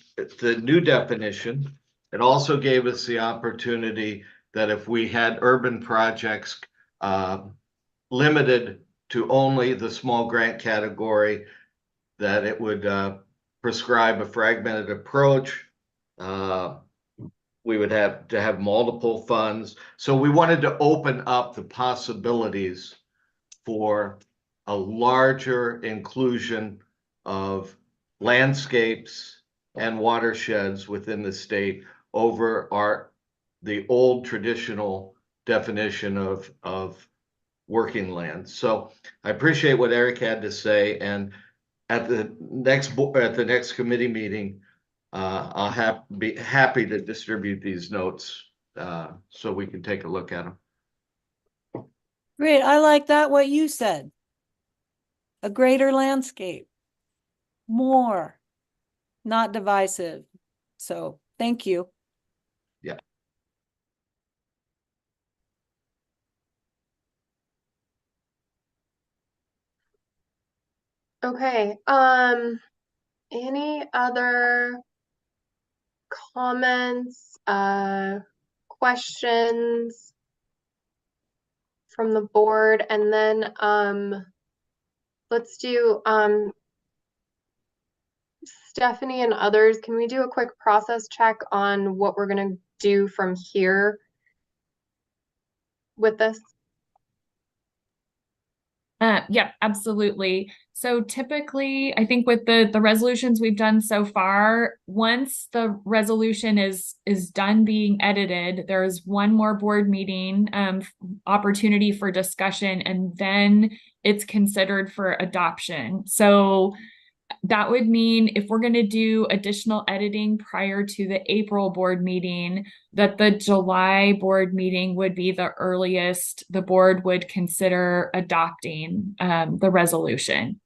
definition. It also gave us the opportunity that if we had urban projects limited to only the small grant category, that it would prescribe a fragmented approach. We would have to have multiple funds. So we wanted to open up the possibilities for a larger inclusion of landscapes and watersheds within the state over the old traditional definition of working land. So I appreciate what Eric had to say, and at the next committee meeting, I'll be happy to distribute these notes so we can take a look at them. Great. I like that, what you said. A greater landscape. More. Not divisive. So thank you. Yeah. Okay. Any other comments, questions from the board? And then let's do Stephanie and others, can we do a quick process check on what we're going to do from here with this? Yep, absolutely. So typically, I think with the resolutions we've done so far, once the resolution is done being edited, there's one more board meeting opportunity for discussion, and then it's considered for adoption. So that would mean if we're going to do additional editing prior to the April board meeting, that the July board meeting would be the earliest the board would consider adopting the resolution.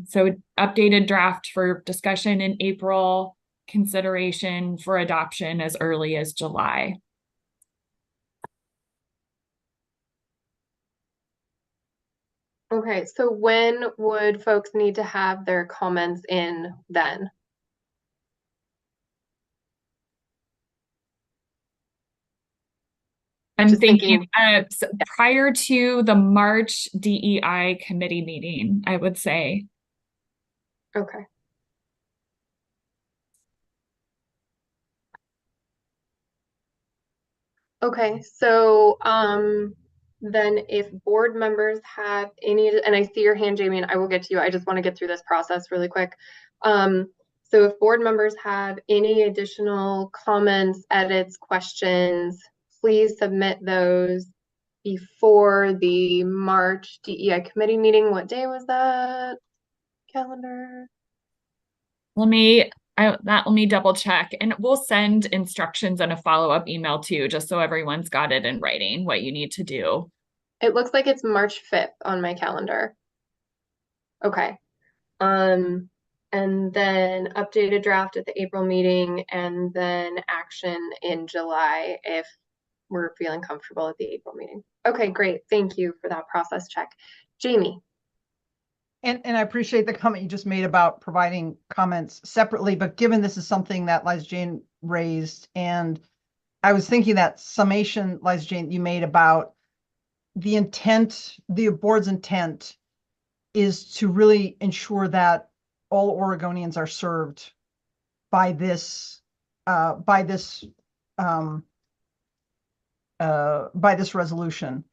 So updated draft for discussion in April, consideration for adoption as early as July. Okay, so when would folks need to have their comments in then? I'm thinking so prior to the March DEI committee meeting, I would say. Okay. Okay, so then if board members have any, and I see your hand, Jamie, and I will get to you. I just want to get through this process really quick. So if board members have any additional comments, edits, questions, please submit those before the March DEI committee meeting. What day was that? Calendar? Let me double check, and we'll send instructions and a follow-up email too, just so everyone's got it in writing, what you need to do. It looks like it's March 5th on my calendar. Okay. And then updated draft at the April meeting, and then action in July if we're feeling comfortable at the April meeting. Okay, great. Thank you for that process check. Jamie. And I appreciate the comment you just made about providing comments separately, but given this is something that Liza Jane raised, and I was thinking that summation, Liza Jane, you made about the intent, the board's intent is to really ensure that all Oregonians are served by this resolution.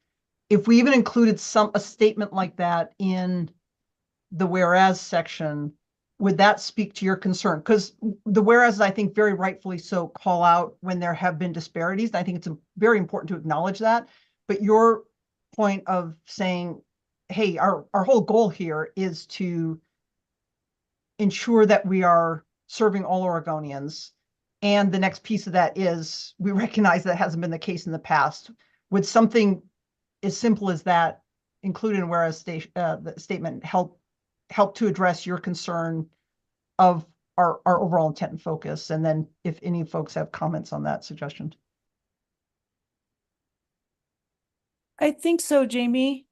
If we even included a statement like that in the whereas section, would that speak to your concern? Because the whereas, I think very rightfully so, call out when there have been disparities. And I think it's very important to acknowledge that. But your point of saying, hey, our whole goal here is to ensure that we are serving all Oregonians. And the next piece of that is we recognize that hasn't been the case in the past. Would something as simple as that included in whereas the statement help to address your concern of our overall intent and focus? And then if any folks have comments on that suggestion. I think so, Jamie.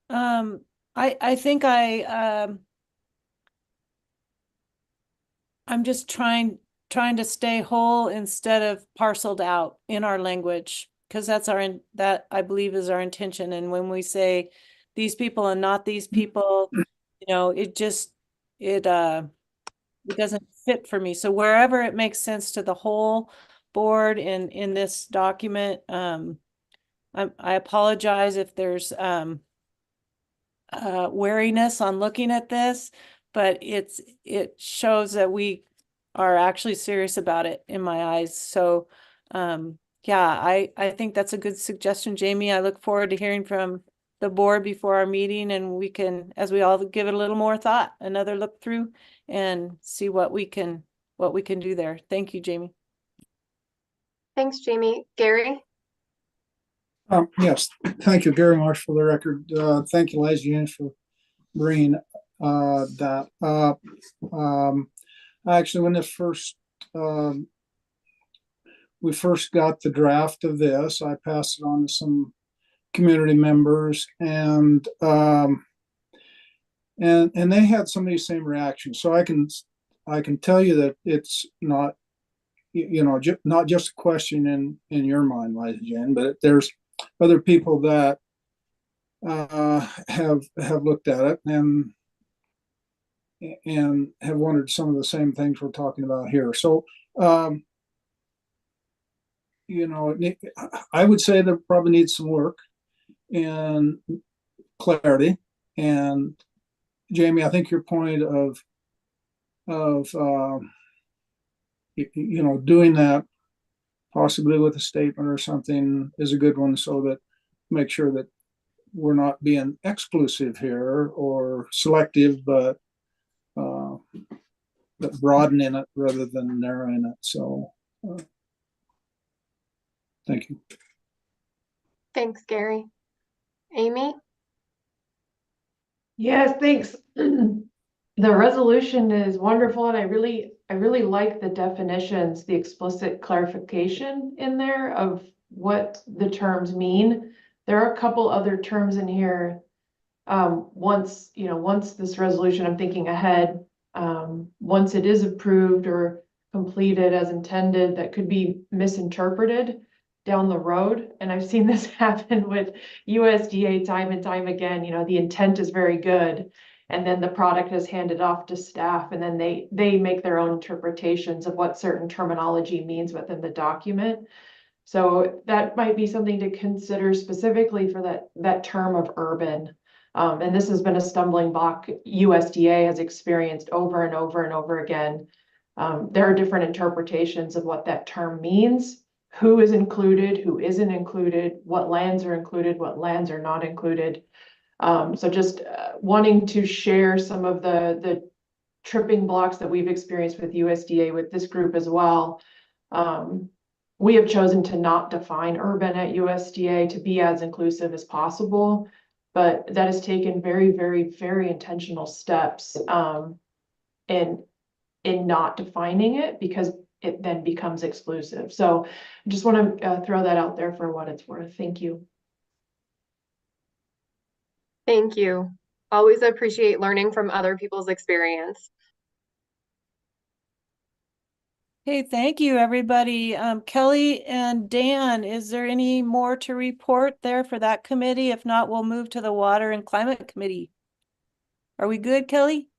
I think I'm just trying to stay whole instead of parceled out in our language, because that I believe is our intention. And when we say these people and not these people, you know, it doesn't fit for me. So wherever it makes sense to the whole board in this document, I apologize if there's wariness on looking at this, but it shows that we are actually serious about it in my eyes. So yeah, I think that's a good suggestion, Jamie. I look forward to hearing from the board before our meeting, and we can, as we all give it a little more thought, another look through and see what we can do there. Thank you, Jamie. Thanks, Jamie. Gary? Yes, thank you, Gary Marsh, for the record. Thank you, Liza, for bringing that up. Actually, when this we first got the draft of this, I passed it on to some community members, and they had some of these same reactions. So I can tell you that it's not, not just a question in your mind, Liza Jen, but there's other people that have looked at it and have wondered some of the same things we're talking about here. So I would say there probably needs some work and clarity. And Jamie, I think your point of doing that possibly with a statement or something is a good one, so that make sure that we're not being exclusive here or selective, but broadening it rather than narrowing it. So thank you. Thanks, Gary. Amy? Yes, thanks. The resolution is wonderful, and I really like the definitions, the explicit clarification in there of what the terms mean. There are a couple other terms in here. Once this resolution, I'm thinking ahead, once it is approved or completed as intended, that could be misinterpreted down the road. And I've seen this happen with USDA time and time again. The intent is very good, and then the product is handed off to staff, and then they make their own interpretations of what certain terminology means within the document. So that might be something to consider specifically for that term of urban. And this has been a stumbling block USDA has experienced over and over and over again. There are different interpretations of what that term means, who is included, who isn't included, what lands are included, what lands are not included. So just wanting to share some of the tripping blocks that we've experienced with USDA with this group as well. We have chosen to not define urban at USDA to be as inclusive as possible, but that has taken very, very, very intentional steps in not defining it, because it then becomes exclusive. So I just want to throw that out there for what it's worth. Thank you. Thank you. Always appreciate learning from other people's experience. Hey, thank you, everybody. Kelly and Dan, is there any more to report there for that committee? If not, we'll move to the Water and Climate Committee. Are we good, Kelly?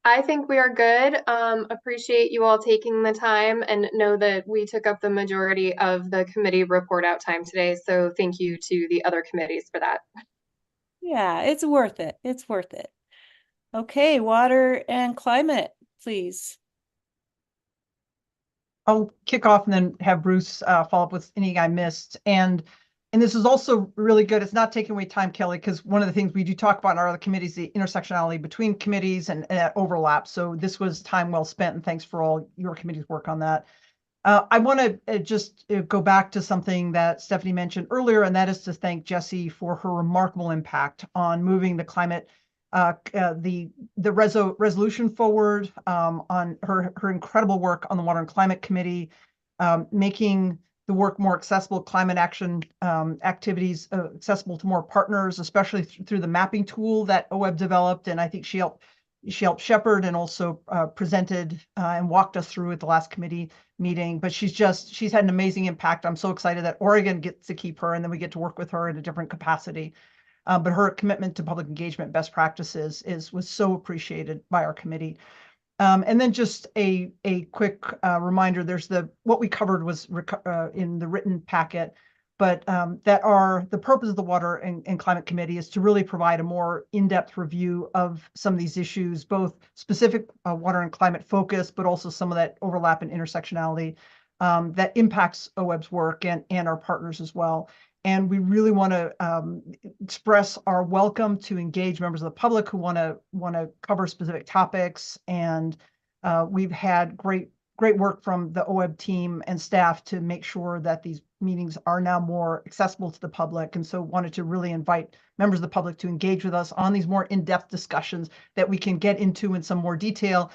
I think we are good. Appreciate you all taking the time, and know that we took up the majority of the committee report out time today. So thank you to the other committees for that. Yeah, it's worth it. It's worth it. Okay, Water and Climate, please. I'll kick off and then have Bruce follow up with anything I missed. And this is also really good. It's not taking away time, Kelly, because one of the things we do talk about in our other committees, the intersectionality between committees and overlap. So this was time well spent, and thanks for all your committee's work on that. I want to just go back to something that Stephanie mentioned earlier, and that is to thank Jessie for her remarkable impact on moving the climate, the resolution forward, on her incredible work on the Water and Climate Committee, making the work more accessible, climate action activities accessible to more partners, especially through the mapping tool that OWEB developed. And I think she helped shepherd and also presented and walked us through at the last committee meeting. But she's had an amazing impact. I'm so excited that Oregon gets to keep her, and then we get to work with her in a different capacity. But her commitment to public engagement best practices was so appreciated by our committee. And then just a quick reminder, there's what we covered was in the written packet but that are the purpose of the Water and Climate Committee is to really provide a more in-depth review of some of these issues, both specific water and climate focus, but also some of that overlap and intersectionality that impacts OWEB's work and our partners as well. And we really want to express our welcome to engage members of the public who want to cover specific topics. And we've had great work from the OWEB team and staff to make sure that these meetings are now more accessible to the public. And so wanted to really invite members of the public to engage with us on these more in-depth discussions that we can get into in some more detail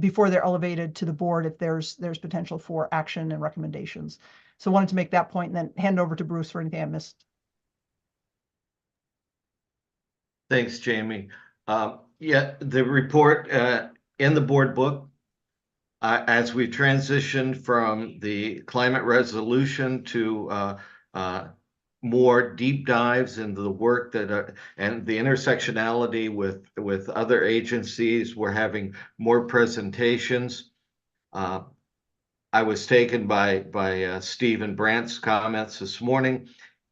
before they're elevated to the board if there's potential for action and recommendations. So wanted to make that point and then hand over to Bruce for anything I missed. Thanks, Jamie. Yeah, the report in the board book, as we transitioned from the climate resolution to more deep dives into the work that and the intersectionality with other agencies, we're having more presentations. I was taken by Stephen Brandt's comments this morning.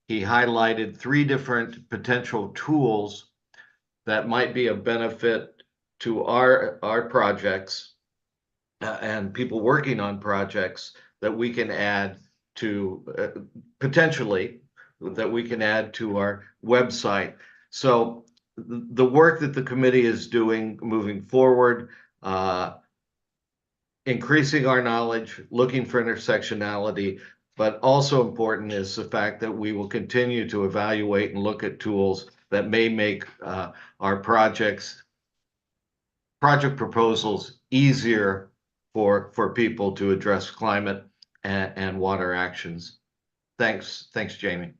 He highlighted 3 different potential tools that might be of benefit to our projects and people working on projects that we can add to potentially that we can add to our website. So the work that the committee is doing moving forward, increasing our knowledge, looking for intersectionality, but also important is the fact that we will continue to evaluate and look at tools that may make our project proposals easier for people to address climate and water actions. Thanks, Jamie.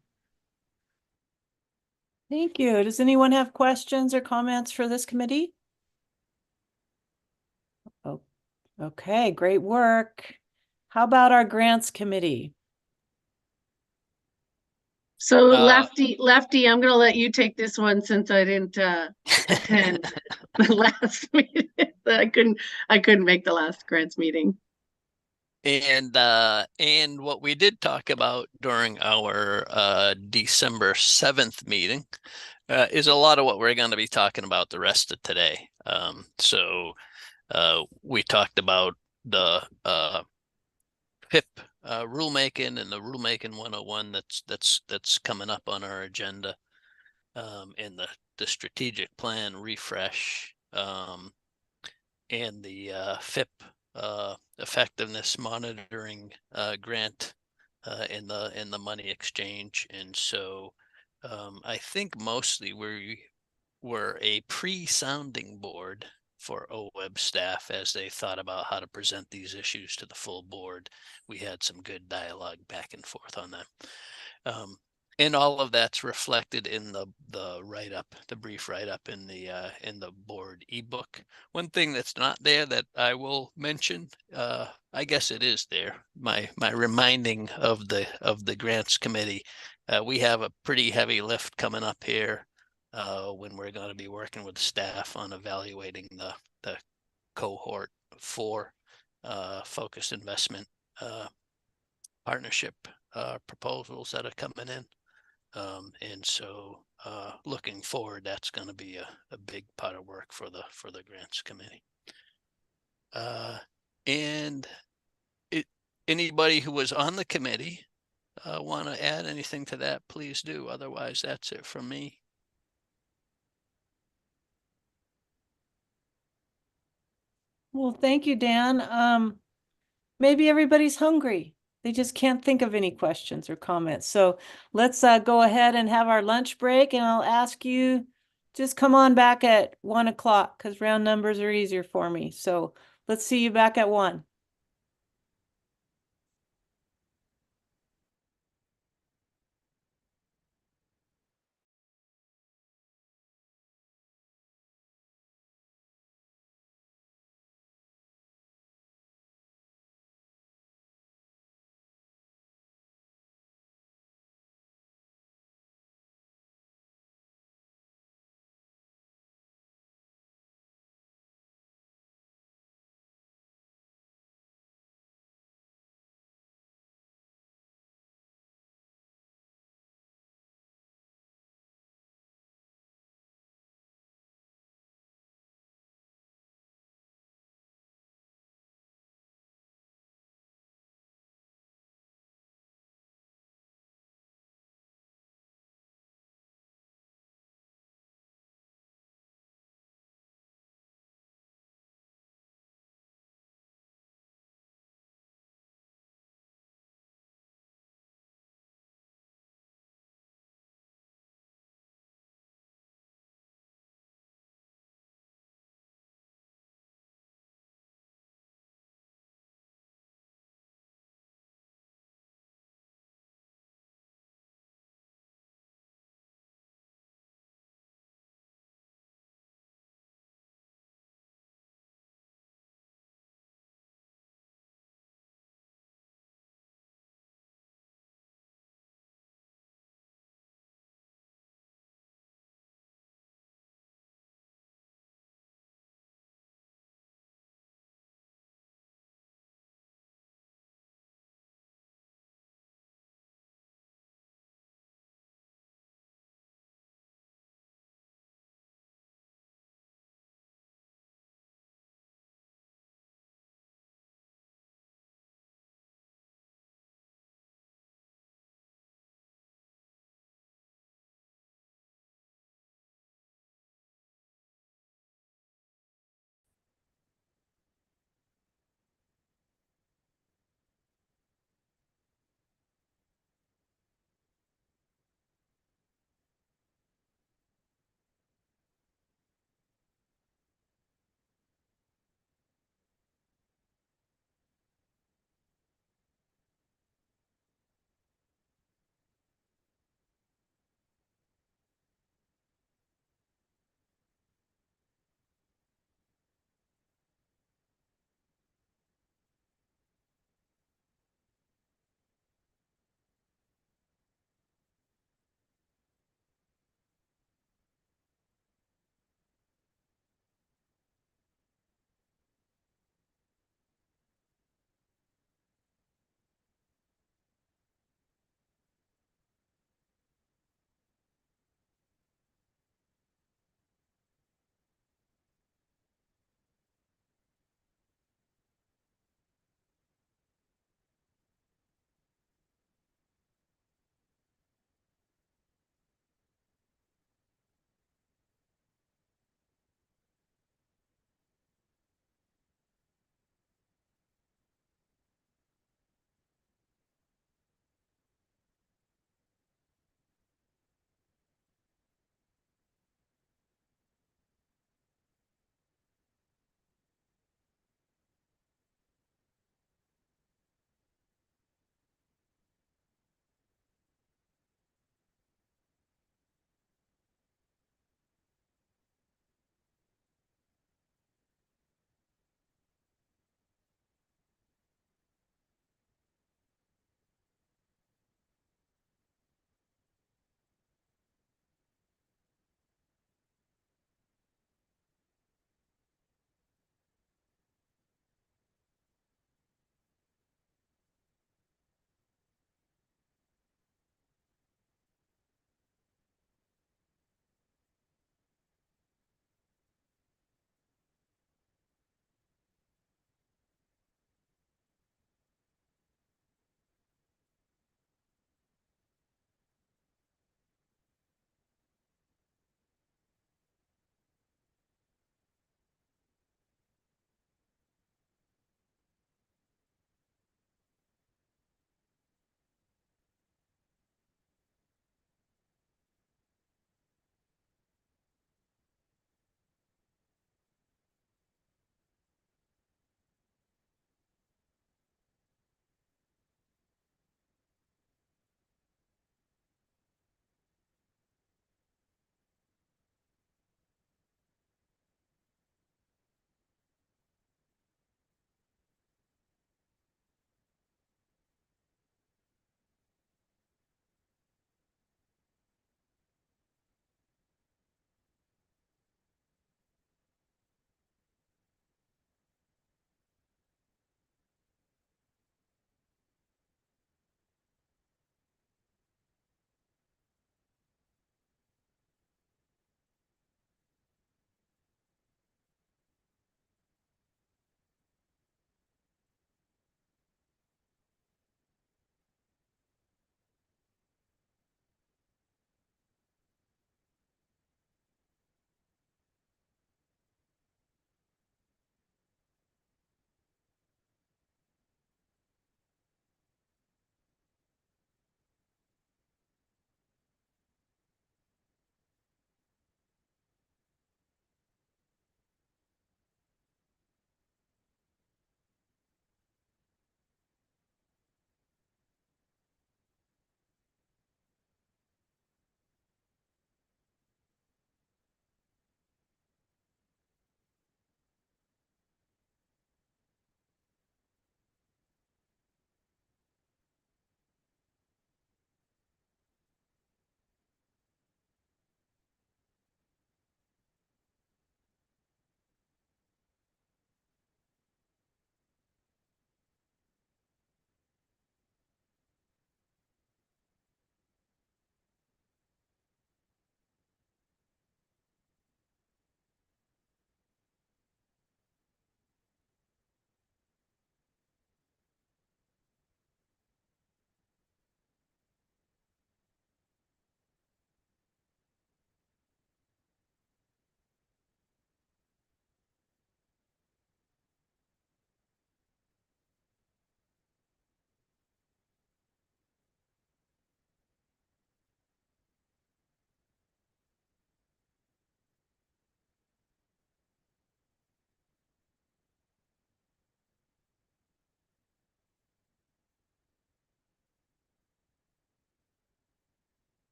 Thank you. Does anyone have questions or comments for this committee? Oh, okay, great work. How about our grants committee? So Lefty, I'm going to let you take this one since I didn't attend the last meeting. I couldn't make the last grants meeting. And what we did talk about during our December 7th meeting is a lot of what we're going to be talking about the rest of today. So we talked about the PIP rulemaking and the Rulemaking 101 that's coming up on our agenda, and the strategic plan refresh, and the FIP effectiveness monitoring grant in the money exchange. And so I think mostly we were a pre-sounding board for OWEB staff as they thought about how to present these issues to the full board. We had some good dialogue back and forth on that. And all of that's reflected in the write-up, the brief write-up in the board ebook. One thing that's not there that I will mention, I guess it is there, my reminding of the grants committee. We have a pretty heavy lift coming up here when we're going to be working with staff on evaluating the cohort 4 focused investment partnership proposals that are coming in. And so looking forward, that's going to be a big part of work for the grants committee. And anybody who was on the committee want to add anything to that, please do. Otherwise, that's it from me. Well, thank you, Dan. Maybe everybody's hungry. They just can't think of any questions or comments. So let's go ahead and have our lunch break, and I'll ask you just come on back at 1 o'clock because round numbers are easier for me. So let's see you back at 1.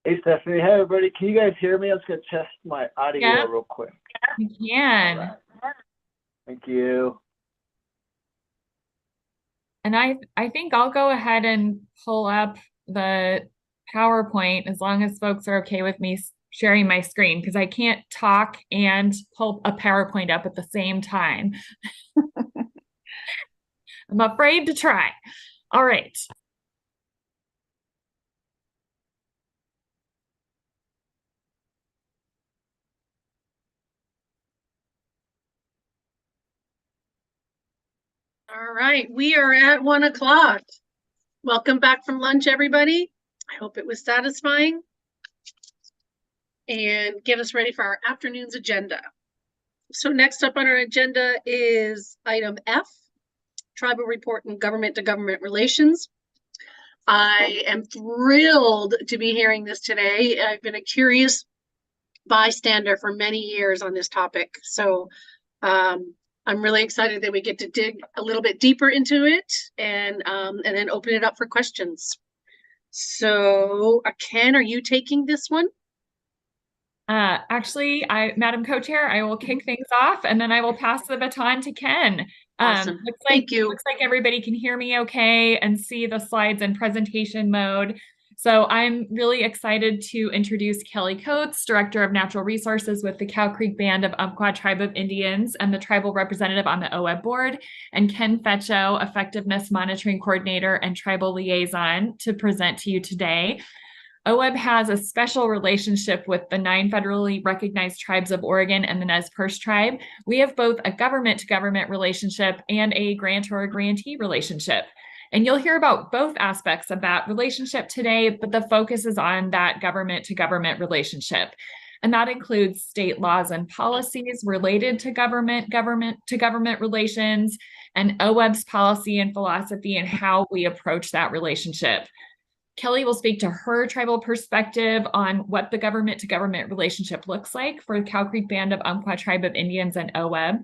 Hey, Stephanie. Hey, everybody. Can you guys hear me? I'm just going to test my audio Yeah. real quick. You can. All right. Thank you. And I think I'll go ahead and pull up the PowerPoint as long as folks are okay with me sharing my screen, because I can't talk and pull a PowerPoint up at the same time. I'm afraid to try. All right. All right, we are at 1 o'clock. Welcome back from lunch, everybody. I hope it was satisfying. And get us ready for our afternoon's agenda. So next up on our agenda is item F, Tribal Report and Government to Government Relations. I am thrilled to be hearing this today. I've been a curious bystander for many years on this topic. So I'm really excited that we get to dig a little bit deeper into it and then open it up for questions. So Ken, are you taking this one? Actually, Madam Co-Chair, I will kick things off and then I will pass the baton to Ken. Awesome. Thank you. Looks like everybody can hear me okay and see the slides in presentation mode. So I'm really excited to introduce Kelly Coates, Director of Natural Resources with the Cow Creek Band of Umpqua Tribe of Indians and the Tribal Representative on the OWEB Board, and Ken Fetcho, Effectiveness Monitoring Coordinator and Tribal Liaison, to present to you today. OWEB has a special relationship with the 9 federally recognized tribes of Oregon and the Nez Perce tribe. We have both a government-to-government relationship and a grantor-grantee relationship. And you'll hear about both aspects of that relationship today, but the focus is on that government-to-government relationship. And that includes state laws and policies related to government-to-government relations, and OWEB's policy and philosophy and how we approach that relationship. Kelly will speak to her tribal perspective on what the government-to-government relationship looks like for the Cow Creek Band of Umpqua Tribe of Indians and OWEB.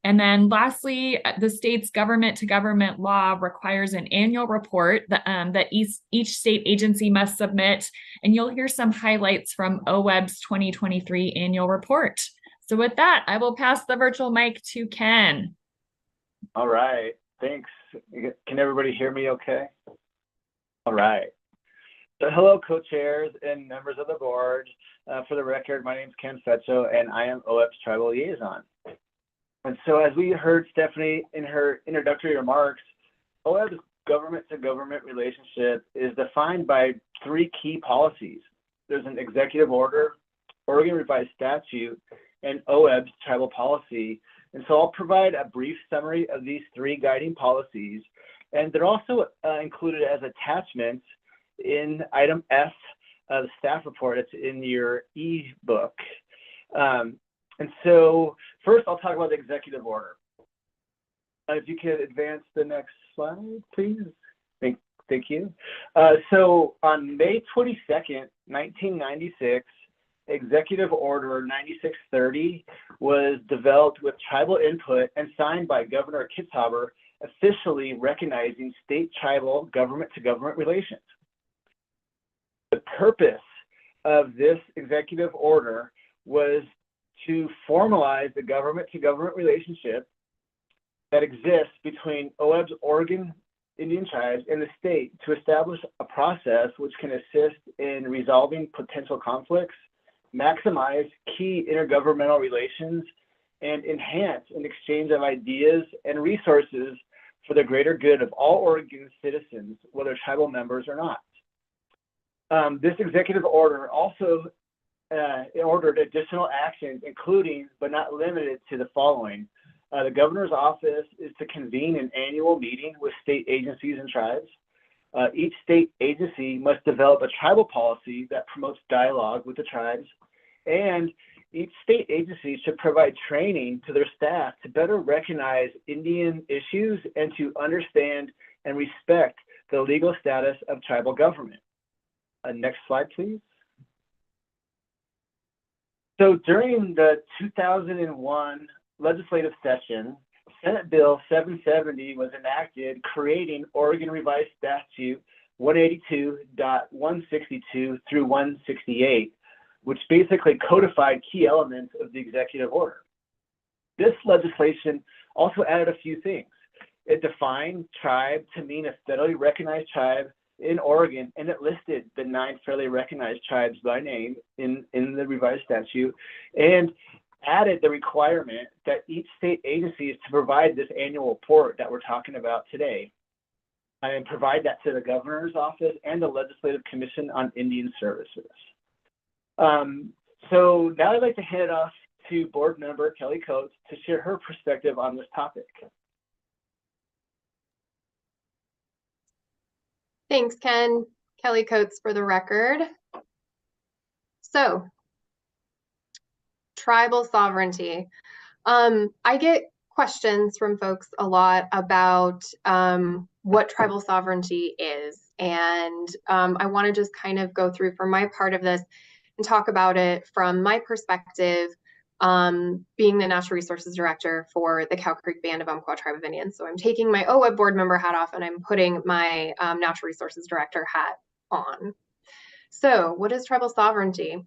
And then lastly, the state's government-to-government law requires an annual report that each state agency must submit. And you'll hear some highlights from OWEB's 2023 annual report. So with that, I will pass the virtual mic to Ken. All right. Thanks. Can everybody hear me okay? All right. So hello, co-chairs and members of the board. For the record, my name is Ken Fetcho, and I am OWEB's Tribal Liaison. And so as we heard Stephanie in her introductory remarks, OWEB's government-to-government relationship is defined by 3 key policies. There's an executive order, Oregon Revised Statute, and OWEB's tribal policy. And so I'll provide a brief summary of these 3 guiding policies. And they're also included as attachments in item F of the staff report. It's in your e-book. And so first I'll talk about the executive order. If you could advance the next slide, please. Thank you. So on May 22nd, 1996, Executive Order 9630 was developed with tribal input and signed by Governor Kitzhaber, officially recognizing state tribal government-to-government relations. The purpose of this executive order was to formalize the government-to-government relationship that exists between OWEB's Oregon Indian tribes and the state to establish a process which can assist in resolving potential conflicts, maximize key intergovernmental relations, and enhance an exchange of ideas and resources for the greater good of all Oregon citizens, whether tribal members or not. This executive order also ordered additional actions, including but not limited to the following. The governor's office is to convene an annual meeting with state agencies and tribes. Each state agency must develop a tribal policy that promotes dialogue with the tribes, and each state agency should provide training to their staff to better recognize Indian issues and to understand and respect the legal status of tribal government. Next slide, please. So during the 2001 legislative session, Senate Bill 770 was enacted, creating Oregon Revised Statute 182.162 through 168, which basically codified key elements of the executive order. This legislation also added a few things. It defined tribe to mean a federally recognized tribe in Oregon, and it listed the 9 federally recognized tribes by name in the revised statute, and added the requirement that each state agency is to provide this annual report that we're talking about today, and provide that to the governor's office and the Legislative Commission on Indian Services. So now I'd like to hand it off to board member Kelly Coates to share her perspective on this topic. Thanks, Ken. Kelly Coates for the record. So, tribal sovereignty. I get questions from folks a lot about what tribal sovereignty is. And I want to just kind of go through for my part of this and talk about it from my perspective, being the Natural Resources Director for the Cow Creek Band of Umpqua Tribe of Indians. So I'm taking my OWEB board member hat off and I'm putting my Natural Resources Director hat on. So what is tribal sovereignty?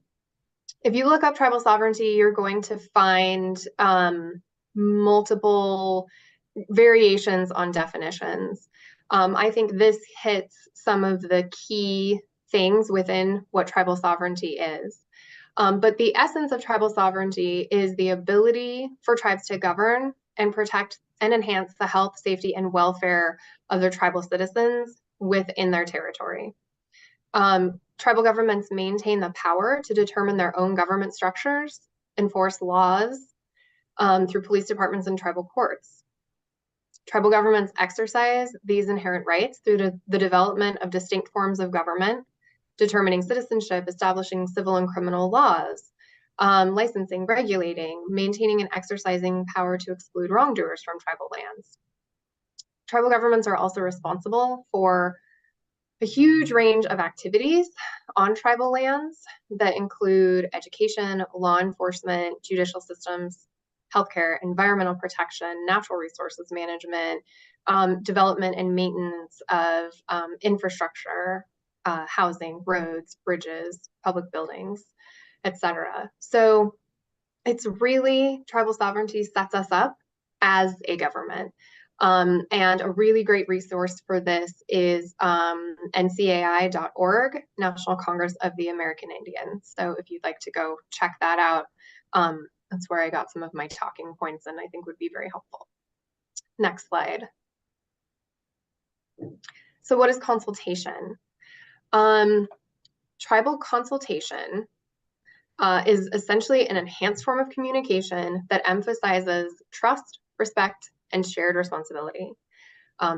If you look up tribal sovereignty, you're going to find multiple variations on definitions. I think this hits some of the key things within what tribal sovereignty is. But the essence of tribal sovereignty is the ability for tribes to govern and protect and enhance the health, safety, and welfare of their tribal citizens within their territory. Tribal governments maintain the power to determine their own government structures, enforce laws through police departments and tribal courts. Tribal governments exercise these inherent rights through the development of distinct forms of government, determining citizenship, establishing civil and criminal laws, licensing, regulating, maintaining and exercising power to exclude wrongdoers from tribal lands. Tribal governments are also responsible for a huge range of activities on tribal lands that include education, law enforcement, judicial systems, healthcare, environmental protection, natural resources management, development and maintenance of infrastructure, housing, roads, bridges, public buildings, etc. So it's really, tribal sovereignty sets us up as a government. And a really great resource for this is ncai.org, National Congress of the American Indians. So if you'd like to go check that out, that's where I got some of my talking points and I think would be very helpful. Next slide. So what is consultation? Tribal consultation is essentially an enhanced form of communication that emphasizes trust, respect, and shared responsibility.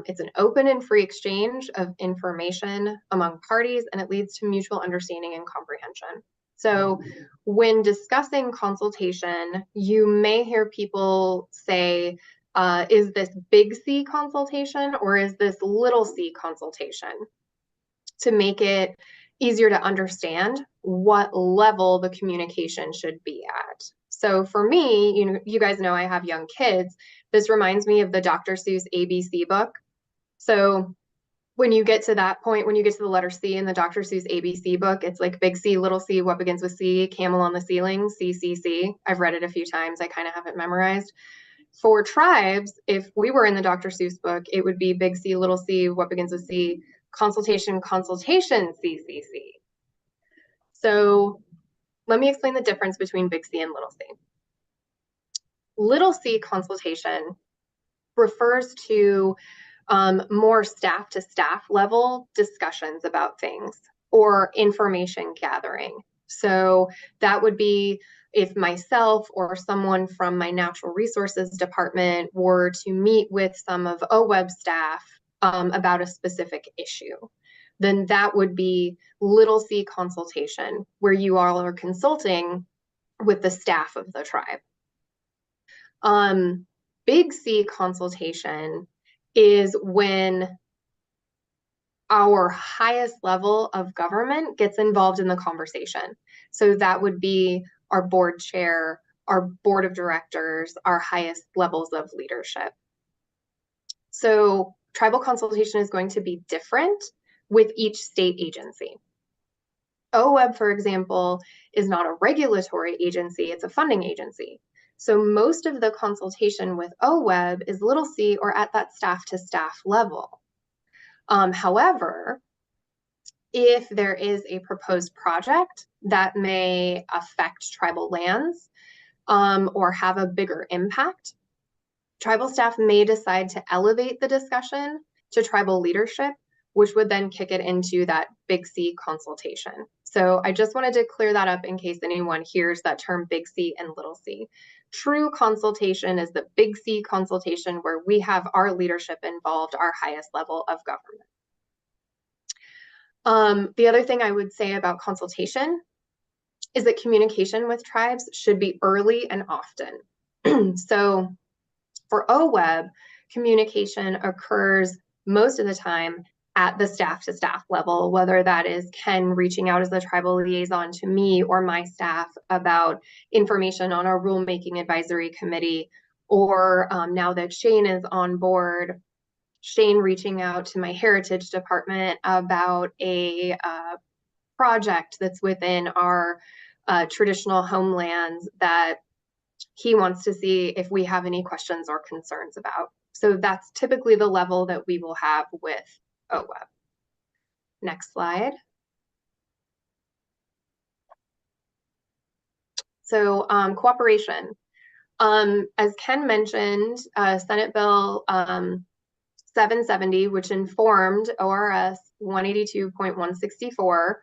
It's an open and free exchange of information among parties, and it leads to mutual understanding and comprehension. So when discussing consultation, you may hear people say, is this big C consultation or is this little c consultation? To make it easier to understand what level the communication should be at. So for me, you guys know I have young kids. This reminds me of the Dr. Seuss ABC book. So when you get to that point, when you get to the letter C in the Dr. Seuss ABC book, it's like big C, little c, what begins with C, camel on the ceiling, C, C, C. I've read it a few times. I kind of have it memorized. For tribes, if we were in the Dr. Seuss book, it would be big C, little c, what begins with C, consultation, consultation, CCC. So let me explain the difference between big C and little c. Little c consultation refers to more staff to staff level discussions about things or information gathering. So that would be if myself or someone from my natural resources department were to meet with some of OWEB staff about a specific issue, then that would be little c consultation, where you all are consulting with the staff of the tribe. Big C consultation is when our highest level of government gets involved in the conversation. So that would be our board chair, our board of directors, our highest levels of leadership. So tribal consultation is going to be different with each state agency. OWEB, for example, is not a regulatory agency, it's a funding agency. So most of the consultation with OWEB is little c or at that staff to staff level. However, if there is a proposed project that may affect tribal lands or have a bigger impact, tribal staff may decide to elevate the discussion to tribal leadership, which would then kick it into that big C consultation. So I just wanted to clear that up in case anyone hears that term big C and little c. True consultation is the big C consultation where we have our leadership involved, our highest level of government. The other thing I would say about consultation is that communication with tribes should be early and often. So for OWEB, communication occurs most of the time at the staff to staff level, whether that is Ken reaching out as the tribal liaison to me or my staff about information on our rulemaking advisory committee, or now that Shane is on board, Shane reaching out to my heritage department about a project that's within our traditional homelands that he wants to see if we have any questions or concerns about. So that's typically the level that we will have with OWEB. Next slide. So cooperation. As Ken mentioned, Senate Bill 770, which informed ORS 182.164,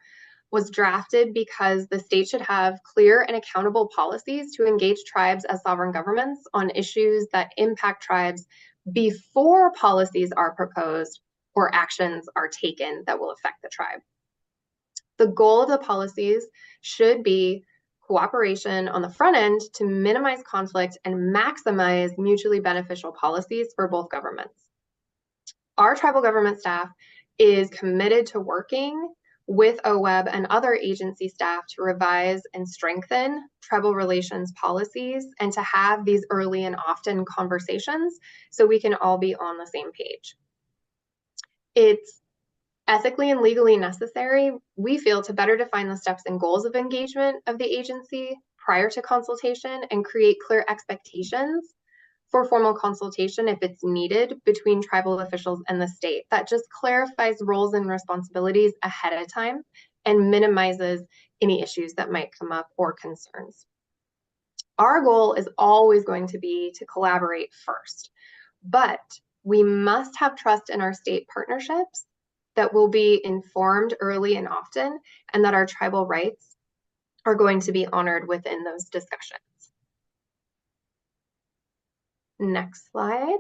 was drafted because the state should have clear and accountable policies to engage tribes as sovereign governments on issues that impact tribes before policies are proposed or actions are taken that will affect the tribe. The goal of the policies should be cooperation on the front end to minimize conflict and maximize mutually beneficial policies for both governments. Our tribal government staff is committed to working with OWEB and other agency staff to revise and strengthen tribal relations policies and to have these early and often conversations so we can all be on the same page. It's ethically and legally necessary, we feel, to better define the steps and goals of engagement of the agency prior to consultation and create clear expectations for formal consultation if it's needed between tribal officials and the state. That just clarifies roles and responsibilities ahead of time and minimizes any issues that might come up or concerns. Our goal is always going to be to collaborate first, but we must have trust in our state partnerships that will be informed early and often, and that our tribal rights are going to be honored within those discussions. Next slide.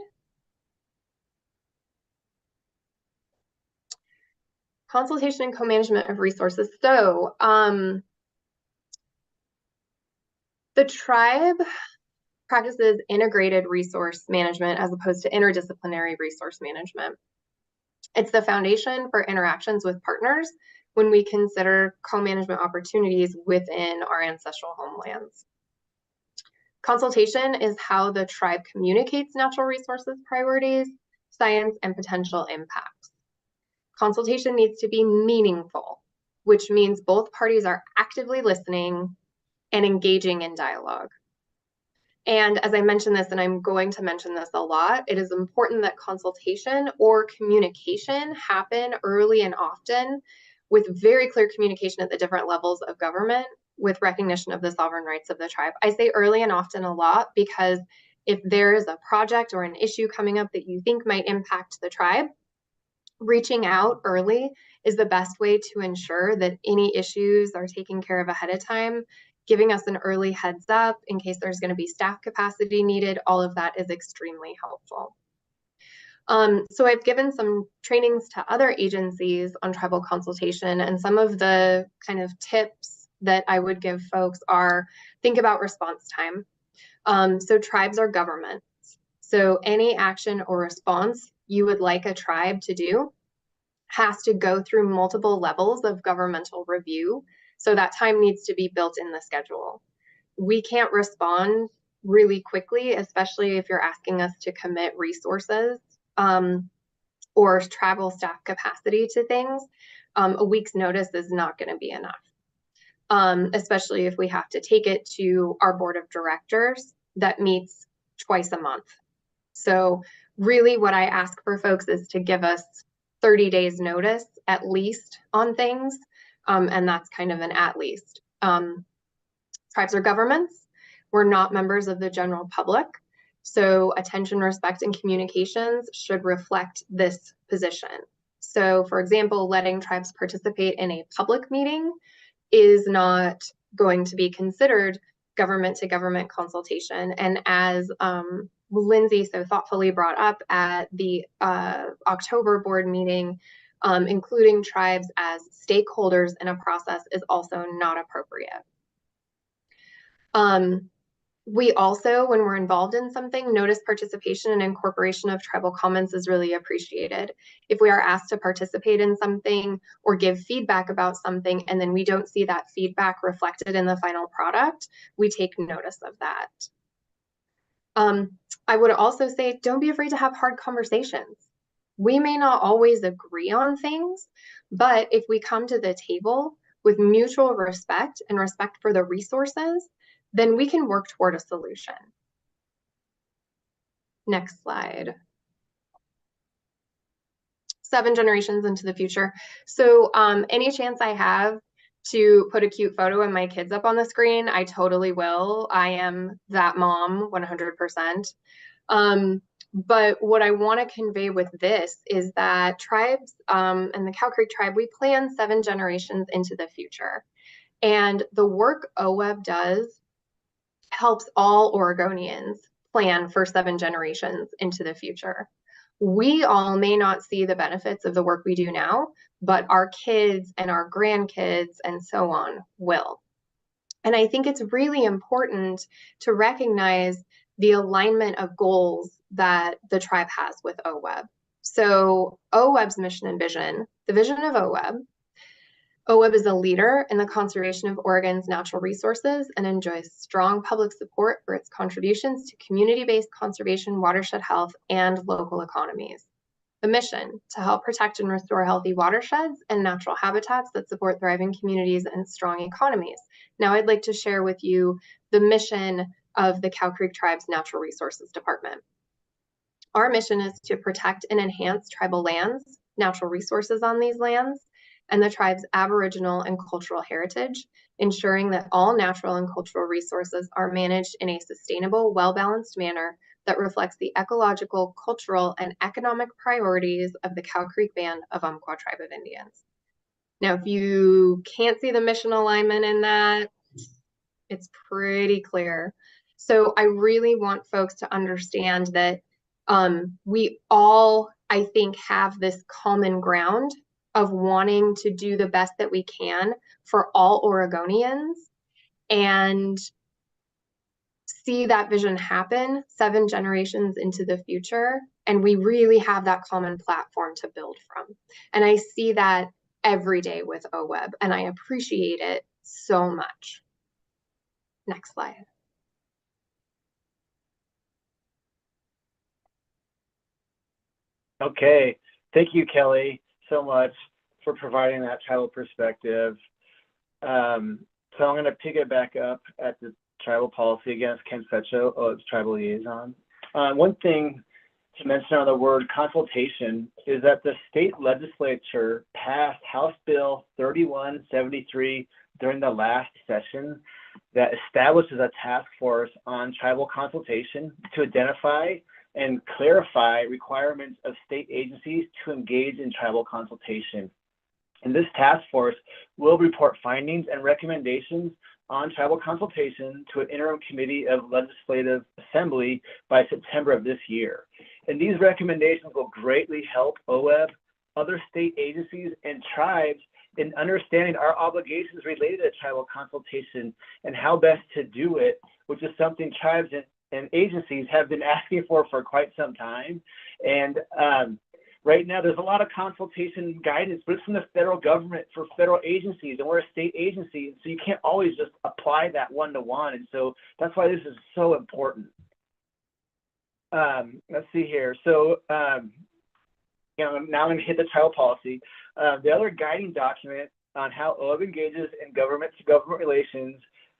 Consultation and co-management of resources. So the tribe practices integrated resource management as opposed to interdisciplinary resource management. It's the foundation for interactions with partners when we consider co-management opportunities within our ancestral homelands. Consultation is how the tribe communicates natural resources priorities, science, and potential impacts. Consultation needs to be meaningful, which means both parties are actively listening and engaging in dialogue. And as I mentioned this, and I'm going to mention this a lot, it is important that consultation or communication happen early and often with very clear communication at the different levels of government with recognition of the sovereign rights of the tribe. I say early and often a lot because if there is a project or an issue coming up that you think might impact the tribe, reaching out early is the best way to ensure that any issues are taken care of ahead of time. Giving us an early heads up in case there's going to be staff capacity needed, all of that is extremely helpful. So I've given some trainings to other agencies on tribal consultation, and some of the kind of tips that I would give folks are think about response time. So tribes are governments. So any action or response you would like a tribe to do has to go through multiple levels of governmental review. So that time needs to be built in the schedule. We can't respond really quickly, especially if you're asking us to commit resources. or travel staff capacity to things, a week's notice is not going to be enough. Especially if we have to take it to our board of directors that meets twice a month. So really what I ask for folks is to give us 30 days notice at least on things. And that's kind of an at least. Tribes are governments. We're not members of the general public. So attention, respect, and communications should reflect this position. So for example, letting tribes participate in a public meeting is not going to be considered government to government consultation. And as Lindsay so thoughtfully brought up at the October board meeting, including tribes as stakeholders in a process is also not appropriate. We also, when we're involved in something, notice participation and incorporation of tribal comments is really appreciated. If we are asked to participate in something or give feedback about something, and then we don't see that feedback reflected in the final product, we take notice of that. I would also say, don't be afraid to have hard conversations. We may not always agree on things, but if we come to the table with mutual respect and respect for the resources, then we can work toward a solution. Next slide. 7 generations into the future. So any chance I have to put a cute photo of my kids up on the screen, I totally will. I am that mom 100%. But what I want to convey with this is that tribes and the Cow Creek tribe, we plan 7 generations into the future. And the work OWEB does helps all Oregonians plan for 7 generations into the future. We all may not see the benefits of the work we do now, but our kids and our grandkids and so on will. And I think it's really important to recognize the alignment of goals that the tribe has with OWEB. So OWEB's mission and vision, the vision of OWEB is a leader in the conservation of Oregon's natural resources and enjoys strong public support for its contributions to community-based conservation, watershed health, and local economies. The mission, to help protect and restore healthy watersheds and natural habitats that support thriving communities and strong economies. Now I'd like to share with you the mission of the Cow Creek Tribe's Natural Resources Department. Our mission is to protect and enhance tribal lands, natural resources on these lands, and the tribe's Aboriginal and cultural heritage, ensuring that all natural and cultural resources are managed in a sustainable, well-balanced manner that reflects the ecological, cultural, and economic priorities of the Cow Creek Band of Umpqua Tribe of Indians. Now, if you can't see the mission alignment in that, it's pretty clear. So I really want folks to understand that we all, I think, have this common ground of wanting to do the best that we can for all Oregonians and see that vision happen 7 generations into the future. And we really have that common platform to build from. And I see that every day with OWEB, and I appreciate it so much. Next slide. Okay, thank you, Kelly, so much for providing that tribal perspective. So I'm going to pick it back up at the tribal policy again. It's Ken Fetcho, OWEB's tribal liaison. One thing to mention on the word consultation is that the state legislature passed House Bill 3173 during the last session that establishes a task force on tribal consultation to identify and clarify requirements of state agencies to engage in tribal consultation. And this task force will report findings and recommendations on tribal consultation to an interim committee of legislative assembly by September of this year. And these recommendations will greatly help OWEB, other state agencies, and tribes in understanding our obligations related to tribal consultation and how best to do it, which is something tribes and agencies have been asking for quite some time. And right now there's a lot of consultation guidance, but it's from the federal government for federal agencies, and we're a state agency, so you can't always just apply that one-to-one. And so that's why this is so important. Let's see here. So now I'm going to hit the tribal policy. The other guiding document on how OWEB engages in government-to-government relations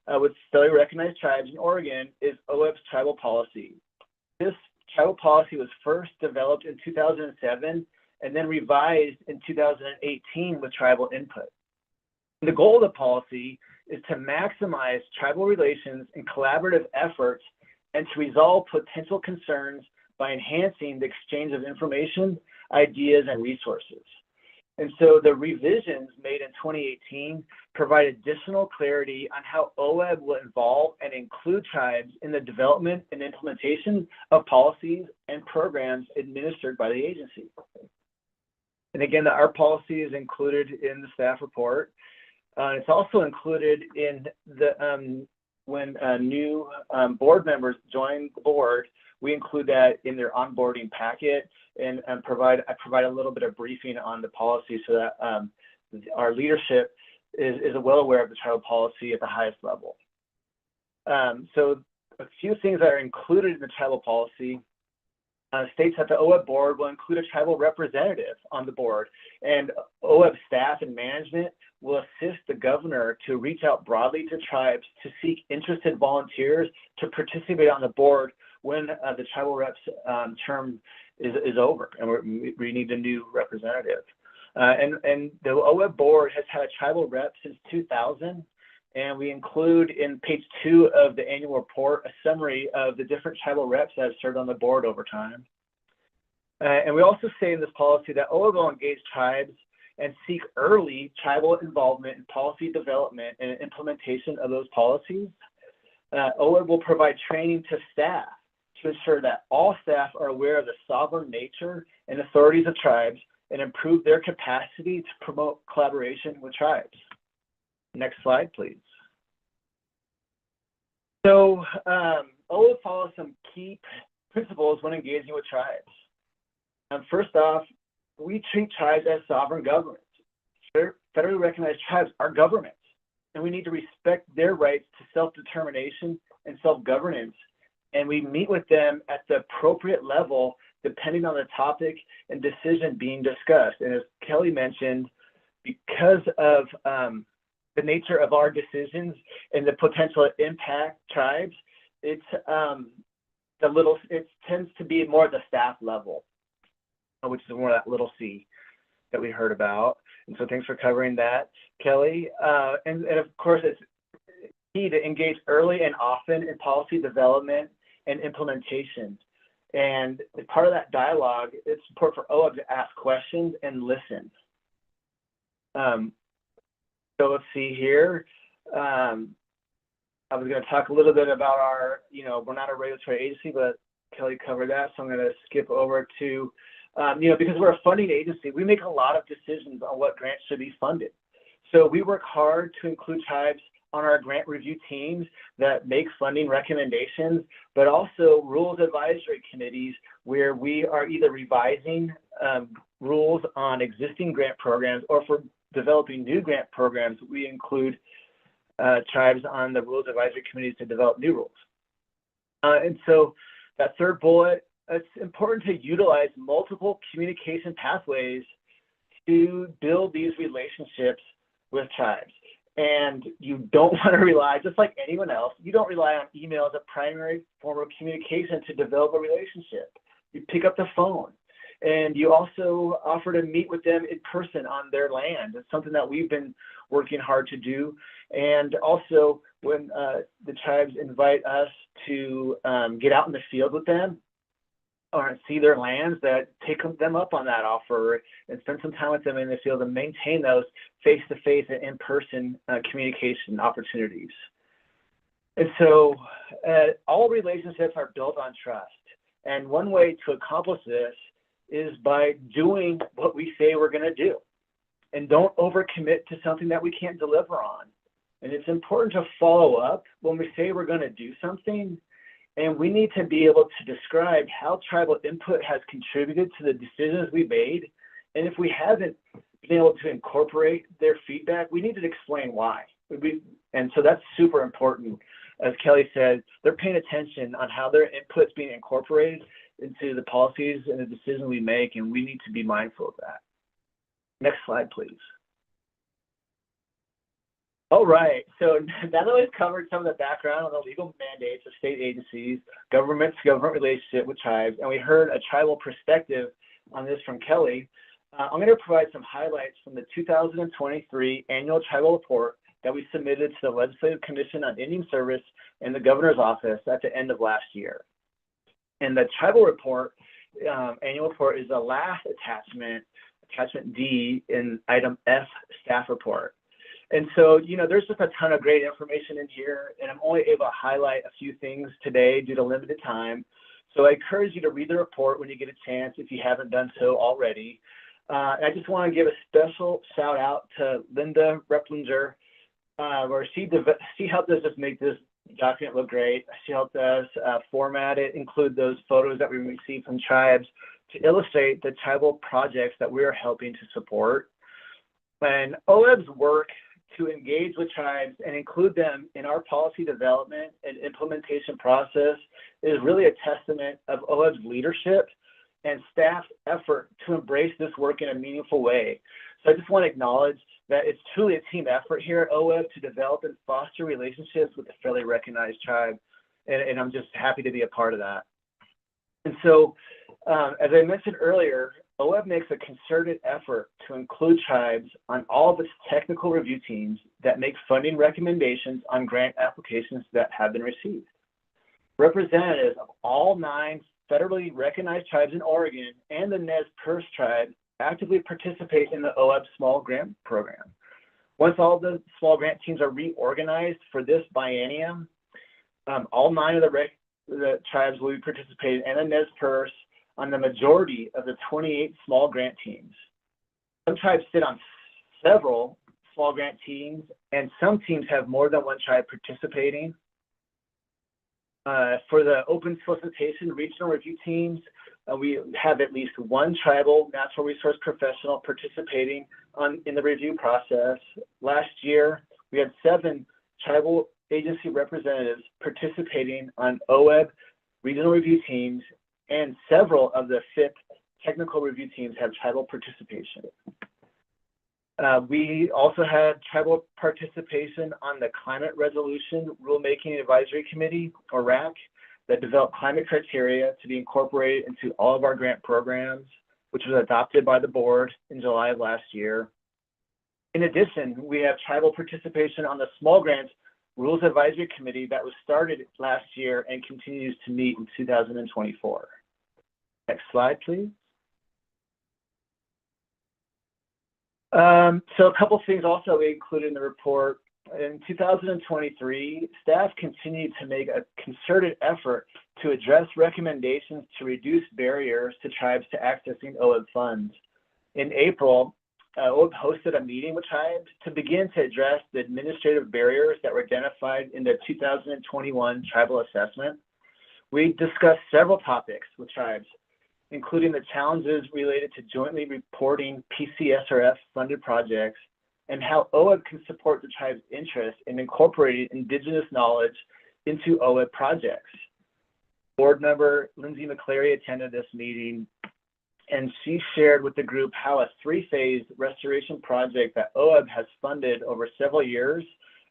with federally recognized tribes in Oregon is OWEB's tribal policy. This tribal policy was first developed in 2007 and then revised in 2018 with tribal input. The goal of the policy is to maximize tribal relations and collaborative efforts and to resolve potential concerns by enhancing the exchange of information, ideas, and resources. And so the revisions made in 2018 provide additional clarity on how OWEB will involve and include tribes in the development and implementation of policies and programs administered by the agency. And again, our policy is included in the staff report. It's also included in the when new board members join the board, we include that in their onboarding packet and I provide a little bit of briefing on the policy so that our leadership is well aware of the tribal policy at the highest level. So a few things that are included in the tribal policy states that the OWEB board will include a tribal representative on the board, and OWEB staff and management will assist the governor to reach out broadly to tribes to seek interested volunteers to participate on the board when the tribal reps term is over and we need a new representative. And the OWEB board has had a tribal rep since 2000, and we include in page 2 of the annual report a summary of the different tribal reps that have served on the board over time. And we also say in this policy that OWEB will engage tribes and seek early tribal involvement in policy development and implementation of those policies. OWEB will provide training to staff to ensure that all staff are aware of the sovereign nature and authorities of tribes and improve their capacity to promote collaboration with tribes. Next slide, please. So OWEB follows some key principles when engaging with tribes. First off, we treat tribes as sovereign governments. Federally recognized tribes are governments, and we need to respect their rights to self-determination and self-governance. And we meet with them at the appropriate level, depending on the topic and decision being discussed. And as Kelly mentioned, because of the nature of our decisions and the potential impact tribes, it tends to be more at the staff level, which is more that little c that we heard about. And so thanks for covering that, Kelly. And of course, it's key to engage early and often in policy development and implementation. And as part of that dialogue, it's important for OWEB to ask questions and listen. So let's see here. I was going to talk a little bit about our, we're not a regulatory agency, but Kelly covered that. So I'm going to skip over to, because we're a funding agency, we make a lot of decisions on what grants should be funded. So we work hard to include tribes on our grant review teams that make funding recommendations, but also rules advisory committees where we are either revising rules on existing grant programs, or for developing new grant programs, we include tribes on the rules advisory committees to develop new rules. And so that third bullet, it's important to utilize multiple communication pathways to build these relationships with tribes. And you don't want to rely, just like anyone else, you don't rely on email as a primary form of communication to develop a relationship. You pick up the phone, and you also offer to meet with them in person on their land. It's something that we've been working hard to do. And also when the tribes invite us to get out in the field with them or see their lands, that take them up on that offer and spend some time with them in the field and maintain those face-to-face and in-person communication opportunities. And so all relationships are built on trust. And one way to accomplish this is by doing what we say we're going to do, and don't overcommit to something that we can't deliver on. And it's important to follow up when we say we're going to do something, and we need to be able to describe how tribal input has contributed to the decisions we made. And if we haven't been able to incorporate their feedback, we need to explain why. And so that's super important. As Kelly said, they're paying attention on how their input's being incorporated, into the policies and the decisions we make, and we need to be mindful of that. Next slide, please. All right, so now that we've covered some of the background on the legal mandates of state agencies, government-to-government relationship with tribes, and we heard a tribal perspective on this from Kelly, I'm going to provide some highlights from the 2023 annual tribal report that we submitted to the Legislative Commission on Indian Service and the Governor's Office at the end of last year. And the tribal report, annual report, is the last attachment, attachment D in item F, staff report. And so, you know, there's just a ton of great information in here, and I'm only able to highlight a few things today due to limited time. So I encourage you to read the report when you get a chance if you haven't done so already. I just want to give a special shout out to Linda Replinger, where she helped us just make this document look great. She helped us format it, include those photos that we received from tribes to illustrate the tribal projects that we are helping to support. And OWEB's work to engage with tribes and include them in our policy development and implementation process is really a testament of OWEB's leadership and staff's effort to embrace this work in a meaningful way. So I just want to acknowledge that it's truly a team effort here at OWEB to develop and foster relationships with a federally recognized tribe, and I'm just happy to be a part of that. And so, as I mentioned earlier, OWEB makes a concerted effort to include tribes on all of its technical review teams that make funding recommendations on grant applications that have been received. Representatives of all 9 federally recognized tribes in Oregon and the Nez Perce tribe actively participate in the OWEB small grant program. Once all the small grant teams are reorganized for this biennium, all 9 of the tribes will be participating, and the Nez Perce, on the majority of the 28 small grant teams. Some tribes sit on several small grant teams, and some teams have more than one tribe participating. For the open solicitation regional review teams, we have at least one tribal natural resource professional participating in the review process. Last year, we had 7 tribal agency representatives participating on OWEB regional review teams, and several of the FIP technical review teams have tribal participation. We also had tribal participation on the Climate Resolution Rulemaking Advisory Committee, or RAC, that developed climate criteria to be incorporated into all of our grant programs, which was adopted by the board in July of last year. In addition, we have tribal participation on the Small Grants Rules Advisory Committee that was started last year and continues to meet in 2024. Next slide, please. So a couple things also we included in the report. In 2023, staff continued to make a concerted effort to address recommendations to reduce barriers to tribes to accessing OWEB funds. In April, OWEB hosted a meeting with tribes to begin to address the administrative barriers that were identified in the 2021 tribal assessment. We discussed several topics with tribes, including the challenges related to jointly reporting PCSRF funded projects and how OWEB can support the tribe's interest in incorporating Indigenous knowledge into OWEB projects. Board member Lindsay McCleary attended this meeting, and she shared with the group how a 3-phase restoration project that OWEB has funded over several years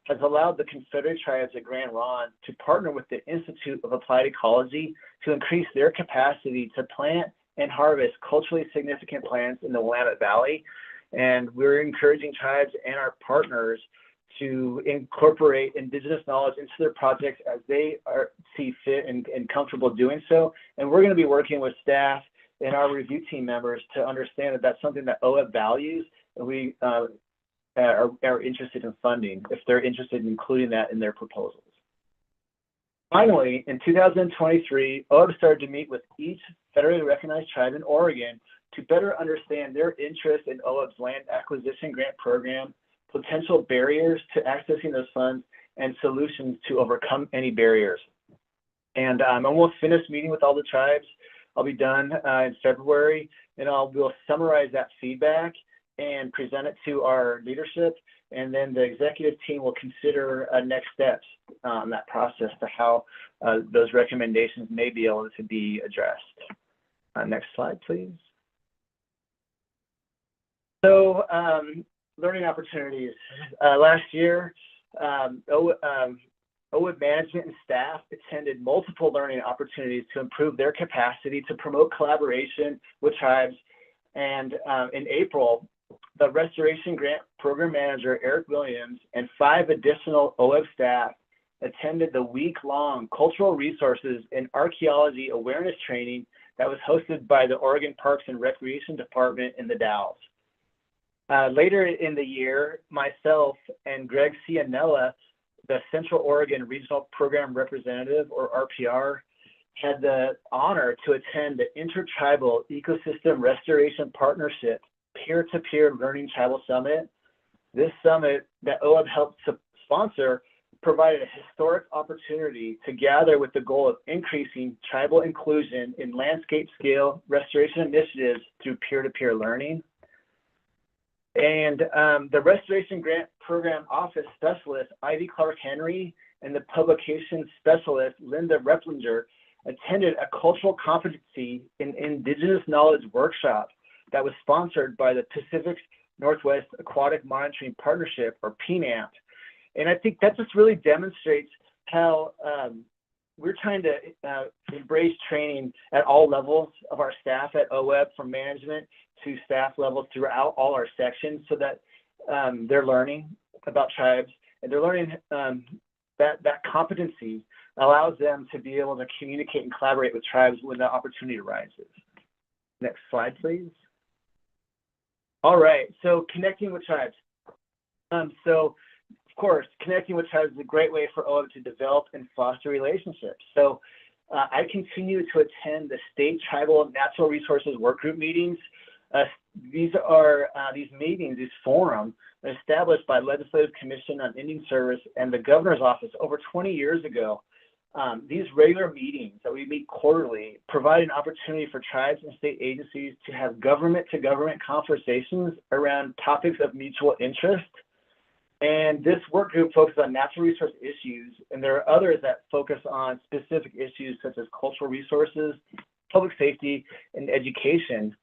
has allowed the Confederate Tribes of Grand Ronde to partner with the Institute of Applied Ecology to increase their capacity to plant and harvest culturally significant plants in the Willamette Valley. And we're encouraging tribes and our partners to incorporate Indigenous knowledge into their projects as they see fit and comfortable doing so. And we're going to be working with staff and our review team members to understand that that's something that OWEB values, and we are interested in funding if they're interested in including that in their proposals. Finally, in 2023, OWEB started to meet with each federally recognized tribe in Oregon to better understand their interest in OWEB's land acquisition grant program, potential barriers to accessing those funds, and solutions to overcome any barriers. And I'm almost finished meeting with all the tribes. I'll be done in February, and we'll summarize that feedback and present it to our leadership and then the executive team will consider next steps on that process to how those recommendations may be able to be addressed. Next slide, please. So learning opportunities. Last year, OWEB management and staff attended multiple learning opportunities to improve their capacity to promote collaboration with tribes. And in April, the Restoration Grant Program Manager, Eric Williams, and 5 additional OWEB staff attended the week-long Cultural Resources and Archaeology Awareness Training that was hosted by the Oregon Parks and Recreation Department in the Dalles. Later in the year, myself and Greg Cianella, the Central Oregon Regional Program Representative, or RPR, had the honor to attend the Intertribal Ecosystem Restoration Partnership Peer-to-Peer Learning Tribal Summit. This summit that OWEB helped sponsor provided a historic opportunity to gather with the goal of increasing tribal inclusion in landscape scale restoration initiatives through peer-to-peer learning. And the Restoration Grant Program Office Specialist, Ivy Clark Henry, and the Publications Specialist, Linda Replinger, attended a cultural competency in Indigenous knowledge workshop that was sponsored by the Pacific Northwest Aquatic Monitoring Partnership, or PNAP. And I think that just really demonstrates how we're trying to embrace training at all levels of our staff at OWEB, from management to staff levels throughout all our sections, so that they're learning about tribes, and they're learning that competency allows them to be able to communicate and collaborate with tribes when the opportunity arises. Next slide, please. All right, so connecting with tribes. So, of course, connecting with tribes is a great way for OWEB to develop and foster relationships. So I continue to attend the State Tribal Natural Resources Workgroup meetings. These meetings, these forums, are established by Legislative Commission on Indian Service and the Governor's Office over 20 years ago. These regular meetings that we meet quarterly provide an opportunity for tribes and state agencies to have government-to-government conversations around topics of mutual interest. And this work group focuses on natural resource issues, and there are others that focus on specific issues such as cultural resources, public safety, and education.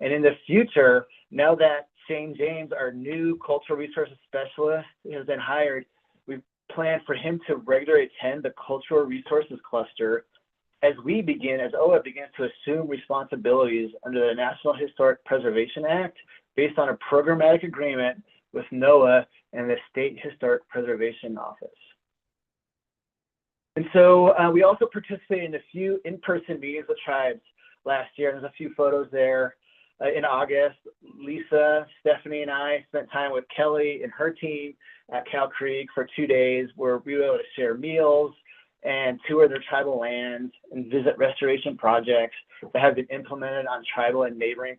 And in the future, now that Shane James, our new cultural resources specialist, has been hired, we plan for him to regularly attend the cultural resources cluster as OWEB begins to assume responsibilities under the National Historic Preservation Act based on a programmatic agreement with NOAA and the State Historic Preservation Office. And so we also participated in a few in-person meetings with tribes last year. There's a few photos there. In August, Lisa, Stephanie, and I spent time with Kelly and her team at Cow Creek for 2 days, where we were able to share meals and tour their tribal lands and visit restoration projects that have been implemented on tribal and neighboring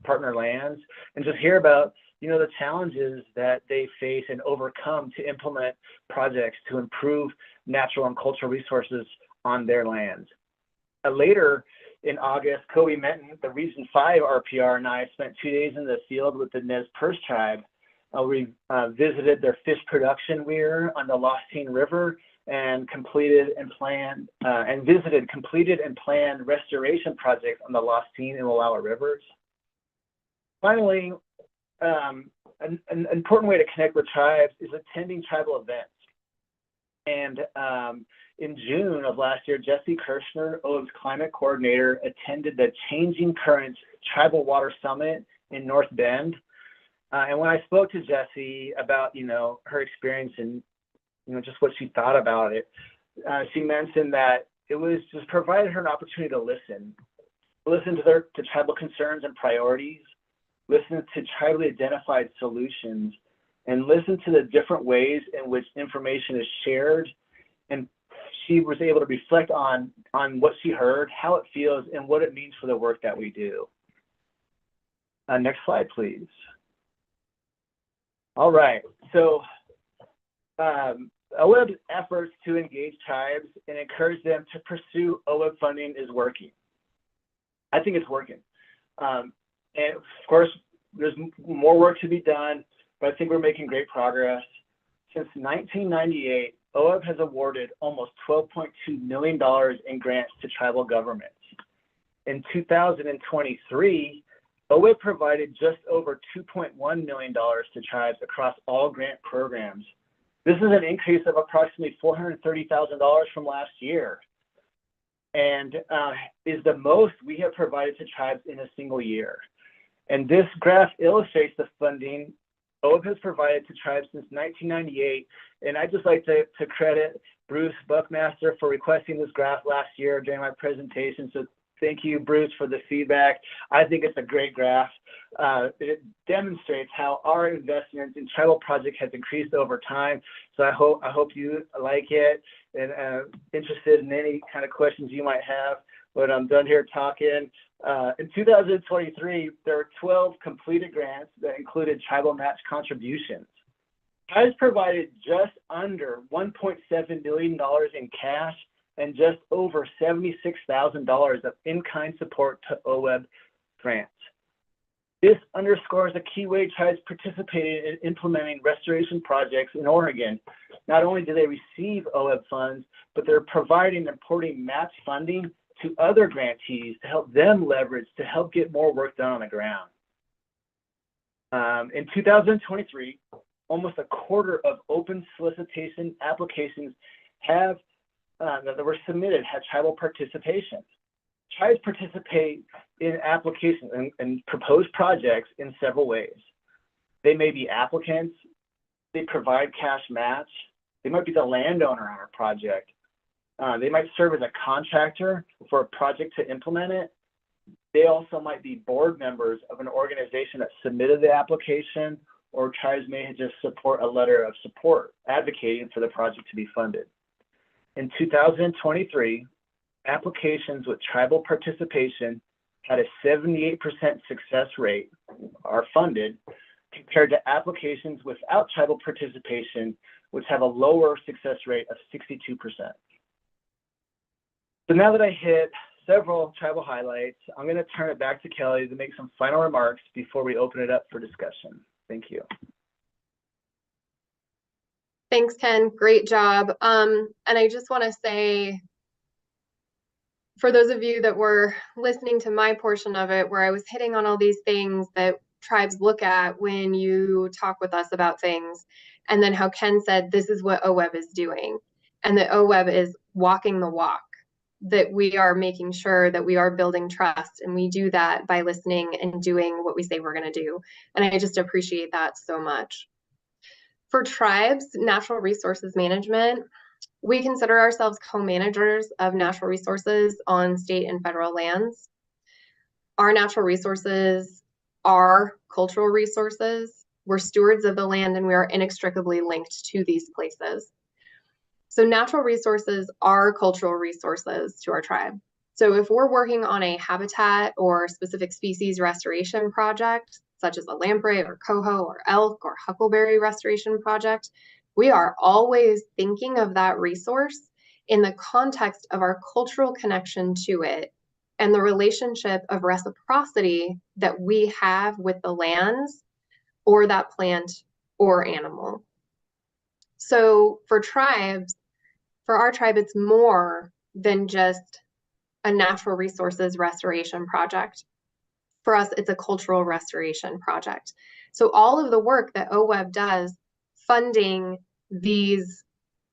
partner lands, and just hear about the challenges that they face and overcome to implement projects to improve natural and cultural resources on their lands. Later in August, Kobe Menton, the Region 5 RPR, and I spent 2 days in the field with the Nez Perce tribe. We visited their fish production weir on the Lost Teen River and completed and planned restoration projects on the Lost Teen and Wallowa rivers. Finally, an important way to connect with tribes is attending tribal events. And in June of last year, Jesse Kirshner, OWEB's climate coordinator, attended the Changing Currents Tribal Water Summit in North Bend. And when I spoke to Jesse about, her experience and, just what she thought about it, she mentioned that it was just provided her an opportunity to listen to tribal concerns and priorities, listen to tribally identified solutions, and listen to the different ways in which information is shared. And she was able to reflect on what she heard, how it feels, and what it means for the work that we do. Next slide, please. All right, so OWEB's efforts to engage tribes and encourage them to pursue OWEB funding is working. I think it's working. And of course, there's more work to be done, but I think we're making great progress. Since 1998, OWEB has awarded almost $12.2 million in grants to tribal governments. In 2023, OWEB provided just over $2.1 million to tribes across all grant programs. This is an increase of approximately $430,000 from last year, and is the most we have provided to tribes in a single year. And this graph illustrates the funding OWEB has provided to tribes since 1998. And I'd just like to credit Bruce Buckmaster for requesting this graph last year during my presentation. So thank you, Bruce, for the feedback. I think it's a great graph. It demonstrates how our investment in tribal projects has increased over time. So I hope you like it and interested in any kind of questions you might have. But I'm done here talking. In 2023, there were 12 completed grants that included tribal match contributions. Tribes provided just under $1.7 billion in cash and just over $76,000 of in-kind support to OWEB grants. This underscores a key way tribes participated in implementing restoration projects in Oregon. Not only do they receive OWEB funds, but they're providing and porting match funding to other grantees to help them leverage to help get more work done on the ground. In 2023, almost a quarter of open solicitation applications that were submitted had tribal participation. Tribes participate in applications and proposed projects in several ways. They may be applicants, they provide cash match, they might be the landowner on a project, they might serve as a contractor for a project to implement it. They also might be board members of an organization that submitted the application, or tribes may just support a letter of support advocating for the project to be funded. In 2023, applications with tribal participation had a 78% success rate, are funded, compared to applications without tribal participation, which have a lower success rate of 62%. So now that I hit several tribal highlights, I'm going to turn it back to Kelly to make some final remarks before we open it up for discussion. Thank you. Thanks, Ken. Great job. And I just want to say, for those of you that were listening to my portion of it, where I was hitting on all these things that tribes look at when you talk with us about things, and then how Ken said, this is what OWEB is doing, and that OWEB is walking the walk, that we are making sure that we are building trust, and we do that by listening and doing what we say we're going to do. And I just appreciate that so much. For tribes, natural resources management, we consider ourselves co-managers of natural resources on state and federal lands. Our natural resources are cultural resources. We're stewards of the land, and we are inextricably linked to these places. So natural resources are cultural resources to our tribe. So if we're working on a habitat or specific species restoration project, such as a lamprey or coho or elk or huckleberry restoration project, we are always thinking of that resource in the context of our cultural connection to it and the relationship of reciprocity that we have with the lands or that plant or animal. So for tribes, for our tribe, it's more than just a natural resources restoration project. For us, it's a cultural restoration project. So all of the work that OWEB does funding these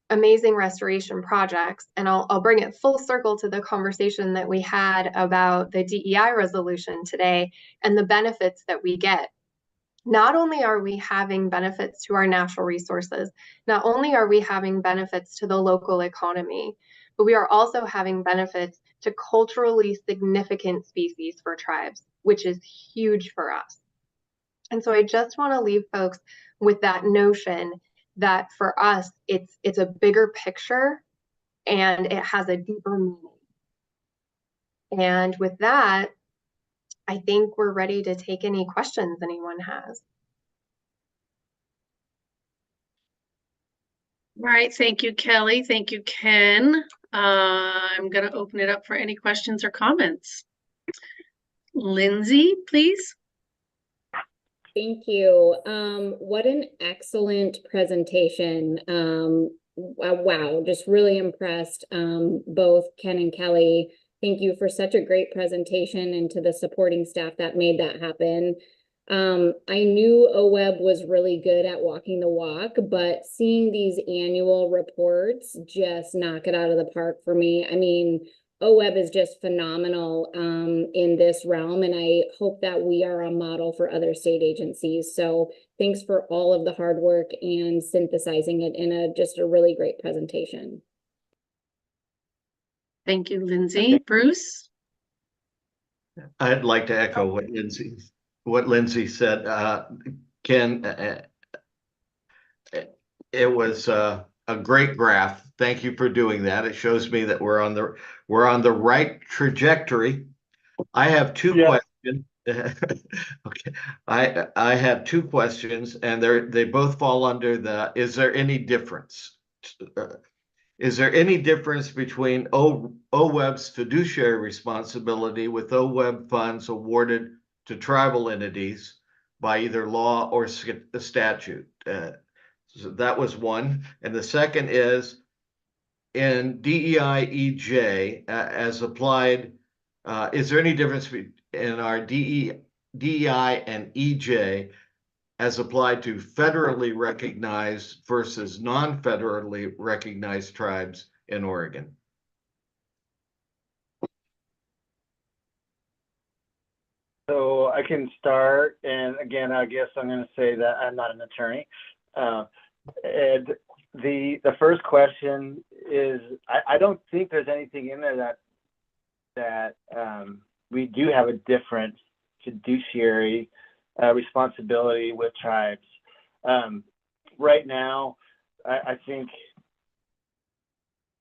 amazing restoration projects, and I'll bring it full circle to the conversation that we had about the DEI resolution today and the benefits that we get. Not only are we having benefits to our natural resources, not only are we having benefits to the local economy, but we are also having benefits to culturally significant species for tribes, which is huge for us. And so I just want to leave folks with that notion that for us, it's a bigger picture and it has a deeper meaning. And with that, I think we're ready to take any questions anyone has. All right, thank you, Kelly. Thank you, Ken. I'm going to open it up for any questions or comments. Lindsay, please. thank you. What an excellent presentation. Wow, just really impressed. Both Ken and Kelly, thank you for such a great presentation, and to the supporting staff that made that happen. I knew OWEB was really good at walking the walk, but seeing these annual reports just knock it out of the park for me. I mean, OWEB is just phenomenal in this realm, and I hope that we are a model for other state agencies. So thanks for all of the hard work and synthesizing it in just a really great presentation. Thank you, Lindsay. Bruce? I'd like to echo what Lindsay said. Ken, it was a great graph. Thank you for doing that. It shows me that we're on the right trajectory. I have two questions. Okay, I have two questions, and they both fall under the: is there any difference? Is there any difference between OWEB's fiduciary responsibility with OWEB funds awarded to tribal entities by either law or statute? So that was one. And the second is, in DEI-EJ as applied, is there any difference in our DEI and EJ as applied to federally recognized versus non-federally recognized tribes in Oregon? So I can start, and again, I guess I'm going to say that I'm not an attorney. And the first question is, I don't think there's anything in there that we do have a different fiduciary responsibility with tribes. Right now, I think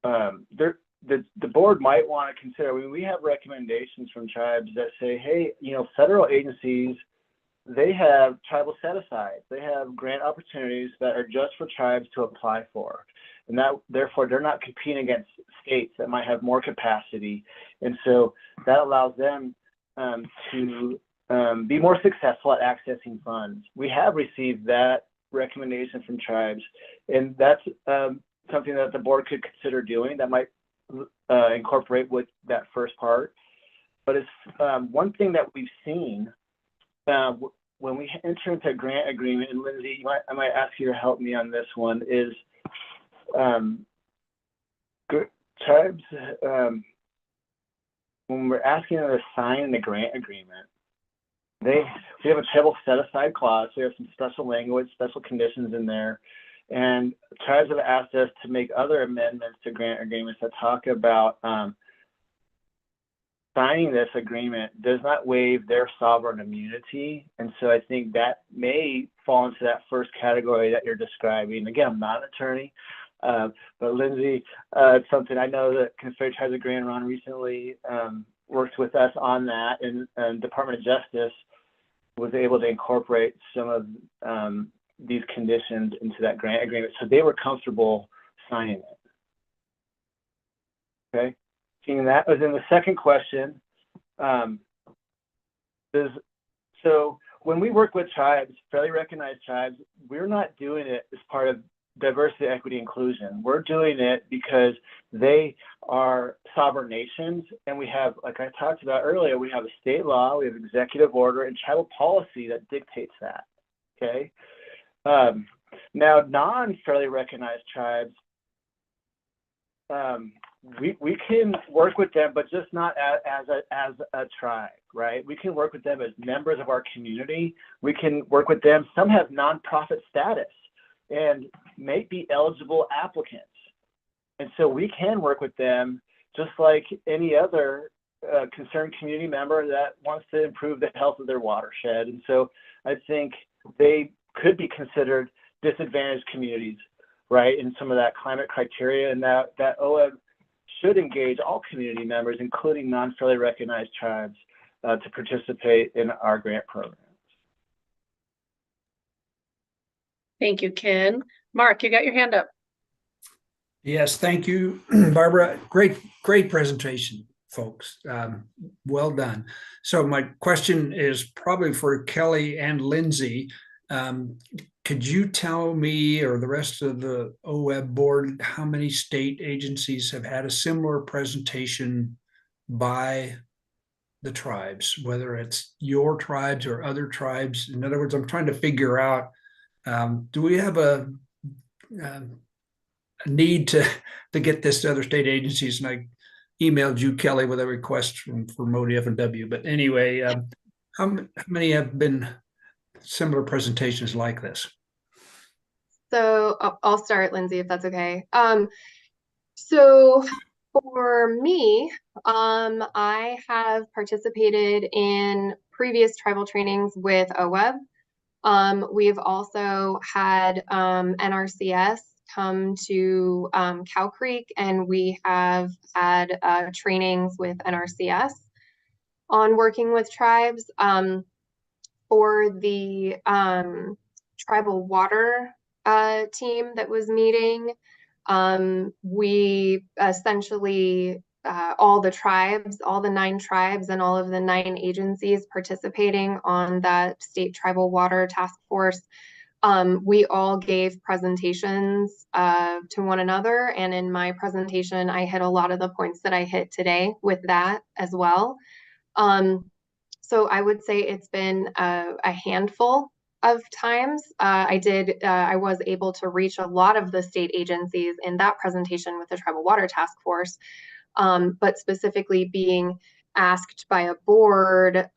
the board might want to consider, I mean, we have recommendations from tribes that say, hey, federal agencies, they have tribal set-asides. They have grant opportunities that are just for tribes to apply for. And that, therefore, they're not competing against states that might have more capacity. And so that allows them to be more successful at accessing funds. We have received that recommendation from tribes, and that's something that the board could consider doing that might incorporate with that first part. But it's one thing that we've seen when we enter into a grant agreement, and Lindsay, I might ask you to help me on this one, is tribes, when we're asking them to sign the grant agreement, we have a tribal set-aside clause. We have some special language, special conditions in there. And tribes have asked us to make other amendments to grant agreements that talk about signing this agreement does not waive their sovereign immunity. And so I think that may fall into that first category that you're describing. Again, I'm not an attorney, but Lindsay, it's something I know that Confederate Tribes of Grand Ron recently worked with us on that, and Department of Justice was able to incorporate some of these conditions into that grant agreement. So they were comfortable signing it. Okay. Seeing that was in the second question. So when we work with tribes, fairly recognized tribes, we're not doing it as part of diversity, equity, inclusion. We're doing it because they are sovereign nations, and we have, like I talked about earlier, we have a state law, we have executive order, and tribal policy that dictates that. Okay. Now, non-fairly recognized tribes, we can work with them, but just not as a tribe, right? We can work with them as members of our community. We can work with them. Some have nonprofit status and may be eligible applicants. And so we can work with them just like any other concerned community member that wants to improve the health of their watershed. And so I think they could be considered disadvantaged communities, right, in some of that climate criteria, and that OWEB should engage all community members, including non-fairly recognized tribes, to participate in our grant programs. Thank you, Ken. Mark, you got your hand up. Yes, thank you, Barbara. Great presentation. folks. Well done. So my question is probably for Kelly and Lindsay. Could you tell me or the rest of the OWEB board how many state agencies have had a similar presentation by the tribes, whether it's your tribes or other tribes? In other words, I'm trying to figure out, do we have a need to get this to other state agencies? And I emailed you, Kelly, with a request from ODF and W. But anyway, how many have been similar presentations like this? So I'll start, Lindsay, if that's okay. So for me, I have participated in previous tribal trainings with OWEB. We've also had NRCS come to Cow Creek, and we have had trainings with NRCS on working with tribes. For the tribal water team that was meeting, we essentially, all the tribes, all the 9 tribes and all of the 9 agencies participating on that state tribal water task force, we all gave presentations to one another. And in my presentation, I hit a lot of the points that I hit today with that as well. So I would say it's been a handful of times. I was able to reach a lot of the state agencies in that presentation with the Tribal Water Task Force, but specifically being asked by a board,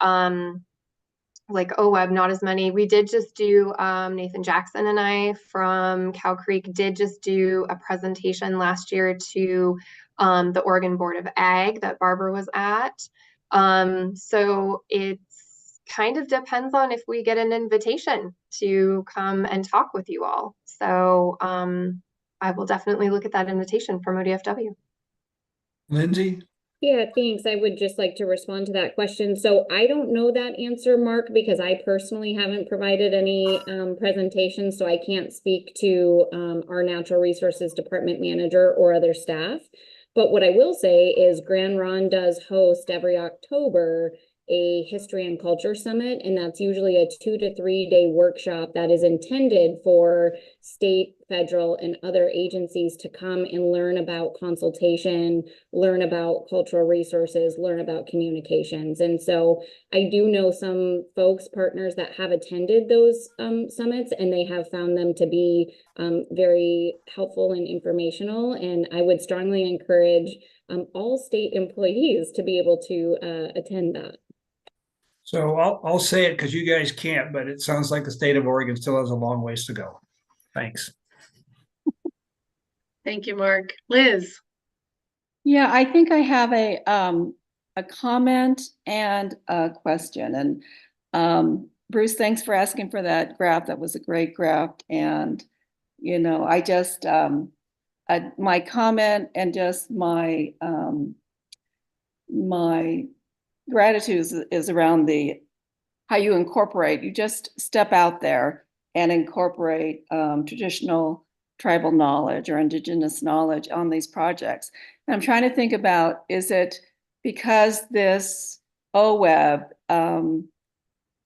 like OWEB, not as many. We did just do, Nathan Jackson and I from Cow Creek did just do a presentation last year to the Oregon Board of Ag that Barbara was at. So it's kind of depends on if we get an invitation to come and talk with you all. So I will definitely look at that invitation from ODFW. Lindsay? Yeah, thanks. I would just like to respond to that question. So I don't know that answer, Mark, because I personally haven't provided any presentations, so I can't speak to our Natural Resources Department manager or other staff. But what I will say is Grand Ronde does host every October a History and Culture Summit, and that's usually a 2 to 3 day workshop that is intended for state, federal, and other agencies to come and learn about consultation, learn about cultural resources, learn about communications. And so I do know some folks, partners that have attended those summits, and they have found them to be very helpful and informational. And I would strongly encourage all state employees to be able to attend that. So I'll say it because you guys can't, but it sounds like the state of Oregon still has a long ways to go. Thanks. Thank you, Mark. Liz? Yeah, I think I have a comment and a question. And Bruce, thanks for asking for that graph. That was a great graph. And, you know, I just, my comment and just my, my gratitude is around how you incorporate, you just step out there and incorporate traditional tribal knowledge or indigenous knowledge on these projects. And I'm trying to think about, is it because this OWEB,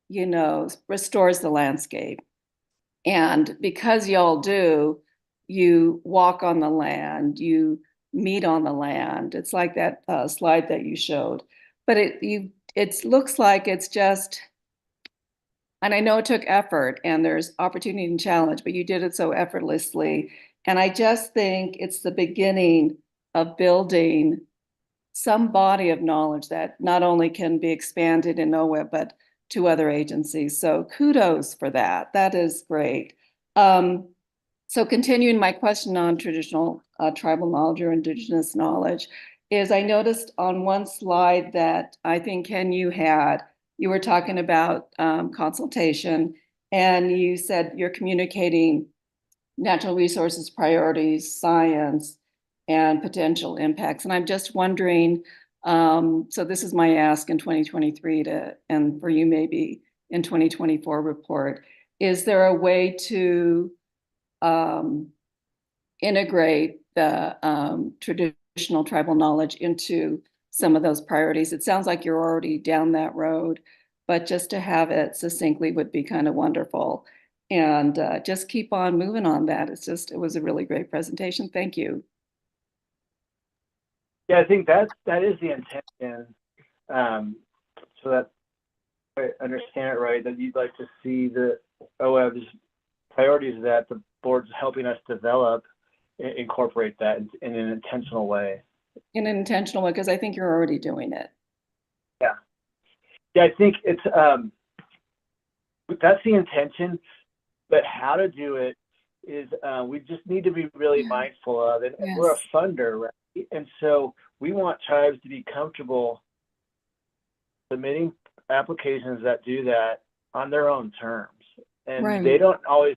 you know, restores the landscape, and because y'all do, you walk on the land, you meet on the land. It's like that slide that you showed. But it looks like it's just, and I know it took effort and there's opportunity and challenge, but you did it so effortlessly. And I just think it's the beginning of building some body of knowledge that not only can be expanded in OWEB, but to other agencies. So kudos for that. That is great. So continuing my question on traditional tribal knowledge or indigenous knowledge, is I noticed on one slide that I think, Ken, you were talking about consultation, and you said you're communicating natural resources priorities, science, and potential impacts. And I'm just wondering, so this is my ask in 2023 and for you maybe in 2024 report, is there a way to integrate the traditional tribal knowledge into some of those priorities. It sounds like you're already down that road, but just to have it succinctly would be kind of wonderful. And just keep on moving on that. It was a really great presentation. Thank you. Yeah, I think that is the intention. So that I understand it right, that you'd like to see the OWEB's priorities that the board's helping us develop, incorporate that in an intentional way. In an intentional way, because I think you're already doing it. Yeah. Yeah, I think it's that's the intention, but how to do it is we just need to be really mindful of it. And we're a funder, right? And so we want tribes to be comfortable submitting applications that do that on their own terms. And they don't always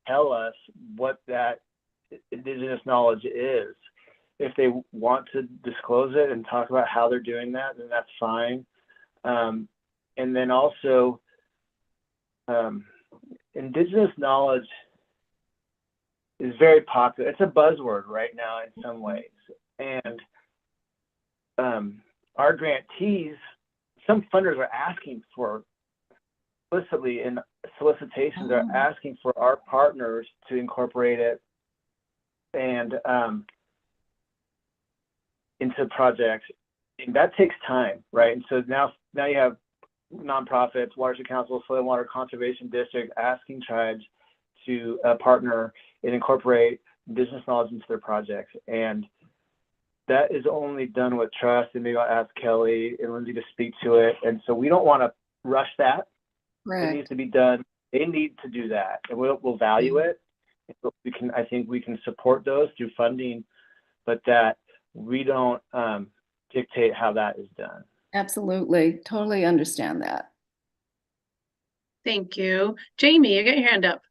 tell us what that indigenous knowledge is. If they want to disclose it and talk about how they're doing that, then that's fine. And then also, indigenous knowledge is very popular. It's a buzzword right now in some ways. And our grantees, some funders are asking for, explicitly in solicitations, are asking for our partners to incorporate it and into projects. And that takes time, right? And so now you have nonprofits, watershed councils, soil and water conservation districts asking tribes to partner and incorporate business knowledge into their projects. And that is only done with trust. And maybe I'll ask Kelly and Lindsay to speak to it. And so we don't want to rush that. It needs to be done. They need to do that, and we'll value it. I think we can support those through funding, but that we don't dictate how that is done. Absolutely. Totally understand that. Thank you. Jamie, you got your hand up.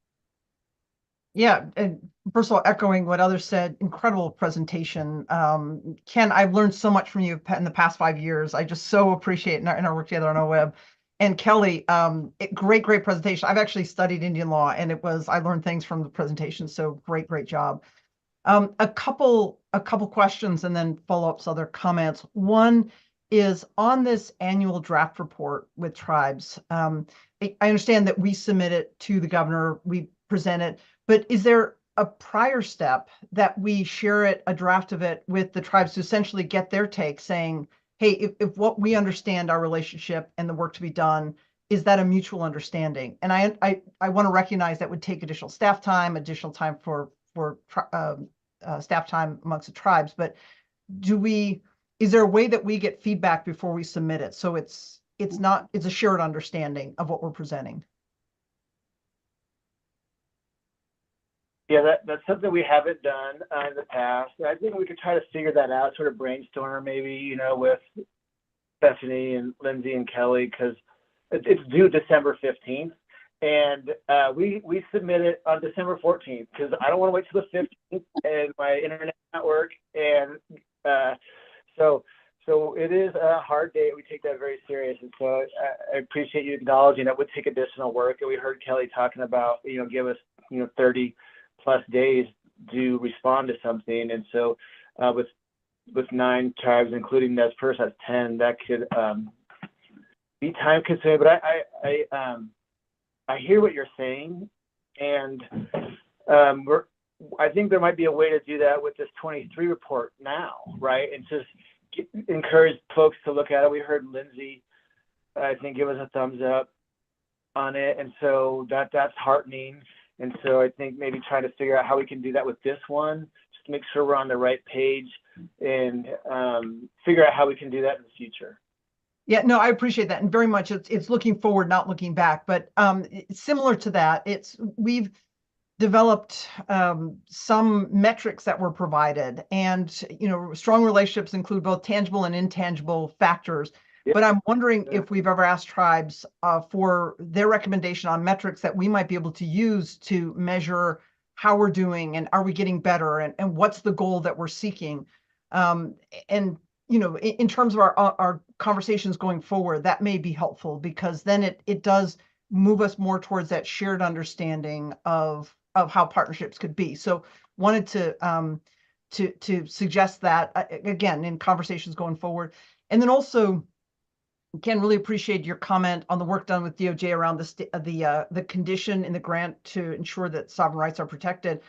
Yeah, and first of all, echoing what others said, incredible presentation. Ken, I've learned so much from you in the past 5 years. I just so appreciate in our work together on OWEB. And Kelly, great presentation. I've actually studied Indian law, and I learned things from the presentation. So great job. A couple questions and then follow-ups, other comments. One is on this annual draft report with tribes. I understand that we submit it to the governor, we present it, but is there a prior step that we share a draft of it with the tribes to essentially get their take, saying, hey, if what we understand our relationship and the work to be done, is that a mutual understanding? And I want to recognize that would take additional staff time for staff time amongst the tribes, but is there a way that we get feedback before we submit it? So it's a shared understanding of what we're presenting. Yeah, that's something we haven't done in the past. I think we could try to figure that out, sort of brainstorm maybe, with Stephanie and Lindsay and Kelly, because it's due December 15th. And we submit it on December 14th because I don't want to wait till the 15th and my internet not work. And so it is a hard date. We take that very serious. And so I appreciate you acknowledging that would take additional work. And we heard Kelly talking about, give us, 30 plus days to respond to something. And so with 9 tribes, including Nez Perce, that's 10, that could be time consuming. But I hear what you're saying, and I think there might be a way to do that with this 23 report now, right? And just encourage folks to look at it. We heard Lindsay, I think, give us a thumbs up on it, and so that's heartening. And so I think maybe trying to figure out how we can do that with this one, just to make sure we're on the right page and figure out how we can do that in the future. Yeah, no, I appreciate that. And very much it's looking forward, not looking back. But similar to that, we've developed some metrics that were provided. And, strong relationships include both tangible and intangible factors. But I'm wondering if we've ever asked tribes for their recommendation on metrics that we might be able to use to measure how we're doing and are we getting better and what's the goal that we're seeking. And in terms of our conversations going forward, that may be helpful because then it does move us more towards that shared understanding of how partnerships could be. So wanted to suggest that again in conversations going forward. And then also, Ken, really appreciate your comment on the work done with DOJ around the condition in the grant to ensure that sovereign rights are protected.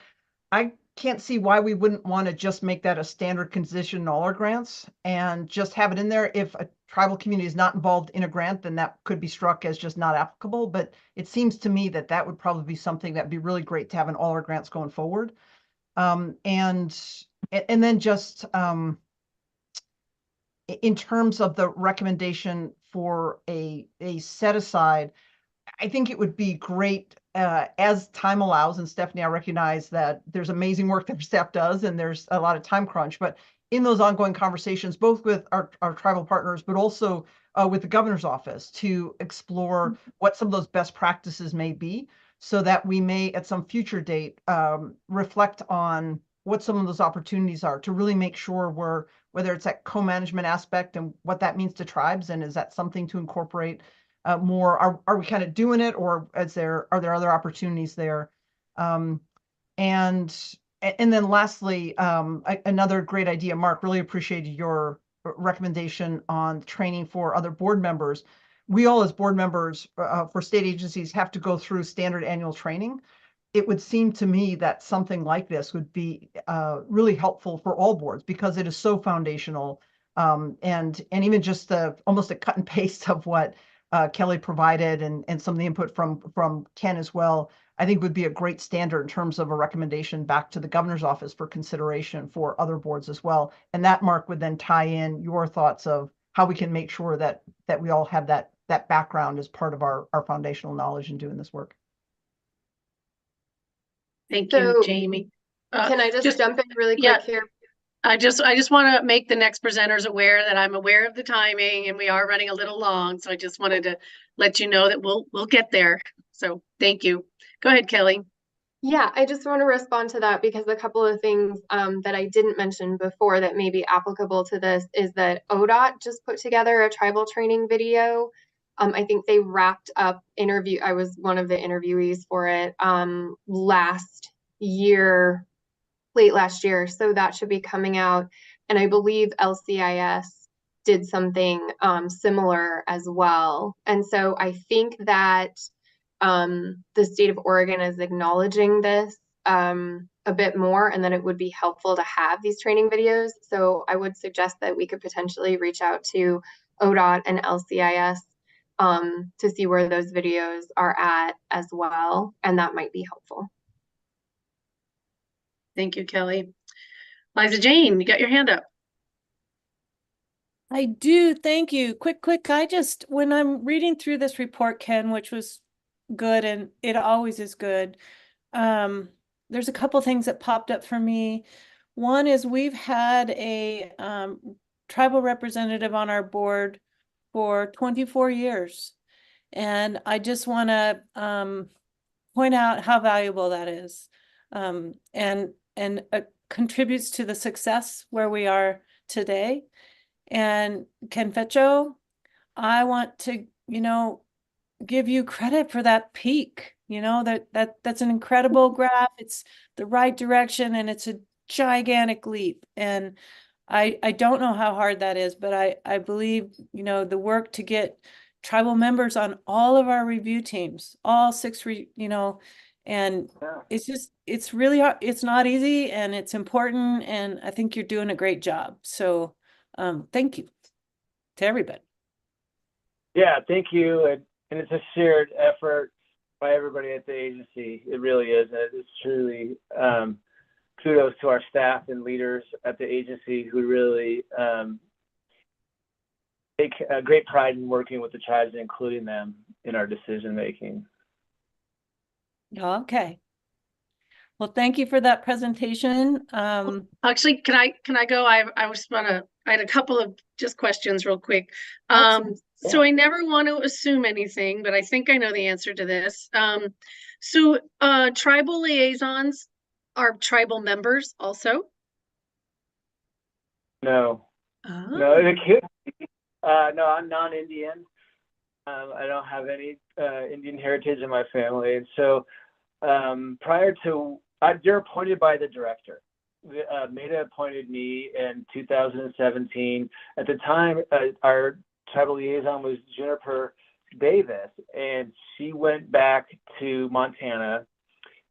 I can't see why we wouldn't want to just make that a standard condition in all our grants and just have it in there. If a tribal community is not involved in a grant, then that could be struck as just not applicable. But it seems to me that that would probably be something that'd be really great to have in all our grants going forward. And then just in terms of the recommendation for a set aside, I think it would be great as time allows. And Stephanie, I recognize that there's amazing work that our staff does and there's a lot of time crunch, but in those ongoing conversations, both with our tribal partners, but also with the governor's office to explore what some of those best practices may be so that we may at some future date reflect on what some of those opportunities are to really make sure we're, whether it's that co-management aspect and what that means to tribes, and is that something to incorporate more? Are we kind of doing it, or are there other opportunities there? And then lastly, another great idea, Mark, really appreciated your recommendation on training for other board members. We all as board members for state agencies have to go through standard annual training. It would seem to me that something like this would be really helpful for all boards because it is so foundational, and even just almost a cut and paste of what Kelly provided and some of the input from Ken as well, I think would be a great standard in terms of a recommendation back to the governor's office for consideration for other boards as well. And that, Mark, would then tie in your thoughts of how we can make sure that we all have that background as part of our foundational knowledge in doing this work. Thank you, Jamie. Can I just jump in really quick here? I just want to make the next presenters aware that I'm aware of the timing and we are running a little long. So I just wanted to let you know that we'll get there. So thank you. Go ahead, Kelly. Yeah, I just want to respond to that because a couple of things that I didn't mention before that may be applicable to this is that ODOT just put together a tribal training video. I think they wrapped up I was one of the interviewees for it late last year. So that should be coming out. And I believe LCIS did something similar as well. And so I think that the state of Oregon is acknowledging this a bit more, and that it would be helpful to have these training videos. So I would suggest that we could potentially reach out to ODOT and LCIS to see where those videos are at as well, and that might be helpful. Thank you, Kelly. Liza Jane, you got your hand up. I do, thank you. Quick, when I'm reading through this report, Ken, which was good, and it always is good, there's a couple things that popped up for me. One is we've had a tribal representative on our board for 24 years. And I just want to point out how valuable that is, and contributes to the success where we are today. And Ken Fecho, I want to, give you credit for that peak. That's an incredible graph. It's the right direction, and it's a gigantic leap. And I don't know how hard that is, but I believe, the work to get tribal members on all of our review teams, all 6, and it's really hard. It's not easy, and it's important. And I think you're doing a great job. So thank you to everybody. Yeah, thank you. And it's a shared effort by everybody at the agency. It really is. It's truly kudos to our staff and leaders at the agency who really take a great pride in working with the tribes and including them in our decision making. Okay. Well, thank you for that presentation. Actually, can I go? I had a couple of just questions real quick. So I never want to assume anything, but I think I know the answer to this. So tribal liaisons are tribal members also? No. Oh. No, no, I'm non-Indian. I don't have any Indian heritage in my family. And so they're appointed by the director. Maida appointed me in 2017. At the time, our tribal liaison was Juniper Davis, and she went back to Montana,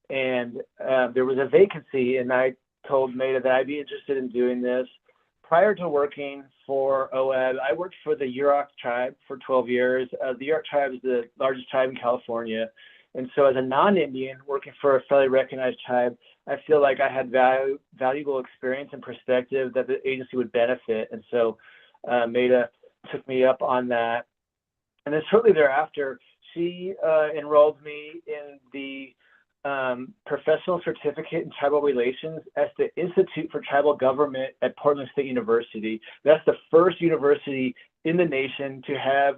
and there was a vacancy, and I told Maida that I'd be interested in doing this. Prior to working for OWEB, I worked for the Yurok tribe for 12 years. The Yurok tribe is the largest tribe in California. And so as a non-Indian working for a federally recognized tribe, I feel like I had valuable experience and perspective that the agency would benefit. And so Maida took me up on that. And then shortly thereafter, she enrolled me in the professional certificate in tribal relations at the Institute for Tribal Government at Portland State University. That's the first university in the nation to have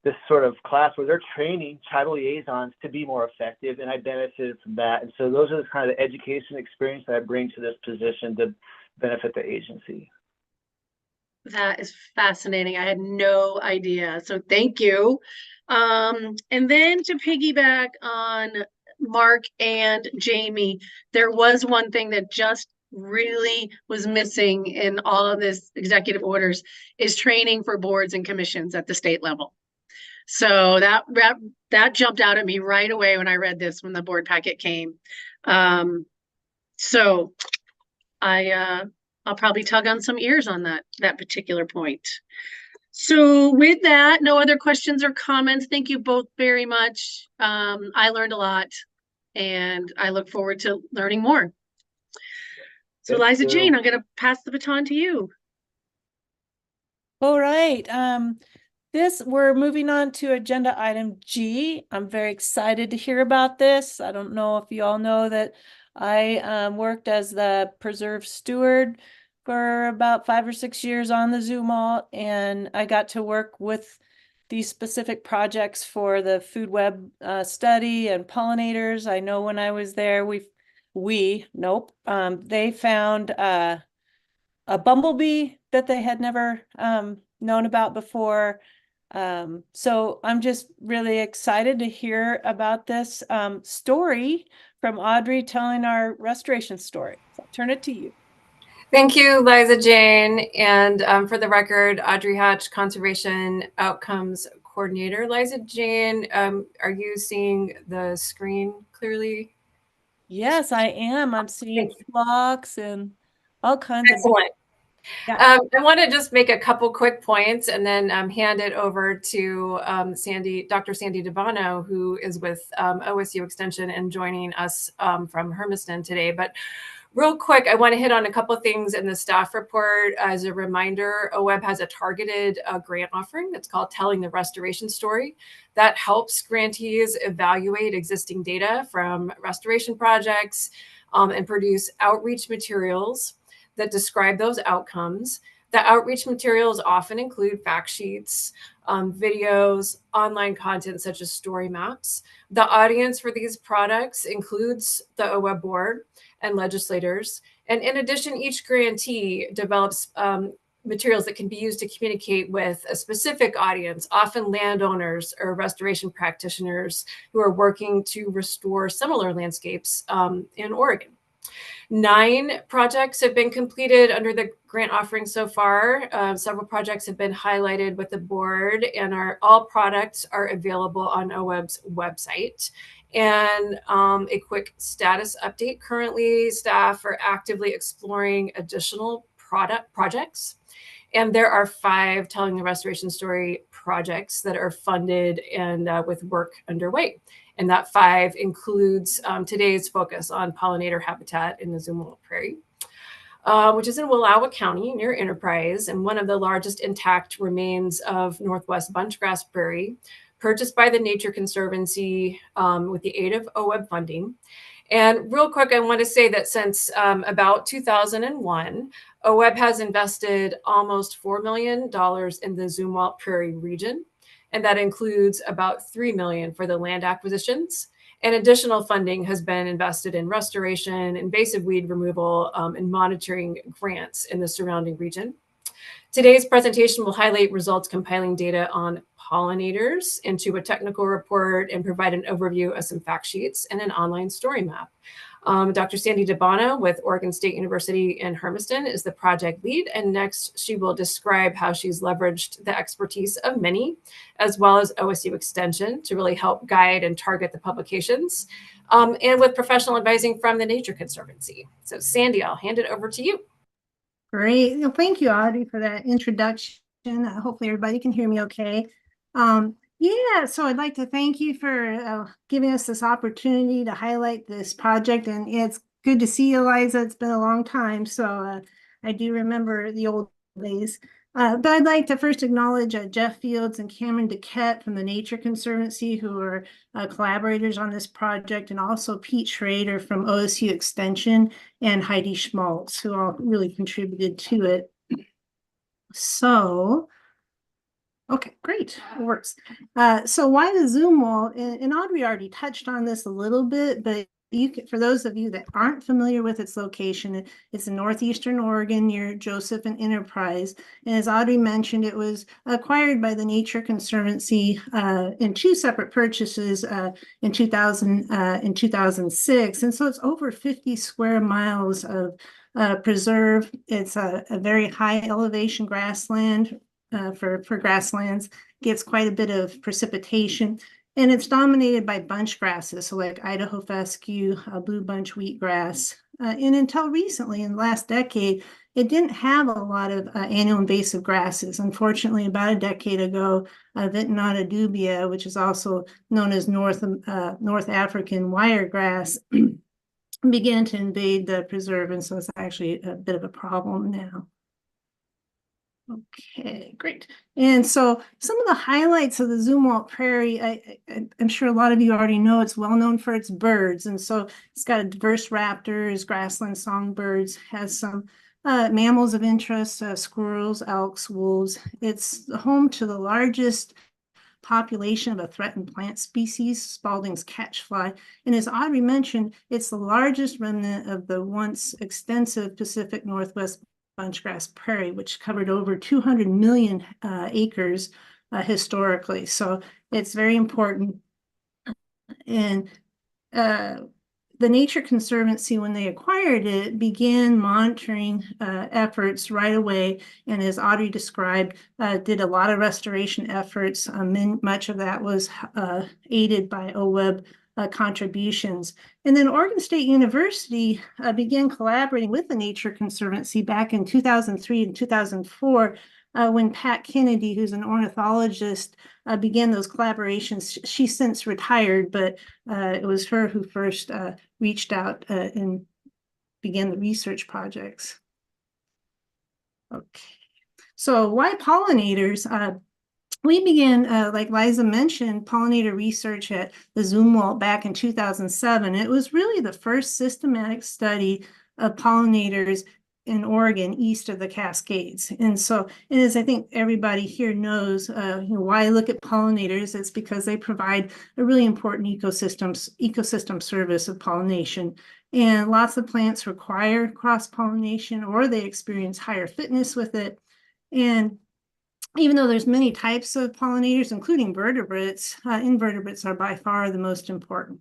this sort of class where they're training tribal liaisons to be more effective, and I benefited from that. And so those are the kind of education experience that I bring to this position to benefit the agency. That is fascinating. I had no idea. So thank you. And then to piggyback on Mark and Jamie, there was one thing that just really was missing in all of this executive orders is training for boards and commissions at the state level. So that jumped out at me right away when I read this, when the board packet came. So I'll probably tug on some ears on that particular point. So with that, no other questions or comments. Thank you both very much. I learned a lot, and I look forward to learning more. So Liza Jane, I'm going to pass the baton to you. All right. We're moving on to agenda item G. I'm very excited to hear about this. I don't know if you all know that I worked as the preserve steward for about 5 or 6 years on the Zumwalt, and I got to work with these specific projects for the food web study and pollinators. I know when I was there, they found a bumblebee that they had never known about before. So I'm just really excited to hear about this story from Audrey telling our restoration story. So I'll turn it to you. Thank you, Liza Jane. And for the record, Audrey Hatch, Conservation Outcomes Coordinator. Liza Jane, are you seeing the screen clearly? Yes, I am. I'm seeing flocks and all kinds of. Yeah. I want to just make a couple quick points and then hand it over to Dr. Sandy Dabano, who is with OSU Extension and joining us from Hermiston today. But real quick, I want to hit on a couple of things in the staff report. As a reminder, OWEB has a targeted grant offering that's called Telling the Restoration Story that helps grantees evaluate existing data from restoration projects and produce outreach materials that describe those outcomes. The outreach materials often include fact sheets, videos, online content such as story maps. The audience for these products includes the OWEB board and legislators. And in addition, each grantee develops materials that can be used to communicate with a specific audience, often landowners or restoration practitioners who are working to restore similar landscapes in Oregon. 9 projects have been completed under the grant offering so far. Several projects have been highlighted with the board, and all products are available on OWEB's website. And a quick status update. Currently, staff are actively exploring additional projects. And there are 5 Telling the Restoration Story projects that are funded and with work underway. And that 5 includes today's focus on pollinator habitat in the Zumwalt Prairie, which is in Wallowa County near Enterprise, and one of the largest intact remains of Northwest bunchgrass prairie, purchased by the Nature Conservancy with the aid of OWEB funding. And real quick, I want to say that since about 2001, OWEB has invested almost $4 million in the Zumwalt Prairie region. And that includes about $3 million for the land acquisitions. And additional funding has been invested in restoration, invasive weed removal, and monitoring grants in the surrounding region. Today's presentation will highlight results compiling data on pollinators into a technical report and provide an overview of some fact sheets and an online story map. Dr. Sandy DeBono with Oregon State University in Hermiston is the project lead. And next, she will describe how she's leveraged the expertise of many, as well as OSU Extension, to really help guide and target the publications, and with professional advising from the Nature Conservancy. So Sandy, I'll hand it over to you. Great. Well, thank you, Audrey, for that introduction. Hopefully everybody can hear me okay. Yeah, so I'd like to thank you for giving us this opportunity to highlight this project. And it's good to see you, Eliza. It's been a long time. So I do remember the old days. But I'd like to first acknowledge Jeff Fields and Cameron Duquette from the Nature Conservancy, who are collaborators on this project, and also Pete Schrader from OSU Extension and Heidi Schmaltz, who all really contributed to it. So, okay, great, it works. So why the Zumwalt? And Audrey already touched on this a little bit, but for those of you that aren't familiar with its location, it's in northeastern Oregon near Joseph and Enterprise. And as Audrey mentioned, it was acquired by the Nature Conservancy in two separate purchases in 2006. And so it's over 50 square miles of preserve. It's a very high elevation grassland for grasslands, gets quite a bit of precipitation. And it's dominated by bunch grasses, so like Idaho fescue, blue bunch wheatgrass. And until recently, in the last decade, it didn't have a lot of annual invasive grasses. Unfortunately, about a decade ago, Vitternata dubia, which is also known as North African wiregrass, began to invade the preserve, and so it's actually a bit of a problem now. Okay, great. And so some of the highlights of the Zumwalt Prairie, I'm sure a lot of you already know, it's well known for its birds. And so it's got diverse raptors, grassland songbirds, has some mammals of interest, squirrels, elks, wolves. It's home to the largest population of a threatened plant species, Spalding's catchfly. And as Audrey mentioned, it's the largest remnant of the once extensive Pacific Northwest bunchgrass prairie, which covered over 200 million acres historically. So it's very important. And the Nature Conservancy, when they acquired it, began monitoring efforts right away. And as Audrey described, did a lot of restoration efforts. Much of that was aided by OWEB contributions. And then Oregon State University began collaborating with the Nature Conservancy back in 2003 and 2004 when Pat Kennedy, who's an ornithologist, began those collaborations. She's since retired, but it was her who first reached out and began the research projects. Okay, so why pollinators? We began, like Liza mentioned, pollinator research at the Zumwalt back in 2007. It was really the first systematic study of pollinators in Oregon east of the Cascades. And so, and as I think everybody here knows, why I look at pollinators, it's because they provide a really important ecosystem service of pollination. And lots of plants require cross-pollination, or they experience higher fitness with it. And even though there's many types of pollinators, including vertebrates, invertebrates are by far the most important.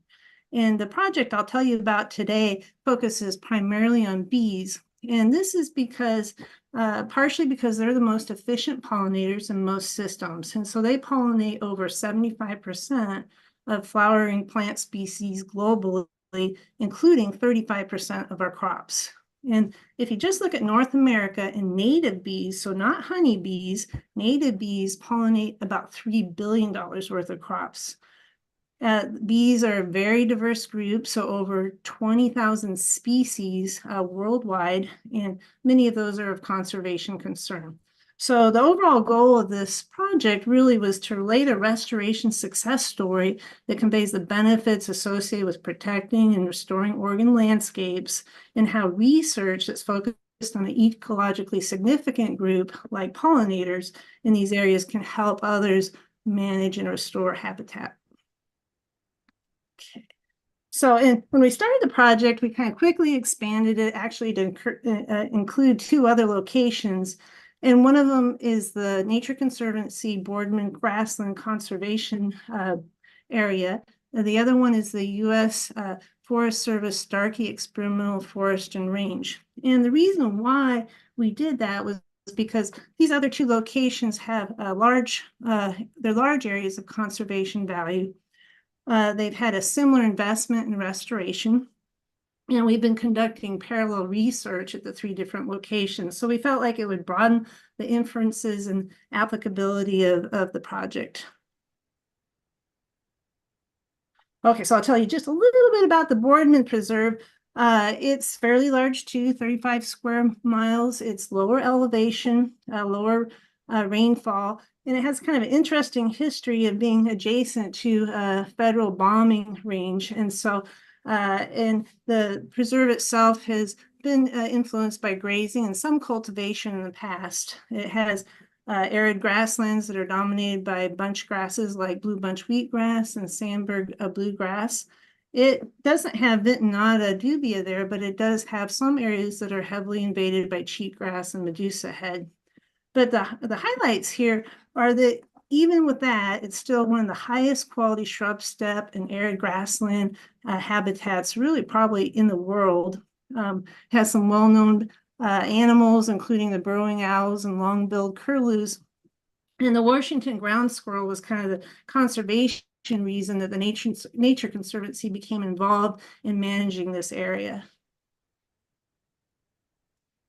And the project I'll tell you about today focuses primarily on bees. And this is because, partially because they're the most efficient pollinators in most systems. And so they pollinate over 75% of flowering plant species globally, including 35% of our crops. And if you just look at North America and native bees, so not honeybees, native bees pollinate about $3 billion worth of crops. Bees are a very diverse group, so over 20,000 species worldwide, and many of those are of conservation concern. So the overall goal of this project really was to relate a restoration success story that conveys the benefits associated with protecting and restoring Oregon landscapes, and how research that's focused on an ecologically significant group like pollinators in these areas can help others manage and restore habitat. Okay. So when we started the project, we kind of quickly expanded it actually to include two other locations. And one of them is the Nature Conservancy Boardman Grassland Conservation Area. The other one is the U.S. Forest Service Starkey Experimental Forest and Range. And the reason why we did that was because these other two locations have they're large areas of conservation value. They've had a similar investment in restoration. And we've been conducting parallel research at the three different locations. So we felt like it would broaden the inferences and applicability of the project. Okay, so I'll tell you just a little bit about the Boardman Preserve. It's fairly large too, 35 square miles. It's lower elevation, lower rainfall, and it has kind of an interesting history of being adjacent to a federal bombing range. And so and the preserve itself has been influenced by grazing and some cultivation in the past. It has arid grasslands that are dominated by bunch grasses like blue bunch wheatgrass and sandberg bluegrass. It doesn't have Vitinata dubia there, but it does have some areas that are heavily invaded by cheatgrass and Medusa head. But the highlights here are that even with that, it's still one of the highest quality shrub steppe and arid grassland habitats, really probably in the world. Has some well-known animals, including the burrowing owls and long-billed curlews. And the Washington ground squirrel was kind of the conservation reason that the Nature Conservancy became involved in managing this area.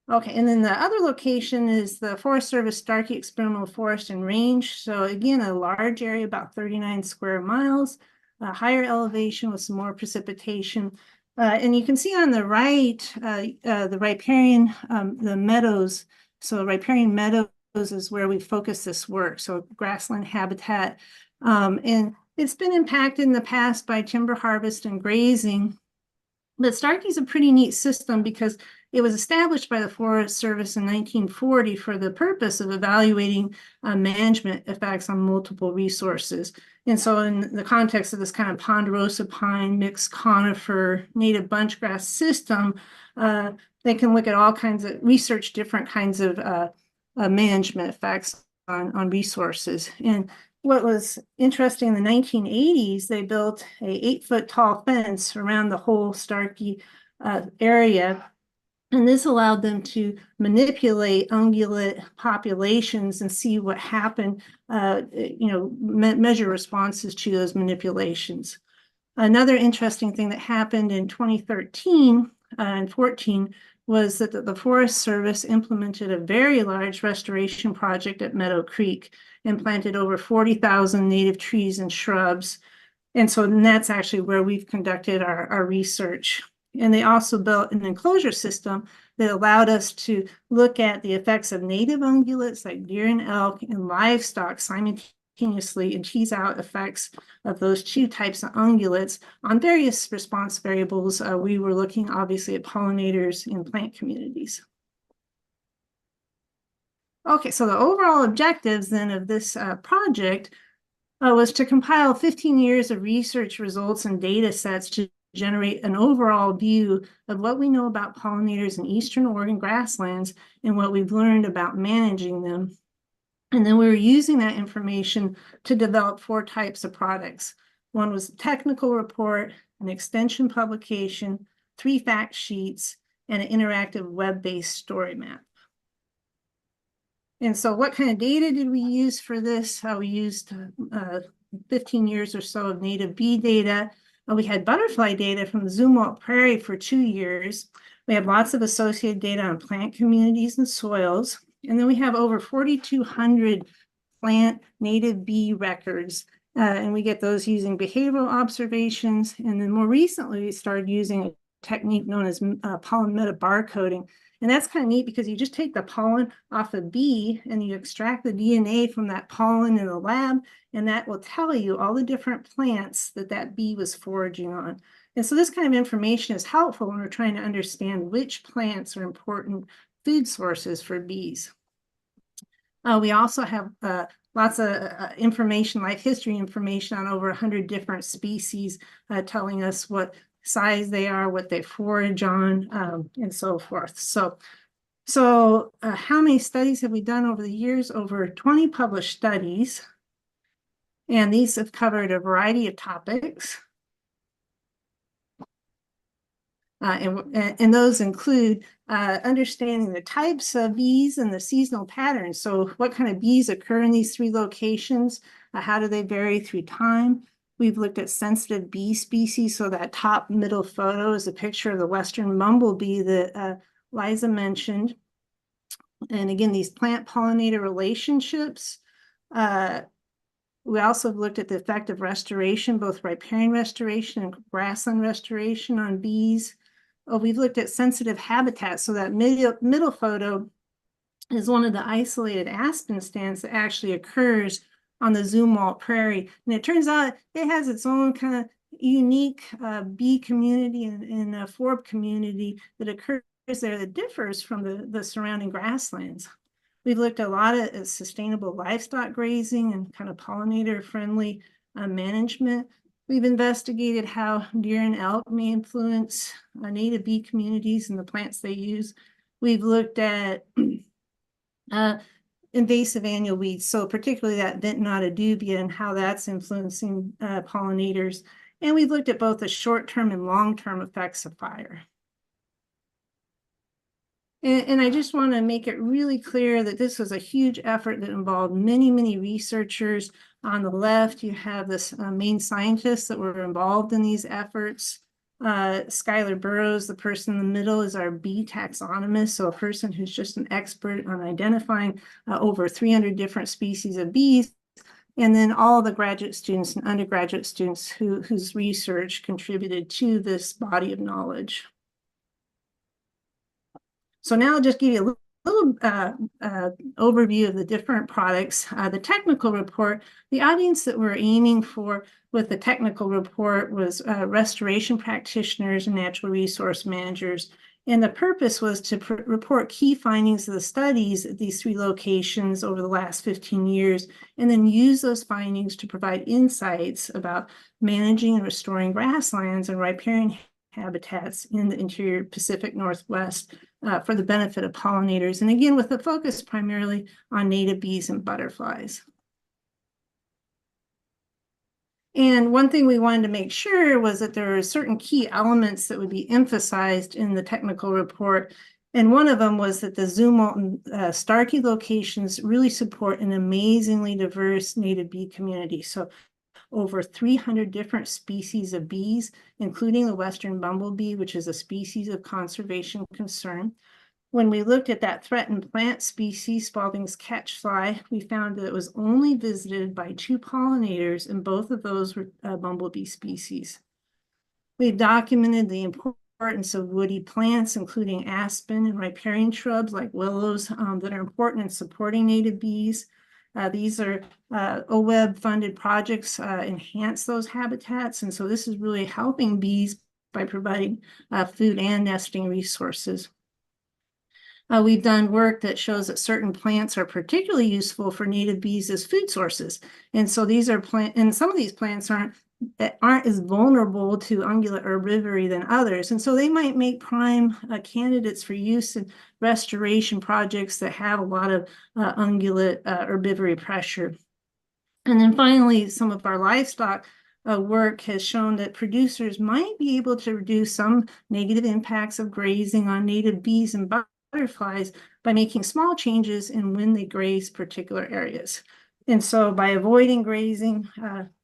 Okay, and then the other location is the Forest Service Starkey Experimental Forest and Range. So again, a large area, about 39 square miles, a higher elevation with some more precipitation. And you can see on the right, the riparian, the meadows. So riparian meadows is where we focus this work. So grassland habitat. And it's been impacted in the past by timber harvest and grazing. But Starkey's a pretty neat system because it was established by the Forest Service in 1940 for the purpose of evaluating management effects on multiple resources. And so in the context of this kind of ponderosa pine, mixed conifer, native bunchgrass system, they can look at all kinds of, research different kinds of management effects on resources. And what was interesting in the 1980s, they built a 8-foot tall fence around the whole Starkey area. And this allowed them to manipulate ungulate populations and see what happened, measure responses to those manipulations. Another interesting thing that happened in 2013 and 14 was that the Forest Service implemented a very large restoration project at Meadow Creek and planted over 40,000 native trees and shrubs. And so that's actually where we've conducted our research. And they also built an enclosure system that allowed us to look at the effects of native ungulates like deer and elk and livestock simultaneously and tease out effects of those two types of ungulates on various response variables. We were looking obviously at pollinators in plant communities. Okay, so the overall objectives then of this project was to compile 15 years of research results and data sets to generate an overall view of what we know about pollinators in Eastern Oregon grasslands and what we've learned about managing them. And then we were using that information to develop 4 types of products. One was a technical report, an extension publication, 3 fact sheets, and an interactive web-based story map. And so what kind of data did we use for this? We used 15 years or so of native bee data. We had butterfly data from the Zumwalt Prairie for 2 years. We have lots of associated data on plant communities and soils. And then we have over 4,200 plant native bee records. And we get those using behavioral observations. And then more recently, we started using a technique known as pollen metabarcoding. And that's kind of neat because you just take the pollen off a bee and you extract the DNA from that pollen in the lab, and that will tell you all the different plants that bee was foraging on. And so this kind of information is helpful when we're trying to understand which plants are important food sources for bees. We also have lots of information, life history information on over 100 different species, telling us what size they are, what they forage on, and so forth. So how many studies have we done over the years? Over 20 published studies. And these have covered a variety of topics. And those include understanding the types of bees and the seasonal patterns. So what kind of bees occur in these 3 locations? How do they vary through time? We've looked at sensitive bee species. So that top middle photo is a picture of the western bumblebee that Liza mentioned. And again, these plant pollinator relationships. We also looked at the effect of restoration, both riparian restoration and grassland restoration on bees. We've looked at sensitive habitats. So that middle photo is one of the isolated aspen stands that actually occurs on the Zumwalt Prairie. And it turns out it has its own kind of unique bee community and forb community that occurs there that differs from the surrounding grasslands. We've looked at a lot at sustainable livestock grazing and kind of pollinator-friendly management. We've investigated how deer and elk may influence native bee communities and the plants they use. We've looked at invasive annual weeds, so particularly that Ventonata dubia and how that's influencing pollinators. And we've looked at both the short-term and long-term effects of fire. And I just want to make it really clear that this was a huge effort that involved many, many researchers. On the left, you have the main scientists that were involved in these efforts. Skylar Burrows, the person in the middle, is our bee taxonomist, so a person who's just an expert on identifying over 300 different species of bees. And then all the graduate students and undergraduate students whose research contributed to this body of knowledge. So now I'll just give you a little overview of the different products. The technical report, the audience that we're aiming for with the technical report was restoration practitioners and natural resource managers. And the purpose was to report key findings of the studies at these 3 locations over the last 15 years, and then use those findings to provide insights about managing and restoring grasslands and riparian habitats in the interior Pacific Northwest for the benefit of pollinators. And again, with the focus primarily on native bees and butterflies. And one thing we wanted to make sure was that there are certain key elements that would be emphasized in the technical report. And one of them was that the Zumwalt and Starkey locations really support an amazingly diverse native bee community. So over 300 different species of bees, including the western bumblebee, which is a species of conservation concern. When we looked at that threatened plant species, Spalding's catchfly, we found that it was only visited by 2 pollinators, and both of those were bumblebee species. We've documented the importance of woody plants, including aspen and riparian shrubs like willows that are important in supporting native bees. These are OWEB funded projects enhance those habitats. And so this is really helping bees by providing food and nesting resources. We've done work that shows that certain plants are particularly useful for native bees as food sources. And so these are and some of these plants aren't as vulnerable to ungulate herbivory than others. And so they might make prime candidates for use in restoration projects that have a lot of ungulate herbivory pressure. And then finally, some of our livestock work has shown that producers might be able to reduce some negative impacts of grazing on native bees and butterflies by making small changes in when they graze particular areas. And so by avoiding grazing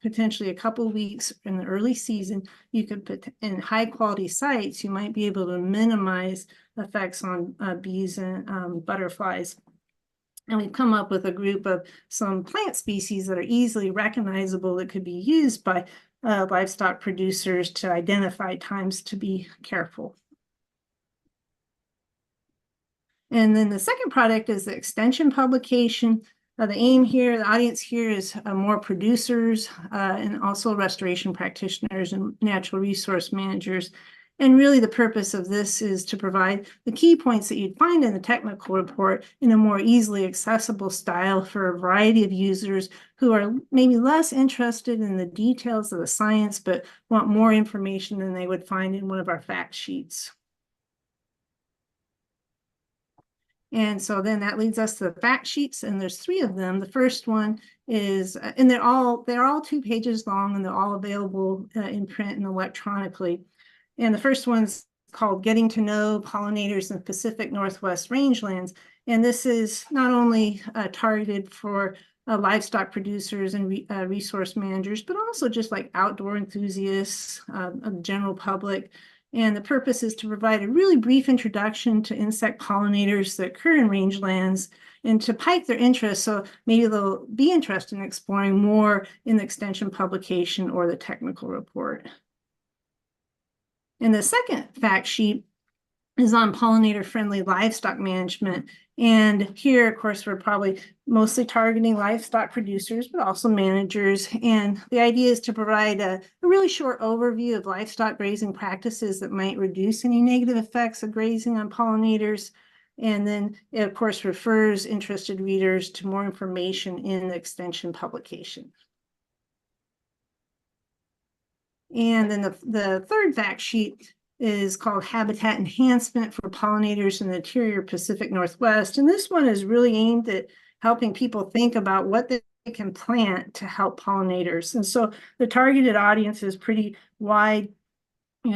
potentially a couple of weeks in the early season, you could put in high quality sites, you might be able to minimize effects on bees and butterflies. And we've come up with a group of some plant species that are easily recognizable that could be used by livestock producers to identify times to be careful. And then the second product is the extension publication. The aim here, the audience here is more producers and also restoration practitioners and natural resource managers. And really the purpose of this is to provide the key points that you'd find in the technical report in a more easily accessible style for a variety of users who are maybe less interested in the details of the science, but want more information than they would find in one of our fact sheets. And so then that leads us to the fact sheets, and there's 3 of them. The first one is, and they're all 2 pages long, and they're all available in print and electronically. And the first one's called Getting to Know Pollinators in the Pacific Northwest Rangelands. And this is not only targeted for livestock producers and resource managers, but also just like outdoor enthusiasts, of the general public. And the purpose is to provide a really brief introduction to insect pollinators that occur in rangelands and to pique their interest, so maybe they'll be interested in exploring more in the extension publication or the technical report. And the second fact sheet is on pollinator-friendly livestock management. And here, of course, we're probably mostly targeting livestock producers, but also managers. And the idea is to provide a really short overview of livestock grazing practices that might reduce any negative effects of grazing on pollinators. And then it, of course, refers interested readers to more information in the extension publication. And then the third fact sheet is called Habitat Enhancement for Pollinators in the Interior Pacific Northwest. And this one is really aimed at helping people think about what they can plant to help pollinators. And so the targeted audience is pretty wide,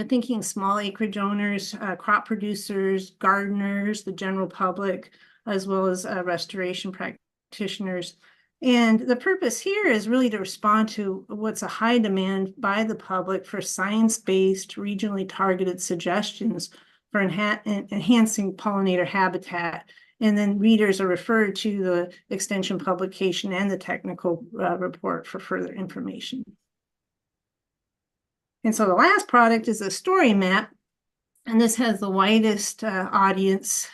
thinking small acreage owners, crop producers, gardeners, the general public, as well as restoration practitioners. And the purpose here is really to respond to what's a high demand by the public for science-based, regionally targeted suggestions for enhancing pollinator habitat. And then readers are referred to the extension publication and the technical report for further information. And so the last product is a story map, and this has the widest audience,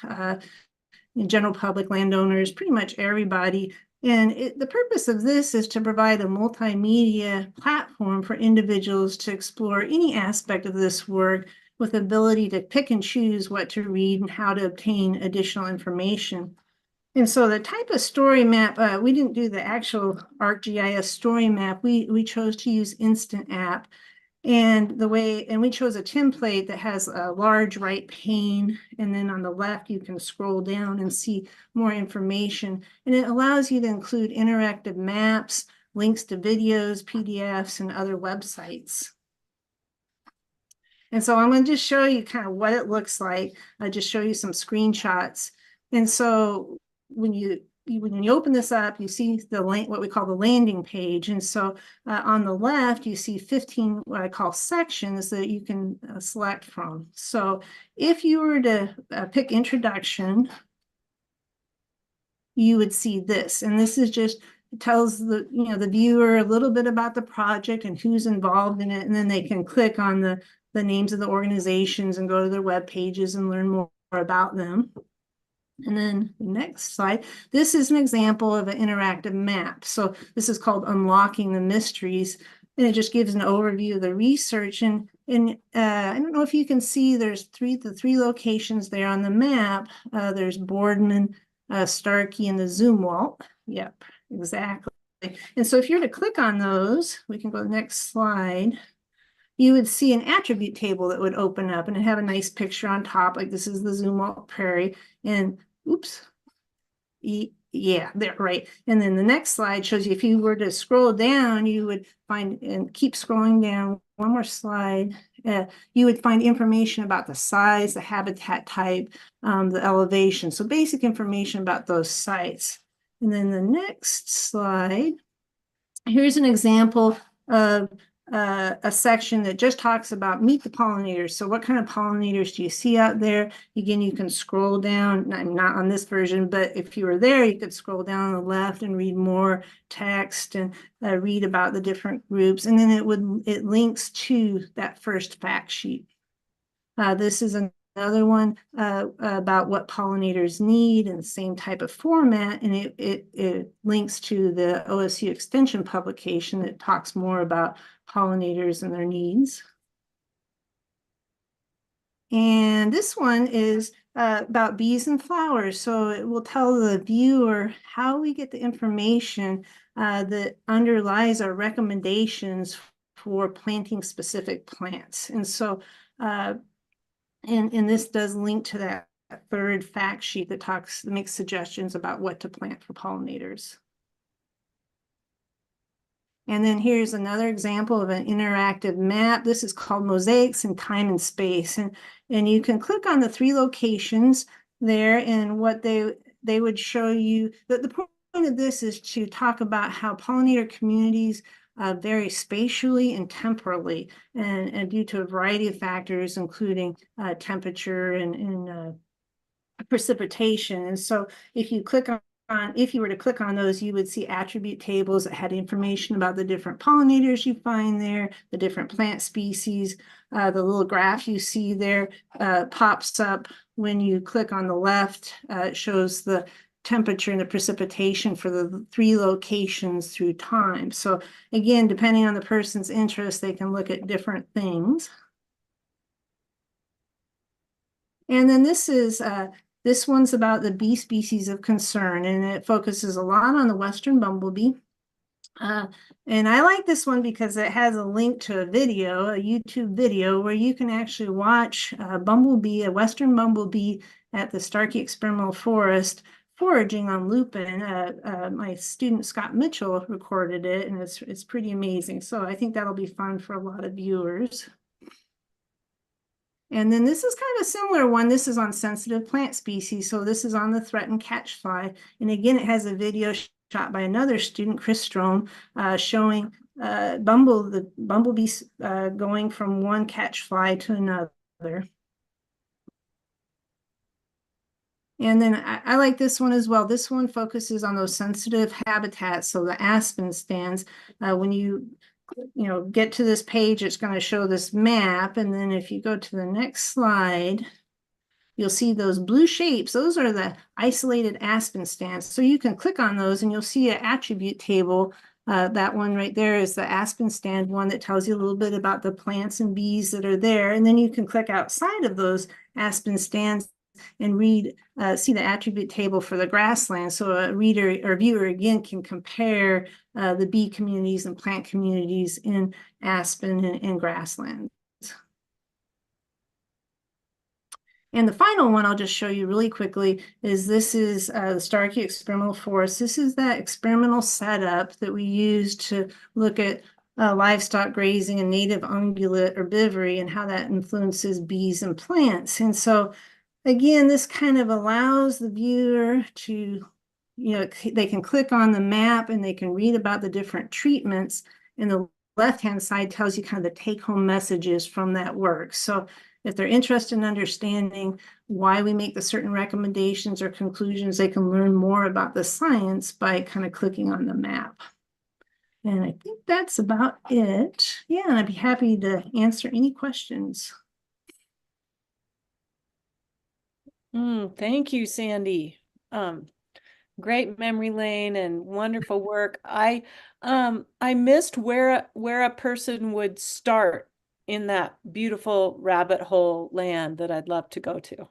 general public, landowners, pretty much everybody. And the purpose of this is to provide a multimedia platform for individuals to explore any aspect of this work with the ability to pick and choose what to read and how to obtain additional information. And so the type of story map, we didn't do the actual ArcGIS story map. We chose to use Instant App. And we chose a template that has a large right pane, and then on the left you can scroll down and see more information. And it allows you to include interactive maps, links to videos, PDFs, and other websites. And so I'm going to just show you kind of what it looks like. I'll just show you some screenshots. And so when you open this up, you see what we call the landing page. And so on the left, you see 15 what I call sections that you can select from. So if you were to pick introduction, you would see this. And this is just tells the viewer a little bit about the project and who's involved in it. And then they can click on the names of the organizations and go to their web pages and learn more about them. And then the next slide, this is an example of an interactive map. So this is called Unlocking the Mysteries, and it just gives an overview of the research. And I don't know if you can see, there's the three locations there on the map. There's Boardman, Starkey, and the Zumwalt. Yep, exactly. And so if you're to click on those, we can go to the next slide. You would see an attribute table that would open up, and it have a nice picture on top, like this is the Zumwalt Prairie, and oops, yeah, there, right. And then the next slide shows you, if you were to scroll down, you would find, and keep scrolling down, one more slide, you would find information about the size, the habitat type, the elevation, so basic information about those sites. And then the next slide, here's an example of a section that just talks about meet the pollinators. So what kind of pollinators do you see out there? Again, you can scroll down, not on this version, but if you were there, you could scroll down on the left and read more text and read about the different groups. And then it links to that first fact sheet. This is another one about what pollinators need in the same type of format, and it links to the OSU extension publication that talks more about pollinators and their needs. And this one is about bees and flowers. So it will tell the viewer how we get the information that underlies our recommendations for planting specific plants. And so and this does link to that third fact sheet that makes suggestions about what to plant for pollinators. And then here's another example of an interactive map. This is called Mosaics in Time and Space. And And you can click on the 3 locations there, and what they would show you. The point of this is to talk about how pollinator communities vary spatially and temporally, and due to a variety of factors, including temperature and precipitation. And so if you were to click on those, you would see attribute tables that had information about the different pollinators you find there, the different plant species. The little graph you see there pops up when you click on the left. It shows the temperature and the precipitation for the 3 locations through time. So again, depending on the person's interest, they can look at different things. And then this one's about the bee species of concern, and it focuses a lot on the western bumblebee. And I like this one because it has a link to a video, a YouTube video, where you can actually watch a western bumblebee at the Starkey Experimental Forest foraging on lupin. My student Scott Mitchell recorded it, and it's pretty amazing. So I think that'll be fun for a lot of viewers. And then this is kind of a similar one. This is on sensitive plant species. So this is on the threatened catchfly. And again, it has a video shot by another student, Chris Strom, showing the bumblebees going from one catchfly to another. And then I like this one as well. This one focuses on those sensitive habitats. So the aspen stands, when you get to this page, it's going to show this map. And then if you go to the next slide, you'll see those blue shapes. Those are the isolated aspen stands. So you can click on those and you'll see an attribute table. That one right there is the aspen stand one that tells you a little bit about the plants and bees that are there. And then you can click outside of those aspen stands and see the attribute table for the grassland. So a reader or viewer again can compare the bee communities and plant communities in aspen and grasslands. And the final one I'll just show you really quickly is the Starkey Experimental Forest. This is that experimental setup that we use to look at livestock grazing and native ungulate herbivory and how that influences bees and plants. And so again, this kind of allows the viewer to, they can click on the map and they can read about the different treatments. And the left-hand side tells you kind of the take-home messages from that work. So if they're interested in understanding why we make the certain recommendations or conclusions, they can learn more about the science by kind of clicking on the map. And I think that's about it. Yeah, and I'd be happy to answer any questions. Thank you, Sandy. Great memory lane and wonderful work. I missed where a person would start in that beautiful rabbit hole land that I'd love to go to.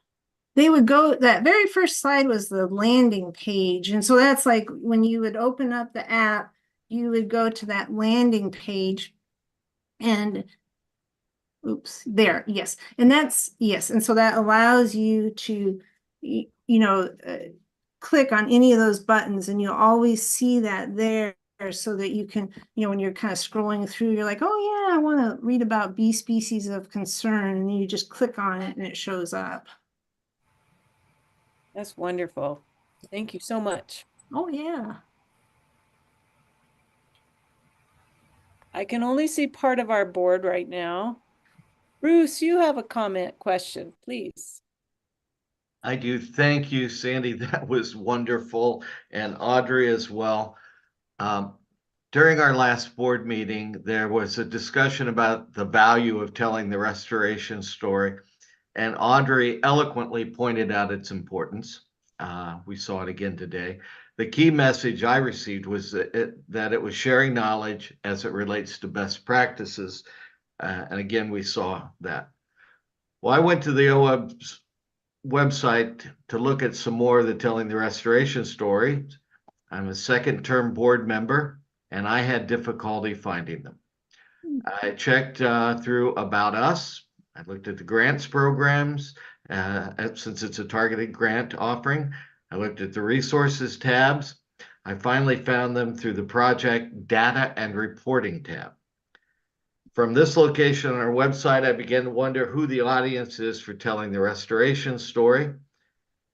They would go, that very first slide was the landing page. And so that's like when you would open up the app, you would go to that landing page and oops, there, yes. And that's, yes. And so that allows you to, click on any of those buttons and you'll always see that there so that you can, when you're kind of scrolling through, you're like, oh yeah, I want to read about bee species of concern. And you just click on it and it shows up. That's wonderful. Thank you so much. Oh yeah. I can only see part of our board right now. Bruce, you have a question, please. I do. Thank you, Sandy. That was wonderful. And Audrey as well. During our last board meeting, there was a discussion about the value of telling the restoration story. And Audrey eloquently pointed out its importance. We saw it again today. The key message I received was that it was sharing knowledge as it relates to best practices. And again, we saw that. Well, I went to the OWEB's website to look at some more of the Telling the Restoration story. I'm a second-term board member, and I had difficulty finding them. I checked through About Us. I looked at the grants programs, since it's a targeted grant offering. I looked at the resources tabs. I finally found them through the project data and reporting tab. From this location on our website, I began to wonder who the audience is for telling the restoration story.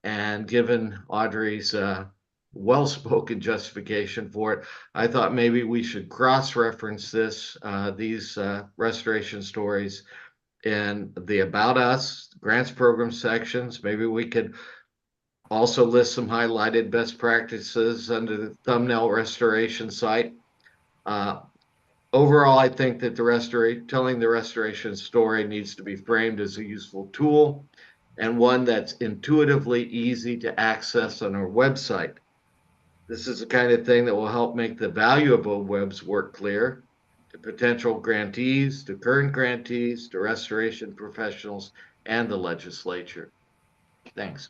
And given Audrey's well-spoken justification for it, I thought maybe we should cross-reference these restoration stories in the About Us, Grants Program sections. Maybe we could also list some highlighted best practices under the thumbnail restoration site. Overall, I think that telling the restoration story needs to be framed as a useful tool and one that's intuitively easy to access on our website. This is the kind of thing that will help make the value of OWEB's work clear to potential grantees, to current grantees, to restoration professionals, and the legislature. Thanks.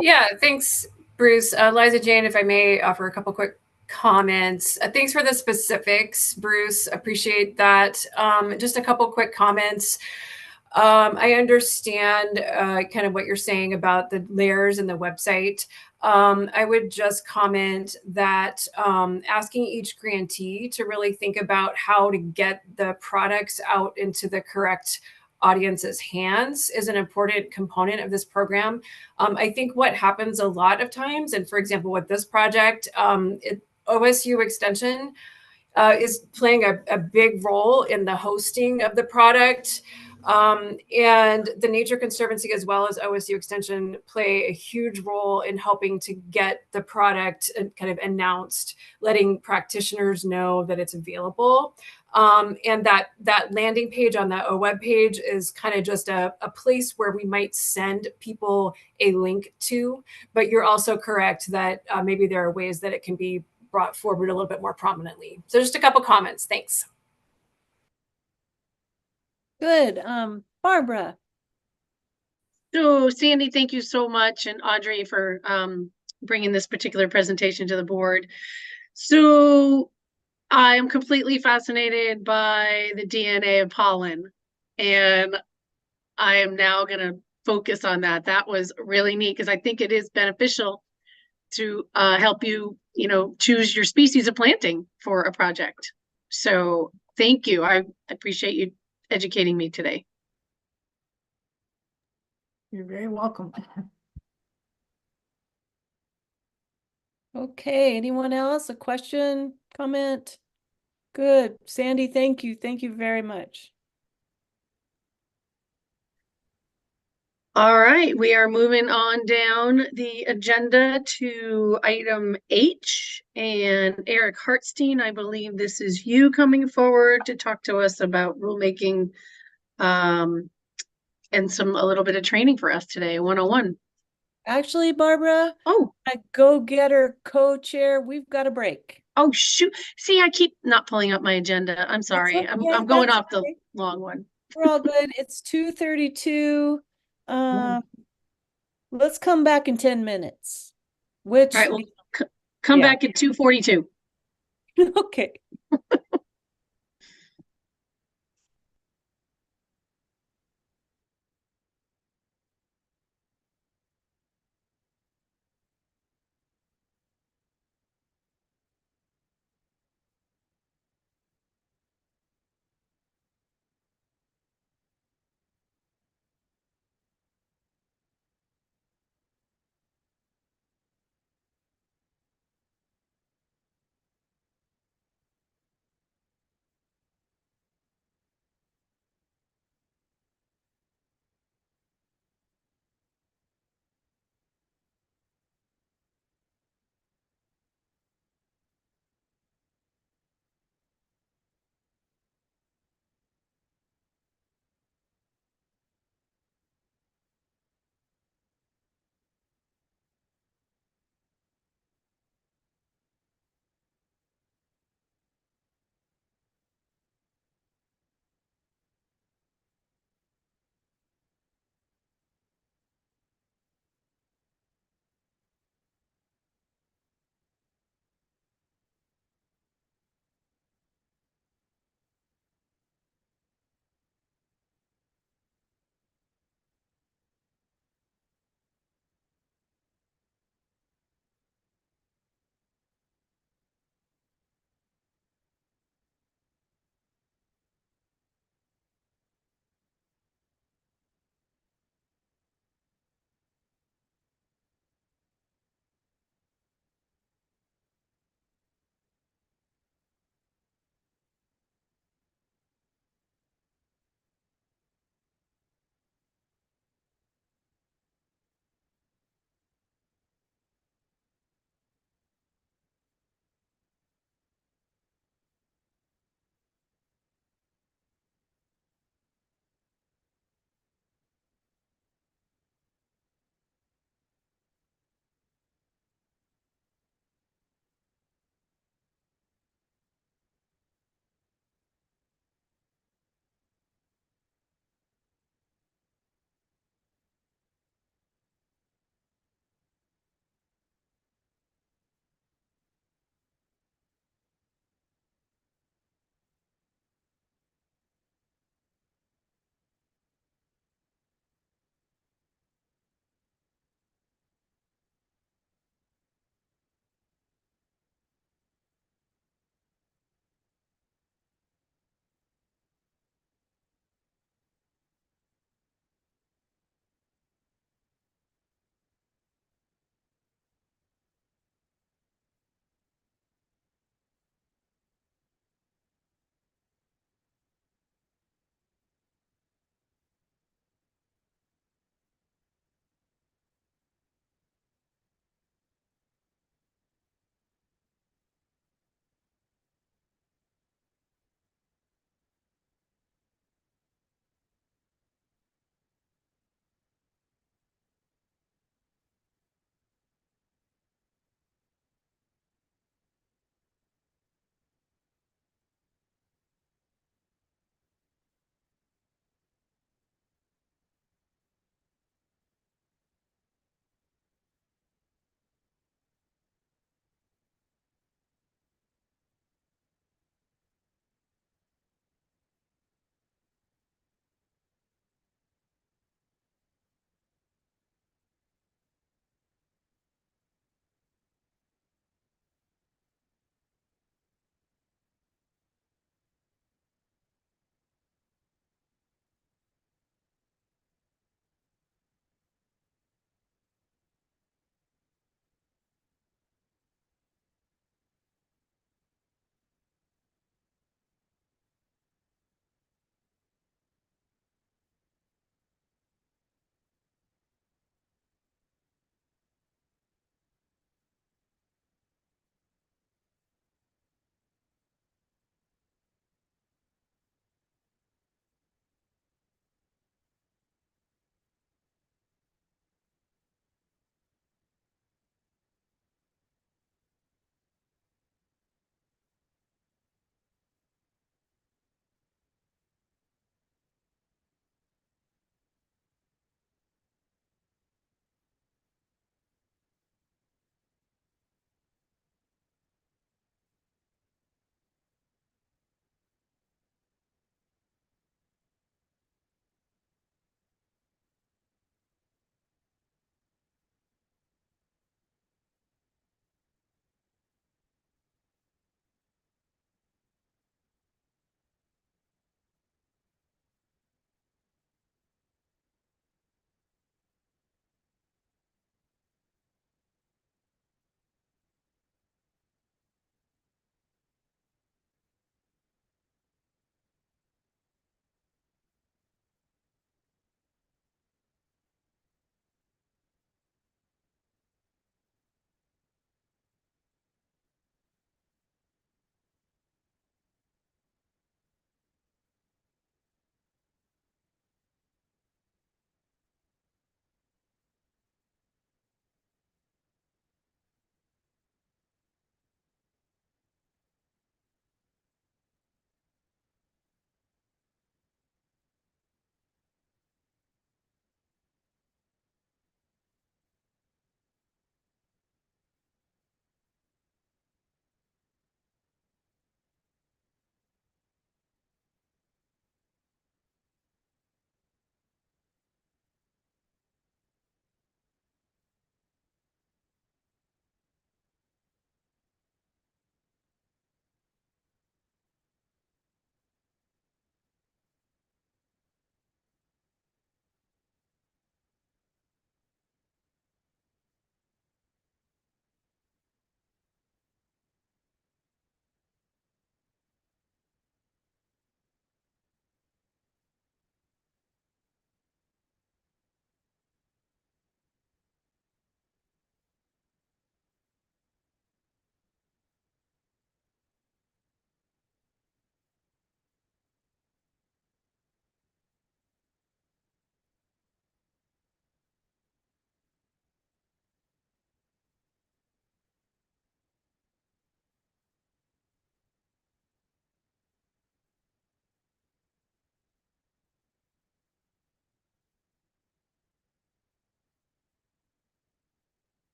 Yeah, thanks, Bruce. Liza Jane, if I may offer a couple quick comments. Thanks for the specifics, Bruce. Appreciate that. Just a couple quick comments. I understand kind of what you're saying about the layers in the website. I would just comment that asking each grantee to really think about how to get the products out into the correct audience's hands is an important component of this program. I think what happens a lot of times, and for example, with this project, OSU Extension is playing a big role in the hosting of the product. And the Nature Conservancy, as well as OSU Extension, play a huge role in helping to get the product kind of announced, letting practitioners know that it's available. And that landing page on the OWEB page is kind of just a place where we might send people a link to. But you're also correct that maybe there are ways that it can be brought forward a little bit more prominently. So just a couple comments. Thanks. Good. Barbara. So Sandy, thank you so much, and Audrey for bringing this particular presentation to the board. So I am completely fascinated by the DNA of pollen, and I am now going to focus on that. That was really neat because I think it is beneficial to help you, choose your species of planting for a project. So thank you. I appreciate you educating me today. You're very welcome. Okay, anyone else? A question, comment? Good. Sandy, thank you. Thank you very much. All right, we are moving on down the agenda to item H. And Eric Hartstein, I believe this is you coming forward to talk to us about rulemaking and a little bit of training for us today, 101. Actually, Barbara, I go-getter co-chair, we've got a break. Oh, shoot. See, I keep not pulling up my agenda. I'm sorry. Okay, I'm going off okay. the long one. We're all good. It's 2:32. Let's come back in 10 minutes. Which all right, well, come back at 2:42. Okay.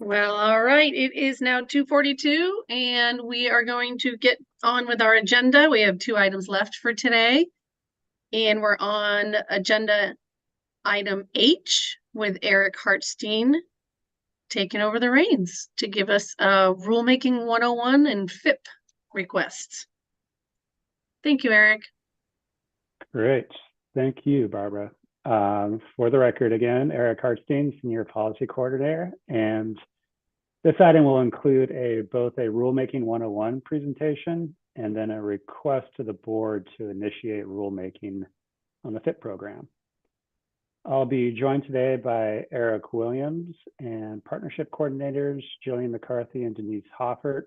Well, all right. It is now 2:42 and we are going to get on with our agenda. We have 2 items left for today. And we're on agenda item H with Eric Hartstein taking over the reins to give us Rulemaking 101 and FIP requests. Thank you, Eric. Great. Thank you, Barbara. For the record, again, Eric Hartstein, Senior Policy Coordinator, and this item will include both a Rulemaking 101 presentation and then a request to the board to initiate rulemaking on the FIP program. I'll be joined today by Eric Williams and partnership coordinators, Jillian McCarthy and Denise Hoffert,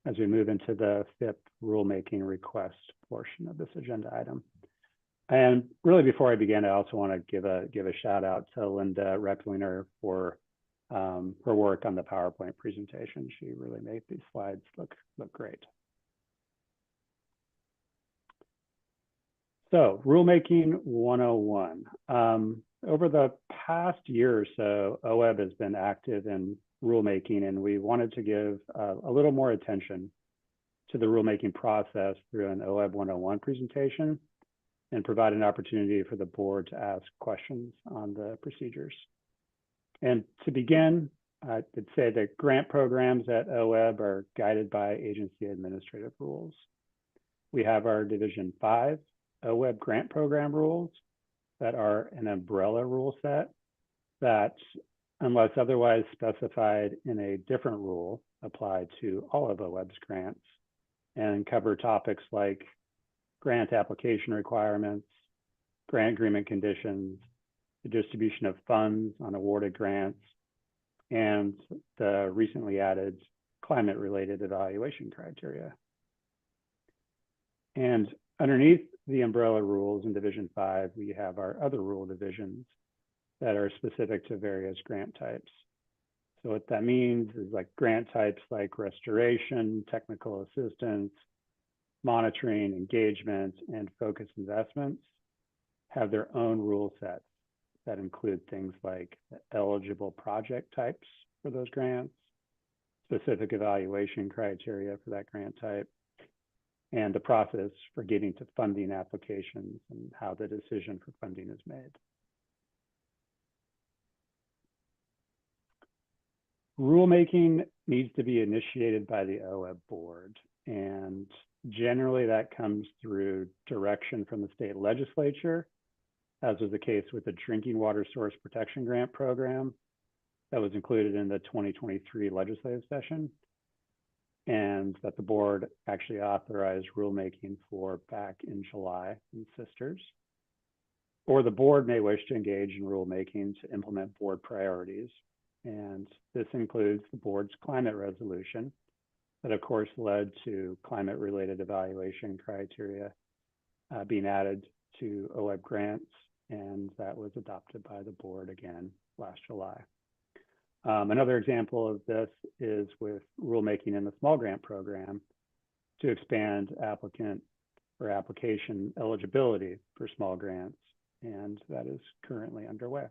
as we move into the FIP rulemaking request portion of this agenda item. And really, before I begin, I also want to give a shout out to Linda Recklinger for her work on the PowerPoint presentation. She really made these slides look great. So, Rulemaking 101. Over the past year or so, OWEB has been active in rulemaking, and we wanted to give a little more attention to the rulemaking process through an OWEB 101 presentation and provide an opportunity for the board to ask questions on the procedures. And to begin, I would say that grant programs at OWEB are guided by agency administrative rules. We have our Division 5 OWEB grant program rules that are an umbrella rule set that, unless otherwise specified in a different rule, apply to all of OWEB's grants and cover topics like grant application requirements, grant agreement conditions, the distribution of funds on awarded grants, and the recently added climate-related evaluation criteria. And underneath the umbrella rules in Division 5, we have our other rule divisions that are specific to various grant types. So what that means is like grant types like restoration, technical assistance, monitoring, engagement, and focused investments have their own rule sets that include things like eligible project types for those grants, specific evaluation criteria for that grant type, and the process for getting to funding applications and how the decision for funding is made. Rulemaking needs to be initiated by the OWEB board, and generally that comes through direction from the state legislature, as was the case with the Drinking Water Source Protection Grant Program that was included in the 2023 legislative session, and that the board actually authorized rulemaking for back in July in Sisters. Or the board may wish to engage in rulemaking to implement board priorities, and this includes the board's climate resolution that of course led to climate-related evaluation criteria being added to OWEB grants, and that was adopted by the board again last July. Another example of this is with rulemaking in the small grant program to expand applicant or application eligibility for small grants, and that is currently underway.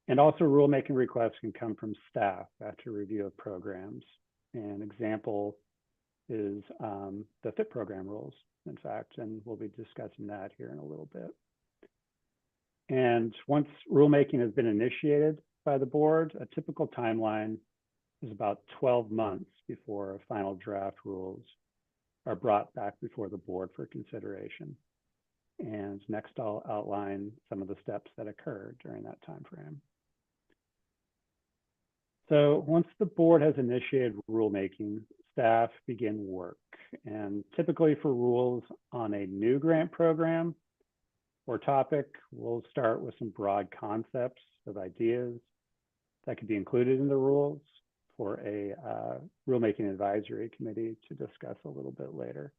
And also rulemaking requests can come from staff after review of programs. An example is the FIP program rules, in fact, and we'll be discussing that here in a little bit. And once rulemaking has been initiated by the board, a typical timeline is about 12 months before final draft rules are brought back before the board for consideration. And next I'll outline some of the steps that occur during that time frame. So once the board has initiated rulemaking, staff begin work. And typically for rules on a new grant program or topic, we'll start with some broad concepts of ideas that could be included in the rules for a rulemaking advisory committee to discuss a little bit later.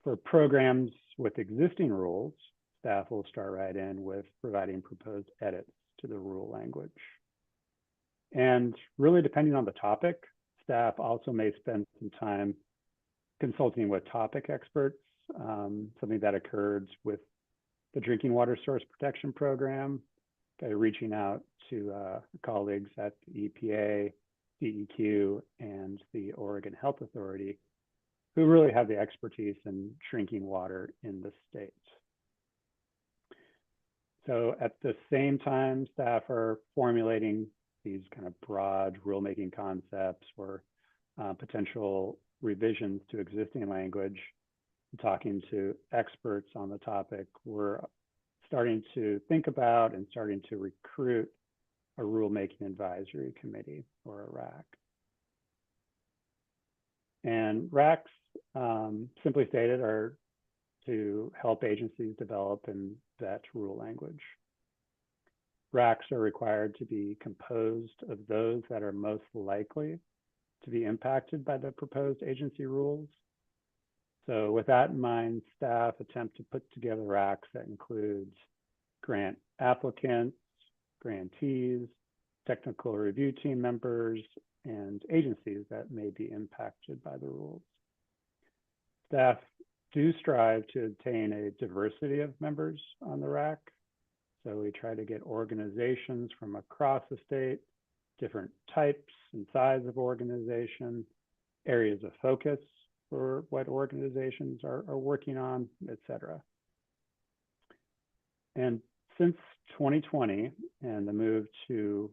For programs with existing rules, staff will start right in with providing proposed edits to the rule language. And really depending on the topic, staff also may spend some time consulting with topic experts, something that occurred with the Drinking Water Source Protection Program, by reaching out to colleagues at the EPA, DEQ, and the Oregon Health Authority, who really have the expertise in drinking water in the state. So at the same time, staff are formulating these kind of broad rulemaking concepts or potential revisions to existing language. Talking to experts on the topic, we're starting to think about and starting to recruit a rulemaking advisory committee, or a RAC. And RACs, simply stated, are to help agencies develop and vet rule language. RACs are required to be composed of those that are most likely to be impacted by the proposed agency rules. So with that in mind, staff attempt to put together RACs that includes grant applicants, grantees, technical review team members, and agencies that may be impacted by the rules. Staff do strive to obtain a diversity of members on the RAC. So we try to get organizations from across the state, different types and size of organization, areas of focus for what organizations are working on, et cetera. And since 2020 and the move to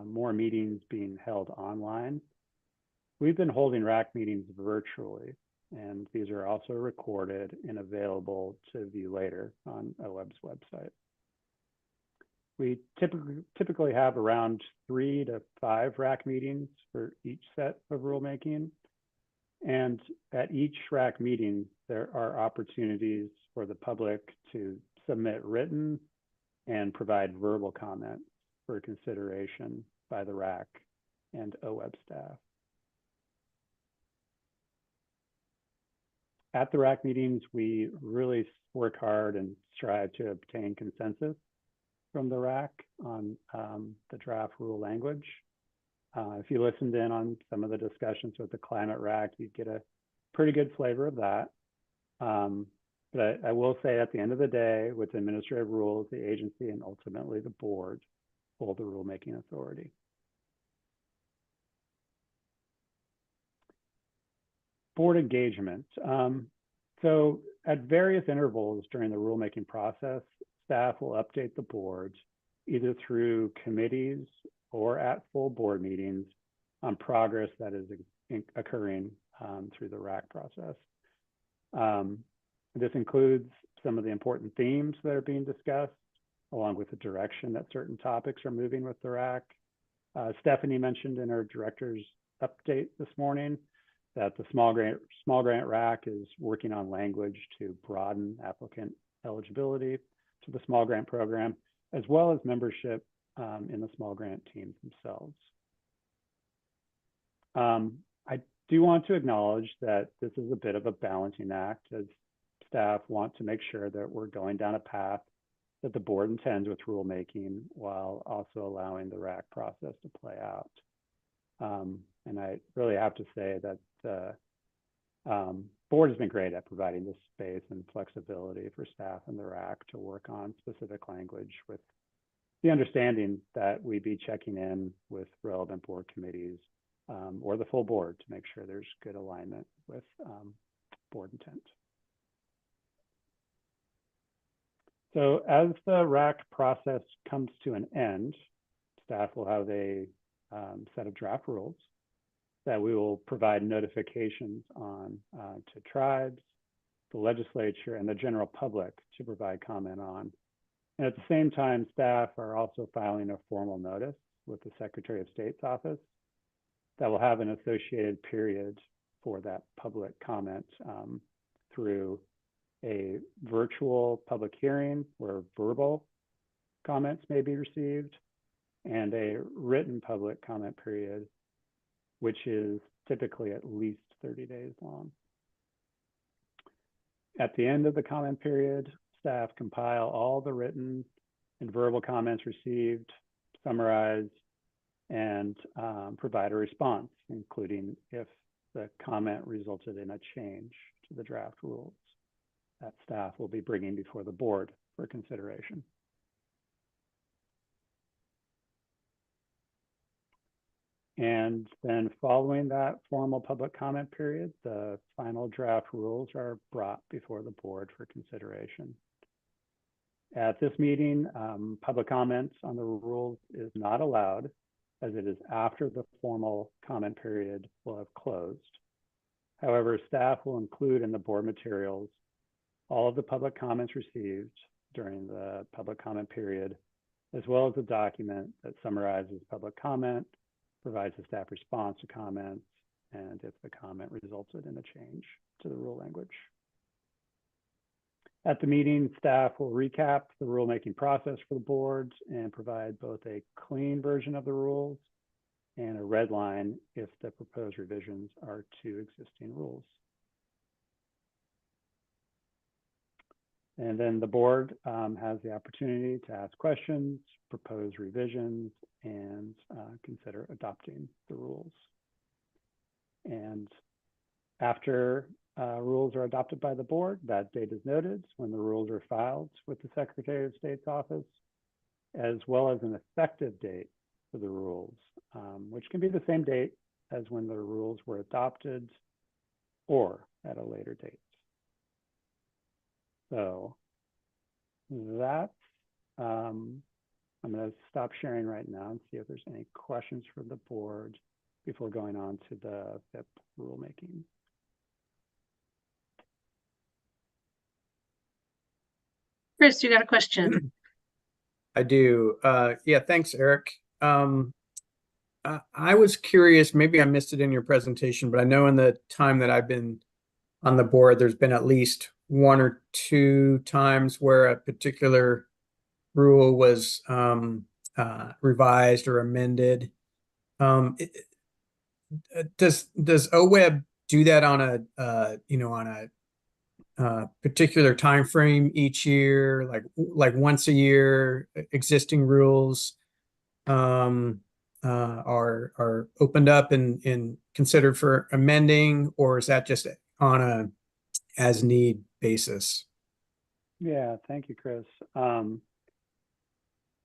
more meetings being held online, we've been holding RAC meetings virtually, and these are also recorded and available to view later on OWEB's website. We typically have around 3 to 5 RAC meetings for each set of rulemaking. And at each RAC meeting, there are opportunities for the public to submit written and provide verbal comment for consideration by the RAC and OWEB staff. At the RAC meetings, we really work hard and strive to obtain consensus from the RAC on the draft rule language. If you listened in on some of the discussions with the climate RAC, you'd get a pretty good flavor of that. But I will say at the end of the day, with administrative rules, the agency and ultimately the board hold the rulemaking authority. Board engagement. So at various intervals during the rulemaking process, staff will update the board either through committees or at full board meetings on progress that is occurring through the RAC process. This includes some of the important themes that are being discussed, along with the direction that certain topics are moving with the RAC. Stephanie mentioned in her director's update this morning that the small grant RAC is working on language to broaden applicant eligibility to the small grant program, as well as membership in the small grant teams themselves. I do want to acknowledge that this is a bit of a balancing act, as staff want to make sure that we're going down a path that the board intends with rulemaking while also allowing the RAC process to play out. And I really have to say that the board has been great at providing this space and flexibility for staff and the RAC to work on specific language, with the understanding that we'd be checking in with relevant board committees or the full board to make sure there's good alignment with board intent. So as the RAC process comes to an end, staff will have a set of draft rules that we will provide notifications on to tribes, the legislature, and the general public to provide comment on. And at the same time, staff are also filing a formal notice with the Secretary of State's office that will have an associated period for that public comment through a virtual public hearing where verbal comments may be received, and a written public comment period, which is typically at least 30 days long. At the end of the comment period, staff compile all the written and verbal comments received, summarize, and provide a response, including if the comment resulted in a change to the draft rules that staff will be bringing before the board for consideration. And then following that formal public comment period, the final draft rules are brought before the board for consideration. At this meeting, public comments on the rules is not allowed, as it is after the formal comment period will have closed. However, staff will include in the board materials all of the public comments received during the public comment period, as well as a document that summarizes public comment, provides a staff response to comments, and if the comment resulted in a change to the rule language. At the meeting, staff will recap the rulemaking process for the board and provide both a clean version of the rules and a red line if the proposed revisions are to existing rules. And then the board has the opportunity to ask questions, propose revisions, and consider adopting the rules. And after rules are adopted by the board, that date is noted when the rules are filed with the Secretary of State's office, as well as an effective date for the rules, which can be the same date as when the rules were adopted or at a later date. So that's, I'm going to stop sharing right now and see if there's any questions for the board before going on to the FIP rulemaking. Chris, you got a question? I do. Yeah, thanks, Eric. I was curious, maybe I missed it in your presentation, but I know in the time that I've been on the board, there's been at least one or two times where a particular rule was revised or amended. Does OWEB do that on a on a particular time frame each year, like once a year? Existing rules are opened up and considered for amending, or is that just on a as need basis? Yeah, thank you, Chris.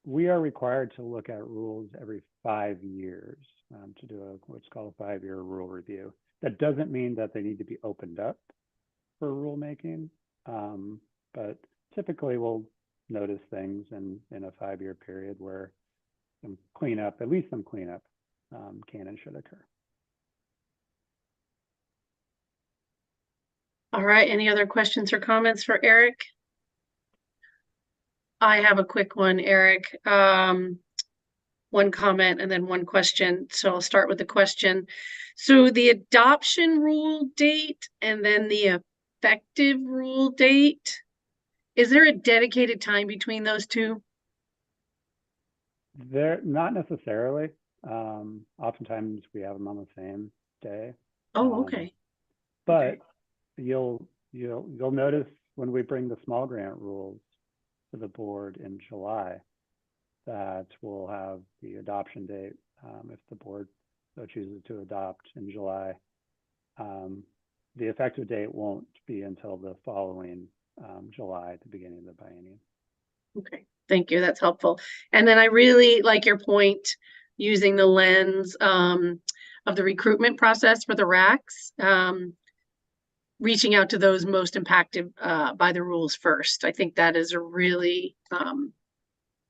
We are required to look at rules every 5 years to do what's called a 5-year rule review. That doesn't mean that they need to be opened up for rulemaking, but typically we'll notice things in a 5-year period where some cleanup, at least some cleanup, can and should occur. All right, any other questions or comments for Eric? I have a quick one, Eric. One comment and then one question. So I'll start with the question. So the adoption rule date and then the effective rule date, is there a dedicated time between those two? They're not necessarily. Oftentimes we have them on the same day. Oh, okay. But okay. You'll notice when we bring the small grant rules to the board in July that we'll have the adoption date if the board so chooses to adopt in July. The effective date won't be until the following July, at the beginning of the biennium. Okay, thank you. That's helpful. And then I really like your point using the lens of the recruitment process for the RACs. Reaching out to those most impacted by the rules first. I think that is a really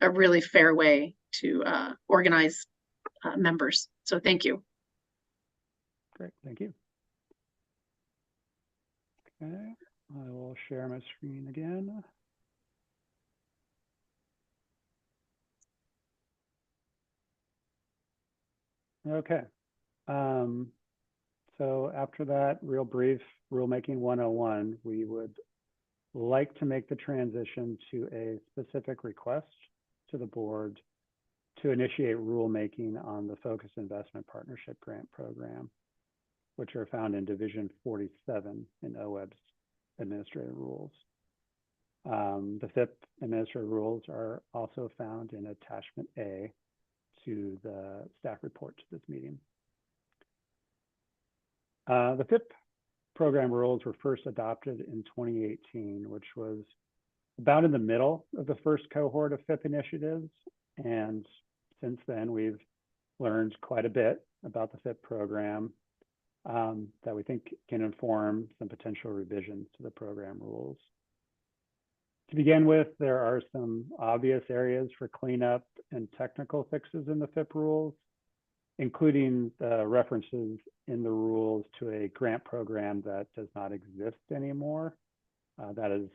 fair way to organize members. So thank you. Great, thank you. Okay, I will share my screen again. Okay. So after that real brief Rulemaking 101, we would like to make the transition to a specific request to the board to initiate rulemaking on the Focused Investment Partnership Grant Program, which are found in Division 47 in OWEB's administrative rules. The FIP administrative rules are also found in Attachment A to the staff report to this meeting. The FIP program rules were first adopted in 2018, which was about in the middle of the first cohort of FIP initiatives. And since then, we've learned quite a bit about the FIP program that we think can inform some potential revisions to the program rules. To begin with, there are some obvious areas for cleanup and technical fixes in the FIP rules, including the references in the rules to a grant program that does not exist anymore. That is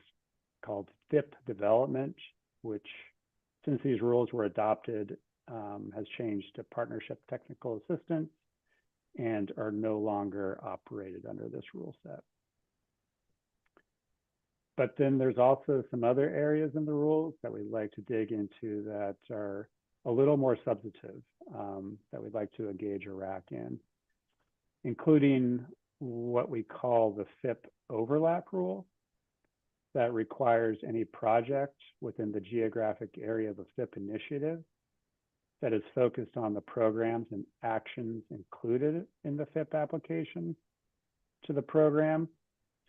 called FIP development, which, since these rules were adopted, has changed to partnership technical assistance and are no longer operated under this rule set. But then there's also some other areas in the rules that we'd like to dig into that are a little more substantive, that we'd like to engage a RAC in, including what we call the FIP overlap rule that requires any project within the geographic area of a FIP initiative that is focused on the programs and actions included in the FIP application to the program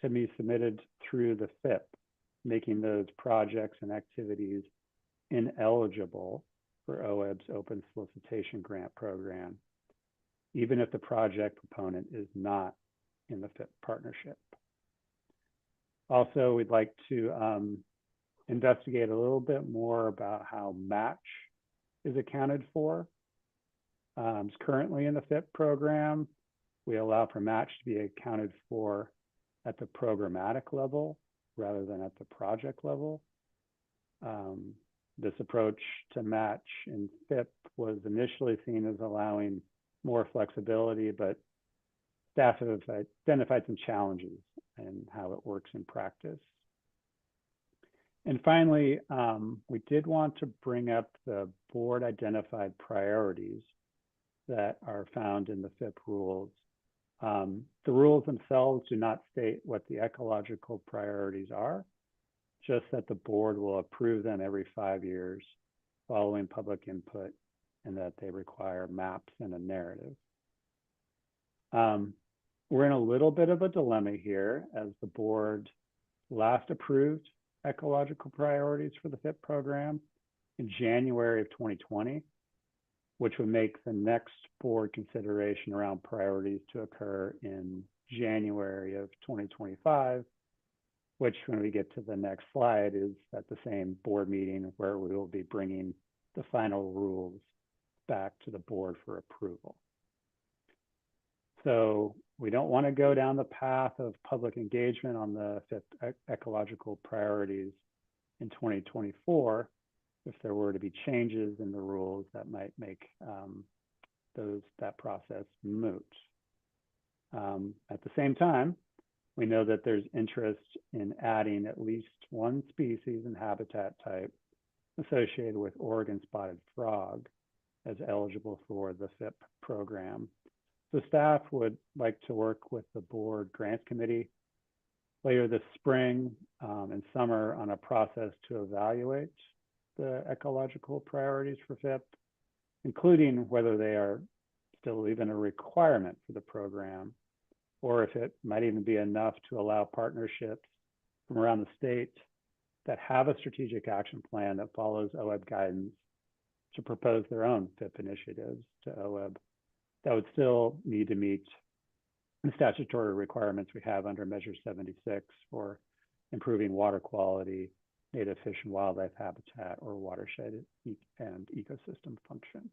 to be submitted through the FIP, making those projects and activities ineligible for OWEB's open solicitation grant program, even if the project proponent is not in the FIP partnership. Also, we'd like to investigate a little bit more about how match is accounted for. Currently in the FIP program, we allow for match to be accounted for at the programmatic level rather than at the project level. This approach to match in FIP was initially seen as allowing more flexibility, but staff have identified some challenges in how it works in practice. And finally, we did want to bring up the board identified priorities that are found in the FIP rules. The rules themselves do not state what the ecological priorities are, just that the board will approve them every 5 years following public input, and that they require maps and a narrative. We're in a little bit of a dilemma here, as the board last approved ecological priorities for the FIP program in January of 2020, which would make the next board consideration around priorities to occur in January of 2025, which, when we get to the next slide, is at the same board meeting where we will be bringing the final rules back to the board for approval. So we don't want to go down the path of public engagement on the FIP ecological priorities in 2024 if there were to be changes in the rules that might make that process moot. At the same time, we know that there's interest in adding at least one species and habitat type associated with Oregon spotted frog as eligible for the FIP program. So staff would like to work with the board grants committee later this spring and summer on a process to evaluate the ecological priorities for FIP, including whether they are still even a requirement for the program, or if it might even be enough to allow partnerships from around the state that have a strategic action plan that follows OWEB guidance to propose their own FIP initiatives to OWEB that would still need to meet the statutory requirements we have under Measure 76 for improving water quality, native fish and wildlife habitat, or watershed and ecosystem function.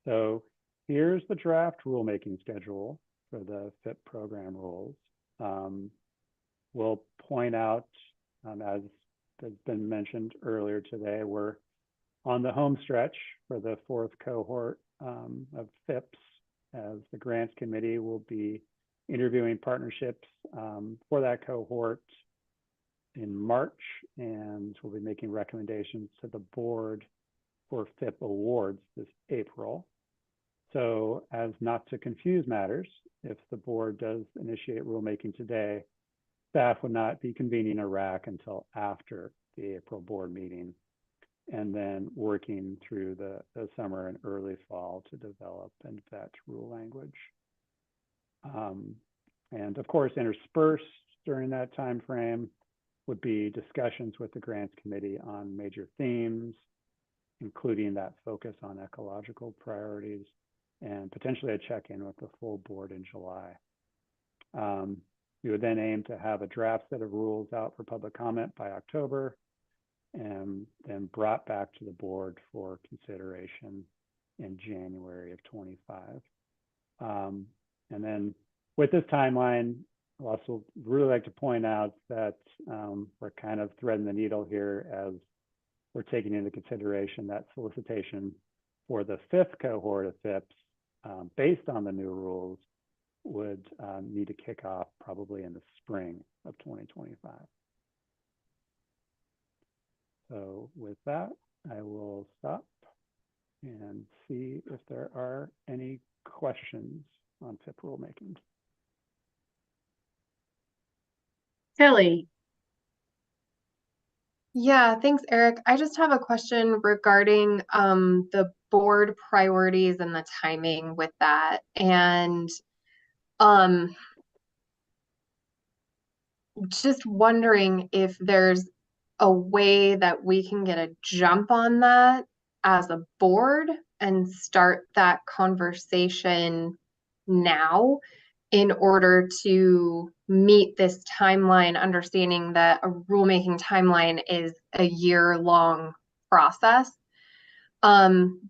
So here's the draft rulemaking schedule for the FIP program rules. We'll point out, as has been mentioned earlier today, we're on the home stretch for the 4th cohort of FIPs, as the grants committee will be interviewing partnerships for that cohort in March, and we'll be making recommendations to the board for FIP awards this April. So as not to confuse matters, if the board does initiate rulemaking today, staff would not be convening a RAC until after the April board meeting, and then working through the summer and early fall to develop and vet rule language. And of course, interspersed during that time frame would be discussions with the grants committee on major themes including that focus on ecological priorities, and potentially a check-in with the full board in July. We would then aim to have a draft set of rules out for public comment by October, and then brought back to the board for consideration in January of 25. And then with this timeline, I also really like to point out that we're kind of threading the needle here as we're taking into consideration that solicitation for the 5th cohort of FIPS based on the new rules would need to kick off probably in the spring of 2025. So with that, I will stop and see if there are any questions on FIP rulemaking. Kelly. Yeah, thanks, Eric. I just have a question regarding the board priorities and the timing with that. And just wondering if there's a way that we can get a jump on that as a board and start that conversation now in order to meet this timeline, understanding that a rulemaking timeline is a year-long process.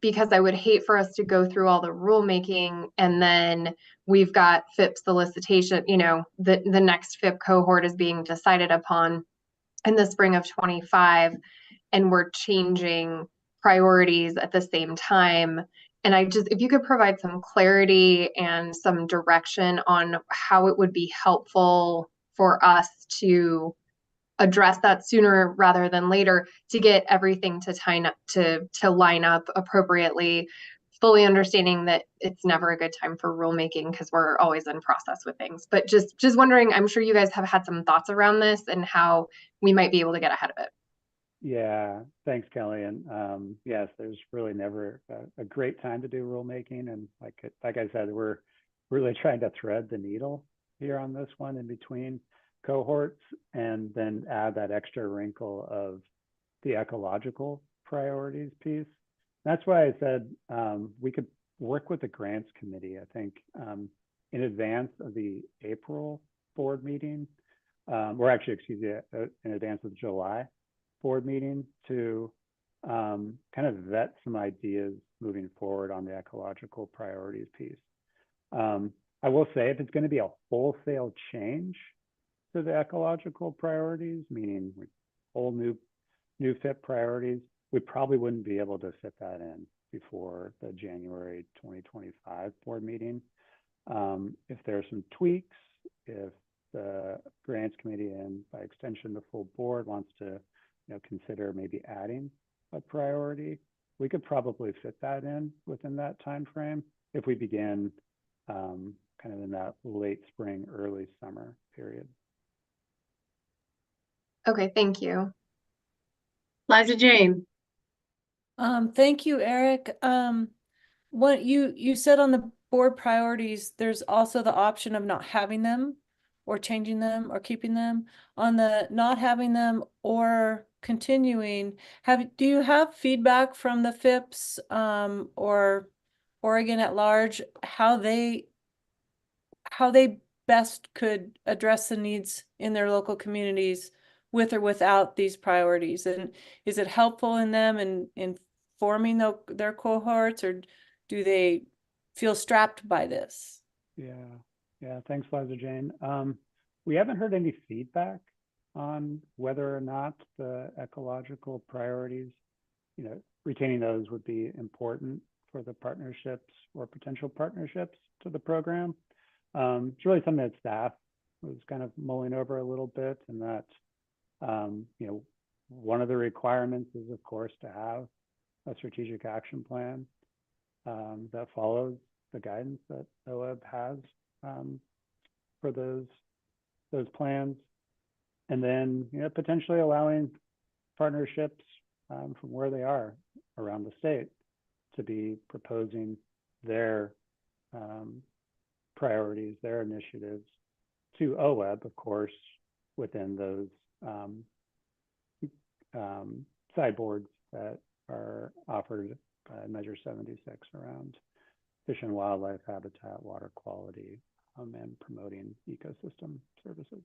Because I would hate for us to go through all the rulemaking and then we've got FIP solicitation, you know, the next FIP cohort is being decided upon in the spring of 25, and we're changing priorities at the same time. And if you could provide some clarity and some direction on how it would be helpful for us to address that sooner rather than later to get everything to line up appropriately, fully understanding that it's never a good time for rulemaking because we're always in process with things. But just wondering, I'm sure you guys have had some thoughts around this and how we might be able to get ahead of it. Yeah, thanks, Kelly. And yes, there's really never a great time to do rulemaking. And like I said, we're really trying to thread the needle here on this one in between cohorts, and then add that extra wrinkle of the ecological priorities piece. That's why I said we could work with the grants committee, I think, in advance of the April board meeting, or actually, excuse me, in advance of the July board meeting to kind of vet some ideas moving forward on the ecological priorities piece. I will say if it's going to be a wholesale change to the ecological priorities, meaning whole new FIP priorities, we probably wouldn't be able to fit that in before the January 2025 board meeting. If there are some tweaks, if the grants committee and by extension the full board wants to consider maybe adding a priority, we could probably fit that in within that time frame if we begin kind of in that late spring, early summer period. Okay, thank you. Liza Jane. Thank you, Eric. What you said on the board priorities, there's also the option of not having them or changing them or keeping them. On the not having them or continuing, do you have feedback from the FIPS or Oregon at large, how they best could address the needs in their local communities with or without these priorities? And is it helpful in them in forming their cohorts, or do they feel strapped by this? Yeah, thanks, Liza Jane. We haven't heard any feedback on whether or not the ecological priorities, retaining those would be important for the partnerships or potential partnerships to the program. It's really something that staff was kind of mulling over a little bit, and that one of the requirements is, of course, to have a strategic action plan that follows the guidance that OWEB has for those plans, and then potentially allowing partnerships from where they are around the state to be proposing their priorities, their initiatives to OWEB, of course, within those sideboards that are offered by Measure 76 around fish and wildlife habitat, water quality, and promoting ecosystem services.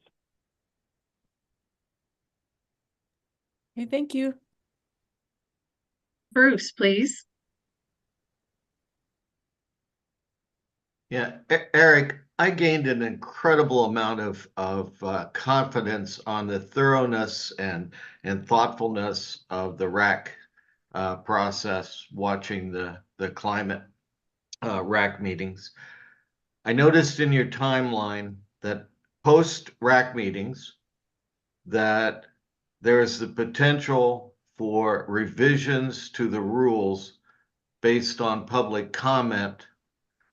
Okay, thank you. Bruce, please. Yeah, Eric, I gained an incredible amount of confidence on the thoroughness and thoughtfulness of the RAC process, watching the climate RAC meetings. I noticed in your timeline that post RAC meetings that there is the potential for revisions to the rules based on public comment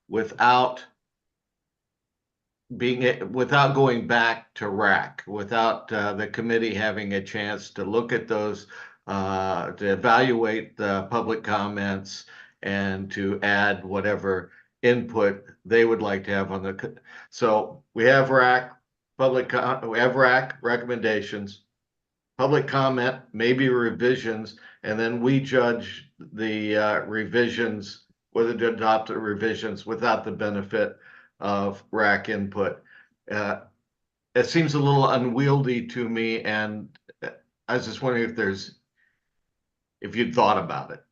without going back to RAC, without the committee having a chance to look at those, to evaluate the public comments and to add whatever input they would like to have on the. So we have RAC we have RAC recommendations, public comment, maybe revisions, and then we judge the revisions, whether to adopt the revisions without the benefit of RAC input. It seems a little unwieldy to me, and I was just wondering if you'd thought about it.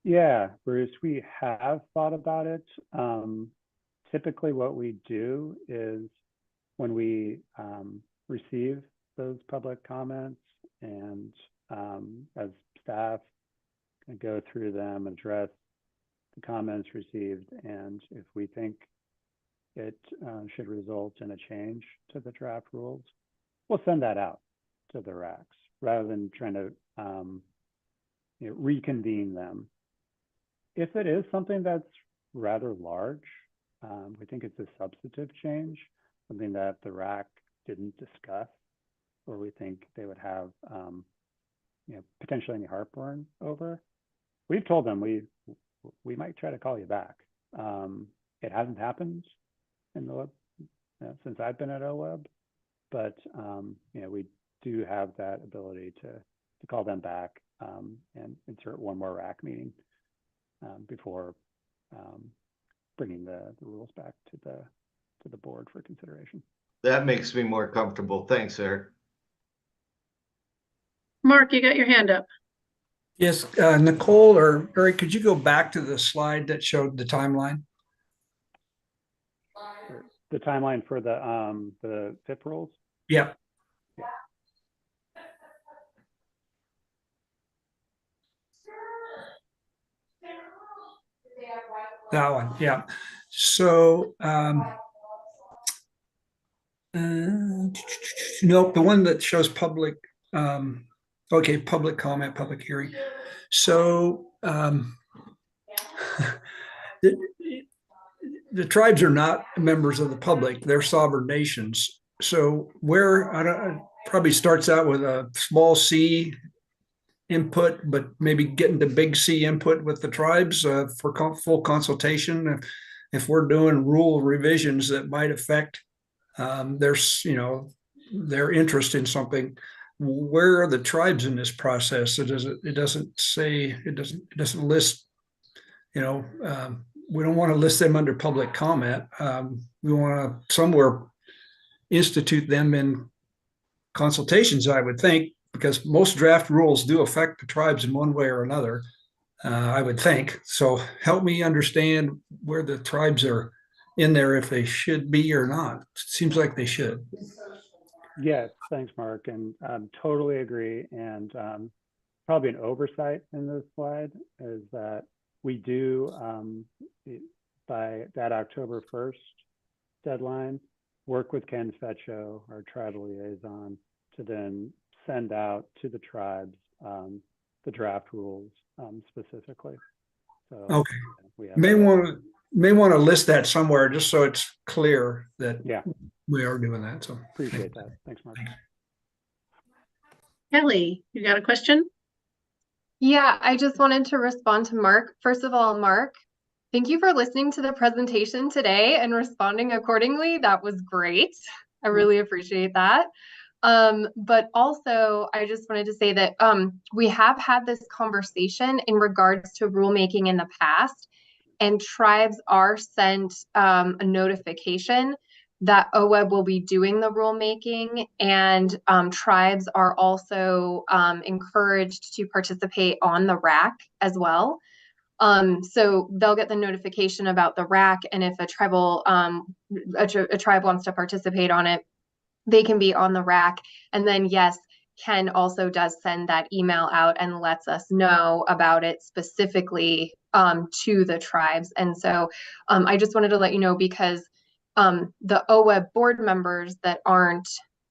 Yeah, Bruce, we have thought about it. Typically what we do is when we receive those public comments and as staff go through them, address the comments received, and if we think it should result in a change to the draft rules, we'll send that out to the RACs rather than trying to reconvene them. If it is something that's rather large, we think it's a substantive change, something that the RAC didn't discuss, or we think they would have potentially any heartburn over. We've told them we might try to call you back. It hasn't happened in the since I've been at OWEB, but we do have that ability to call them back and insert one more RAC meeting before bringing the rules back to the board for consideration. That makes me more comfortable. Thanks, Eric. Mark, you got your hand up. Yes, Nicole or Eric, could you go back to the slide that showed the timeline? The timeline for the FIP rules? Yeah. That one, yeah. So, nope, the one that shows public, okay, public comment, public hearing. So, the tribes are not members of the public, they're sovereign nations. So probably starts out with a small C input, but maybe getting to big C input with the tribes for full consultation. If we're doing rule revisions that might affect their interest in something, where are the tribes in this process? It doesn't list, we don't want to list them under public comment. We want to somewhere institute them in consultations, I would think, because most draft rules do affect the tribes in one way or another, I would think. So help me understand where the tribes are in there, if they should be or not. It seems like they should. Yes, thanks, Mark, and totally agree. And probably an oversight in this slide is that we do, by that October 1st deadline, work with Ken Fetcho, our tribal liaison, to then send out to the tribes the draft rules specifically. So, okay, we have may want to list that somewhere just so it's clear that we are doing that. So appreciate that. Thanks, Mark. Kelly, you got a question? Yeah, I just wanted to respond to Mark. First of all, Mark, thank you for listening to the presentation today and responding accordingly. That was great. I really appreciate that. But also I just wanted to say that we have had this conversation in regards to rulemaking in the past, and tribes are sent a notification that OWEB will be doing the rulemaking, and tribes are also encouraged to participate on the RAC as well. So they'll get the notification about the RAC, and if a tribal a tribe wants to participate on it, they can be on the RAC. And then yes, Ken also does send that email out and lets us know about it specifically to the tribes. And so I just wanted to let you know, because the OWEB board members that aren't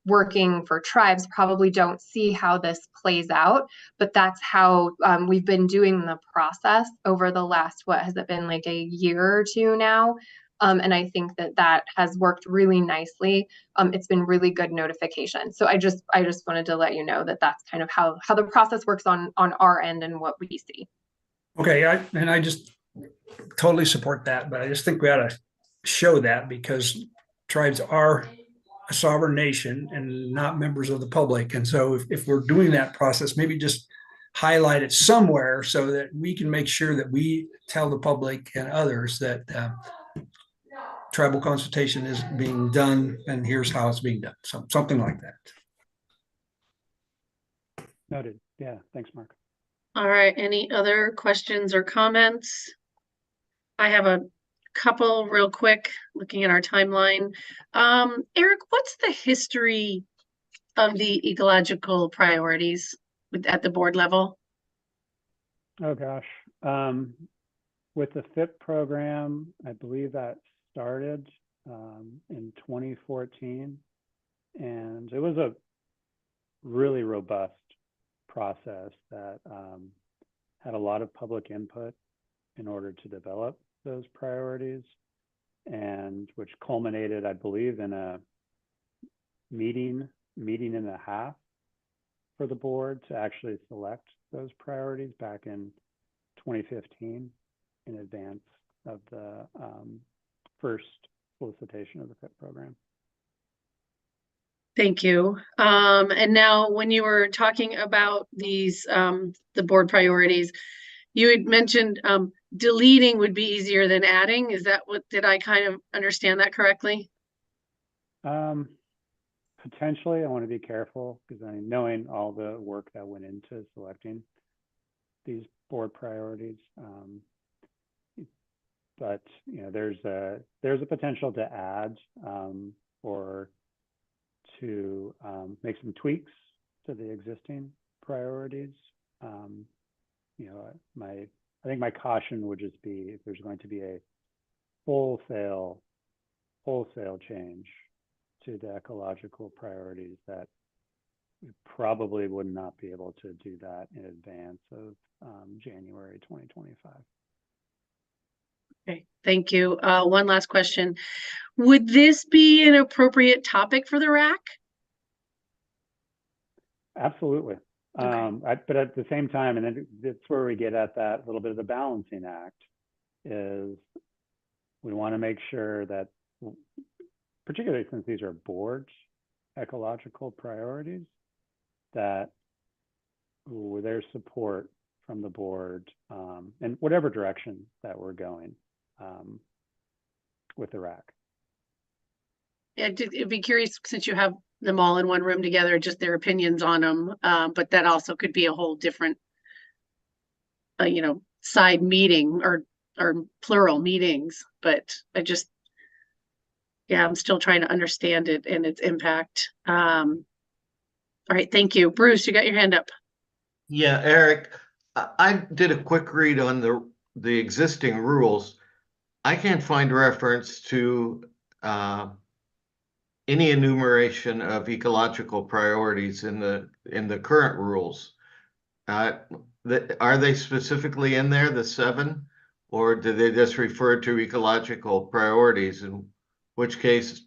working for tribes probably don't see how this plays out, but that's how we've been doing the process over the last, what has it been, like a year or two now? And I think that that has worked really nicely. It's been really good notification. So I just wanted to let you know that that's kind of how the process works on our end and what we see. Okay, I just totally support that, but I just think we ought to show that, because tribes are a sovereign nation and not members of the public. And so if we're doing that process, maybe just highlight it somewhere so that we can make sure that we tell the public and others that tribal consultation is being done and here's how it's being done. So something like that. Noted. Yeah, thanks, Mark. All right, any other questions or comments? I have a couple real quick, looking at our timeline. Eric, what's the history of the ecological priorities at the board level? Oh gosh. With the FIP program, I believe that started in 2014, and it was a really robust process that had a lot of public input in order to develop those priorities, and which culminated, I believe, in a meeting and a half for the board to actually select those priorities back in 2015 in advance of the first solicitation of the FIP program. Thank you. And now when you were talking about these, the board priorities, you had mentioned deleting would be easier than adding. Is that what, did I kind of understand that correctly? Potentially, I want to be careful, because I mean, knowing all the work that went into selecting these board priorities, but you know, there's a potential to add or to make some tweaks to the existing priorities. You know, I think my caution would just be if there's going to be a wholesale change to the ecological priorities, that we probably would not be able to do that in advance of January 2025. Okay, thank you. One last question. Would this be an appropriate topic for the RAC? Absolutely. Okay. But at the same time, and then that's where we get at that little bit of the balancing act, is we want to make sure that, particularly since these are board ecological priorities, that there's support from the board in whatever direction that we're going with the RAC. Yeah, I'd be curious, since you have them all in one room together, just their opinions on them. But that also could be a whole different, you know, side meeting or plural meetings. But I just, yeah, I'm still trying to understand it and its impact. All right, thank you. Bruce, you got your hand up. Yeah, Eric, I did a quick read on the existing rules. I can't find reference to any enumeration of ecological priorities in the current rules. Are they specifically in there, the 7, or do they just refer to ecological priorities? In which case,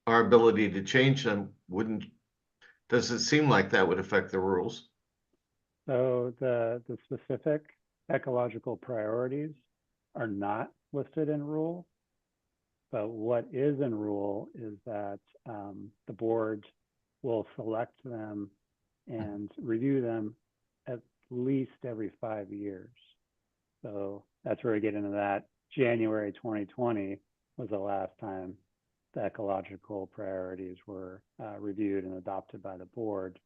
our ability to change them doesn't seem like that would affect the rules. So the specific ecological priorities are not listed in rule, but what is in rule is that the board will select them and review them at least every 5 years. So that's where we get into that. January 2020 was the last time the ecological priorities were reviewed and adopted by the board,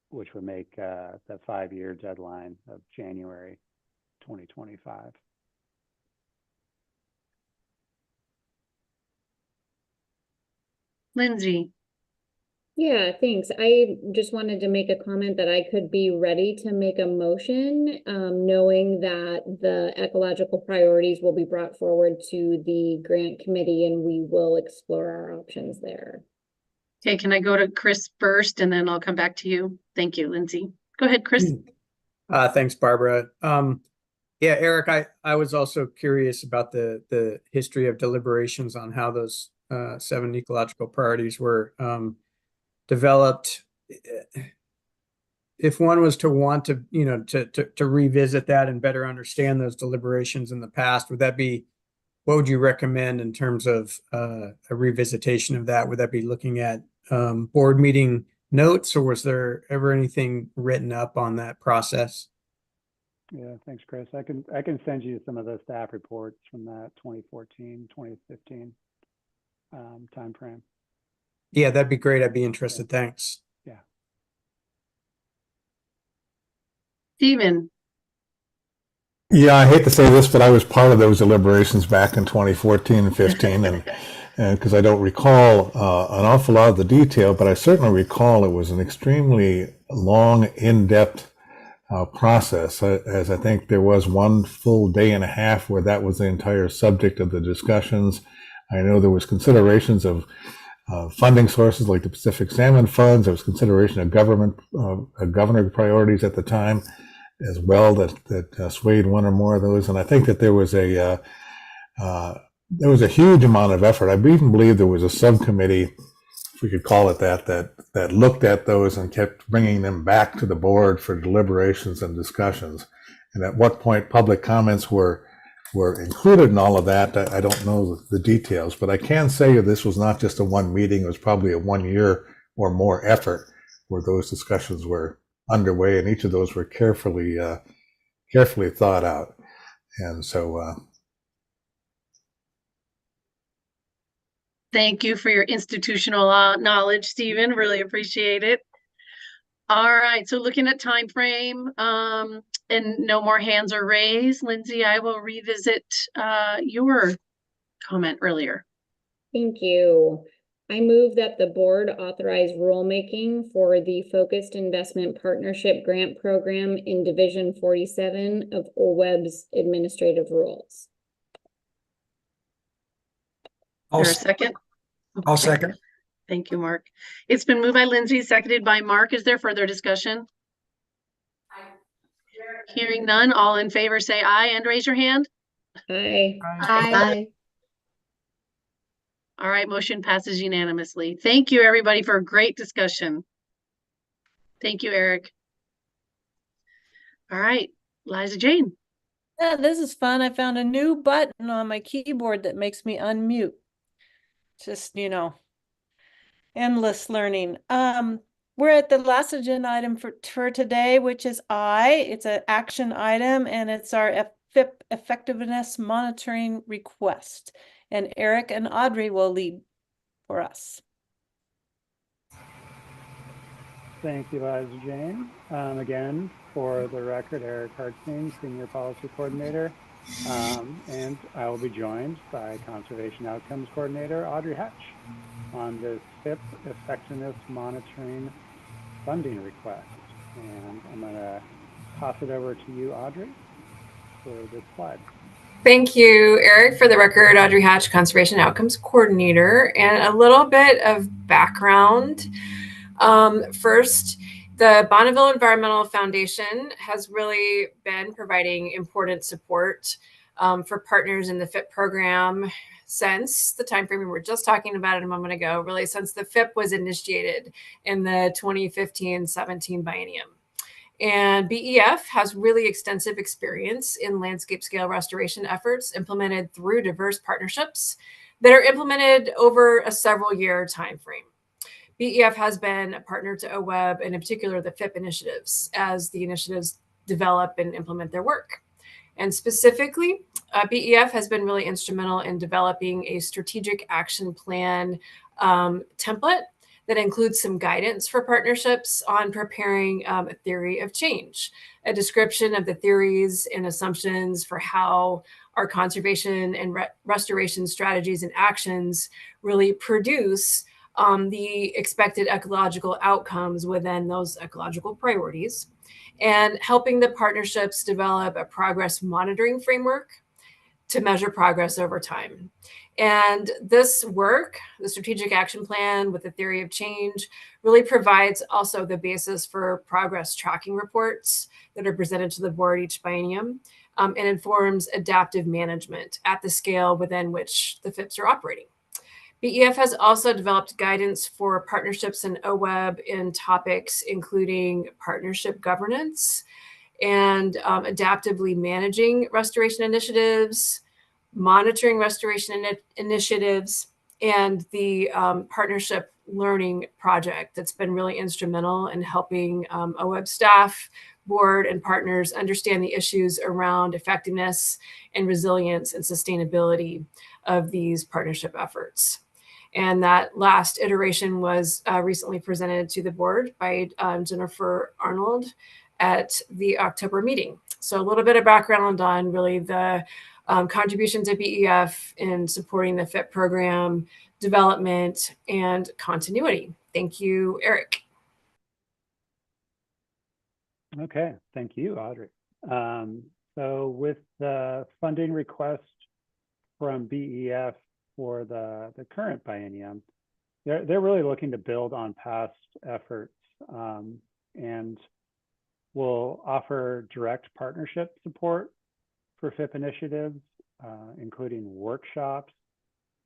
which would make the 5-year deadline of January 2025. Lindsay. Yeah, thanks. I just wanted to make a comment that I could be ready to make a motion, knowing that the ecological priorities will be brought forward to the grant committee and we will explore our options there. Okay, can I go to Chris first and then I'll come back to you? Thank you, Lindsay. Go ahead, Chris. Thanks, Barbara. Yeah, Eric, I was also curious about the history of deliberations on how those 7 ecological priorities were developed. If one was to want to, to revisit that and better understand those deliberations in the past, what would you recommend in terms of a revisitation of that? Would that be looking at board meeting notes, or was there ever anything written up on that process? Yeah, thanks, Chris. I can send you some of the staff reports from that 2014, 2015 timeframe. Yeah, that'd be great. I'd be interested. Yeah. Thanks. Yeah. Stephen. Yeah, I hate to say this, but I was part of those deliberations back in 2014 and 15, and because I don't recall an awful lot of the detail, but I certainly recall it was an extremely long, in-depth process, as I think there was one full day and a half where that was the entire subject of the discussions. I know there was considerations of funding sources like the Pacific Salmon Funds. There was consideration of governor priorities at the time as well that swayed one or more of those. And I think that there was a huge amount of effort. I even believe there was a subcommittee, if we could call it that looked at those and kept bringing them back to the board for deliberations and discussions. And at what point public comments were included in all of that, I don't know the details, but I can say this was not just a one meeting. It was probably a 1 year or more effort where those discussions were underway, and each of those were carefully thought out. And so thank you for your institutional knowledge, Stephen. Really appreciate it. All right, so looking at time frame, and no more hands are raised. Lindsay, I will revisit your comment earlier. Thank you. I move that the board authorize rulemaking for the Focused Investment Partnership Grant Program in Division 47 of OWEB's Administrative Rules. Is there a second? I'll second. Thank you, Mark. It's been moved by Lindsay, seconded by Mark. Is there further discussion? Hearing none, all in favor say aye and raise your hand. Aye. Aye. All right, motion passes unanimously. Thank you, everybody, for a great discussion. Thank you, Eric. All right, Liza Jane. Yeah, this is fun. I found a new button on my keyboard that makes me unmute. Just, endless learning. We're at the last agenda item for today, which is it's an action item, and it's our FIP effectiveness monitoring request. And Eric and Audrey will lead for us. Thank you, Liza Jane. Again, for the record, Eric Hartstein, Senior Policy Coordinator, and I will be joined by Conservation Outcomes Coordinator Audrey Hatch on this FIP effectiveness monitoring funding request. And I'm going to toss it over to you, Audrey, for this slide. Thank you, Eric. For the record, Audrey Hatch, Conservation Outcomes Coordinator, and a little bit of background. First, the Bonneville Environmental Foundation has really been providing important support for partners in the FIP program since the time frame we were just talking about it a moment ago, really since the FIP was initiated in the 2015-17 biennium. And BEF has really extensive experience in landscape scale restoration efforts implemented through diverse partnerships that are implemented over a several year time frame. BEF has been a partner to OWEB, and in particular the FIP initiatives, as the initiatives develop and implement their work. And specifically, BEF has been really instrumental in developing a strategic action plan template that includes some guidance for partnerships on preparing a theory of change, a description of the theories and assumptions for how our conservation and restoration strategies and actions really produce the expected ecological outcomes within those ecological priorities, and helping the partnerships develop a progress monitoring framework to measure progress over time. And this work, the strategic action plan with the theory of change, really provides also the basis for progress tracking reports that are presented to the board each biennium, and informs adaptive management at the scale within which the FIPs are operating. BEF has also developed guidance for partnerships in OWEB in topics including partnership governance and adaptively managing restoration initiatives, monitoring restoration initiatives, and the partnership learning project that's been really instrumental in helping OWEB staff, board, and partners understand the issues around effectiveness and resilience and sustainability of these partnership efforts. And that last iteration was recently presented to the board by Jennifer Arnold at the October meeting. So a little bit of background on really the contributions of BEF in supporting the FIP program, development, and continuity. Thank you, Eric. Okay, thank you, Audrey. So with the funding request from BEF for the current biennium, they're really looking to build on past efforts, and will offer direct partnership support for FIP initiatives, including workshops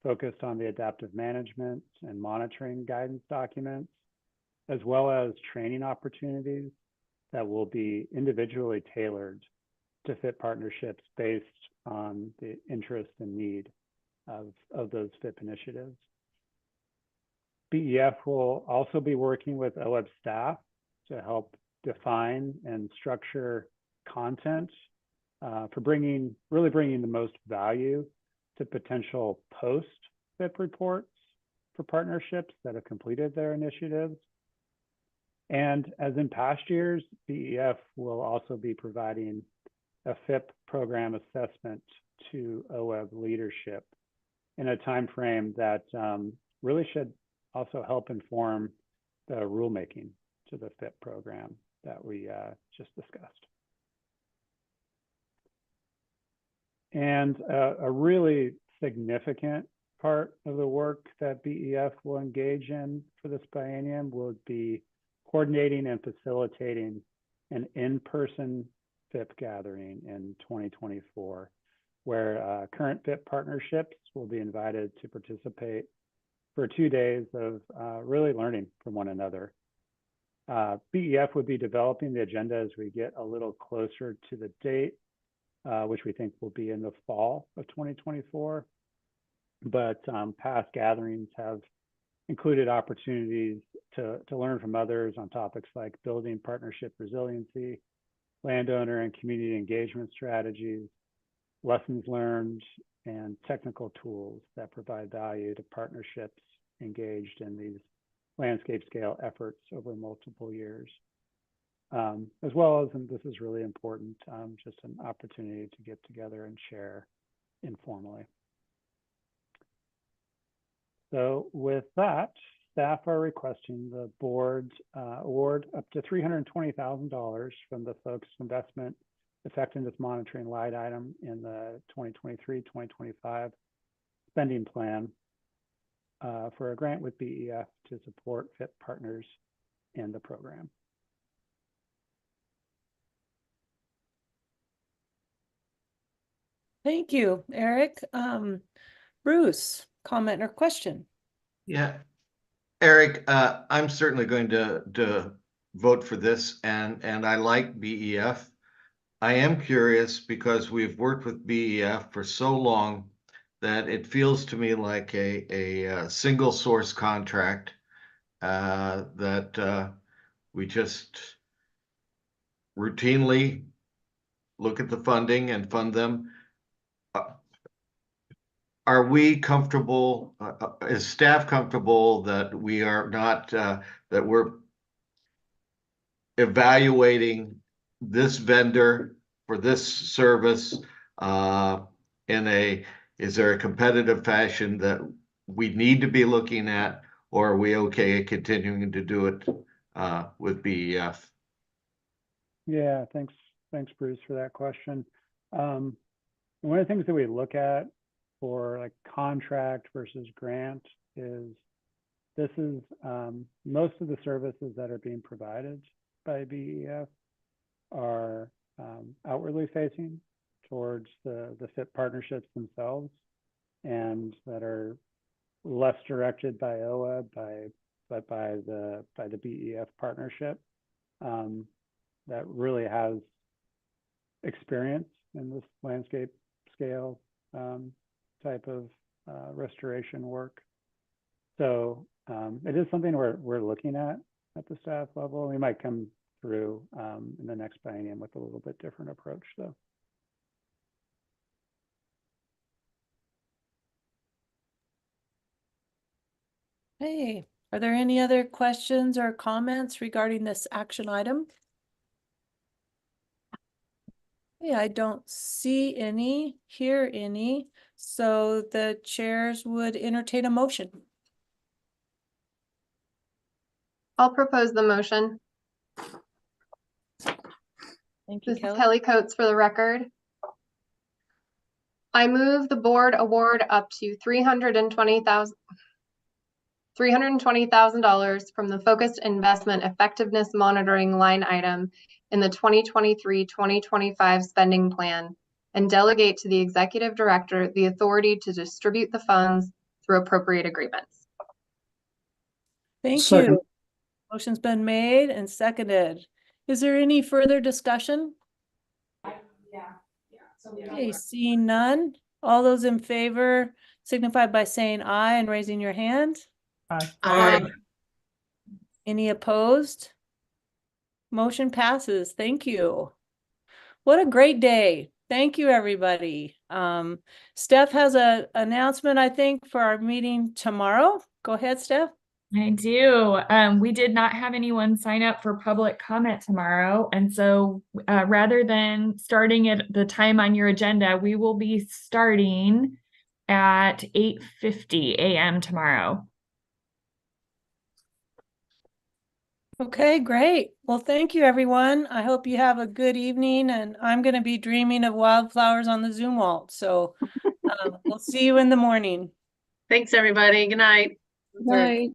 focused on the adaptive management and monitoring guidance documents, as well as training opportunities that will be individually tailored to FIP partnerships based on the interest and need of those FIP initiatives. BEF will also be working with OWEB staff to help define and structure content for really bringing the most value to potential post-FIP reports for partnerships that have completed their initiatives. And as in past years, BEF will also be providing a FIP program assessment to OWEB leadership in a time frame that really should also help inform the rulemaking to the FIP program that we just discussed. And a really significant part of the work that BEF will engage in for this biennium will be coordinating and facilitating an in-person FIP gathering in 2024, where current FIP partnerships will be invited to participate for 2 days of really learning from one another. BEF would be developing the agenda as we get a little closer to the date, which we think will be in the fall of 2024. But past gatherings have included opportunities to learn from others on topics like building partnership resiliency, landowner and community engagement strategies, lessons learned, and technical tools that provide value to partnerships engaged in these landscape scale efforts over multiple years. As well as, and this is really important, just an opportunity to get together and share informally. So with that, staff are requesting the board award up to $320,000 from the Focused Investment Effectiveness Monitoring line item in the 2023-2025 spending plan for a grant with BEF to support FIP partners in the program. Thank you, Eric. Bruce, comment or question? Yeah, Eric, I'm certainly going to vote for this, and I like BEF. I am curious because we've worked with BEF for so long that it feels to me like a single source contract, that we just routinely look at the funding and fund them. Are we comfortable, is staff comfortable that we are not, that we're evaluating this vendor for this service is there a competitive fashion that we need to be looking at, or are we okay continuing to do it with BEF? Yeah, thanks, Bruce, for that question. One of the things that we look at for like contract versus grant is this is most of the services that are being provided by BEF are outwardly facing towards the FIP partnerships themselves, and that are less directed by OWEB, but by the BEF partnership that really has experience in this landscape scale type of restoration work. So it is something we're looking at the staff level. We might come through in the next biennium with a little bit different approach, though. Hey, are there any other questions or comments regarding this action item? Yeah, I don't see any, hear any, so the chairs would entertain a motion. I'll propose the motion. Thank you, This is Kelly. Kelly Coates for the record. I move the board award up to $320,000 from the Focused Investment Effectiveness Monitoring line item in the 2023-2025 spending plan, and delegate to the executive director the authority to distribute the funds through appropriate agreements. Thank Second. you. Motion's been made and seconded. Is there any further discussion? Okay, seeing none. All those in favor signify by saying aye and raising your hand. Aye. Any opposed? Motion passes. Thank you. What a great day. Thank you, everybody. Steph has an announcement, I think, for our meeting tomorrow. Go ahead, Steph. I do. We did not have anyone sign up for public comment tomorrow. And so rather than starting at the time on your agenda, we will be starting at 8:50 a.m. tomorrow. Okay, great. Well, thank you, everyone. I hope you have a good evening, and I'm going to be dreaming of wildflowers on the Zumwalt. So we'll see you in the morning. Thanks, everybody. Good night. Right.